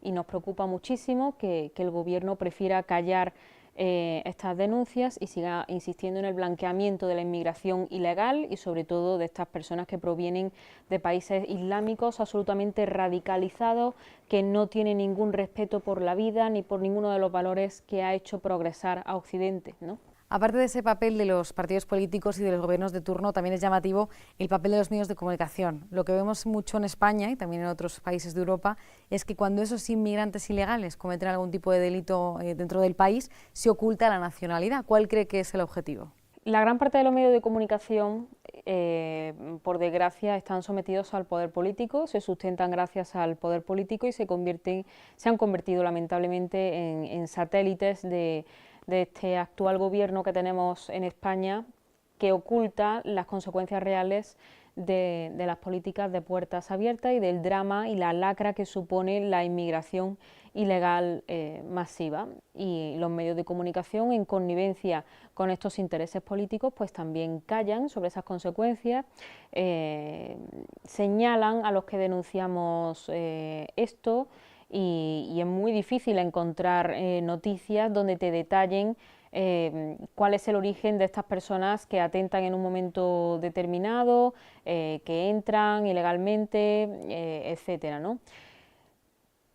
Y nos preocupa muchísimo que el Gobierno prefiera callar estas denuncias y siga insistiendo en el blanqueamiento de la inmigración ilegal y sobre todo de estas personas que provienen de países islámicos absolutamente radicalizados, que no tienen ningún respeto por la vida ni por ninguno de los valores que ha hecho progresar a Occidente, ¿no? Aparte de ese papel de los partidos políticos y de los gobiernos de turno, también es llamativo el papel de los medios de comunicación. Lo que vemos mucho en España y también en otros países de Europa es que cuando esos inmigrantes ilegales cometen algún tipo de delito dentro del país, se oculta la nacionalidad. ¿Cuál cree que es el objetivo? La gran parte de los medios de comunicación, por desgracia, están sometidos al poder político, se sustentan gracias al poder político y se han convertido lamentablemente en satélites de este actual gobierno que tenemos en España, que oculta las consecuencias reales de las políticas de puertas abiertas y del drama y la lacra que supone la inmigración ilegal masiva. Y los medios de comunicación, en connivencia con estos intereses políticos, pues también callan sobre esas consecuencias, señalan a los que denunciamos esto, y es muy difícil encontrar noticias donde te detallen cuál es el origen de estas personas que atentan en un momento determinado, que entran ilegalmente, etcétera, ¿no?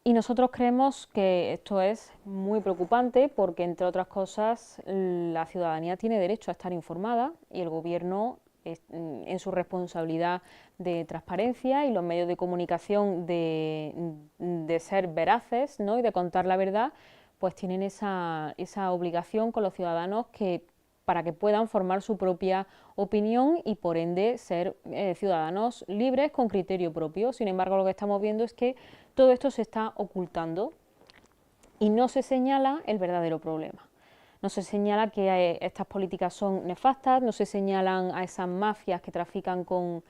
Y nosotros creemos que esto es muy preocupante porque, entre otras cosas, la ciudadanía tiene derecho a estar informada y el Gobierno, en su responsabilidad de transparencia y los medios de comunicación de ser veraces, ¿no? Y de contar la verdad, pues tienen esa obligación con los ciudadanos para que puedan formar su propia opinión y por ende ser ciudadanos libres con criterio propio. Sin embargo, lo que estamos viendo es que todo esto se está ocultando y no se señala el verdadero problema. No se señala que estas políticas son nefastas, no se señalan a esas mafias que trafican con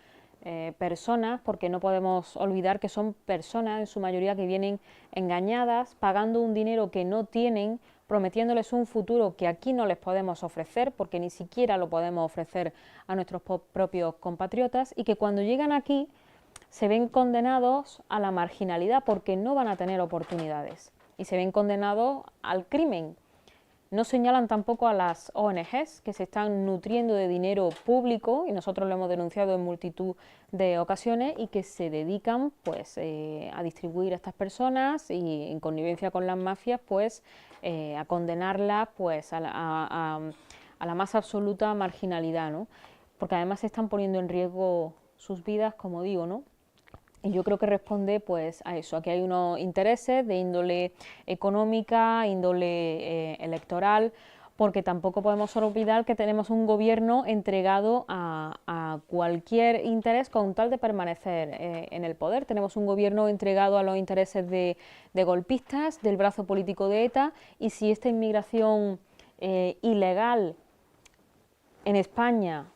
personas, porque no podemos olvidar que son personas, en su mayoría, que vienen engañadas, pagando un dinero que no tienen, prometiéndoles un futuro que aquí no les podemos ofrecer, porque ni siquiera lo podemos ofrecer a nuestros propios compatriotas, y que cuando llegan aquí se ven condenados a la marginalidad porque no van a tener oportunidades, y se ven condenados al crimen. No señalan tampoco a las ONGs que se están nutriendo de dinero público, y nosotros lo hemos denunciado en multitud de ocasiones, y que se dedican pues, a distribuir a estas personas y en connivencia con las mafias pues, a condenarlas pues, a la más absoluta marginalidad, ¿no? Porque además se están poniendo en riesgo sus vidas, como digo, ¿no? Y yo creo que responde pues, a eso, a que hay unos intereses de índole económica, índole electoral, porque tampoco podemos olvidar que tenemos un gobierno entregado a cualquier interés con tal de permanecer en el poder. Tenemos un gobierno entregado a los intereses de golpistas, del brazo político de ETA, y si esta inmigración ilegal en España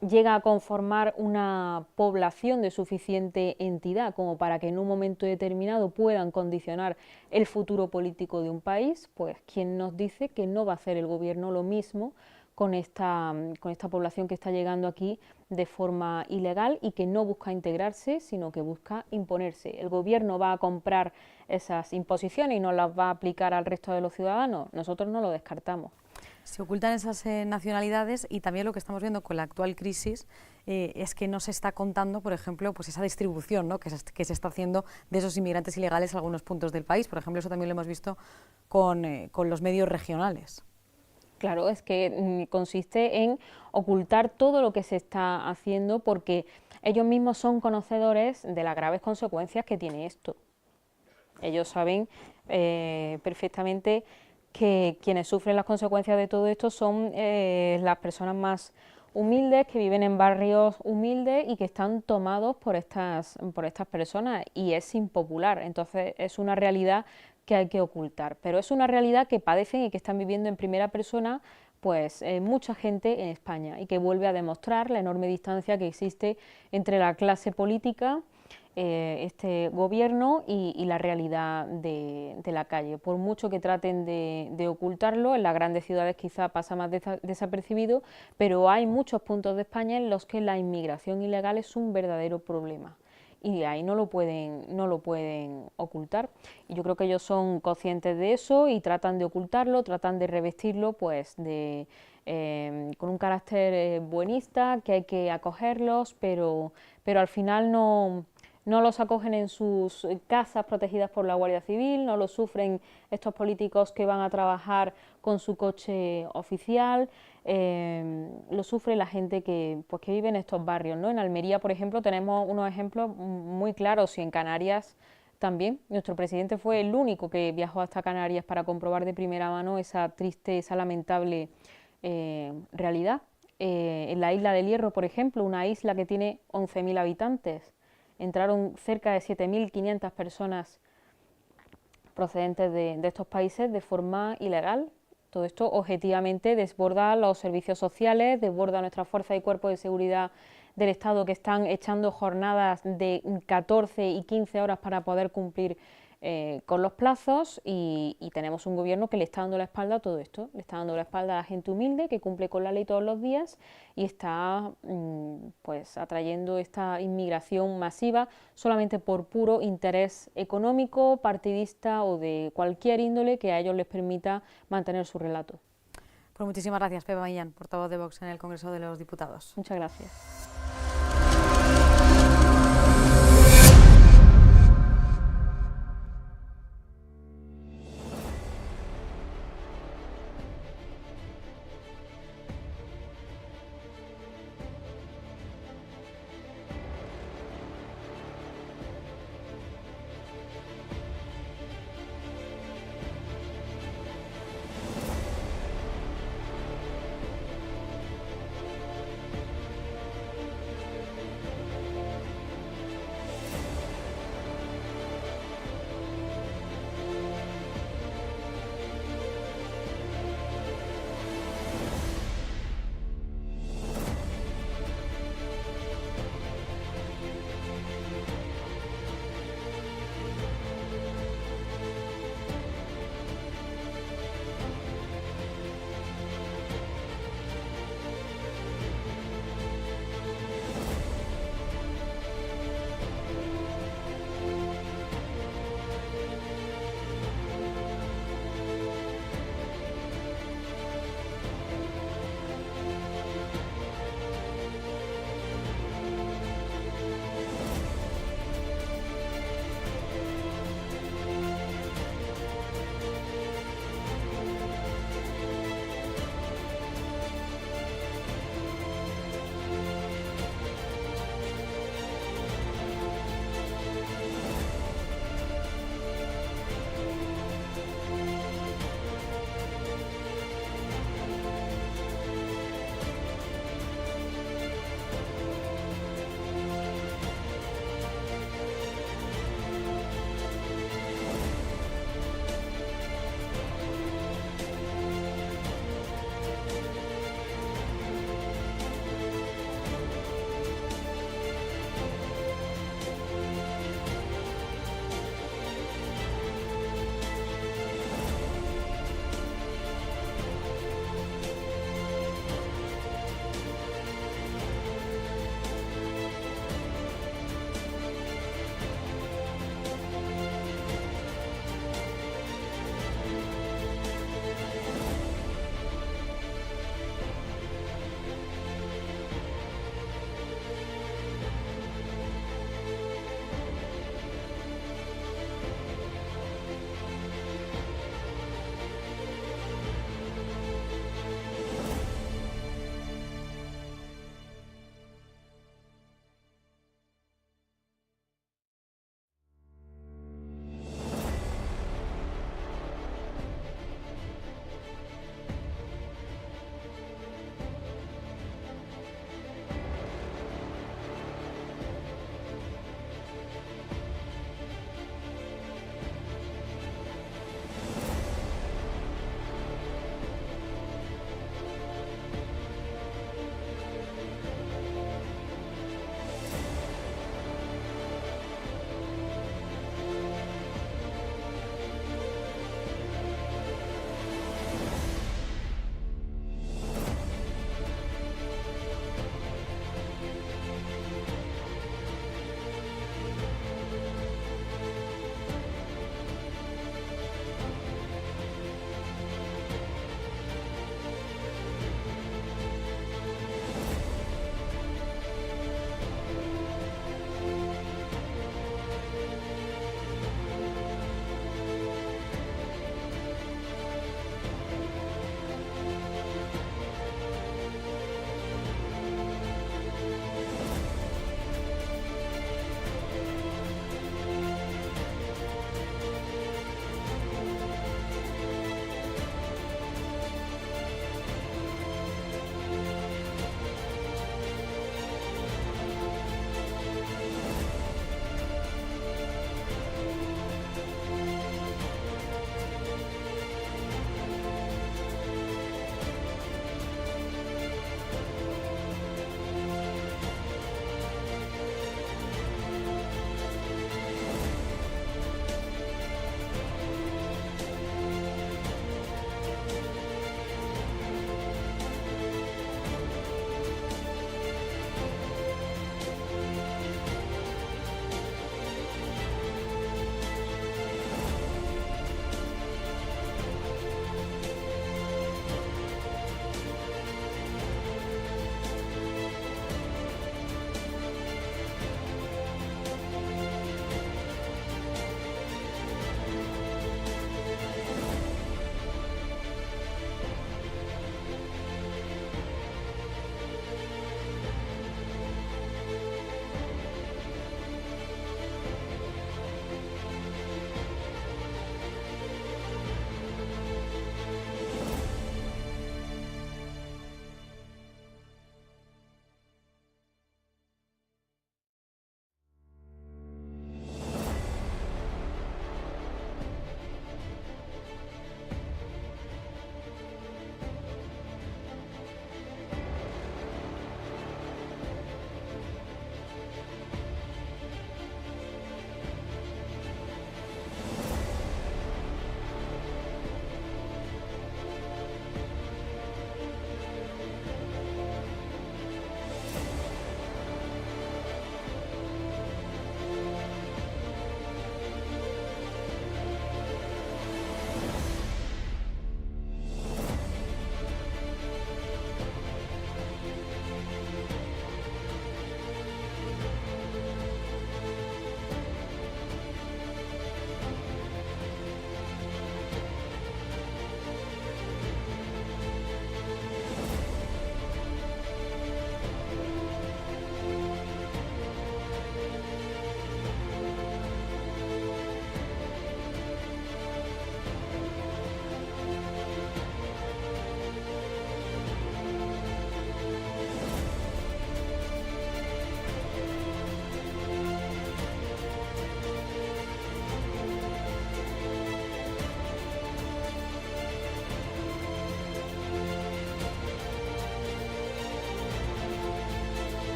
llega a conformar una población de suficiente entidad como para que en un momento determinado puedan condicionar el futuro político de un país, pues ¿quién nos dice que no va a hacer el gobierno lo mismo con esta población que está llegando aquí de forma ilegal y que no busca integrarse, sino que busca imponerse? ¿El gobierno va a comprar esas imposiciones y no las va a aplicar al resto de los ciudadanos? Nosotros no lo descartamos. Se ocultan esas nacionalidades y también lo que estamos viendo con la actual crisis es que no se está contando, por ejemplo, pues esa distribución, ¿no? que se está haciendo de esos inmigrantes ilegales a algunos puntos del país. Por ejemplo, eso también lo hemos visto con los medios regionales. Claro, es que consiste en ocultar todo lo que se está haciendo porque ellos mismos son conocedores de las graves consecuencias que tiene esto. Ellos saben perfectamente que quienes sufren las consecuencias de todo esto son las personas más humildes, que viven en barrios humildes y que están tomados por estas personas, y es impopular. Entonces es una realidad que hay que ocultar, pero es una realidad que padecen y que están viviendo en primera persona pues mucha gente en España, y que vuelve a demostrar la enorme distancia que existe entre la clase política, este gobierno y la realidad de la calle. Por mucho que traten de ocultarlo, en las grandes ciudades quizá pasa más desapercibido, pero hay muchos puntos de España en los que la inmigración ilegal es un verdadero problema. Y ahí no lo pueden ocultar. Y yo creo que ellos son conscientes de eso y tratan de ocultarlo, tratan de revestirlo pues con un carácter buenista, que hay que acogerlos, pero al final no los acogen en sus casas protegidas por la Guardia Civil, no lo sufren estos políticos que van a trabajar con su coche oficial, lo sufre la gente que vive en estos barrios, ¿no? En Almería, por ejemplo, tenemos unos ejemplos muy claros, y en Canarias también. Nuestro presidente fue el único que viajó hasta Canarias para comprobar de primera mano esa triste, esa lamentable realidad. En la isla del Hierro, por ejemplo, una isla que tiene 11.000 habitantes, entraron cerca de 7.500 personas procedentes de estos países de forma ilegal. Todo esto objetivamente desborda los servicios sociales, desborda nuestras fuerzas y cuerpos de seguridad del Estado, que están echando jornadas de 14 y 15 horas para poder cumplir con los plazos, y tenemos un gobierno que le está dando la espalda a todo esto, le está dando la espalda a la gente humilde que cumple con la ley todos los días, y está pues atrayendo esta inmigración masiva solamente por puro interés económico, partidista o de cualquier índole que a ellos les permita mantener su relato. Pues muchísimas gracias, Pepa Millán, portavoz de Vox en el Congreso de los Diputados. Muchas gracias.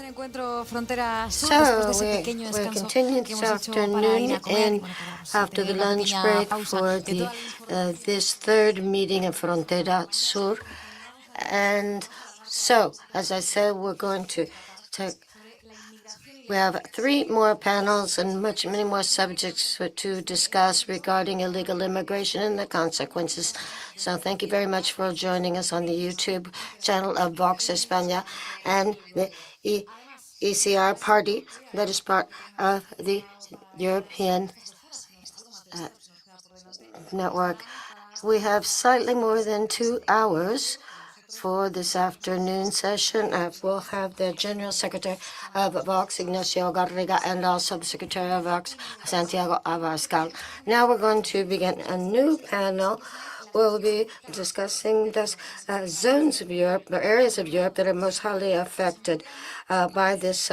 So we're continuing this afternoon and after the lunch break for this third meeting of Frontera Sur. And so, as I said, we're going to take, we have 3 more panels and many more subjects to discuss regarding illegal immigration and the consequences. So thank you very much for joining us on the YouTube channel of Vox España and the ECR party that is part of the European network. We have slightly more than 2 hours for this afternoon session. We'll have the General Secretary of Vox, Ignacio Garriga, and also the Secretary of Vox, Santiago Abascal. Now we're going to begin a new panel. We'll be discussing the zones of Europe, the areas of Europe that are most highly affected by this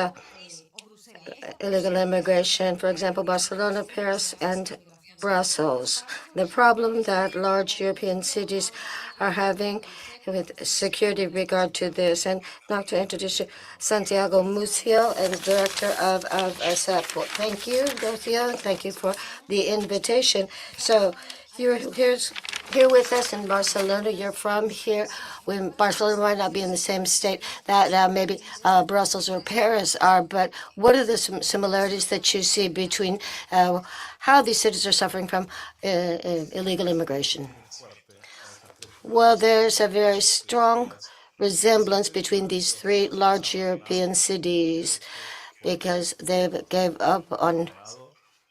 illegal immigration. For example, Barcelona, Paris, and Brussels. The problem that large European cities are having with security regard to this. And now to introduce you, Santiago Mucio, and Director of ASEP. Thank you, Garcia. Thank you for the invitation. So you're here with us in Barcelona. You're from here. Barcelona might not be in the same state that maybe Brussels or Paris are, but what are the similarities that you see between how these cities are suffering from illegal immigration? Well, there's a very strong resemblance between these 3 large European cities because they gave up on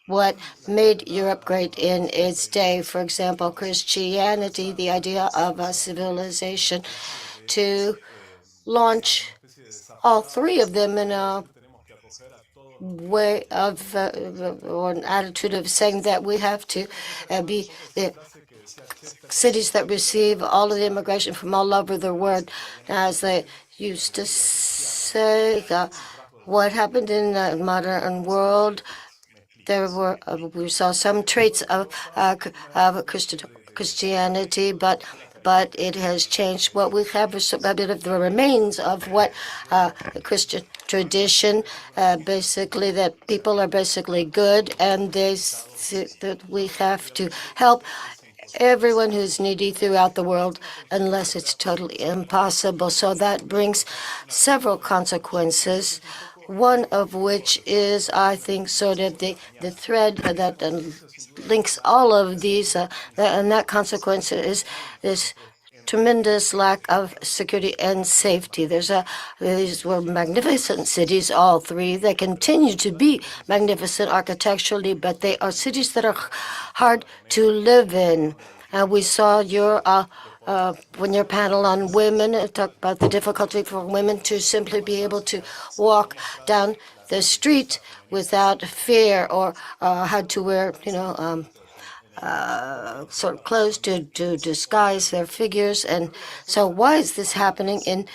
what made Europe great in its day. For example, Christianity, the idea of a civilization, to launch all 3 of them in a way of or an attitude of saying that we have to be the cities that receive all of the immigration from all over the world. As they used to say, what happened in the modern world, we saw some traits of Christianity, but it has changed. What we have is a bit of the remains of what Christian tradition, basically that people are basically good, and that we have to help everyone who's needy throughout the world unless it's totally impossible. So that brings several consequences, one of which is, I think, sort of the thread that links all of these, and that consequence is this tremendous lack of security and safety. These were magnificent cities, all 3. They continue to be magnificent architecturally, but they are cities that are hard to live in. We saw when your panel on women talked about the difficulty for women to simply be able to walk down the street without fear, or had to wear, sort of clothes to disguise their figures. And so why is this happening in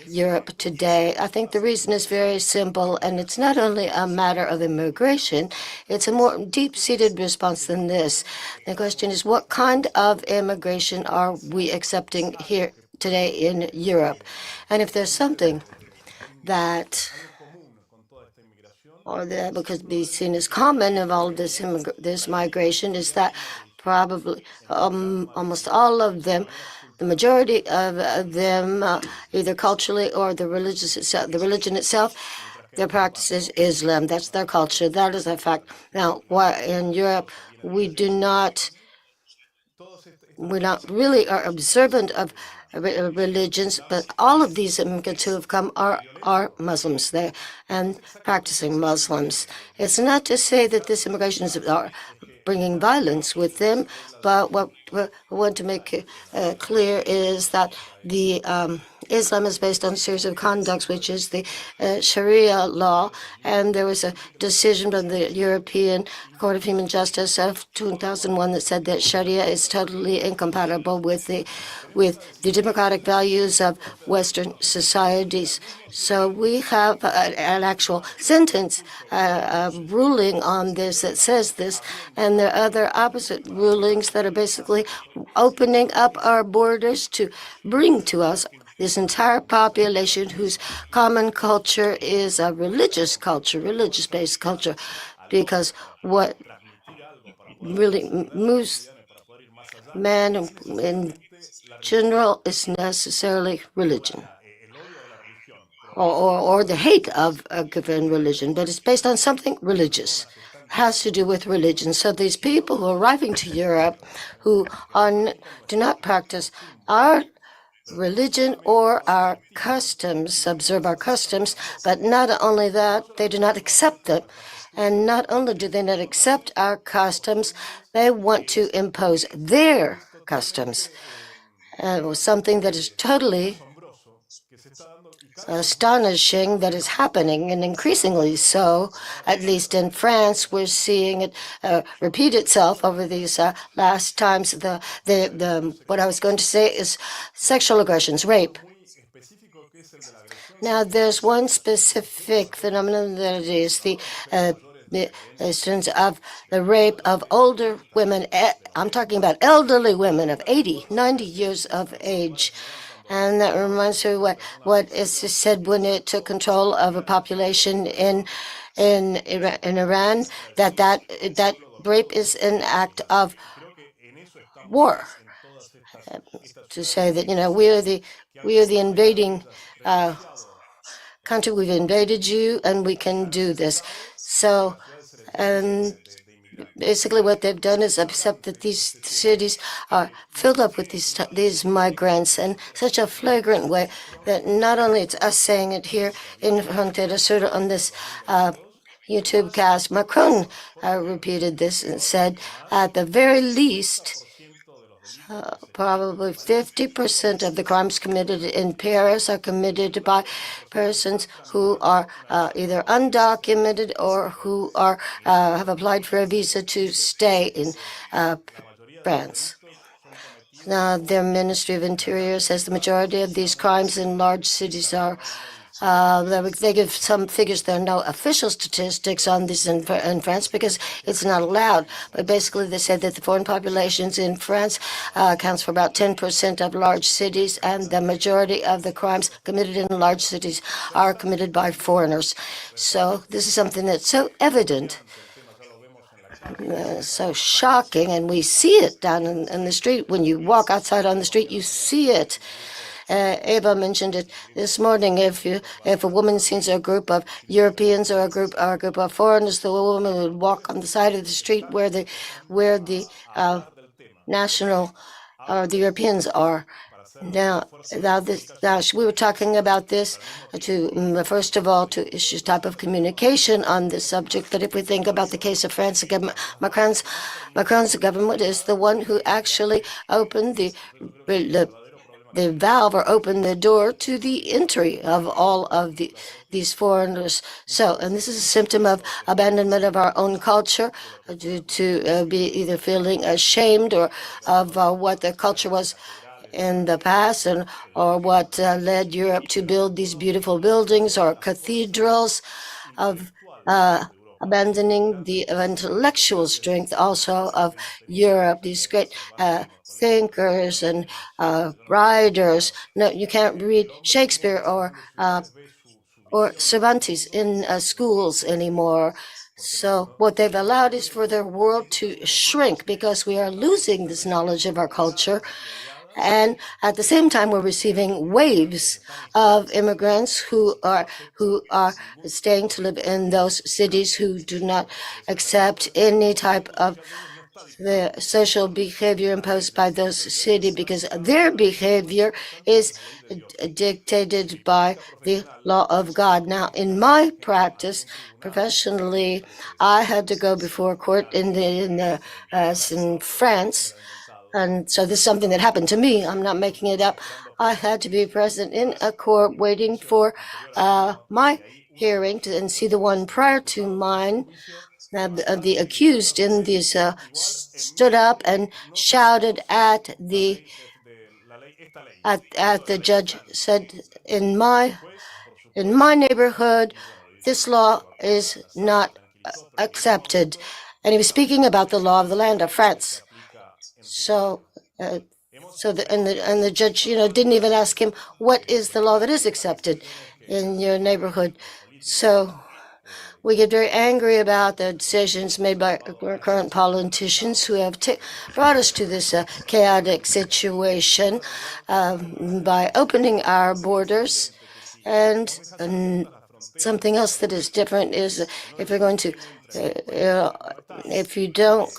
Europe today? I think the reason is very simple, and it's not only a matter of immigration, it's a more deep-seated response than this. The question is, what kind of immigration are we accepting here today in Europe? And if there's something that could be seen as common of all of this migration, is that probably almost all of them, the majority of them, either culturally or the religion itself, their practice is Islam. That's their culture. That is a fact. Now, in Europe, we not really are observant of religions, but all of these immigrants who have come are Muslims there and practicing Muslims. It's not to say that this immigration is bringing violence with them, but what we want to make clear is that the Islam is based on a series of conducts, which is the Sharia law, and there was a decision from the European Court of Human Justice of 2001 that said that Sharia is totally incompatible with the democratic values of Western societies. So we have an actual sentence, ruling on this that says this, and there are other opposite rulings that are basically opening up our borders to bring to us this entire population whose common culture is a religious culture, religious-based culture, because what really moves man in general is necessarily religion. Or the hate of a given religion, but it's based on something religious. It has to do with religion. So these people who are arriving to Europe who do not practice our religion or our customs, observe our customs, but not only that, they do not accept them. And not only do they not accept our customs, they want to impose their customs. It was something that is totally astonishing that is happening, and increasingly so. At least in France, we're seeing it repeat itself over these last times. What I was going to say is sexual aggressions, rape. Now, there's one specific phenomenon that is the instance of the rape of older women. I'm talking about elderly women of 80, 90 years of age. And that reminds me what is said when it took control of a population in Iran, that rape is an act of war. To say that, we are the invading country, we've invaded you, and we can do this. So, basically what they've done is accept that these cities are filled up with these migrants in such a flagrant way that not only it's us saying it here in Frontera Sur on this YouTube cast, Macron repeated this and said, at the very least, probably 50% of the crimes committed in Paris are committed by persons who are either undocumented or who have applied for a visa to stay in France. Now, their Ministry of Interior says the majority of these crimes in large cities are they give some figures. There are no official statistics on this in France because it's not allowed. But basically, they said that the foreign populations in France accounts for about 10% of large cities, and the majority of the crimes committed in large cities are committed by foreigners. So this is something that's so evident, so shocking, and we see it down in the street. When you walk outside on the street, you see it. Eva mentioned it this morning. If a woman sees a group of Europeans or a group of foreigners, the woman would walk on the side of the street where the national or the Europeans are. Now, we were talking about this first of all to issues type of communication on this subject. But if we think about the case of France, Macron's government is the one who actually opened the valve or open the door to the entry of all of these foreigners. So, and this is a symptom of abandonment of our own culture, due to be either feeling ashamed or of what the culture was in the past, or what led Europe to build these beautiful buildings or cathedrals, of abandoning the intellectual strength also of Europe, these great thinkers and writers. No, you can't read Shakespeare or Cervantes in schools anymore. So what they've allowed is for their world to shrink because we are losing this knowledge of our culture. And at the same time, we're receiving waves of immigrants who are staying to live in those cities, who do not accept any type of the social behavior imposed by those cities, because their behavior is dictated by the law of God. Now, in my practice, professionally, I had to go before court in France. And so this is something that happened to me. I'm not making it up. I had to be present in a court waiting for my hearing and see the one prior to mine. The accused in this stood up and shouted at the judge, said, in my neighborhood, this law is not accepted. And he was speaking about the law of the land of France. So So the judge, didn't even ask him, what is the law that is accepted in your neighborhood? So we get very angry about the decisions made by our current politicians who have brought us to this chaotic situation by opening our borders. And something else that is different is if you're going to, if you don't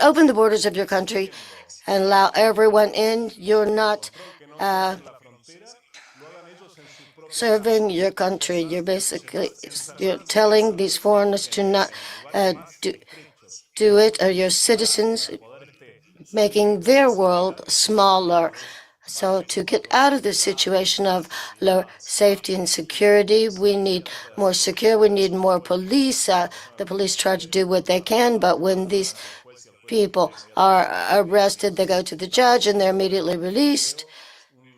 open the borders of your country and allow everyone in, you're not serving your country. You're basically telling these foreigners to not do it, or your citizens, making their world smaller. So to get out of this situation of low safety and security, we need more secure, we need more police. The police try to do what they can, but when these people are arrested, they go to the judge and they're immediately released.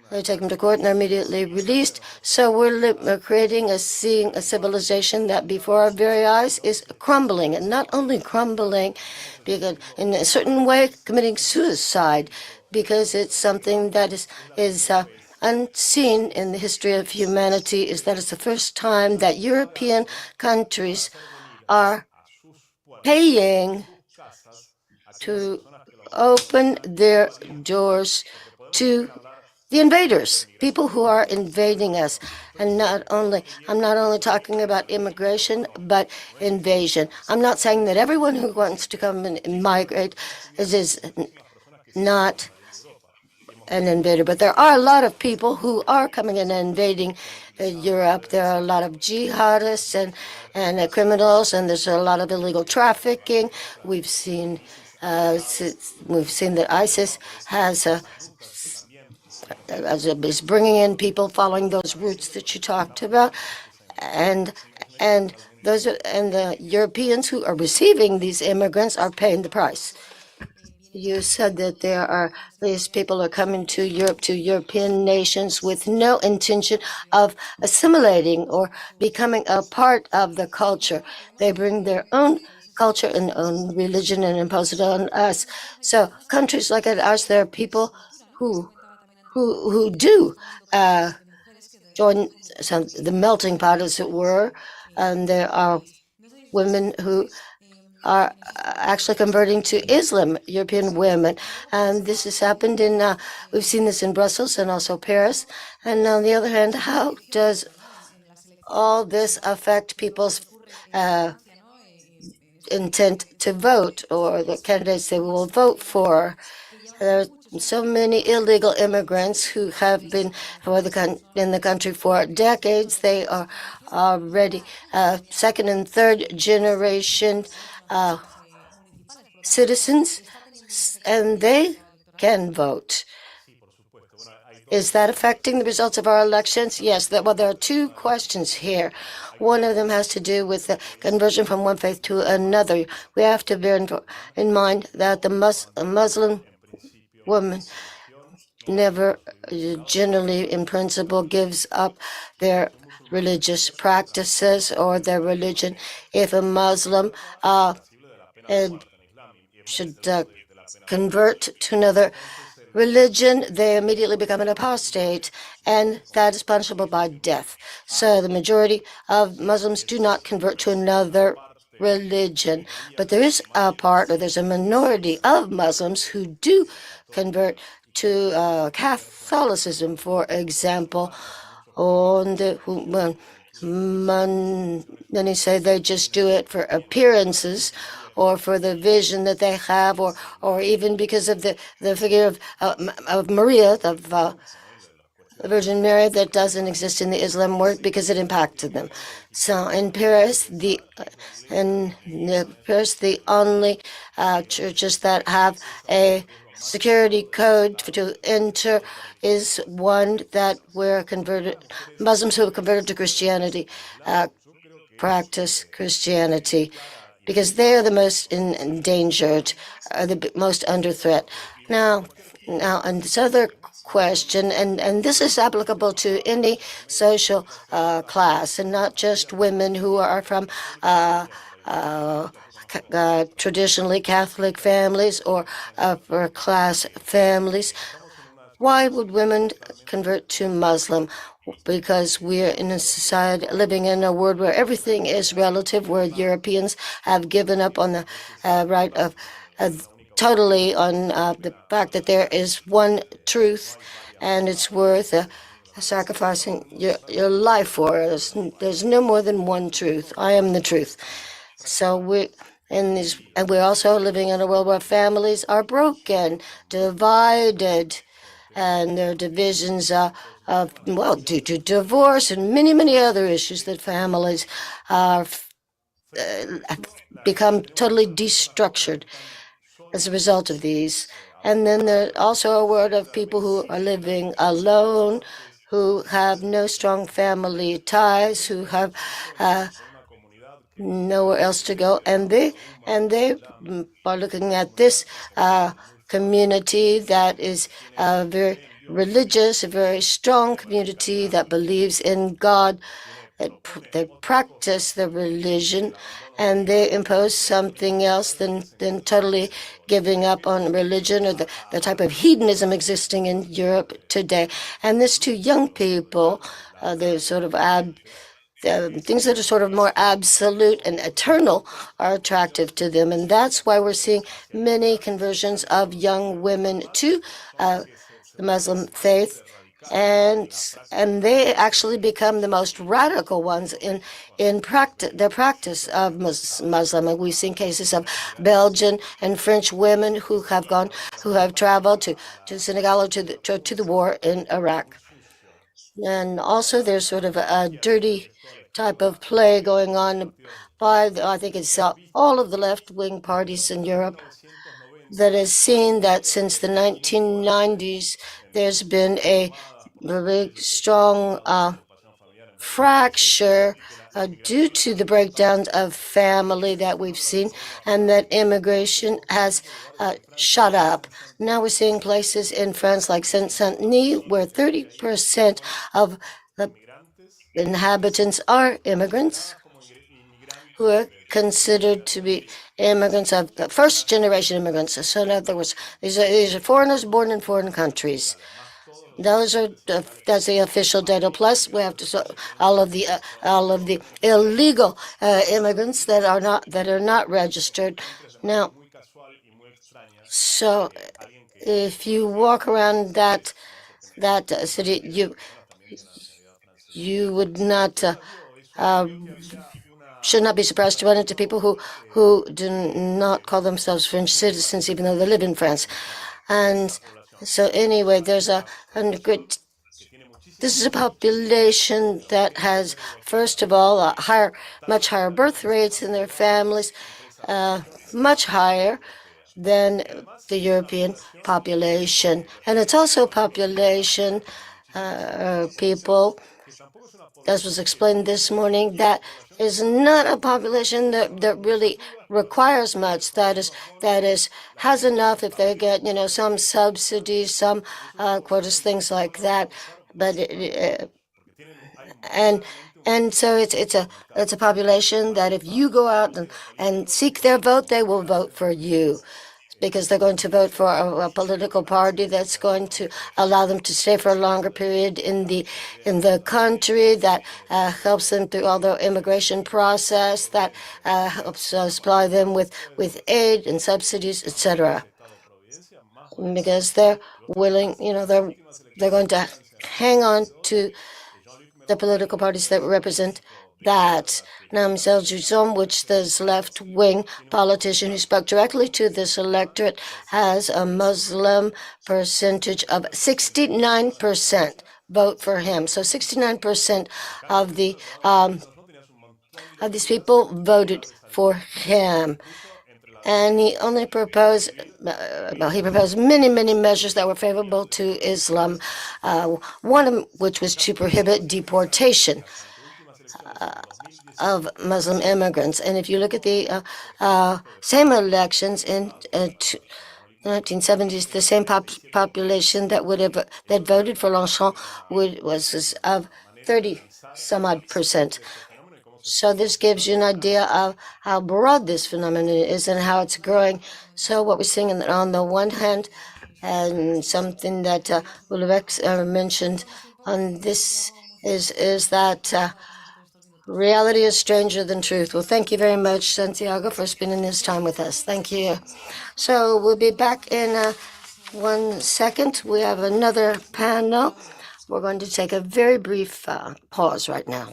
They take them to court and they're immediately released. So we're creating a civilization that before our very eyes is crumbling, and not only crumbling, because in a certain way committing suicide, because it's something that is unseen in the history of humanity. Is that it's the first time that European countries are paying to open their doors to the invaders, people who are invading us. And I'm not only talking about immigration, but invasion. I'm not saying that everyone who wants to come and migrate is not an invader, but there are a lot of people who are coming in and invading Europe. There are a lot of jihadists and criminals, and there's a lot of illegal trafficking. We've seen that ISIS is bringing in people following those routes that you talked about, and the Europeans who are receiving these immigrants are paying the price. You said that these people are coming to Europe, to European nations, with no intention of assimilating or becoming a part of the culture. They bring their own culture and own religion and impose it on us. So countries like ours, there are people who do join the melting pot, as it were, and there are women who are actually converting to Islam, European women. And this has happened we've seen this in Brussels and also Paris. And on the other hand, how does all this affect people's intent to vote, or the candidates they will vote for? There are so many illegal immigrants who have been in the country for decades. They are already second and third generation citizens, and they can vote. Is that affecting the results of our elections? Yes. There are two questions here. One of them has to do with the conversion from one faith to another. We have to bear in mind that the Muslim woman never, generally in principle, gives up their religious practices or their religion. If a Muslim should convert to another religion, they immediately become an apostate, and that is punishable by death. So the majority of Muslims do not convert to another religion, but there's a minority of Muslims who do convert to Catholicism, for example. Many say they just do it for appearances, or for the vision that they have, or even because of the figure of Maria, of the Virgin Mary, that doesn't exist in the Islam world because it impacted them. So in Paris, the only churches that have a security code to enter is one that were converted, Muslims who have converted to Christianity, practice Christianity, because they are the most endangered, the most under threat. Now, and this other question, and this is applicable to any social class, and not just women who are from traditionally Catholic families or upper class families. Why would women convert to Muslim? Because we're in a society living in a world where everything is relative, where Europeans have given up on the right of totally on the fact that there is one truth and it's worth sacrificing your life for. There's no more than one truth. I am the truth. So and we're also living in a world where families are broken, divided, and there are divisions due to divorce and many, many other issues that families are become totally destructured as a result of these. And then there's also a world of people who are living alone, who have no strong family ties, who have nowhere else to go, and they are looking at this community that is very religious, a very strong community that believes in God, that they practice the religion, and they impose something else than totally giving up on religion or the type of hedonism existing in Europe today. And this to young people, they're sort of things that are sort of more absolute and eternal are attractive to them. And that's why we're seeing many conversions of young women to the Muslim faith. And they actually become the most radical ones in their practice of Muslim. And we've seen cases of Belgian and French women who have traveled to Senegal or to the war in Iraq. And also there's sort of a dirty type of play going on by, I think it's all of the left-wing parties in Europe that has seen that since the 1990s, there's been a very strong fracture due to the breakdown of family that we've seen, and that immigration has shot up. Now we're seeing places in France like Saint-Denis where 30% of the inhabitants are immigrants who are considered to be immigrants of the first-generation immigrants. So in other words, these are foreigners born in foreign countries. That's the official data. Plus, we have all of the illegal immigrants that are not registered. Now, so if you walk around that city, you would not should not be surprised to run into people who do not call themselves French citizens, even though they live in France. And so anyway, there's this is a population that has, first of all, much higher birth rates in their families, much higher than the European population. And it's also a population, people, as was explained this morning, that is not a population that really requires much. That is has enough if they get some subsidies, some quotas, things like that. But so it's a population that if you go out and seek their vote, they will vote for you, because they're going to vote for a political party that's going to allow them to stay for a longer period in the country, that helps them through all the immigration process, that helps supply them with aid and subsidies, etc. Because they're willing, they're going to hang on to the political parties that represent that. Now, Michel Jousson, which this left-wing politician who spoke directly to this electorate, has a Muslim percentage of 69% vote for him. So 69% of these people voted for him. And he only proposed, many, many measures that were favorable to Islam, one of which was to prohibit deportation of Muslim immigrants. And if you look at the same elections in 1970s, the same population that voted for Mélenchon was of 30 some odd percent. So this gives you an idea of how broad this phenomenon is and how it's growing. So what we're seeing on the one hand, and something that Ulrich mentioned on this is that reality is stranger than truth. Well, thank you very much, Santiago, for spending this time with us. Thank you. So we'll be back in 1 second. We have another panel. We're going to take a very brief pause right now.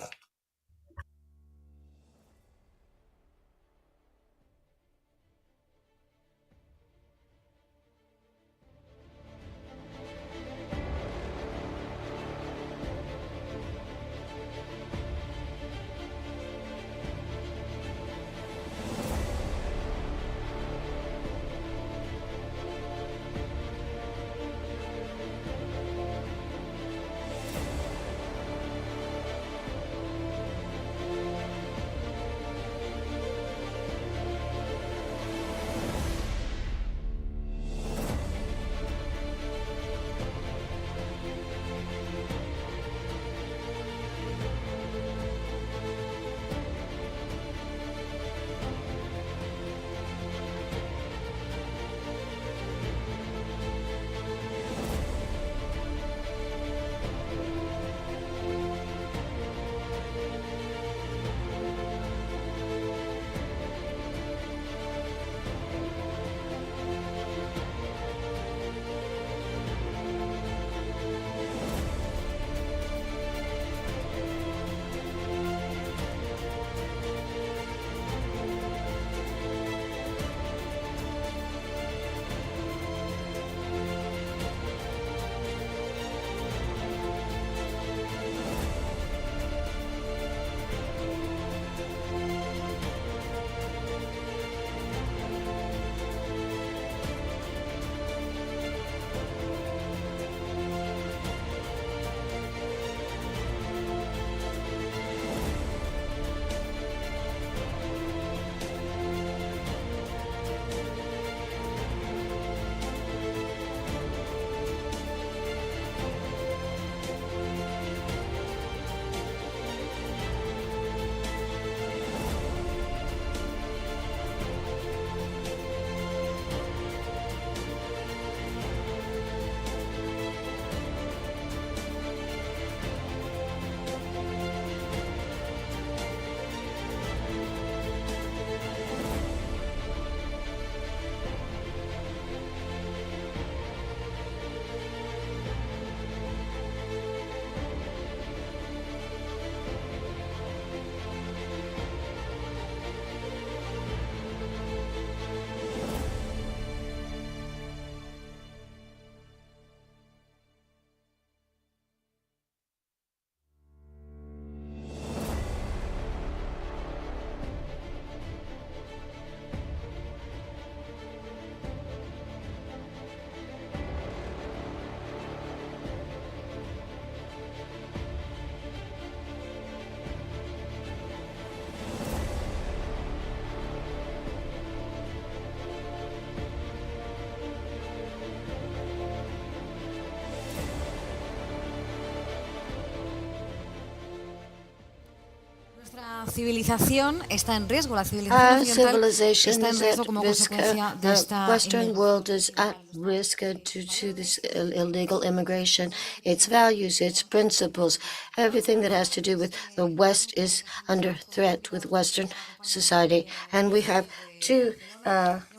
Nuestra civilización está en riesgo, la civilización occidental está en riesgo como consecuencia de esta Western world is at risk due to this illegal immigration. Its values, its principles, everything that has to do with the West is under threat with Western society. And we have two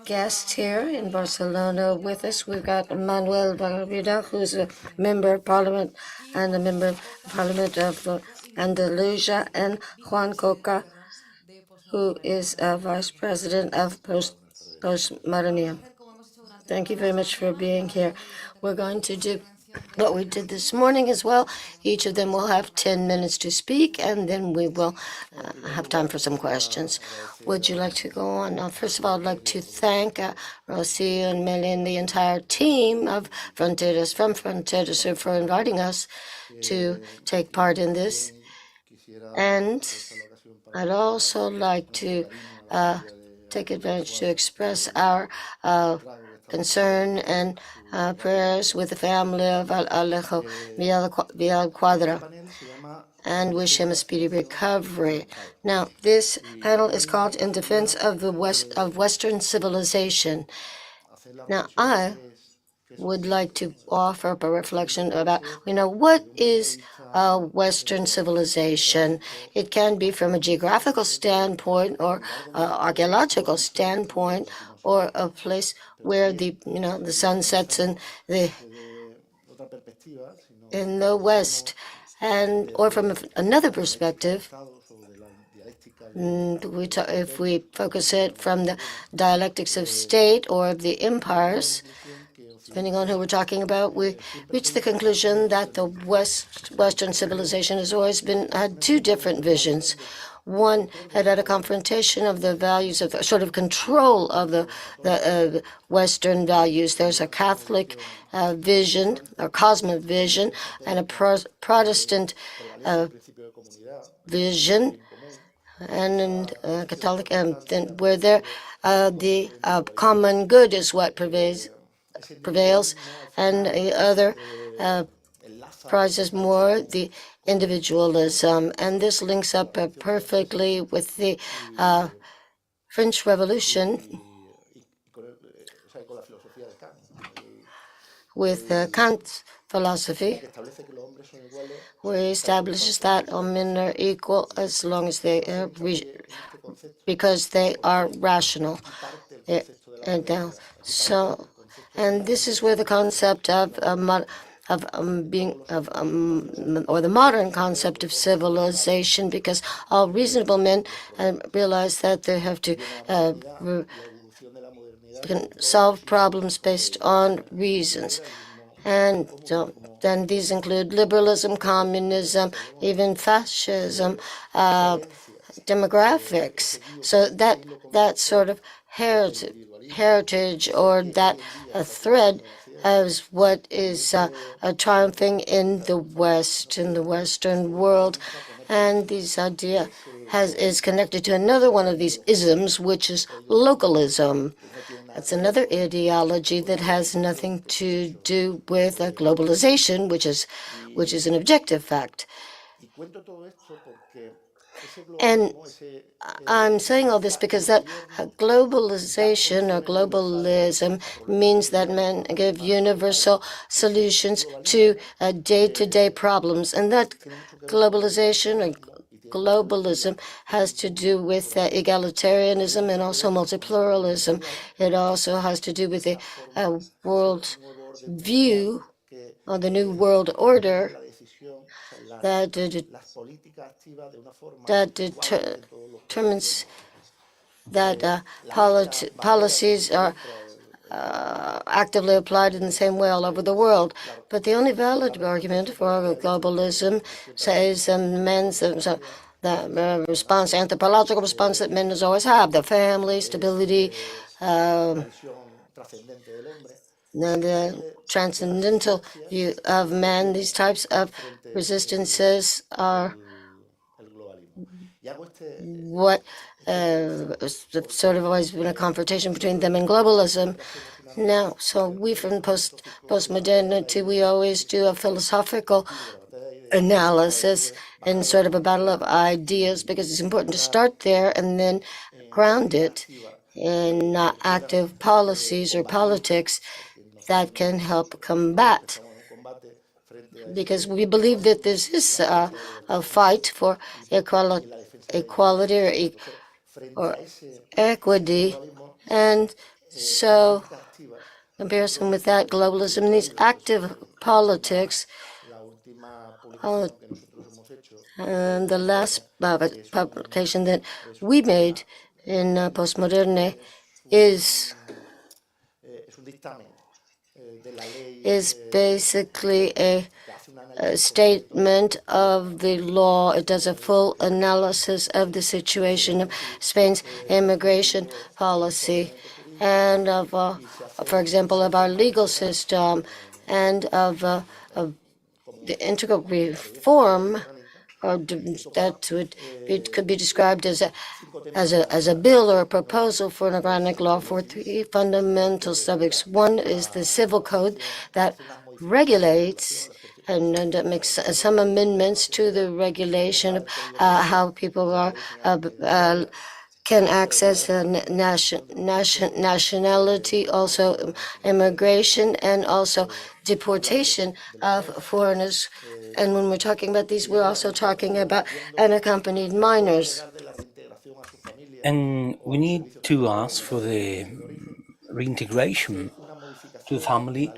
guests here in Barcelona with us. We've got Manuel Barrida, who's a member of parliament and a member of parliament of Andalusia, and Juan Coca, who is a vice president of Postmodernism. Thank you very much for being here. We're going to do what we did this morning as well. Each of them will have 10 minutes to speak, and then we will have time for some questions. Would you like to go on? First of all, I'd like to thank Rocio and Melin, the entire team of Fronteras, from Fronteras, for inviting us to take part in this. And I'd also like to take advantage to express our concern and prayers with the family of Alejo Villalquadra. and wish him a speedy recovery. Now, this panel is called In Defense of Western Civilization. Now, I would like to offer up a reflection about, what is Western civilization? It can be from a geographical standpoint or archaeological standpoint, or a place where the sun sets in the west, or from another perspective. If we focus it from the dialectics of state or of the empires, depending on who we're talking about, we reach the conclusion that the Western civilization has always had two different visions. One had a confrontation of the values of sort of control of the Western values. There's a Catholic vision or cosmovision and a Protestant vision, and Catholic, where the common good is what prevails, and the other prizes more the individualism. And this links up perfectly with the French Revolution, with Kant's philosophy, where he establishes that all men are equal as long as they because they are rational. And this is where the concept of the modern concept of civilization, because all reasonable men realize that they have to solve problems based on reasons. And then these include liberalism, communism, even fascism, demographics. So that sort of heritage or that thread is what is triumphing in the West, in the Western world. And this idea is connected to another one of these isms, which is localism. That's another ideology that has nothing to do with globalization, which is an objective fact. And I'm saying all this because that globalization or globalism means that men give universal solutions to day-to-day problems, and that globalization or globalism has to do with egalitarianism and also multipluralism. It also has to do with the world view or the new world order that determines that policies are actively applied in the same way all over the world. But the only valid argument for globalism says men's the response, anthropological response that men always have, the family, stability, the transcendental view of man. These types of resistances are what sort of always been a confrontation between them and globalism. Now, so we from postmodernity, we always do a philosophical analysis and sort of a battle of ideas, because it's important to start there and then ground it in active policies or politics that can help combat. Because we believe that this is a fight for equality or equity, and so comparison with that globalism, these active politics. And the last publication that we made in Postmoderne is basically a statement of the law. It does a full analysis of the situation of Spain's immigration policy and of, for example, of our legal system and of the integral reform, it could be described as a bill or a proposal for an organic law for three fundamental subjects. One is the civil code that regulates and make some amendments to the regulation of how people are can access nationality, also immigration, and also deportation of foreigners. And when we're talking about these, we're also talking about unaccompanied minors. And we need to ask for the reintegration to family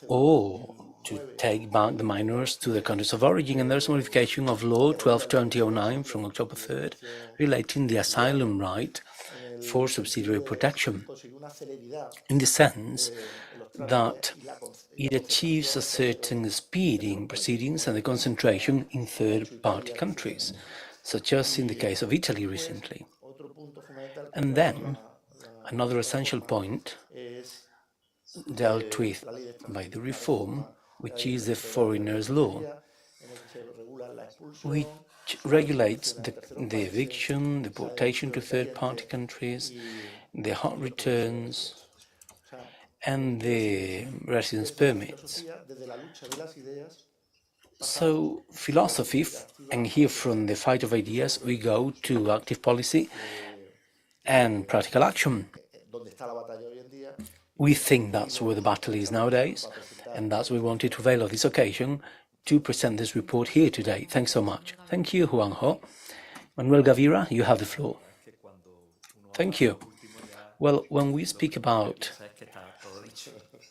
or to take back the minors to their countries of origin. And there's a modification of Law 12/2009 from October 3rd relating the asylum right for subsidiary protection, in the sense that it achieves a certain speed in proceedings and the concentration in third-party countries, such as in the case of Italy recently. And then, another essential point dealt with by the reform, which is the foreigners' law, which regulates the eviction, deportation to third-party countries, the hot returns, and the residence permits. So philosophy, and here from the fight of ideas we go to active policy and practical action. We think that's where the battle is nowadays, and that's why we wanted to avail of this occasion to present this report here today. Thanks so much. Thank you, Juanjo. Manuel Gavira, you have the floor. Thank you. Well, when we speak about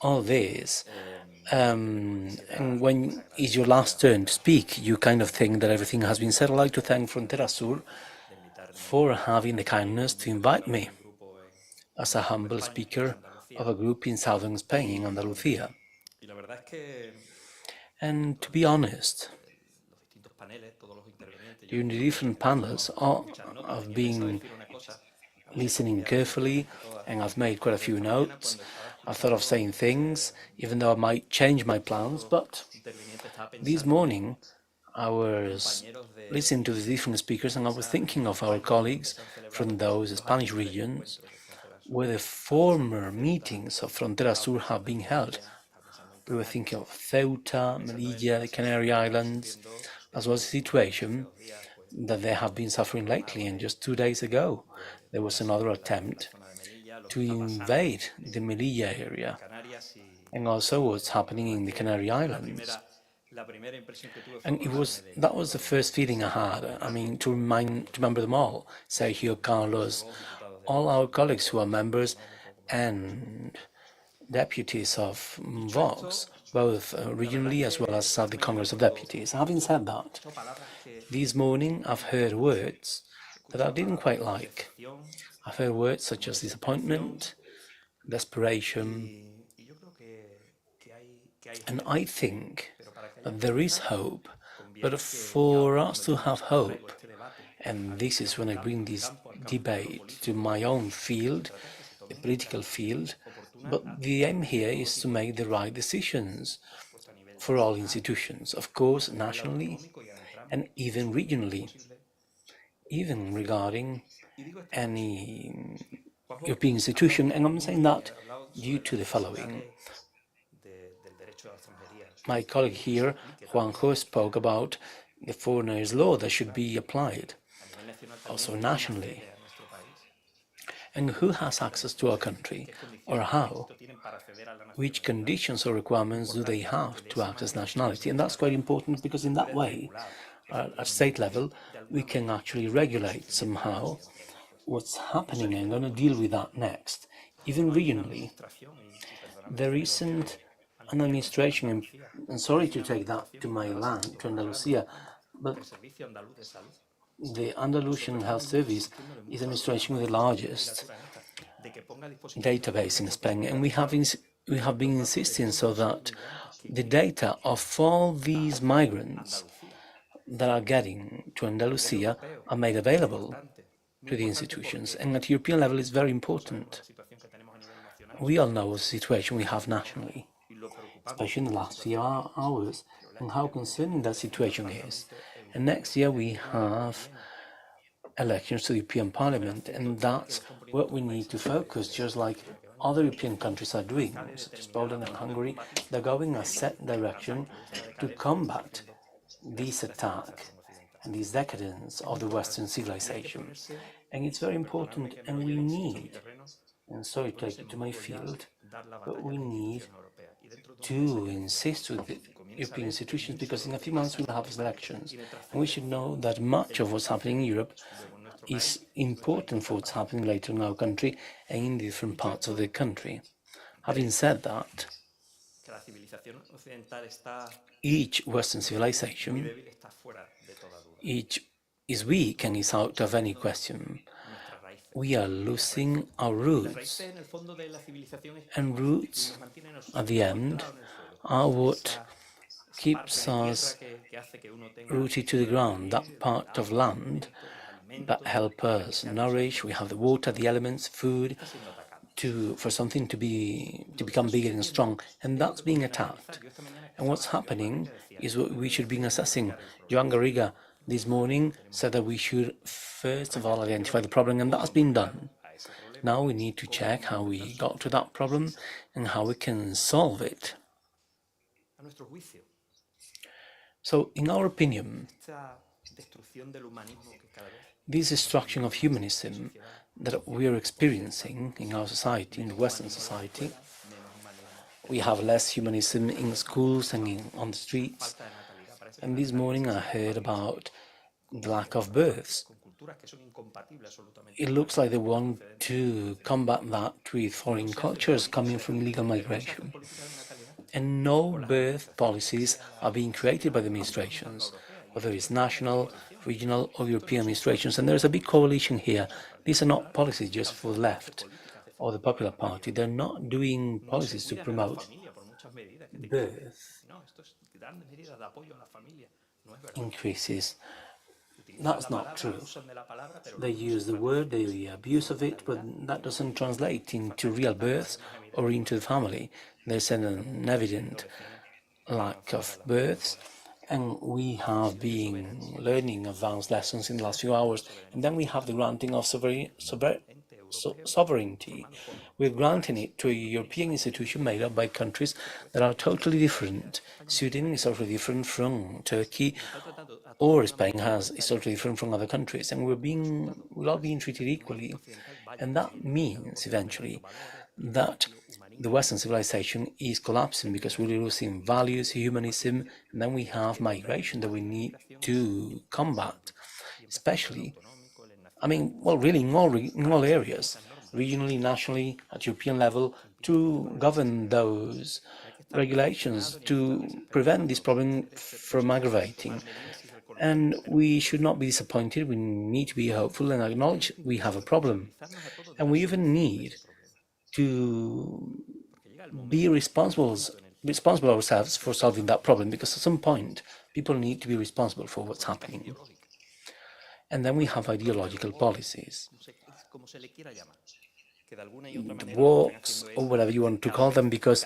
all this, and when is your last turn to speak, you kind of think that everything has been said. I'd like to thank Frontera Sur for having the kindness to invite me as a humble speaker of a group in southern Spain, in Andalusia. And to be honest, during the different panels, I've been listening carefully, and I've made quite a few notes. I've thought of saying things, even though I might change my plans, but this morning I was listening to the different speakers and I was thinking of our colleagues from those Spanish regions where the former meetings of Frontera Sur have been held. We were thinking of Ceuta, Melilla, the Canary Islands, as well as the situation that they have been suffering lately. And just 2 days ago, there was another attempt to invade the Melilla area, and also what's happening in the Canary Islands. And that was the first feeling I had. I mean, to remember them all, Sergio, Carlos, all our colleagues who are members and deputies of Vox, both regionally as well as at the Congress of Deputies. Having said that, this morning I've heard words that I didn't quite like. I've heard words such as disappointment, desperation, and I think that there is hope, but for us to have hope, and this is when I bring this debate to my own field, the political field, but the aim here is to make the right decisions for all institutions, of course, nationally and even regionally, even regarding any European institution. And I'm saying that due to the following. My colleague here, Juanjo, spoke about the foreigners' law that should be applied, also nationally. And who has access to our country, or how? Which conditions or requirements do they have to access nationality? And that's quite important, because in that way, at state level, we can actually regulate somehow what's happening. I'm going to deal with that next. Even regionally, there isn't an administration, and sorry to take that to my land, to Andalusia, but the Andalusian Health Service is an administration with the largest database in Spain, and we have been insisting so that the data of all these migrants that are getting to Andalusia are made available to the institutions, and at European level it's very important. We all know the situation we have nationally, especially in the last few hours, and how concerning that situation is. And next year we have elections to the European Parliament, and that's what we need to focus, just like other European countries are doing, such as Poland and Hungary. They're going in a set direction to combat this attack and this decadence of the Western civilization. And it's very important, and we need, and sorry to take it to my field, but we need to insist with the European institutions, because in a few months we'll have elections, and we should know that much of what's happening in Europe is important for what's happening later in our country and in different parts of the country. Having said that, each Western civilization, each is weak and is out of any question. We are losing our roots, and roots, at the end, are what keeps us rooted to the ground, that part of land that help us nourish. We have the water, the elements, food, for something to become bigger and strong, and that's being attacked. And what's happening is what we should be assessing. Joan Garriga this morning said that we should first of all identify the problem, and that's been done. Now we need to check how we got to that problem and how we can solve it. So, in our opinion, this destruction of humanism that we are experiencing in our society, in the Western society, we have less humanism in schools and on the streets. And this morning I heard about the lack of births. It looks like they want to combat that with foreign cultures coming from illegal migration. And no birth policies are being created by the administrations, whether it's national, regional or European administrations. And there's a big coalition here. These are not policies just for the left or the Popular Party. They're not doing policies to promote birth increases. That's not true. They use the word, they abuse of it, but that doesn't translate into real births or into the family. There's an evident lack of births, and we have been learning advanced lessons in the last few hours. And then we have the granting of sovereignty. We're granting it to a European institution made up by countries that are totally different. Sweden is totally different from Turkey, or Spain is totally different from other countries, and we're all being treated equally. And that means, eventually, that the Western civilization is collapsing because we're losing values, humanism, and then we have migration that we need to combat, especially, really in all areas, regionally, nationally, at European level, to govern those regulations to prevent this problem from aggravating. And we should not be disappointed. We need to be hopeful and acknowledge we have a problem. And we even need to be responsible ourselves for solving that problem, because at some point people need to be responsible for what's happening. And then we have ideological policies, the walks, or whatever you want to call them, because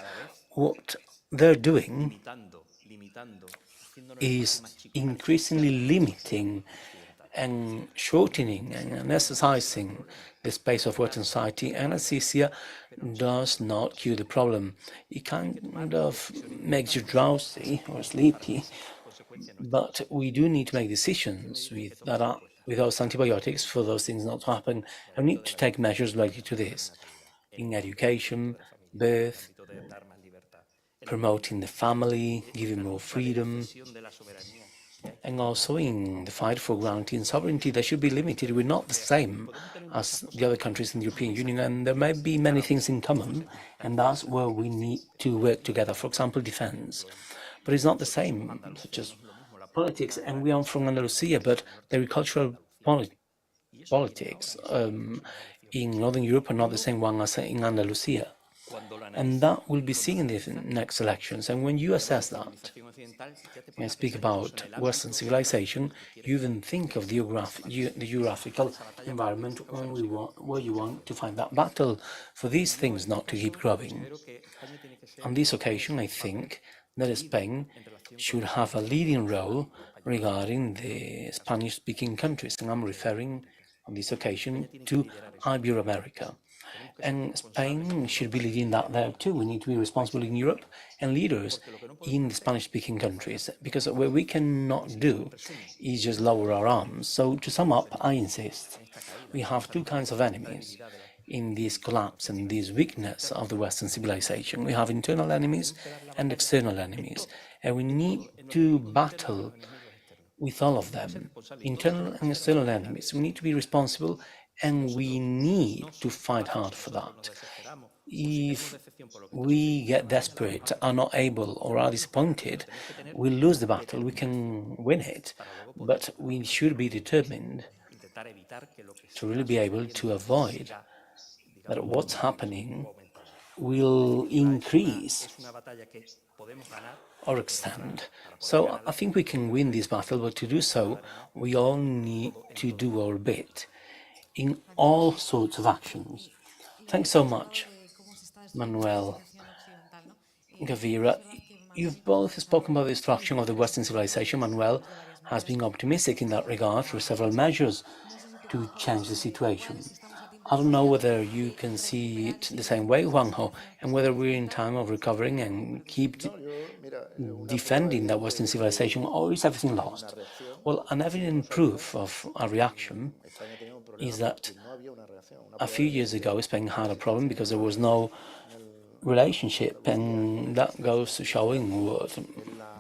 what they're doing is increasingly limiting and shortening and anesthetizing the space of Western society. Anesthesia does not cure the problem. It kind of makes you drowsy or sleepy, but we do need to make decisions without antibiotics for those things not to happen. And we need to take measures related to this in education, birth, promoting the family, giving more freedom, and also in the fight for granting sovereignty. They should be limited. We're not the same as the other countries in the European Union, and there may be many things in common, and that's where we need to work together. For example, defense. But it's not the same, such as politics, and we are from Andalusia, but the agricultural politics in Northern Europe are not the same one as in Andalusia. And that will be seen in the next elections. And when you assess that, and speak about Western civilization, you even think of the geographical environment where you want to find that battle for these things not to keep growing. On this occasion, I think that Spain should have a leading role regarding the Spanish-speaking countries, and I'm referring on this occasion to Ibero-America. And Spain should be leading that there too. We need to be responsible in Europe and leaders in the Spanish-speaking countries, because what we cannot do is just lower our arms. So to sum up, I insist, we have two kinds of enemies in this collapse and this weakness of the Western civilization. We have internal enemies and external enemies, and we need to battle with all of them, internal and external enemies. We need to be responsible, and we need to fight hard for that. If we get desperate, are not able, or are disappointed, we lose the battle. We can win it, but we should be determined to really be able to avoid that what's happening will increase or extend. So I think we can win this battle, but to do so, we all need to do our bit in all sorts of actions. Thanks so much, Manuel, Gavira. You've both spoken about the destruction of the Western civilization. Manuel has been optimistic in that regard through several measures to change the situation. I don't know whether you can see it the same way, Juanjo, and whether we're in time of recovering and keep defending that Western civilization, or is everything lost? Well, an evident proof of a reaction is that a few years ago Spain had a problem because there was no relationship, and that goes to showing what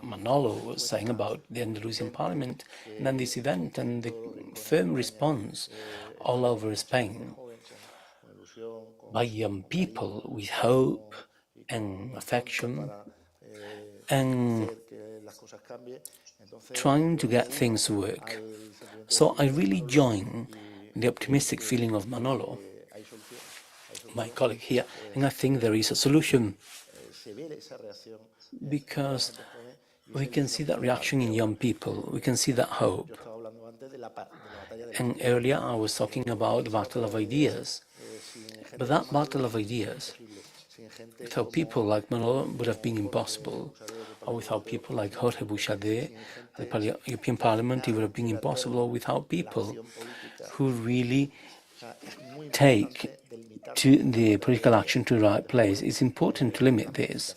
Manolo was saying about the Andalusian parliament, and then this event and the firm response all over Spain by young people with hope and affection and trying to get things to work. So I really join the optimistic feeling of Manolo, my colleague here, and I think there is a solution, because we can see that reaction in young people, we can see that hope. And earlier I was talking about the battle of ideas, but that battle of ideas, without people like Manolo, would have been impossible, or without people like Jorge Bouchardé at the European Parliament, it would have been impossible, or without people who really take to the political action to the right place. It's important to limit this,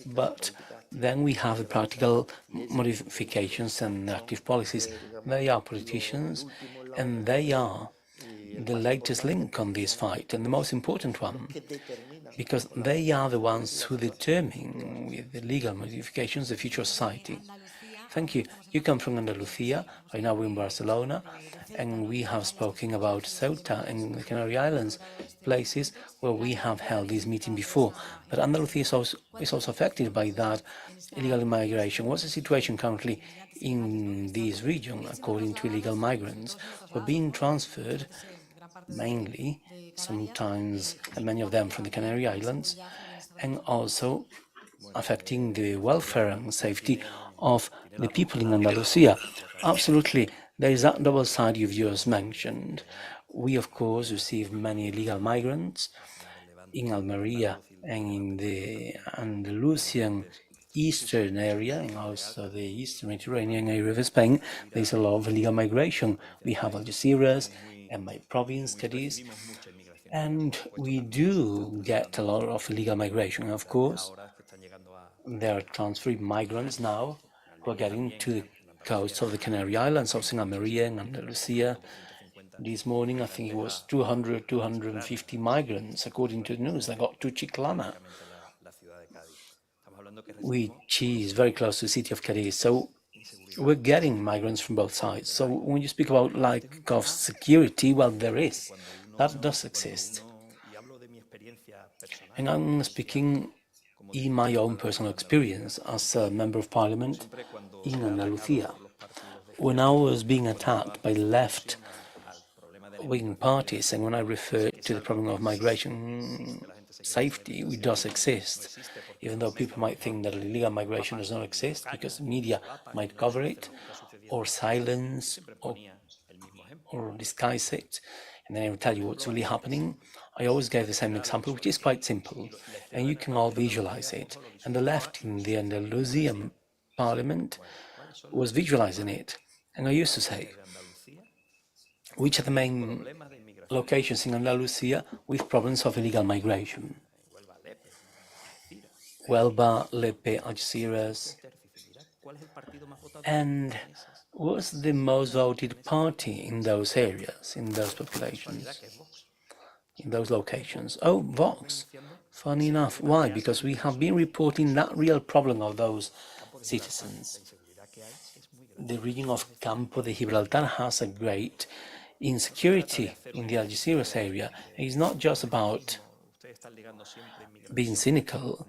but then we have the practical modifications and active policies. They are politicians, and they are the latest link on this fight, and the most important one, because they are the ones who determine, with the legal modifications, the future of society. Thank you. You come from Andalusia, right now we're in Barcelona, and we have spoken about Ceuta and the Canary Islands, places where we have held this meeting before. But Andalusia is also affected by that illegal immigration. What's the situation currently in this region, according to illegal migrants who are being transferred, mainly, sometimes, and many of them from the Canary Islands, and also affecting the welfare and safety of the people in Andalusia? Absolutely, there is that double side you've just mentioned. We, of course, receive many illegal migrants in Almeria and in the Andalusian eastern area, and also the eastern Mediterranean area of Spain. There's a lot of illegal migration. We have Algeciras and my province, Cadiz, and we do get a lot of illegal migration. Of course, there are transferred migrants now who are getting to the coast of the Canary Islands, also in Almeria and Andalusia. This morning, I think it was 200, 250 migrants, according to the news, that got to Chiclana, which is very close to the city of Cadiz. So we're getting migrants from both sides. So when you speak about lack of security, well, there is. That does exist. And I'm speaking in my own personal experience as a member of parliament in Andalusia. When I was being attacked by left-wing parties, and when I refer to the problem of migration safety, it does exist, even though people might think that illegal migration does not exist because the media might cover it, or silence, or disguise it, and then I will tell you what's really happening. I always gave the same example, which is quite simple, and you can all visualize it. And the left in the Andalusian parliament was visualizing it. And I used to say, which are the main locations in Andalusia with problems of illegal migration. Huelva, Lepe, Algeciras. And what's the most voted party in those areas, in those populations, in those locations? Oh, Vox. Funny enough. Why? Because we have been reporting that real problem of those citizens. The region of Campo de Gibraltar has a great insecurity in the Algeciras area. It's not just about being cynical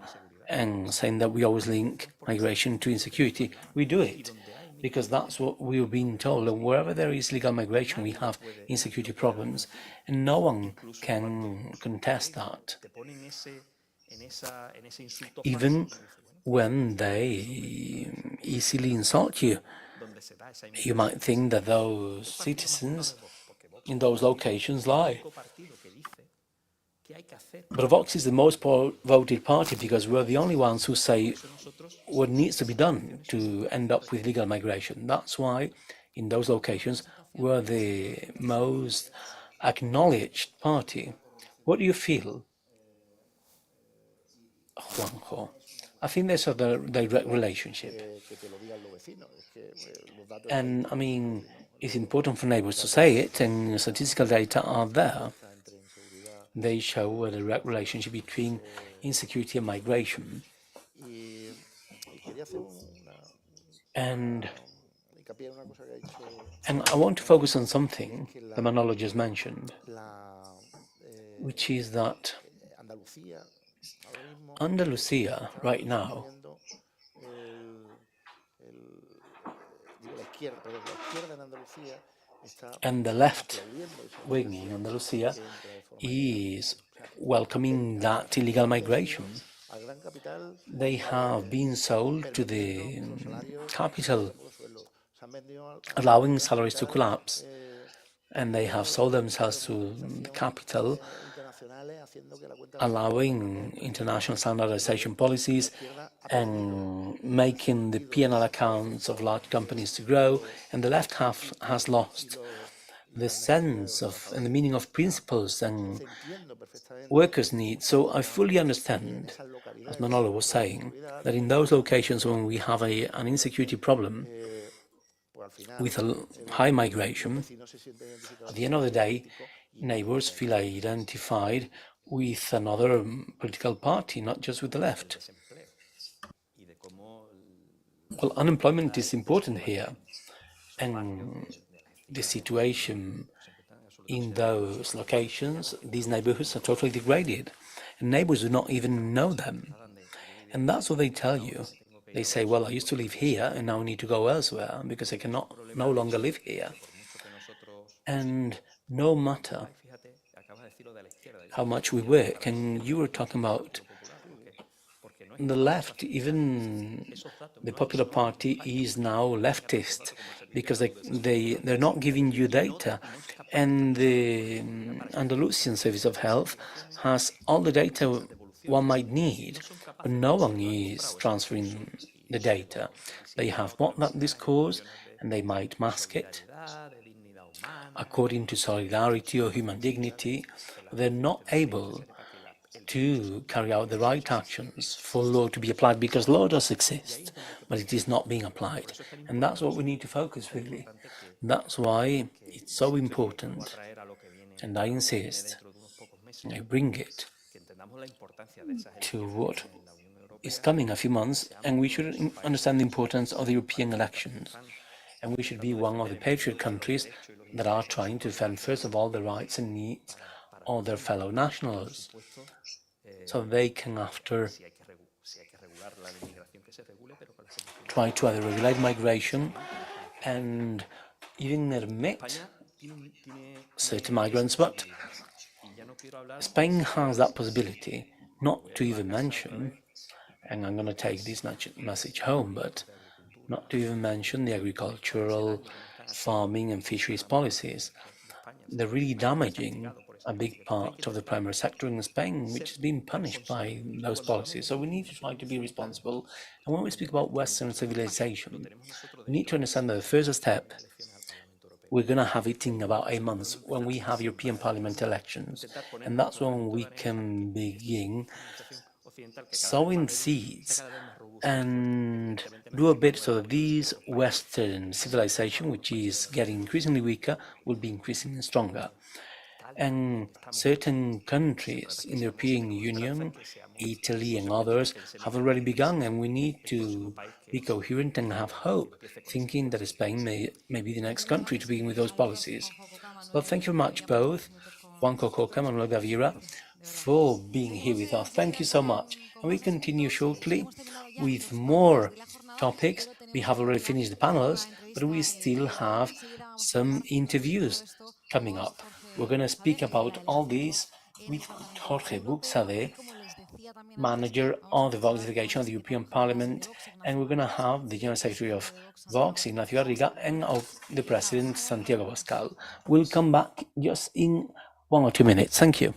and saying that we always link migration to insecurity. We do it because that's what we've been told. And wherever there is legal migration, we have insecurity problems, and no one can contest that. Even when they easily insult you, you might think that those citizens in those locations lie. But Vox is the most voted party because we're the only ones who say what needs to be done to end up with legal migration. That's why in those locations we're the most acknowledged party. What do you feel, Juanjo? I think there's a direct relationship. And I mean, it's important for neighbors to say it, and statistical data are there. They show a direct relationship between insecurity and migration. And I want to focus on something that Manolo just mentioned, which is that Andalusia right now, and the left wing in Andalusia is welcoming that illegal migration. They have been sold to the capital, allowing salaries to collapse, and they have sold themselves to the capital, allowing international standardization policies and making the P&L accounts of large companies to grow, and the left has lost the sense of and the meaning of principles and workers' needs. So I fully understand, as Manolo was saying, that in those locations when we have an insecurity problem with a high migration, at the end of the day, neighbors feel identified with another political party, not just with the left. Well, unemployment is important here, and the situation in those locations, these neighborhoods are totally degraded, and neighbors do not even know them. And that's what they tell you. They say, well, I used to live here and now I need to go elsewhere because I cannot no longer live here. And no matter how much we work, and you were talking about the left, even the Popular Party is now leftist because they're not giving you data. And the Andalusian Service of Health has all the data one might need, but no one is transferring the data. They have bought that discourse and they might mask it according to solidarity or human dignity. They're not able to carry out the right actions for law to be applied, because law does exist, but it is not being applied. And that's what we need to focus really. That's why it's so important, and I insist, I bring it to what is coming a few months, and we should understand the importance of the European elections. And we should be one of the patriot countries that are trying to defend, first of all, the rights and needs of their fellow nationals, so they can after try to either regulate migration and even admit certain migrants. But Spain has that possibility, not to even mention, and I'm going to take this message home, but not to even mention the agricultural, farming and fisheries policies. They're really damaging a big part of the primary sector in Spain, which is being punished by those policies. So we need to try to be responsible. And when we speak about Western civilization, we need to understand that the first step we're going to have it in about 8 months when we have European Parliament elections. And that's when we can begin sowing seeds and do a bit so that this Western civilization, which is getting increasingly weaker, will be increasingly stronger. And certain countries in the European Union, Italy and others, have already begun, and we need to be coherent and have hope, thinking that Spain may be the next country to begin with those policies. Well, thank you very much both, Juan Cococa, Manuel Gavira, for being here with us. Thank you so much. And we continue shortly with more topics. We have already finished the panels, but we still have some interviews coming up. We're going to speak about all this with Jorge Buxade, manager of the Vox delegation of the European Parliament, and we're going to have the General Secretary of Vox, Ignacio Arriga, and of the President, Santiago Pascal. We'll come back just in 1 or 2 minutes. Thank you.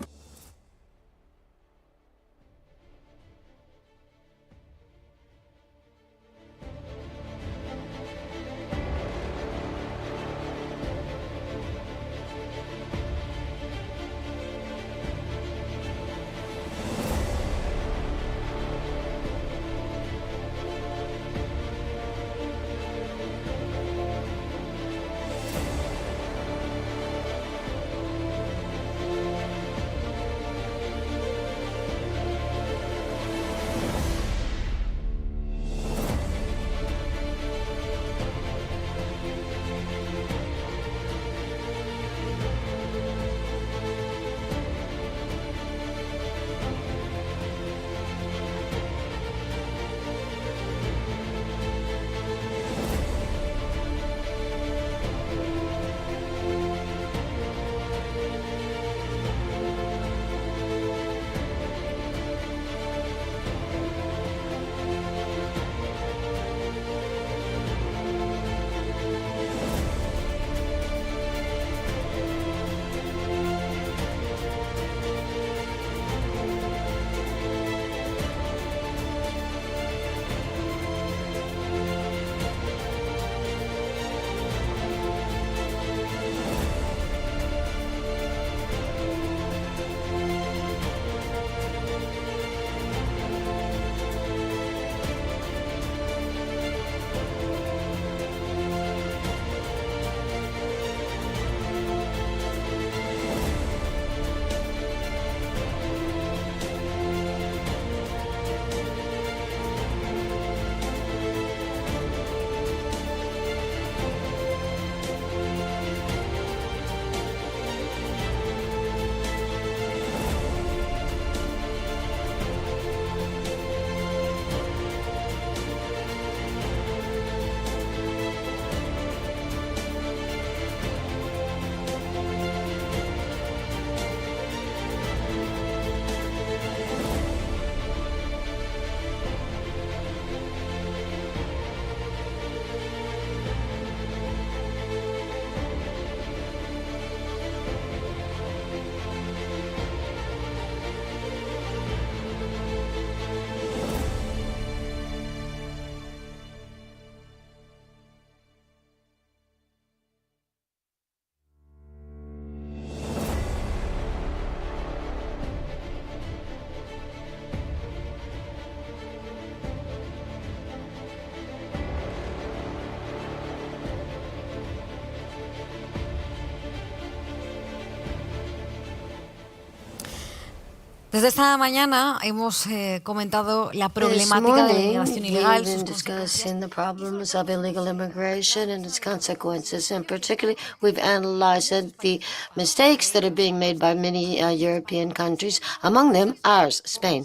Desde esta mañana hemos comentado la problemática de la inmigración ilegal, we've sus been discussing the problems of illegal immigration and its consequences, and particularly we've analyzed the mistakes that are being made by many European countries, among them ours, Spain.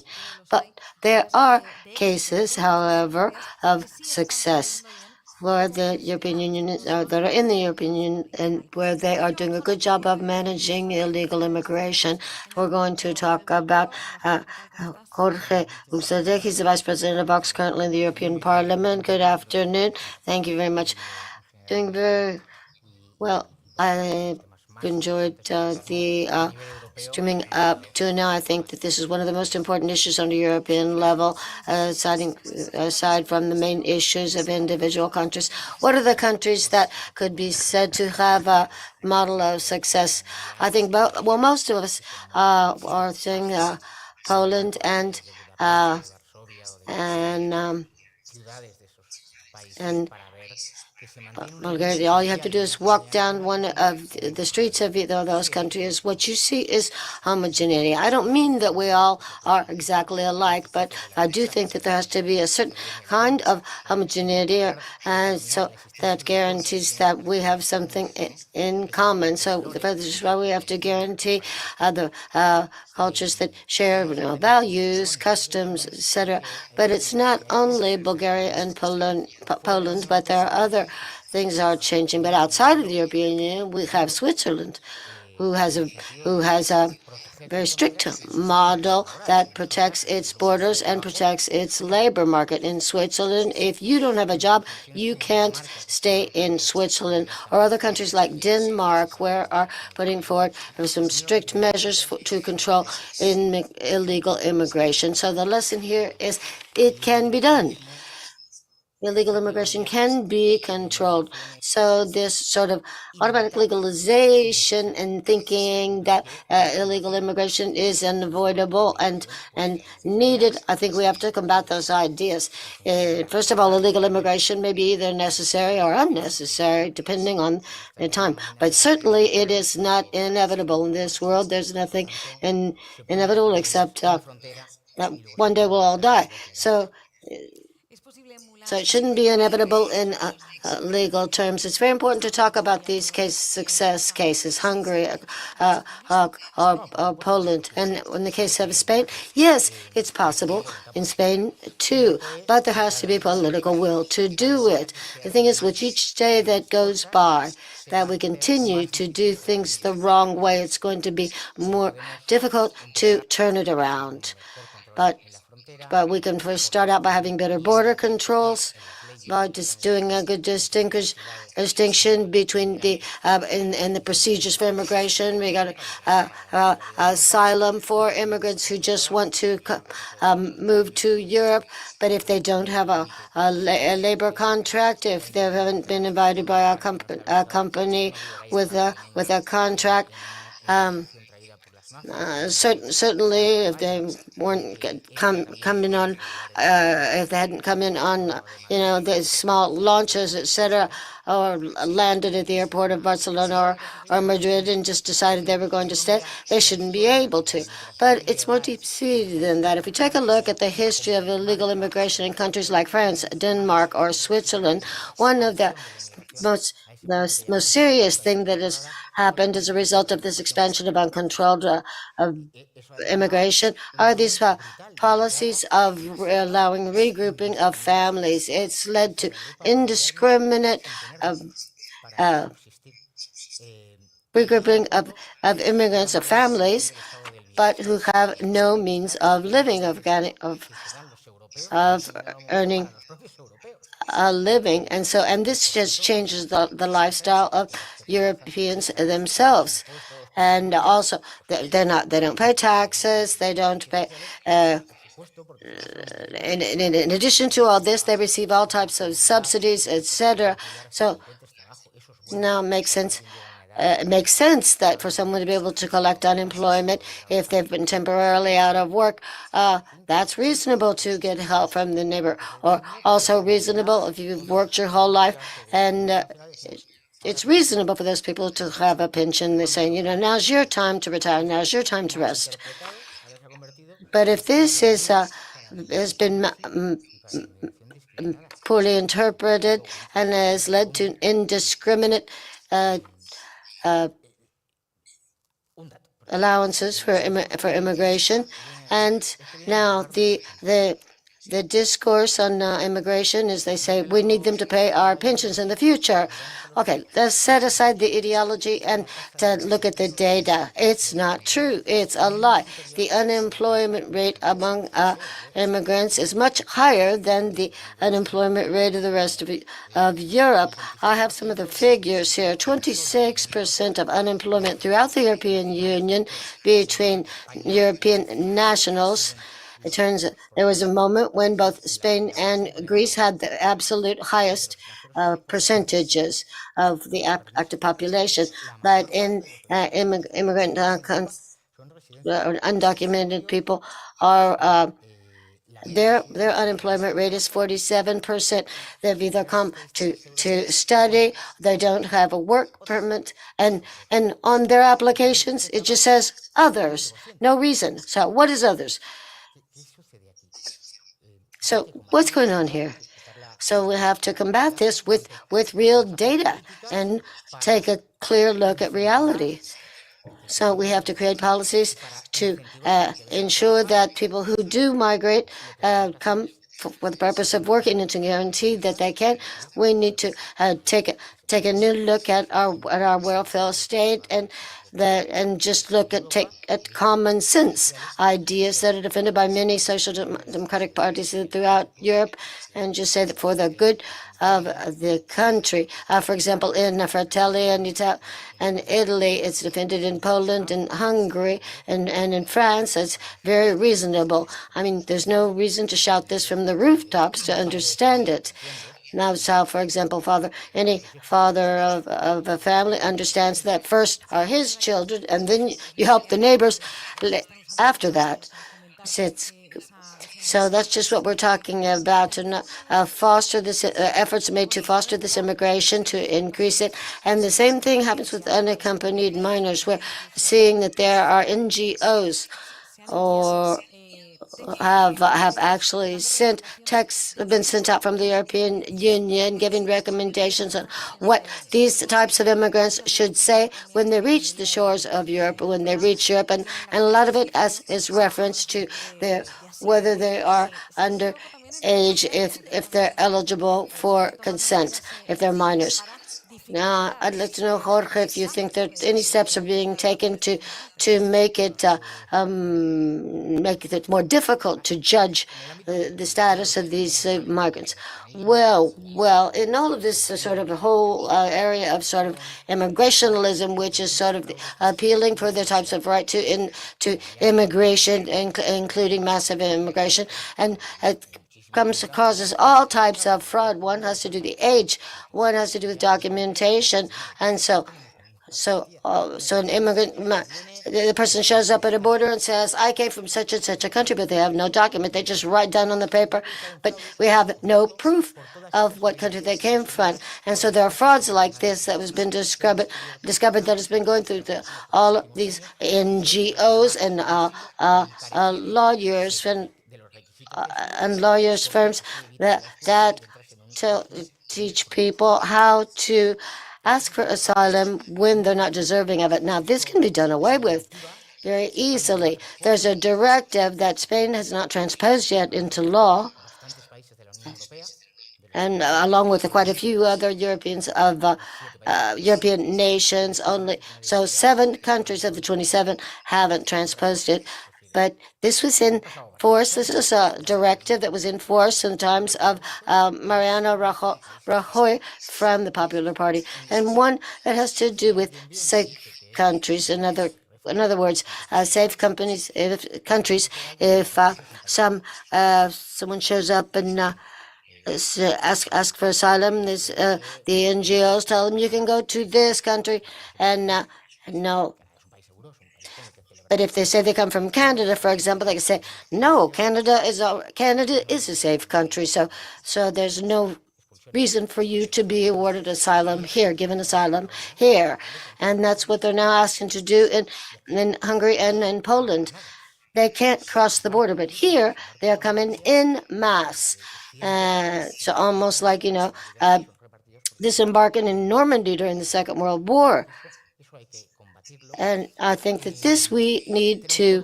But there are cases, however, of success where the European Union that are in the European Union and where they are doing a good job of managing illegal immigration. We're going to talk about Jorge Buxade. He's the Vice President of Vox currently in the European Parliament. Good afternoon. Thank you very much. Doing very well. enjoyed the streaming up to now. I think that this is one of the most important issues on the European level, aside from the main issues of individual countries. What are the countries that could be said to have a model of success? I think, well, most of us are saying Poland and Bulgaria. All you have to do is walk down one of the streets of either of those countries. What you see is homogeneity. I don't mean that we all are exactly alike, but I do think that there has to be a certain kind of homogeneity, and so that guarantees that we have something in common. So this is why we have to guarantee the cultures that share values, customs, etc. But it's not only Bulgaria and Poland, but there are other things are changing. But outside of the European Union, we have Switzerland, who has a very strict model that protects its borders and protects its labor market. In Switzerland, if you don't have a job, you can't stay in Switzerland. Or other countries like Denmark, where are putting forward some strict measures to control illegal immigration. So the lesson here is it can be done. Illegal immigration can be controlled. So this sort of automatic legalization and thinking that illegal immigration is unavoidable and needed, I think we have to combat those ideas. First of all, illegal immigration may be either necessary or unnecessary, depending on the time. But certainly it is not inevitable in this world. There's nothing inevitable except that one day we'll all die. So it shouldn't be inevitable in legal terms. It's very important to talk about these success cases, Hungary or Poland. And in the case of Spain, yes, it's possible in Spain too, but there has to be political will to do it. The thing is, with each day that goes by, that we continue to do things the wrong way, it's going to be more difficult to turn it around. But we can first start out by having better border controls, by just doing a good distinction between the and the procedures for immigration. We got asylum for immigrants who just want to move to Europe, but if they don't have a labor contract, if they haven't been invited by a company with a contract. Certainly, if they weren't coming on, if they hadn't come in on, the small launches, etc., or landed at the airport of Barcelona or Madrid and just decided they were going to stay, they shouldn't be able to. But it's more deep-seated than that. If we take a look at the history of illegal immigration in countries like France, Denmark, or Switzerland, one of the most serious thing that has happened as a result of this expansion of uncontrolled immigration are these policies of allowing regrouping of families. It's led to indiscriminate regrouping of immigrants, of families, but who have no means of living, of earning a living. And this just changes the lifestyle of Europeans themselves. And also, they don't pay taxes, they don't pay, in addition to all this, they receive all types of subsidies, etc. So now it makes sense. It makes sense that for someone to be able to collect unemployment if they've been temporarily out of work, that's reasonable to get help from the neighbor, or also reasonable if you've worked your whole life, and it's reasonable for those people to have a pension. They're saying, now's your time to retire, now's your time to rest. But if this has been poorly interpreted and has led to indiscriminate allowances for immigration, and now the The discourse on immigration is they say we need them to pay our pensions in the future. Okay, let's set aside the ideology and to look at the data. It's not true. It's a lie. The unemployment rate among immigrants is much higher than the unemployment rate of the rest of Europe. I have some of the figures here. 26% of unemployment throughout the European Union between European nationals. It turns out there was a moment when both Spain and Greece had the absolute highest percentages of the active population, but in immigrant undocumented people are their unemployment rate is 47%. They've either come to study, they don't have a work permit, and on their applications it just says others, no reason. So what is others? So what's going on here? So we have to combat this with real data and take a clear look at reality. So we have to create policies to ensure that people who do migrate come for the purpose of working and to guarantee that they can. We need to take a new look at our welfare state and just look at common sense ideas that are defended by many social democratic parties throughout Europe, and just say that for the good of the country. For example, in Fratelli and Italy, it's defended in Poland and Hungary and in France. It's very reasonable. I mean, there's no reason to shout this from the rooftops to understand it. Now, so for example, any father of a family understands that first are his children, and then you help the neighbors after that. So that's just what we're talking about, to foster this efforts made to foster this immigration, to increase it. And the same thing happens with unaccompanied minors. We're seeing that there are NGOs or have actually been sent out from the European Union giving recommendations on what these types of immigrants should say when they reach the shores of Europe, when they reach Europe, and a lot of it is reference to whether they are under age, if they're eligible for consent, if they're minors. Now, I'd like to know, Jorge, if you think that any steps are being taken to make it more difficult to judge the status of these migrants. Well, in all of this sort of the whole area of sort of immigrationalism, which is sort of appealing for the types of right to immigration, including massive immigration, and causes all types of fraud. One has to do with the age, one has to do with documentation, and so an immigrant, the person shows up at a border and says, I came from such and such a country, but they have no document. They just write down on the paper, but we have no proof of what country they came from. And so there are frauds like this that has been discovered that has been going through all of these NGOs and lawyers and lawyers firms that teach people how to ask for asylum when they're not deserving of it. Now, this can be done away with very easily. There's a directive that Spain has not transposed yet into law, and along with quite a few other European nations only. So 7 countries of the 27 haven't transposed it. But this was in force. This is a directive that was in force in times of Mariano Rajoy from the Popular Party, and one that has to do with safe countries. In other words, safe countries. If someone shows up and ask for asylum, the NGOs tell them you can go to this country, and no. But if they say they come from Canada, for example, they can say, no, Canada is a safe country, so there's no reason for you to be awarded asylum here, given asylum here. And that's what they're now asking to do in Hungary and in Poland. They can't cross the border, but here they are coming in mass. So almost like, disembarking in Normandy during the Second World War. And I think that this we need to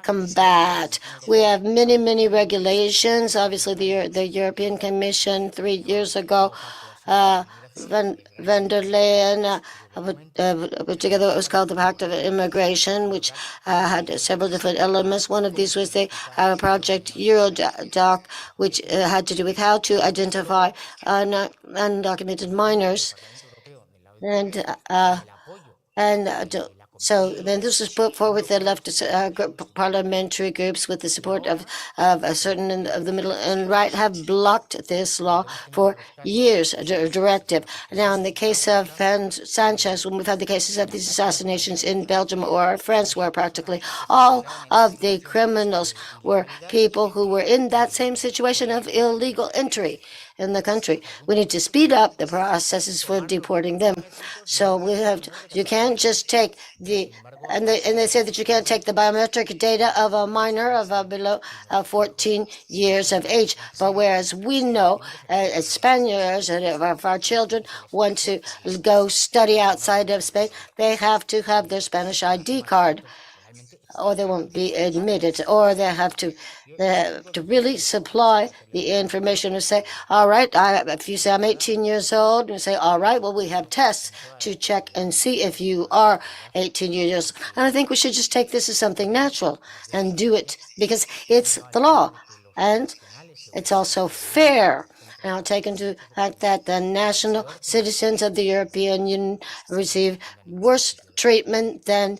combat. We have many, many regulations. Obviously, the European Commission 3 years ago, van der Leyen put together what was called the Pact of Immigration, which had several different elements. One of these was the project Eurodoc, which had to do with how to identify undocumented minors. So then this was put forward with the leftist parliamentary groups with the support of a certain of the middle and right have blocked this law for years, a directive. Now, in the case of Sanchez, when we've had the cases of these assassinations in Belgium or France, where practically all of the criminals were people who were in that same situation of illegal entry in the country. We need to speed up the processes for deporting them. So we have to, you can't just take and they say that you can't take the biometric data of a minor of below 14 years of age. But whereas we know as Spaniards, if our children want to go study outside of Spain, they have to have their Spanish ID card, or they won't be admitted, or they have to really supply the information to say, all right, if you say I'm 18 years old, and say, all right, well, we have tests to check and see if you are 18 years old. And I think we should just take this as something natural and do it because it's the law and it's also fair. Now, take into account that the national citizens of the European Union receive worse treatment than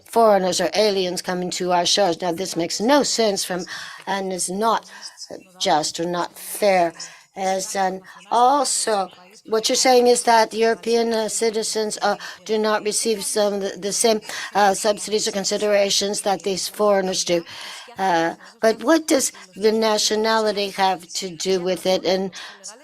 foreigners or aliens coming to our shores. Now, this makes no sense and is not just or not fair. And also, what you're saying is that European citizens do not receive some of the same subsidies or considerations that these foreigners do. But what does the nationality have to do with it? And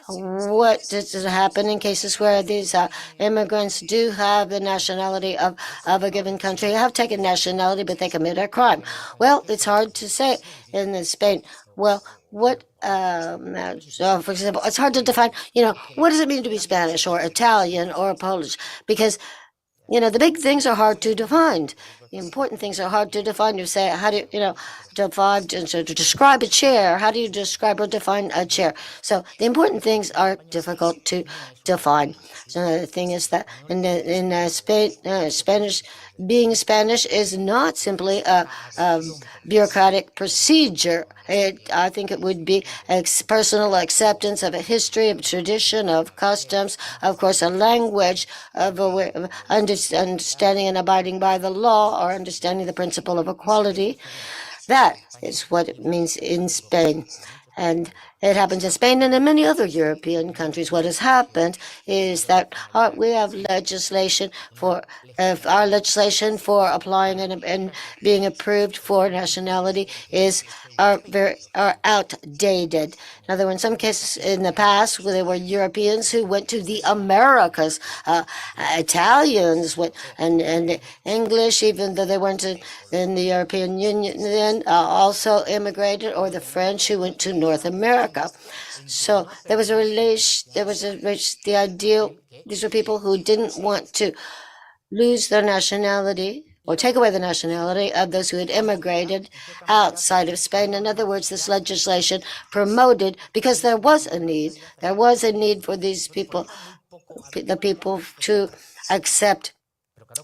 what does it happen in cases where these immigrants do have the nationality of a given country, have taken nationality, but they commit a crime? Well, it's hard to say in Spain. Well, what, for example, it's hard to define, what does it mean to be Spanish or Italian or Polish? Because the big things are hard to define. The important things are hard to define. You say, how do you, to describe a chair? How do you describe or define a chair? So the important things are difficult to define. So the thing is that in Spain, Spanish, being Spanish is not simply a bureaucratic procedure. I think it would be personal acceptance of a history, of tradition, of customs, of course, a language, of understanding and abiding by the law, or understanding the principle of equality. That is what it means in Spain. And it happens in Spain and in many other European countries. What has happened is that we have legislation for our legislation for applying and being approved for nationality are outdated. In other words, in some cases in the past, where there were Europeans who went to the Americas, Italians went, and English, even though they weren't in the European Union, then also immigrated, or the French who went to North America. So there was the ideal. These were people who didn't want to lose their nationality or take away the nationality of those who had immigrated outside of Spain. In other words, this legislation promoted, because there was a need for these people, the people to accept,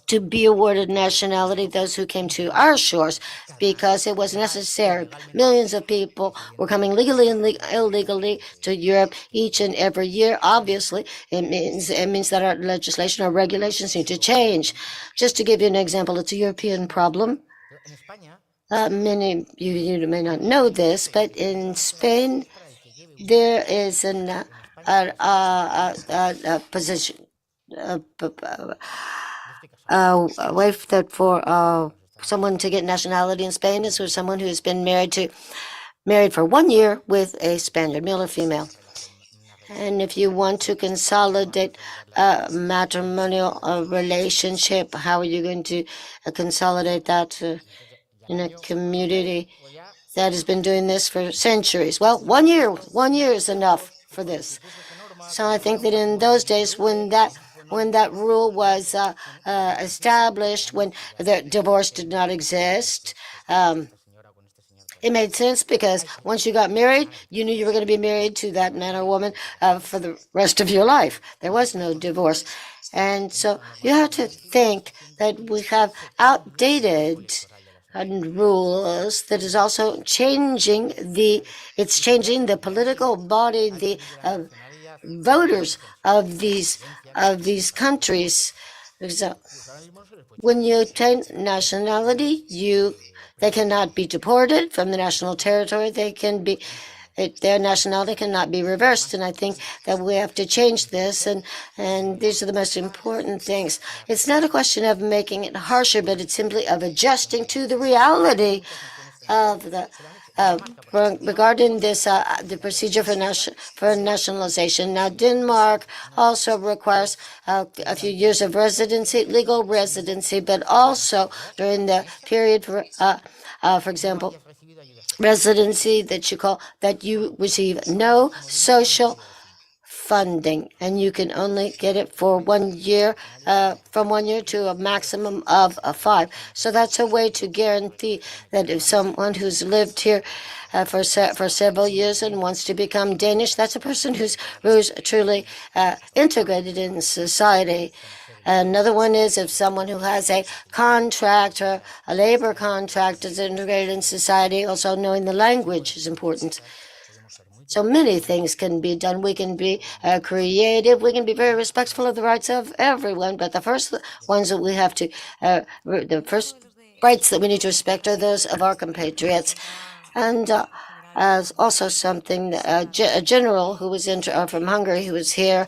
to be awarded nationality, those who came to our shores, because it was necessary. Millions of people were coming legally and illegally to Europe each and every year. Obviously, it means that our legislation, our regulations need to change. Just to give you an example, it's a European problem. Many of you may not know this, but in Spain, there is a position, a way that for someone to get nationality in Spain is for someone who has been married for 1 year with a Spaniard, male or female. And if you want to consolidate a matrimonial relationship, how are you going to consolidate that in a community that has been doing this for centuries? Well, 1 year is enough for this. So I think that in those days, when that when that rule was established, when the divorce did not exist. It made sense because once you got married, you knew you were going to be married to that man or woman for the rest of your life. There was no divorce. And so you have to think that we have outdated rules that is also changing it's changing the political body, the voters of these countries. So when you obtain nationality, they cannot be deported from the national territory. Their nationality cannot be reversed, and I think that we have to change this, and these are the most important things. It's not a question of making it harsher, but it's simply of adjusting to the reality of the regarding this the procedure for nationalization. Now, Denmark also requires a few years of residency, legal residency, but also during the period for example, residency that you receive no social funding, and you can only get it for 1 year, from 1 year to a maximum of 5. So that's a way to guarantee that if someone who's lived here for several years and wants to become Danish, that's a person who's truly integrated in society. Another one is if someone who has a contract or a labor contract is integrated in society, also knowing the language is important. So many things can be done. We can be creative. We can be very respectful of the rights of everyone. But the first ones that we have to, the first rights that we need to respect are those of our compatriots. And as also something, a general who was from Hungary, who was here,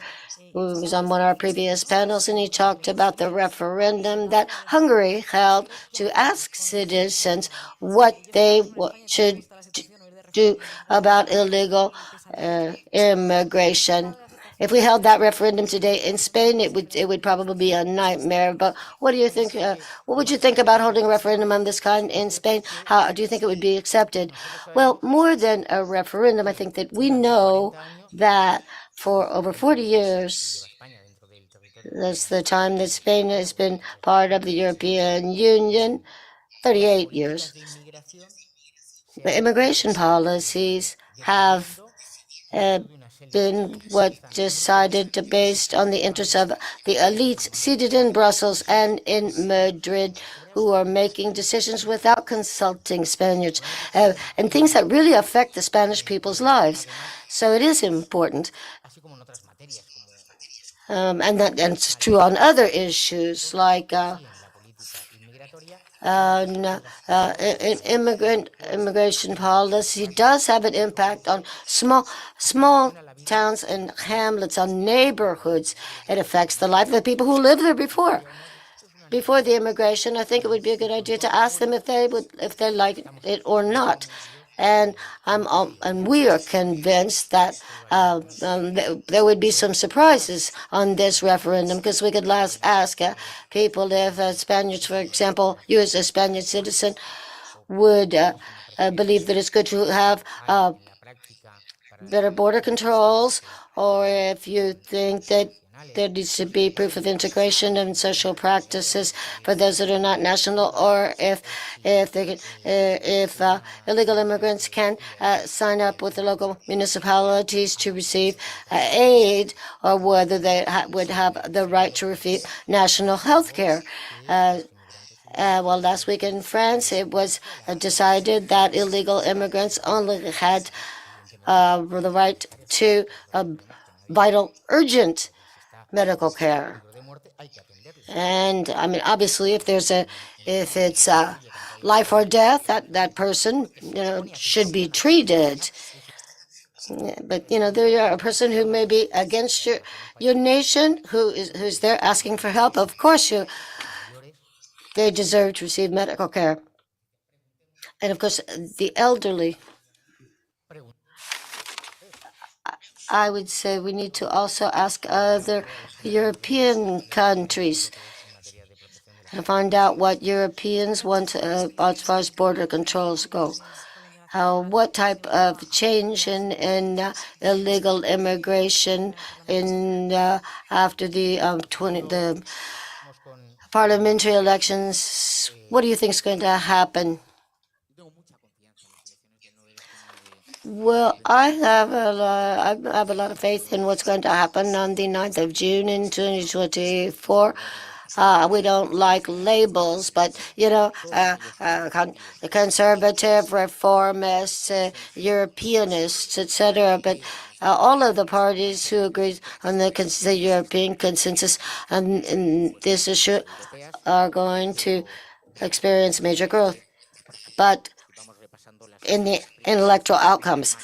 who was on one of our previous panels, and he talked about the referendum that Hungary held to ask citizens what they should do about illegal immigration. If we held that referendum today in Spain, it would probably be a nightmare. But what do you think? What would you think about holding a referendum on this kind in Spain? How do you think it would be accepted? Well, more than a referendum, I think that we know that for over 40 years, that's the time that Spain has been part of the European Union, 38 years. The immigration policies have been decided based on the interests of the elites seated in Brussels and in Madrid, who are making decisions without consulting Spaniards, and things that really affect the Spanish people's lives. So it is important. And it's true on other issues like immigration policy does have an impact on small towns and hamlets, on neighborhoods. It affects the life of the people who lived there before the immigration. I think it would be a good idea to ask them if they like it or not. And we are convinced that there would be some surprises on this referendum, because we could ask people if Spaniards, for example, you as a Spanish citizen, would believe that it's good to have better border controls, or if you think that there needs to be proof of integration and social practices for those that are not national, or if illegal immigrants can sign up with the local municipalities to receive aid, or whether they would have the right to receive national health care. Well, last week in France, it was decided that illegal immigrants only had the right to vital, urgent medical care. And I mean, obviously, if it's life or death, that person, should be treated. But there are a person who may be against your nation, who's there asking for help. Of course, they deserve to receive medical care. And of course, the elderly. I would say we need to also ask other European countries and find out what Europeans want as far as border controls go. what type of change in illegal immigration after the parliamentary elections? What do you think is going to happen? Well, I have a lot of faith in what's going to happen on the 9th of June in 2024. We don't like labels, but the conservative, reformists, Europeanists, etc. But all of the parties who agree on the European consensus on this issue are going to experience major growth. But in the electoral outcomes.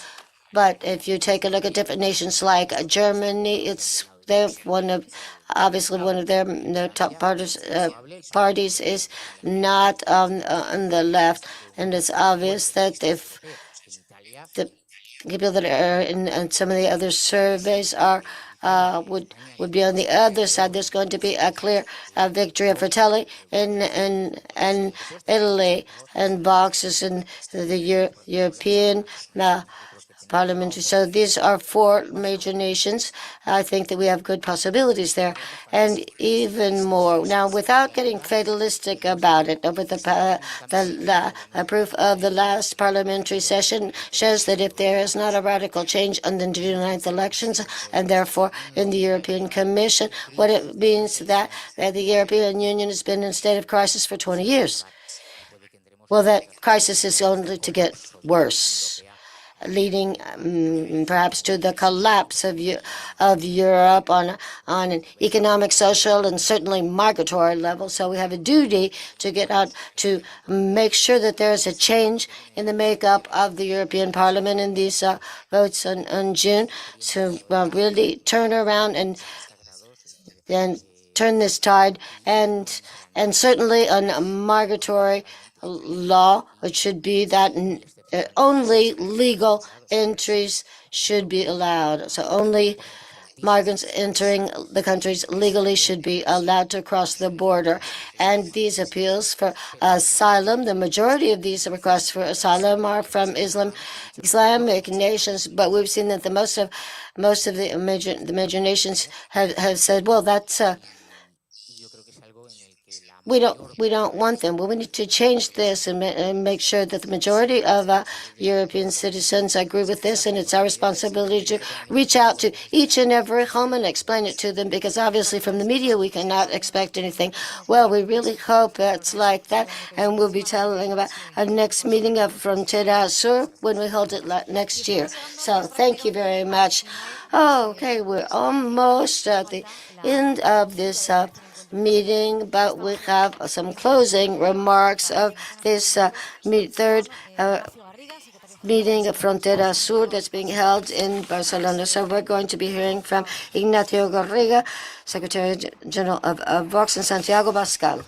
But if you take a look at different nations like Germany, they're obviously one of their top parties is not on the left, and it's obvious that if the people that are in some of the other surveys would be on the other side. There's going to be a clear victory of Fratelli in Italy, and Vox is in the European parliamentary. So these are four major nations. I think that we have good possibilities there, and even more. Now, without getting fatalistic about it, over the proof of the last parliamentary session shows that if there is not a radical change on the June 9th elections, and therefore in the European Commission, what it means that the European Union has been in a state of crisis for 20 years. Well, that crisis is only to get worse, leading perhaps to the collapse of Europe on an economic, social, and certainly migratory level. So we have a duty to get out to make sure that there is a change in the makeup of the European Parliament in these votes on June, to really turn around and turn this tide, and certainly on migratory law, it should be that only legal entries should be allowed. So only migrants entering the countries legally should be allowed to cross the border. And these appeals for asylum, the majority of these requests for asylum are from Islamic nations, but we've seen that most of the major nations have said, well, that's we don't want them. Well, we need to change this and make sure that the majority of European citizens agree with this, and it's our responsibility to reach out to each and every home and explain it to them, because obviously from the media we cannot expect anything. Well, we really hope it's like that, and we'll be telling about our next meeting of Frontera Sur when we hold it next year. So thank you very much. Oh, okay, we're almost at the end of this meeting, but we have some closing remarks of this third meeting of Frontera Sur that's being held in Barcelona. So we're going to be hearing from Ignacio Garriga, Secretary General of Vox, and Santiago Bascal.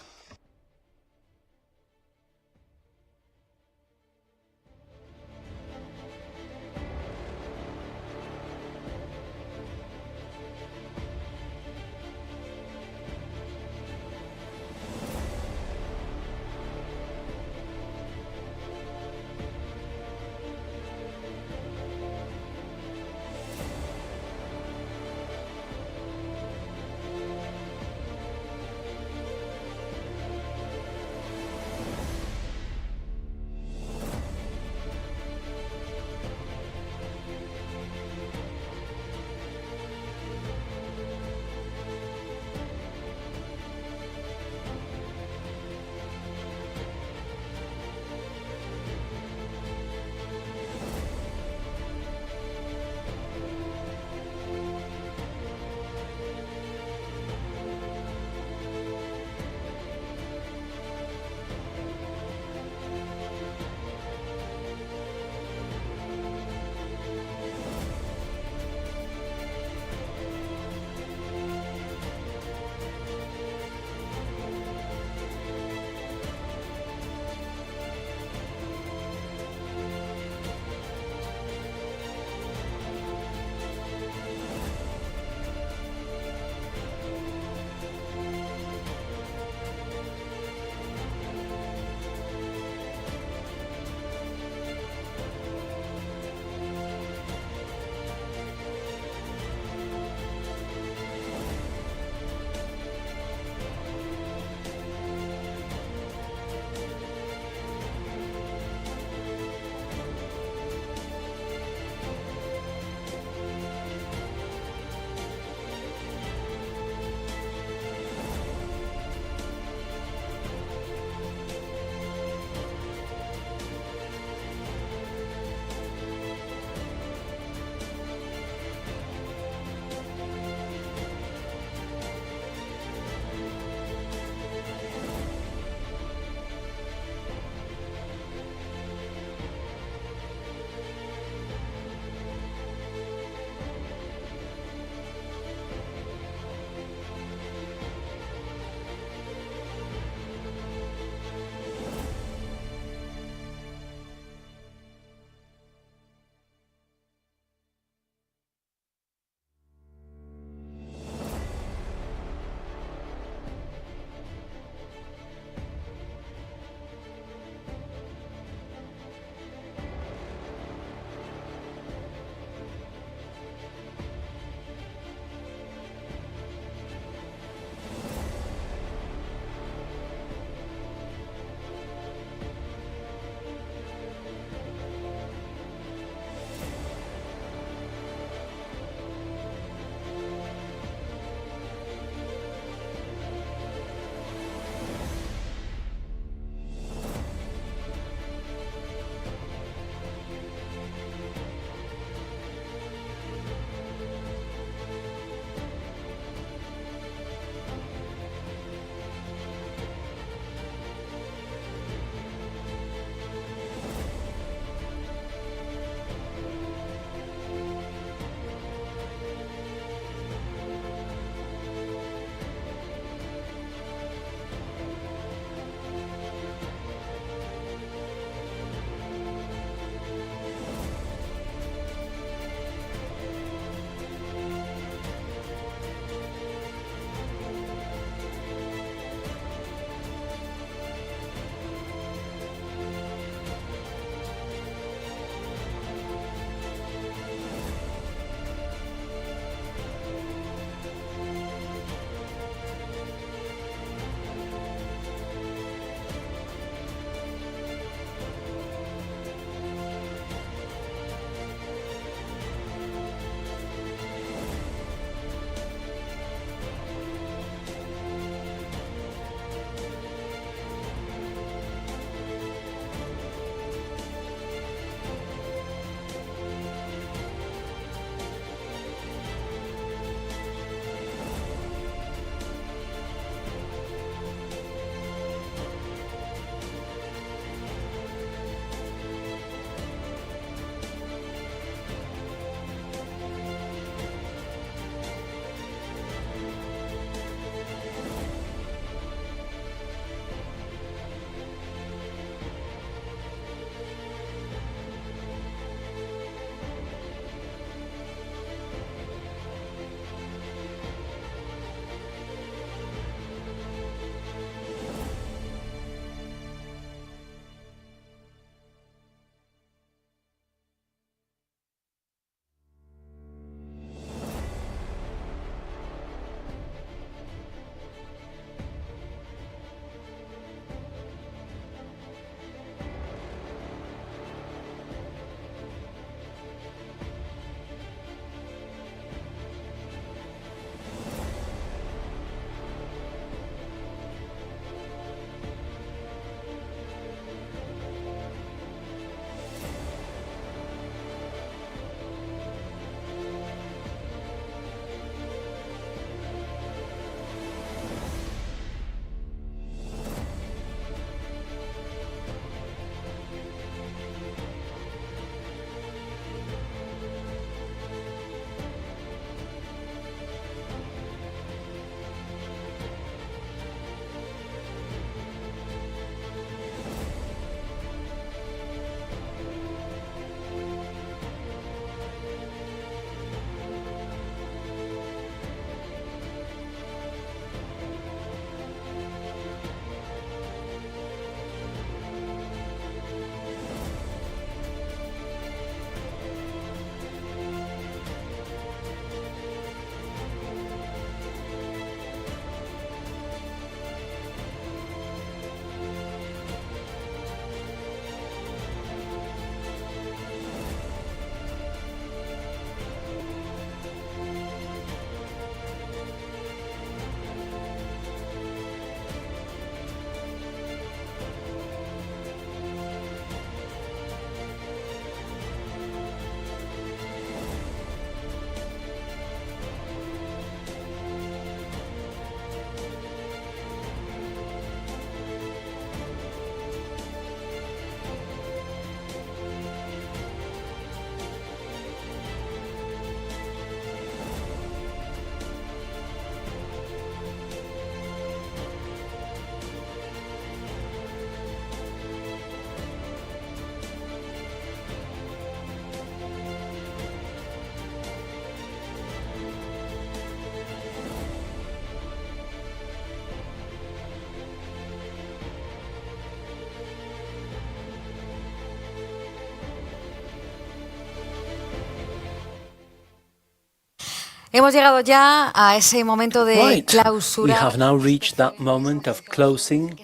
Hemos llegado ya a ese momento de Right, we clausura. have now reached that moment of closing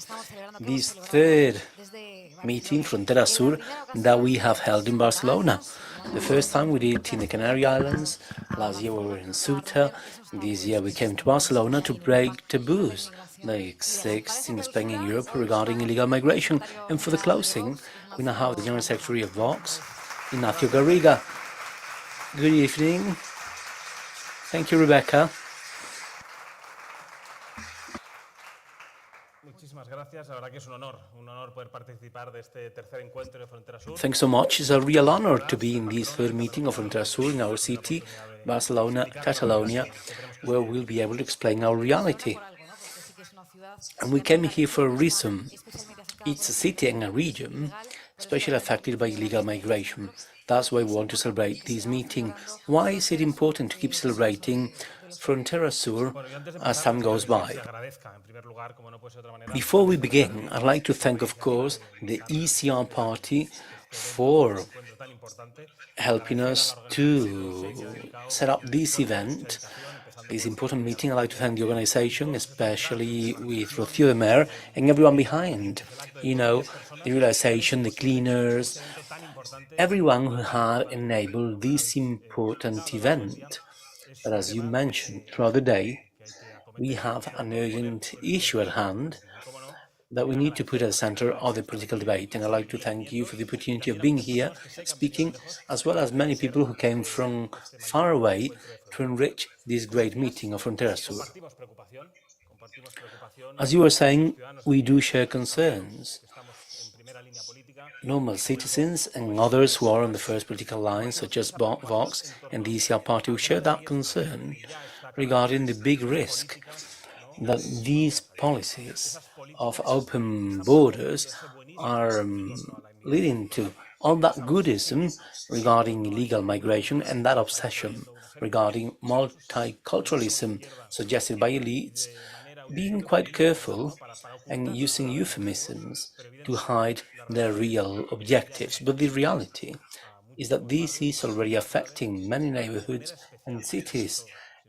this third meeting, Frontera Sur, that we have held in Barcelona. The first time we did it in the Canary Islands, last year we were in Ceuta, this year we came to Barcelona to break taboos that exist in Spain and Europe regarding illegal migration. And for the closing, we now have the General Secretary of Vox, Ignacio Garriga. Good evening. Thank you, Rebecca. Thanks so much. It's a real honor to be in this third meeting of Frontera Sur in our city, Barcelona, Catalonia, where we'll be able to explain our reality. And we came here for a reason. It's a city and a region especially affected by illegal migration. That's why we want to celebrate this meeting. Why is it important to keep celebrating Frontera Sur as time goes by? Before we begin, I'd like to thank, of course, the ECR party for helping us to set up this event, this important meeting. I'd like to thank the organization, especially with Rocío de Mer and everyone behind. You know, the realization, the cleaners, everyone who had enabled this important event. But as you mentioned throughout the day, we have an urgent issue at hand that we need to put at the center of the political debate. And I'd like to thank you for the opportunity of being here, speaking, as well as many people who came from far away to enrich this great meeting of Frontera Sur. As you were saying, we do share concerns. Normal citizens and others who are on the first political line, such as Vox and the ECR party, who share that concern regarding the big risk that these policies of open borders are leading to. All that goodism regarding illegal migration and that obsession regarding multiculturalism suggested by elites, being quite careful and using euphemisms to hide their real objectives. But the reality is that this is already affecting many neighborhoods and cities,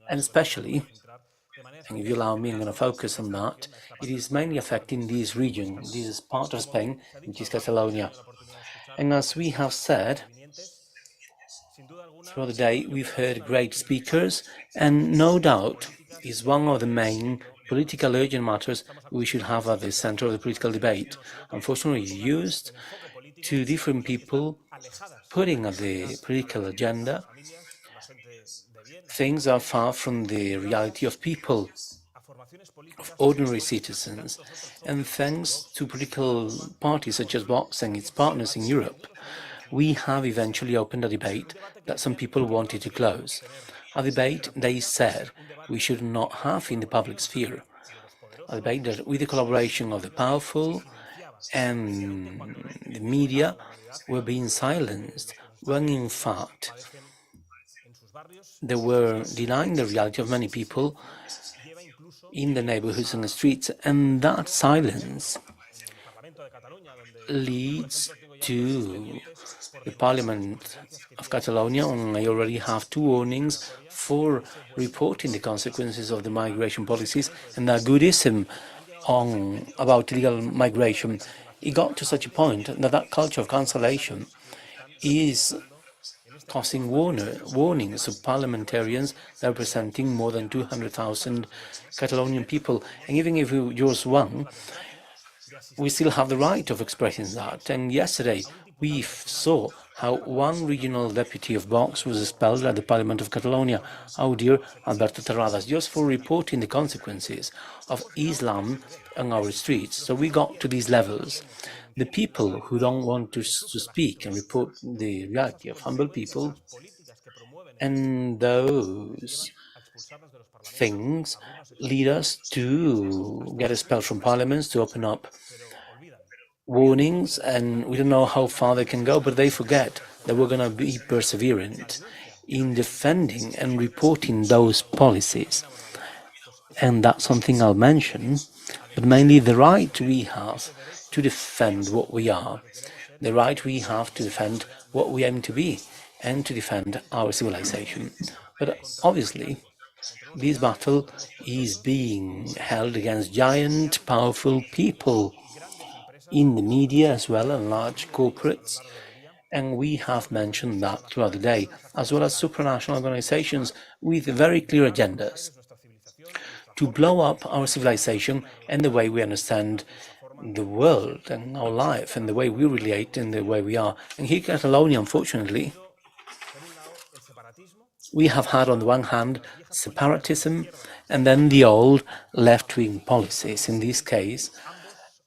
and especially, and if you allow me, I'm going to focus on that, it is mainly affecting this region, this part of Spain, which is Catalonia. And as we have said, throughout the day, we've heard great speakers, and no doubt is one of the main political urgent matters we should have at the center of the political debate. Unfortunately, it's used to different people putting at the political agenda things are far from the reality of people, of ordinary citizens, and thanks to political parties such as Vox and its partners in Europe, we have eventually opened a debate that some people wanted to close. A debate they said we should not have in the public sphere. A debate that, with the collaboration of the powerful and the media, were being silenced, when in fact they were denying the reality of many people in the neighborhoods and the streets, and that silence leads to the Parliament of Catalonia, and I already have 2 warnings for reporting the consequences of the migration policies and the goodism about illegal migration. It got to such a point that that culture of cancellation is causing warnings of parliamentarians representing more than 200,000 Catalonian people. And even if we just one, we still have the right of expressing that. And yesterday, we saw how one regional deputy of Vox was expelled at the Parliament of Catalonia, our dear Alberto Terradas, just for reporting the consequences of Islam on our streets. So we got to these levels. The people who don't want to speak and report the reality of humble people, and those things lead us to get expelled from parliaments, to open up warnings, and we don't know how far they can go, but they forget that we're going to be perseverant in defending and reporting those policies. And that's something I'll mention, but mainly the right we have to defend what we are, the right we have to defend what we aim to be, and to defend our civilization. But obviously, This battle is being held against giant, powerful people in the media as well, and large corporates. And we have mentioned that throughout the day, as well as supranational organizations with very clear agendas to blow up our civilization and the way we understand the world and our life and the way we relate and the way we are. And here in Catalonia, unfortunately, we have had on the one hand separatism and then the old left-wing policies. In this case,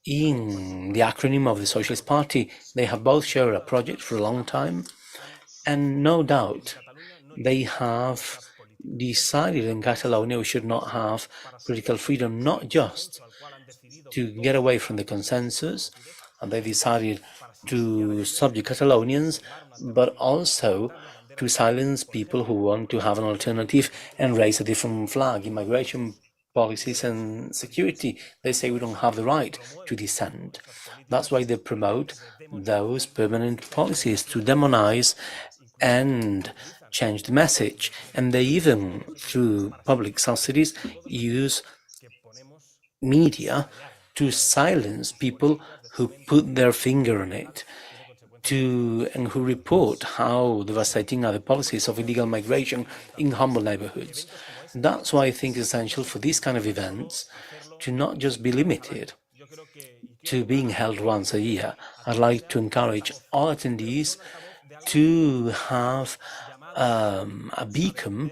in the acronym of the Socialist Party, they have both shared a project for a long time, and no doubt they have decided in Catalonia we should not have political freedom, not just to get away from the consensus, and they decided to subject Catalonians, but also to silence people who want to have an alternative and raise a different flag. Immigration policies and security, they say we don't have the right to dissent. That's why they promote those permanent policies to demonize and change the message. And they even, through public subsidies, use media to silence people who put their finger on it, and who report how devastating are the policies of illegal migration in humble neighborhoods. That's why I think it's essential for these kind of events to not just be limited to being held once a year. I'd like to encourage all attendees to have a beacon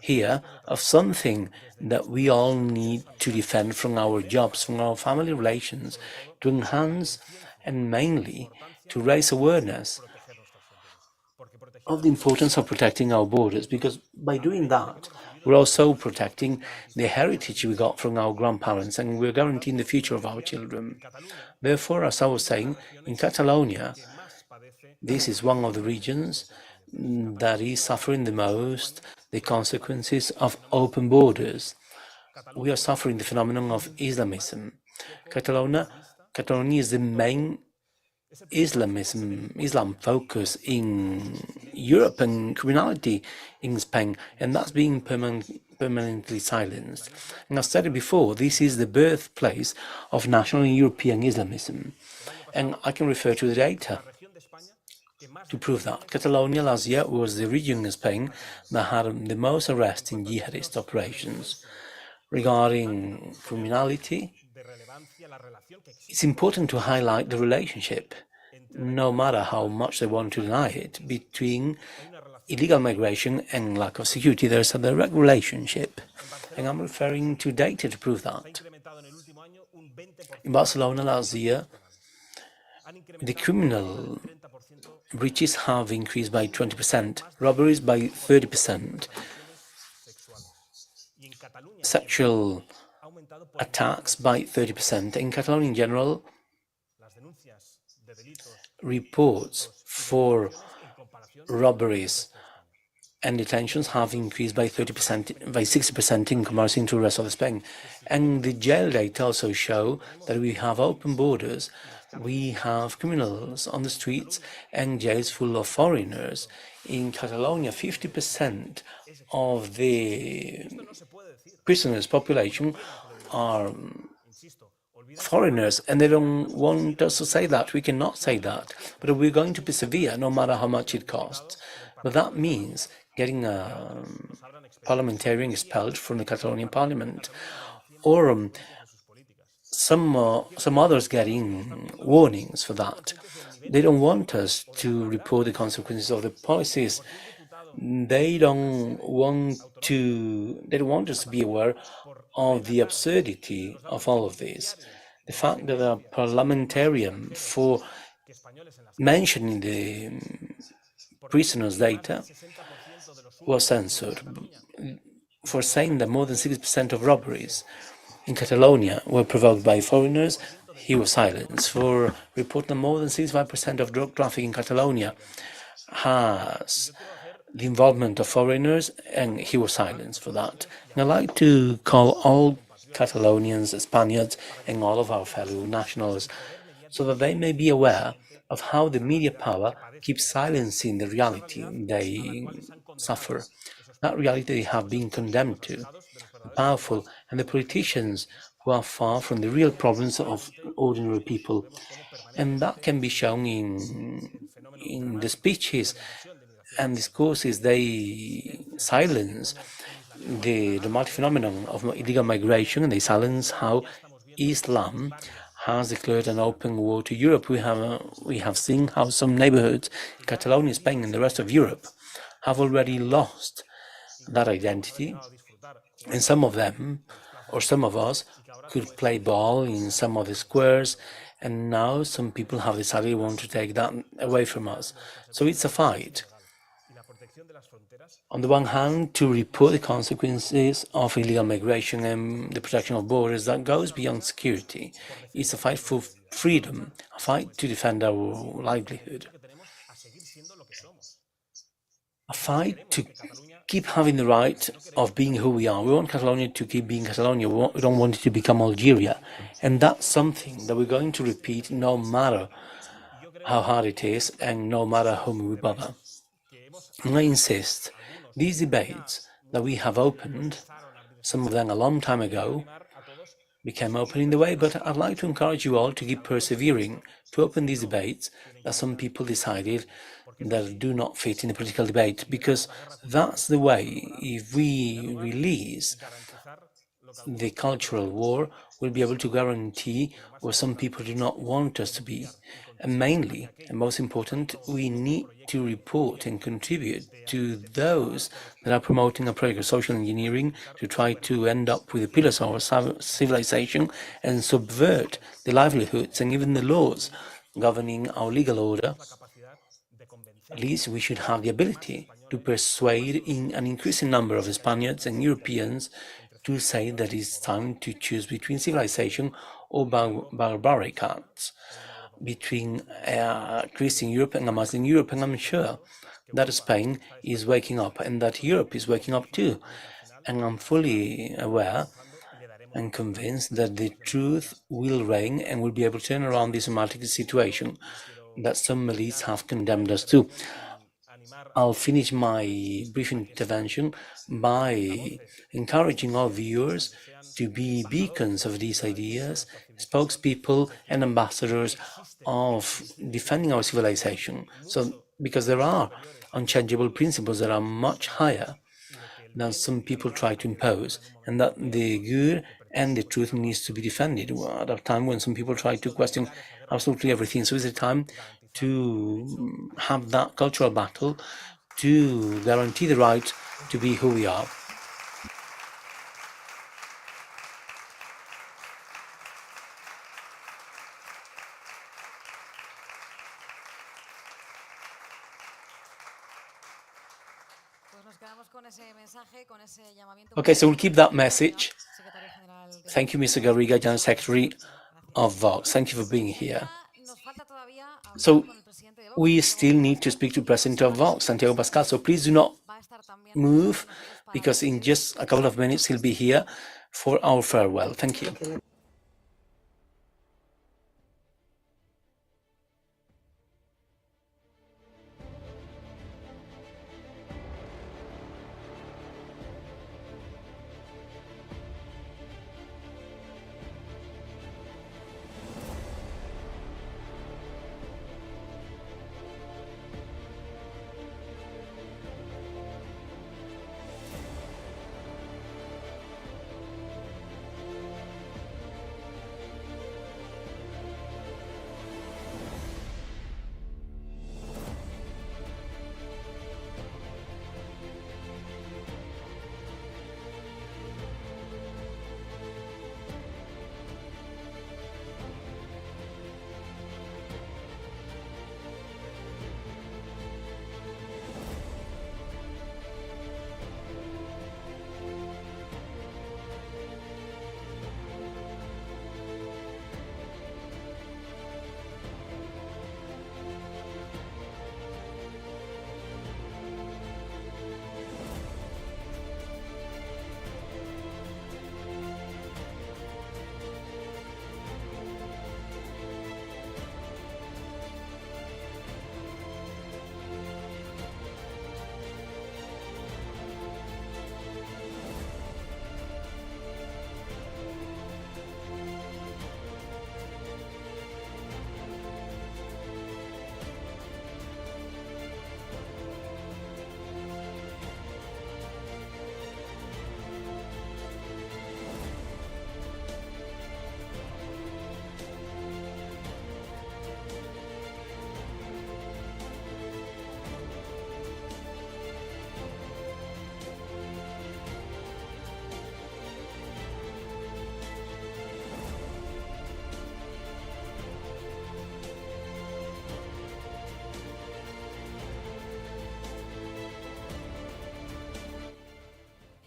here of something that we all need to defend from our jobs, from our family relations, to enhance and mainly to raise awareness of the importance of protecting our borders, because by doing that, we're also protecting the heritage we got from our grandparents, and we're guaranteeing the future of our children. Therefore, as I was saying, in Catalonia, this is one of the regions that is suffering the most the consequences of open borders. We are suffering the phenomenon of Islamism. Catalonia is the main Islam focus in Europe and criminality in Spain, and that's being permanently silenced. And I've said it before, this is the birthplace of national and European Islamism, and I can refer to the data to prove that. Catalonia last year was the region in Spain that had the most arrests in jihadist operations. Regarding criminality, it's important to highlight the relationship, no matter how much they want to deny it, between illegal migration and lack of security. There's a direct relationship, and I'm referring to data to prove that. In Barcelona last year, the criminal breaches have increased by 20%, robberies by 30%, sexual attacks by 30%. In Catalonia in general, reports for robberies and detentions have increased by 30%, by 60% in comparison to the rest of Spain. And the jail data also show that we have open borders, we have criminals on the streets and jails full of foreigners. In Catalonia, 50% of the prisoners' population are foreigners, and they don't want us to say that. We cannot say that, but we're going to persevere no matter how much it costs. But that means getting a parliamentarian expelled from the Catalonian parliament, or some others getting warnings for that. They don't want us to report the consequences of the policies. They don't want us to be aware of the absurdity of all of this. The fact that a parliamentarian, for mentioning the prisoners' data, was censored. For saying that more than 60% of robberies in Catalonia were provoked by foreigners, he was silenced. For reporting that more than 65% of drug trafficking in Catalonia has the involvement of foreigners, and he was silenced for that. And I'd like to call all Catalonians, Spaniards, and all of our fellow nationals, so that they may be aware of how the media power keeps silencing the reality they suffer. That reality they have been condemned to, the powerful and the politicians who are far from the real problems of ordinary people. And that can be shown in the speeches and discourses they silence the dramatic phenomenon of illegal migration, and they silence how Islam has declared an open war to Europe. We have seen how some neighborhoods, Catalonia, Spain, and the rest of Europe, have already lost that identity, and some of them, or some of us, could play ball in some of the squares, and now some people have decided they want to take that away from us. So it's a fight. On the one hand, to report the consequences of illegal migration and the protection of borders that goes beyond security. It's a fight for freedom, a fight to defend our livelihood, a fight to keep having the right of being who we are. We want Catalonia to keep being Catalonia. We don't want it to become Algeria. And that's something that we're going to repeat no matter how hard it is and no matter whom we bother. And I insist, these debates that we have opened, some of them a long time ago, became open in the way, but I'd like to encourage you all to keep persevering, to open these debates that some people decided that do not fit in the political debate, because that's the way. If we release the cultural war, we'll be able to guarantee where some people do not want us to be. And mainly, and most important, we need to report and contribute to those that are promoting a project of social engineering to try to end up with the pillars of our civilization and subvert the livelihoods and even the laws governing our legal order. At least we should have the ability to persuade an increasing number of Spaniards and Europeans to say that it's time to choose between civilization or barbaric arts, between Christian Europe and a Muslim Europe. And I'm sure that Spain is waking up and that Europe is waking up too. And I'm fully aware and convinced that the truth will reign and will be able to turn around this dramatic situation that some elites have condemned us to. I'll finish my brief intervention by encouraging our viewers to be beacons of these ideas, spokespeople and ambassadors of defending our civilization. So, because there are unchangeable principles that are much higher than some people try to impose, and that the good and the truth needs to be defended at a time when some people try to question absolutely everything. So it's a time to have that cultural battle to guarantee the right to be who we are. Okay, so we'll keep that message. Thank you, Mr. Garriga, General Secretary of Vox. Thank you for being here. So we still need to speak to President of Vox, Santiago Pascal, so please do not move, because in just a couple of minutes he'll be here for our farewell. Thank you.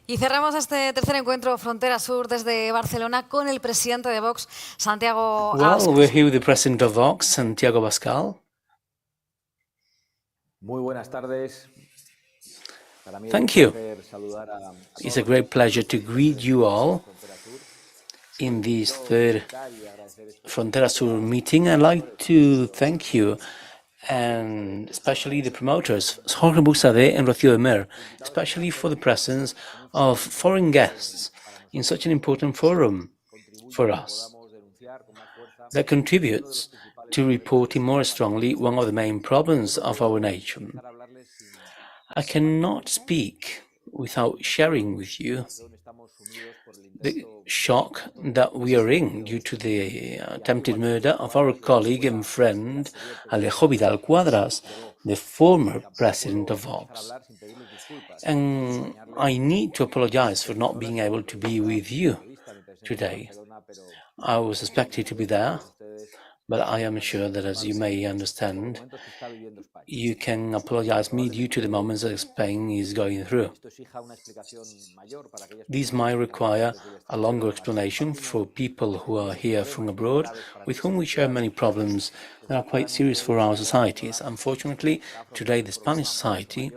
Y cerramos este tercer encuentro Frontera Sur desde Barcelona con el presidente de Vox, Santiago Well, Abascal. we're here with the president of Vox, Santiago Abascal. Muy buenas tardes. Para mí es Thank un you. placer saludar a It's a great pleasure to greet you all in this third Frontera Sur meeting. I'd like to thank you, and especially the promoters, Jorge Buxade and Rocío de Mer, especially for the presence of foreign guests in such an important forum for us that contributes to reporting more strongly one of the main problems of our nation. I cannot speak without sharing with you the shock that we are in due to the attempted murder of our colleague and friend Alejo Vidal Quadras, the former president of Vox. And I need to apologize for not being able to be with you today. I was expected to be there, but I am sure that, as you may understand, you can apologize me due to the moments that Spain is going through. These might require a longer explanation for people who are here from abroad, with whom we share many problems that are quite serious for our societies. Unfortunately, today the Spanish society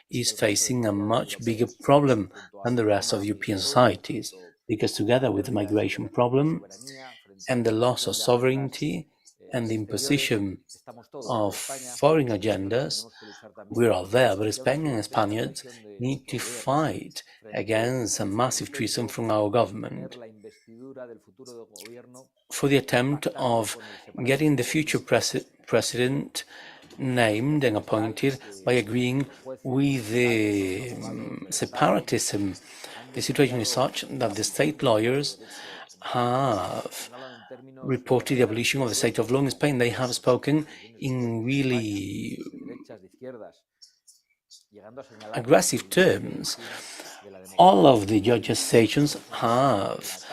is facing a much bigger problem than the rest of European societies, because together with the migration problem and the loss of sovereignty and the imposition of foreign agendas, we're all there, but Spain and Spaniards need to fight against a massive treason from our government for the attempt of getting the future president named and appointed by agreeing with the separatism. The situation is such that the state lawyers have reported the abolition of the state of law in Spain. They have spoken in really aggressive terms. All of the judges' stations have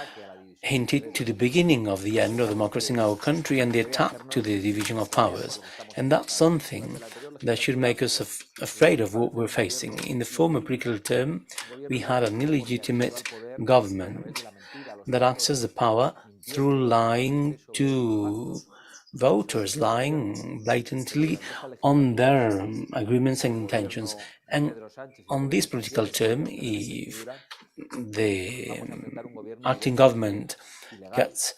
hinted to the beginning of the end of democracy in our country and the attack to the division of powers. And that's something that should make us afraid of what we're facing. In the former political term, we had an illegitimate government that accessed the power through lying to voters, lying blatantly on their agreements and intentions. And on this political term, if the acting government gets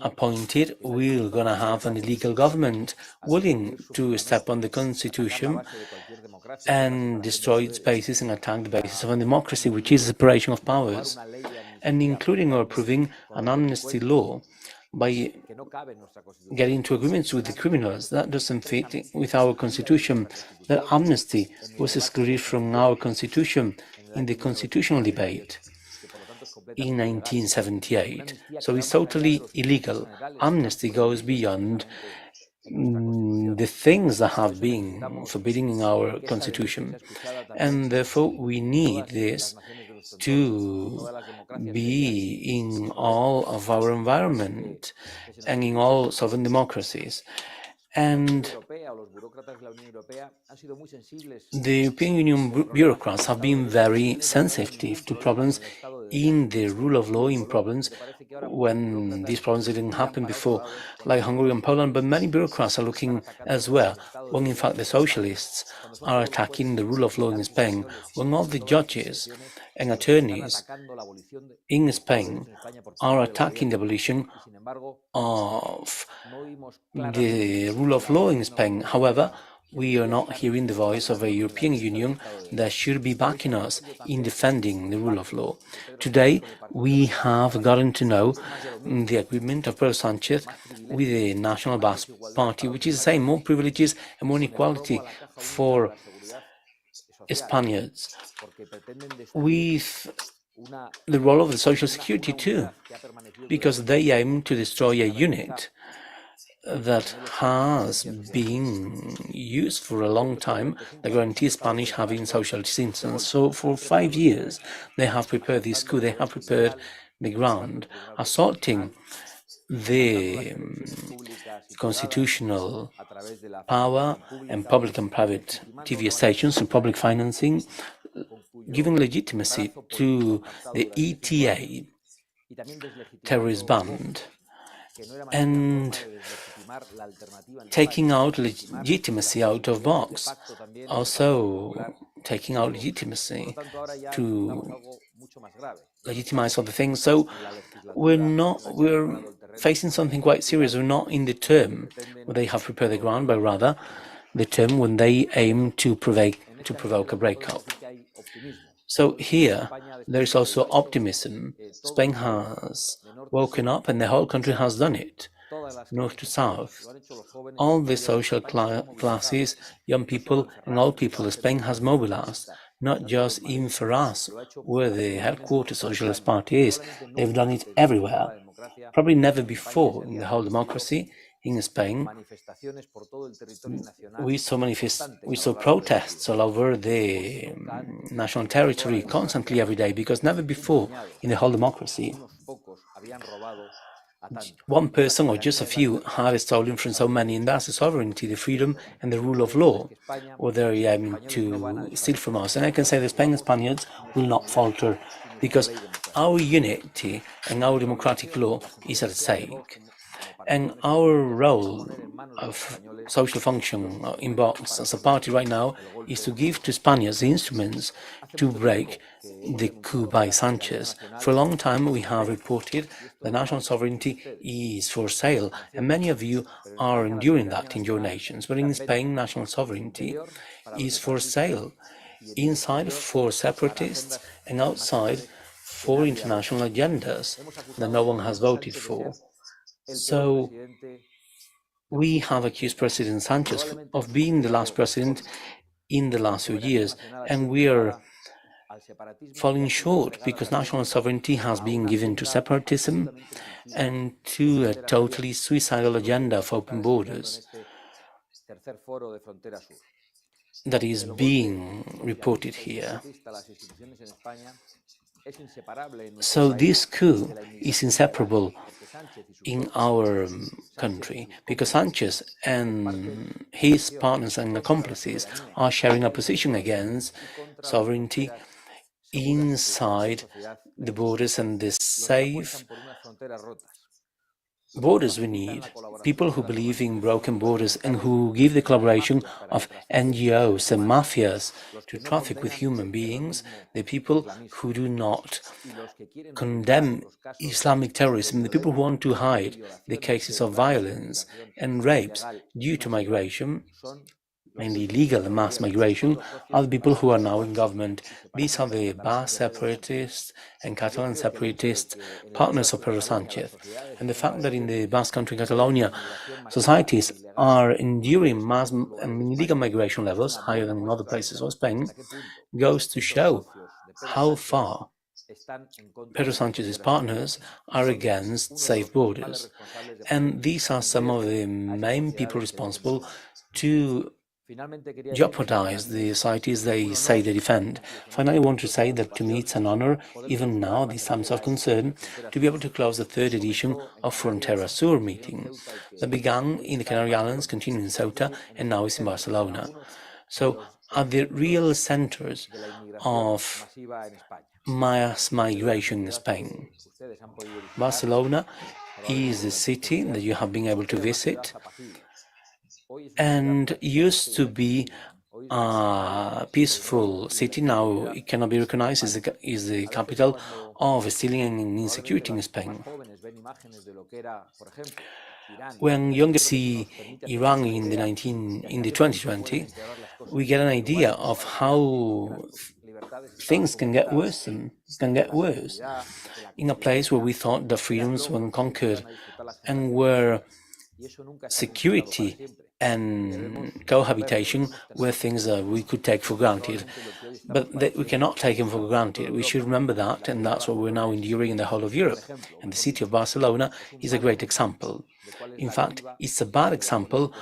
appointed, we're gonna have an illegal government willing to step on the constitution and destroy its basis and attack the basis of a democracy, which is separation of powers, and including or approving an amnesty law by getting into agreements with the criminals. That doesn't fit with our constitution. That amnesty was excluded from our constitution in the constitutional debate in 1978. So it's totally illegal. Amnesty goes beyond the things that have been forbidden in our constitution. And therefore we need this to be in all of our environment and in all sovereign democracies. And the European Union bureaucrats have been very sensitive to problems in the rule of law, in problems when these problems didn't happen before, like Hungary and Poland, but many bureaucrats are looking elsewhere, when in fact the socialists are attacking the rule of law in Spain, when all the judges and attorneys in Spain are attacking the abolition of the rule of law in Spain. However, we are not hearing the voice of a European Union that should be backing us in defending the rule of law. Today, we have gotten to know the agreement of Pedro Sanchez with the National Basque Party, which is saying more privileges and more inequality for Spaniards, with the role of the Social Security too, because they aim to destroy a unit that has been used for a long time, that guarantees Spanish having social citizens. So for 5 years, they have prepared this coup, they have prepared the ground, assaulting the constitutional power and public and private TV stations and public financing, giving legitimacy to the ETA, terrorist band, and taking out legitimacy out of Vox, also taking out legitimacy to legitimize other things. So we're facing something quite serious. We're not in the term where they have prepared the ground, but rather the term when they aim to provoke a breakup. So here, there is also optimism. Spain has woken up and the whole country has done it, north to south. All the social classes, young people and old people that Spain has mobilized, not just in Ferraz, where the headquarters Socialist Party is. They've done it everywhere, probably never before in the whole democracy in Spain. We saw protests all over the national territory constantly every day, because never before in the whole democracy one person or just a few have stolen from so many, and that's the sovereignty, the freedom and the rule of law, or they're aiming to steal from us. And I can say the Spain and Spaniards will not falter, because our unity and our democratic law is at stake. And our role of social function in Vox as a party right now is to give to Spaniards the instruments to break the coup by Sanchez. For a long time we have reported that national sovereignty is for sale, and many of you are enduring that in your nations. But in Spain, national sovereignty is for sale, inside for separatists and outside for international agendas that no one has voted for. So we have accused President Sanchez of being the last president in the last few years, and we are falling short because national sovereignty has been given to separatism and to a totally suicidal agenda of open borders that is being reported here. So this coup is inseparable in our country, because Sanchez and his partners and accomplices are sharing a position against sovereignty inside the borders and the safe borders we need. People who believe in broken borders and who give the collaboration of NGOs and mafias to traffic with human beings, the people who do not condemn Islamic terrorism, the people who want to hide the cases of violence and rapes due to migration, mainly illegal and mass migration, are the people who are now in government. These are the Basque separatists and Catalan separatists, partners of Pedro Sanchez. And the fact that in the Basque country, Catalonia, societies are enduring mass and illegal migration levels higher than in other places of Spain goes to show how far Pedro Sanchez's partners are against safe borders. And these are some of the main people responsible to jeopardize the societies they say they defend. Finally, I want to say that to me it's an honor, even now, these times of concern, to be able to close the third edition of Frontera Sur meeting that began in the Canary Islands, continued in Ceuta, and now is in Barcelona. So, at the real centers of mass migration in Spain. Barcelona is a city that you have been able to visit and used to be a peaceful city. Now it cannot be recognized as the capital of stealing and insecurity in Spain. When young see Iran in the 2020, we get an idea of how things can get worse and can get worse in a place where we thought the freedoms were conquered and where security and cohabitation were things that we could take for granted, but that we cannot take them for granted. We should remember that, and that's what we're now enduring in the whole of Europe. And the city of Barcelona is a great example. In fact, it's a bad example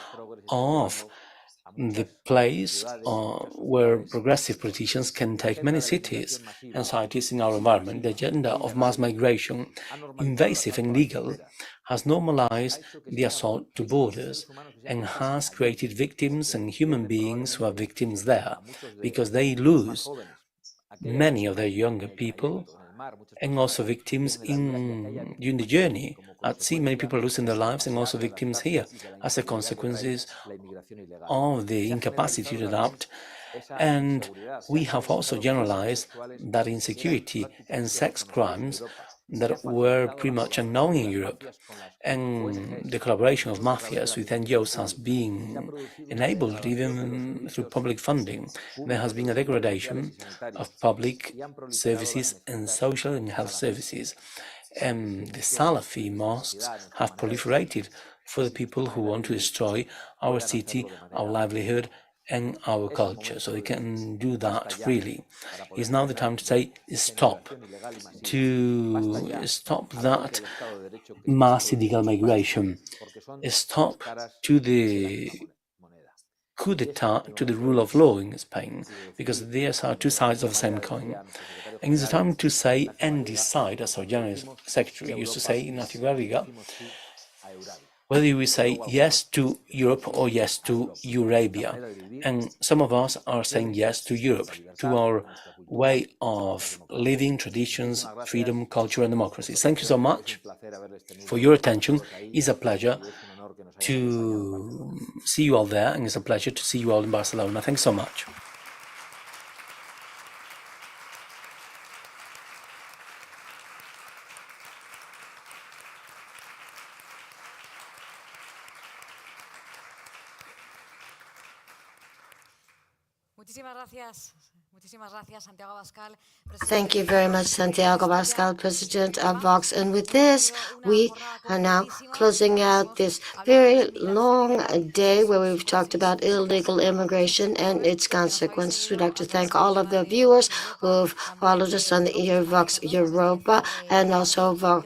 of the place where progressive politicians can take many cities and societies in our environment. The agenda of mass migration, invasive and legal, has normalized the assault to borders and has created victims and human beings who are victims there, because they lose many of their younger people, and also victims during the journey at sea. Many people losing their lives, and also victims here as a consequences of the incapacity to adapt. And we have also generalized that insecurity and sex crimes that were pretty much unknown in Europe, and the collaboration of mafias with NGOs has been enabled even through public funding. There has been a degradation of public services and social and health services. And the Salafi mosques have proliferated for the people who want to destroy our city, our livelihood, and our culture. So they can do that freely. It's now the time to say stop, to stop that mass illegal migration, stop to the coup d'etat, to the rule of law in Spain, because these are two sides of the same coin. And it's time to say and decide, as our General Secretary used to say, Ignacio Garriga, whether we say yes to Europe or yes to Eurabia. And some of us are saying yes to Europe, to our way of living, traditions, freedom, culture, and democracy. Thank you so much for your attention. It's a pleasure to see you all there, and it's a pleasure to see you all in Barcelona. Thanks so much. Thank you very much, Santiago Abascal, President of Vox. And with this, we are now closing out this very long day where we've talked about illegal immigration and its consequences. We'd like to thank all of the viewers who have followed us on the Vox Europa and also the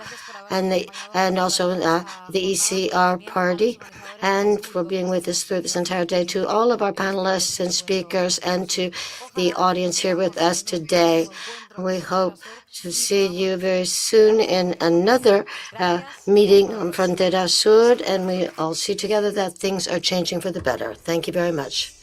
ECR party, and for being with us through this entire day, to all of our panelists and speakers, and to the audience here with us today. We hope to see you very soon in another meeting on Frontera Sur, and we all see together that things are changing for the better. Thank you very much.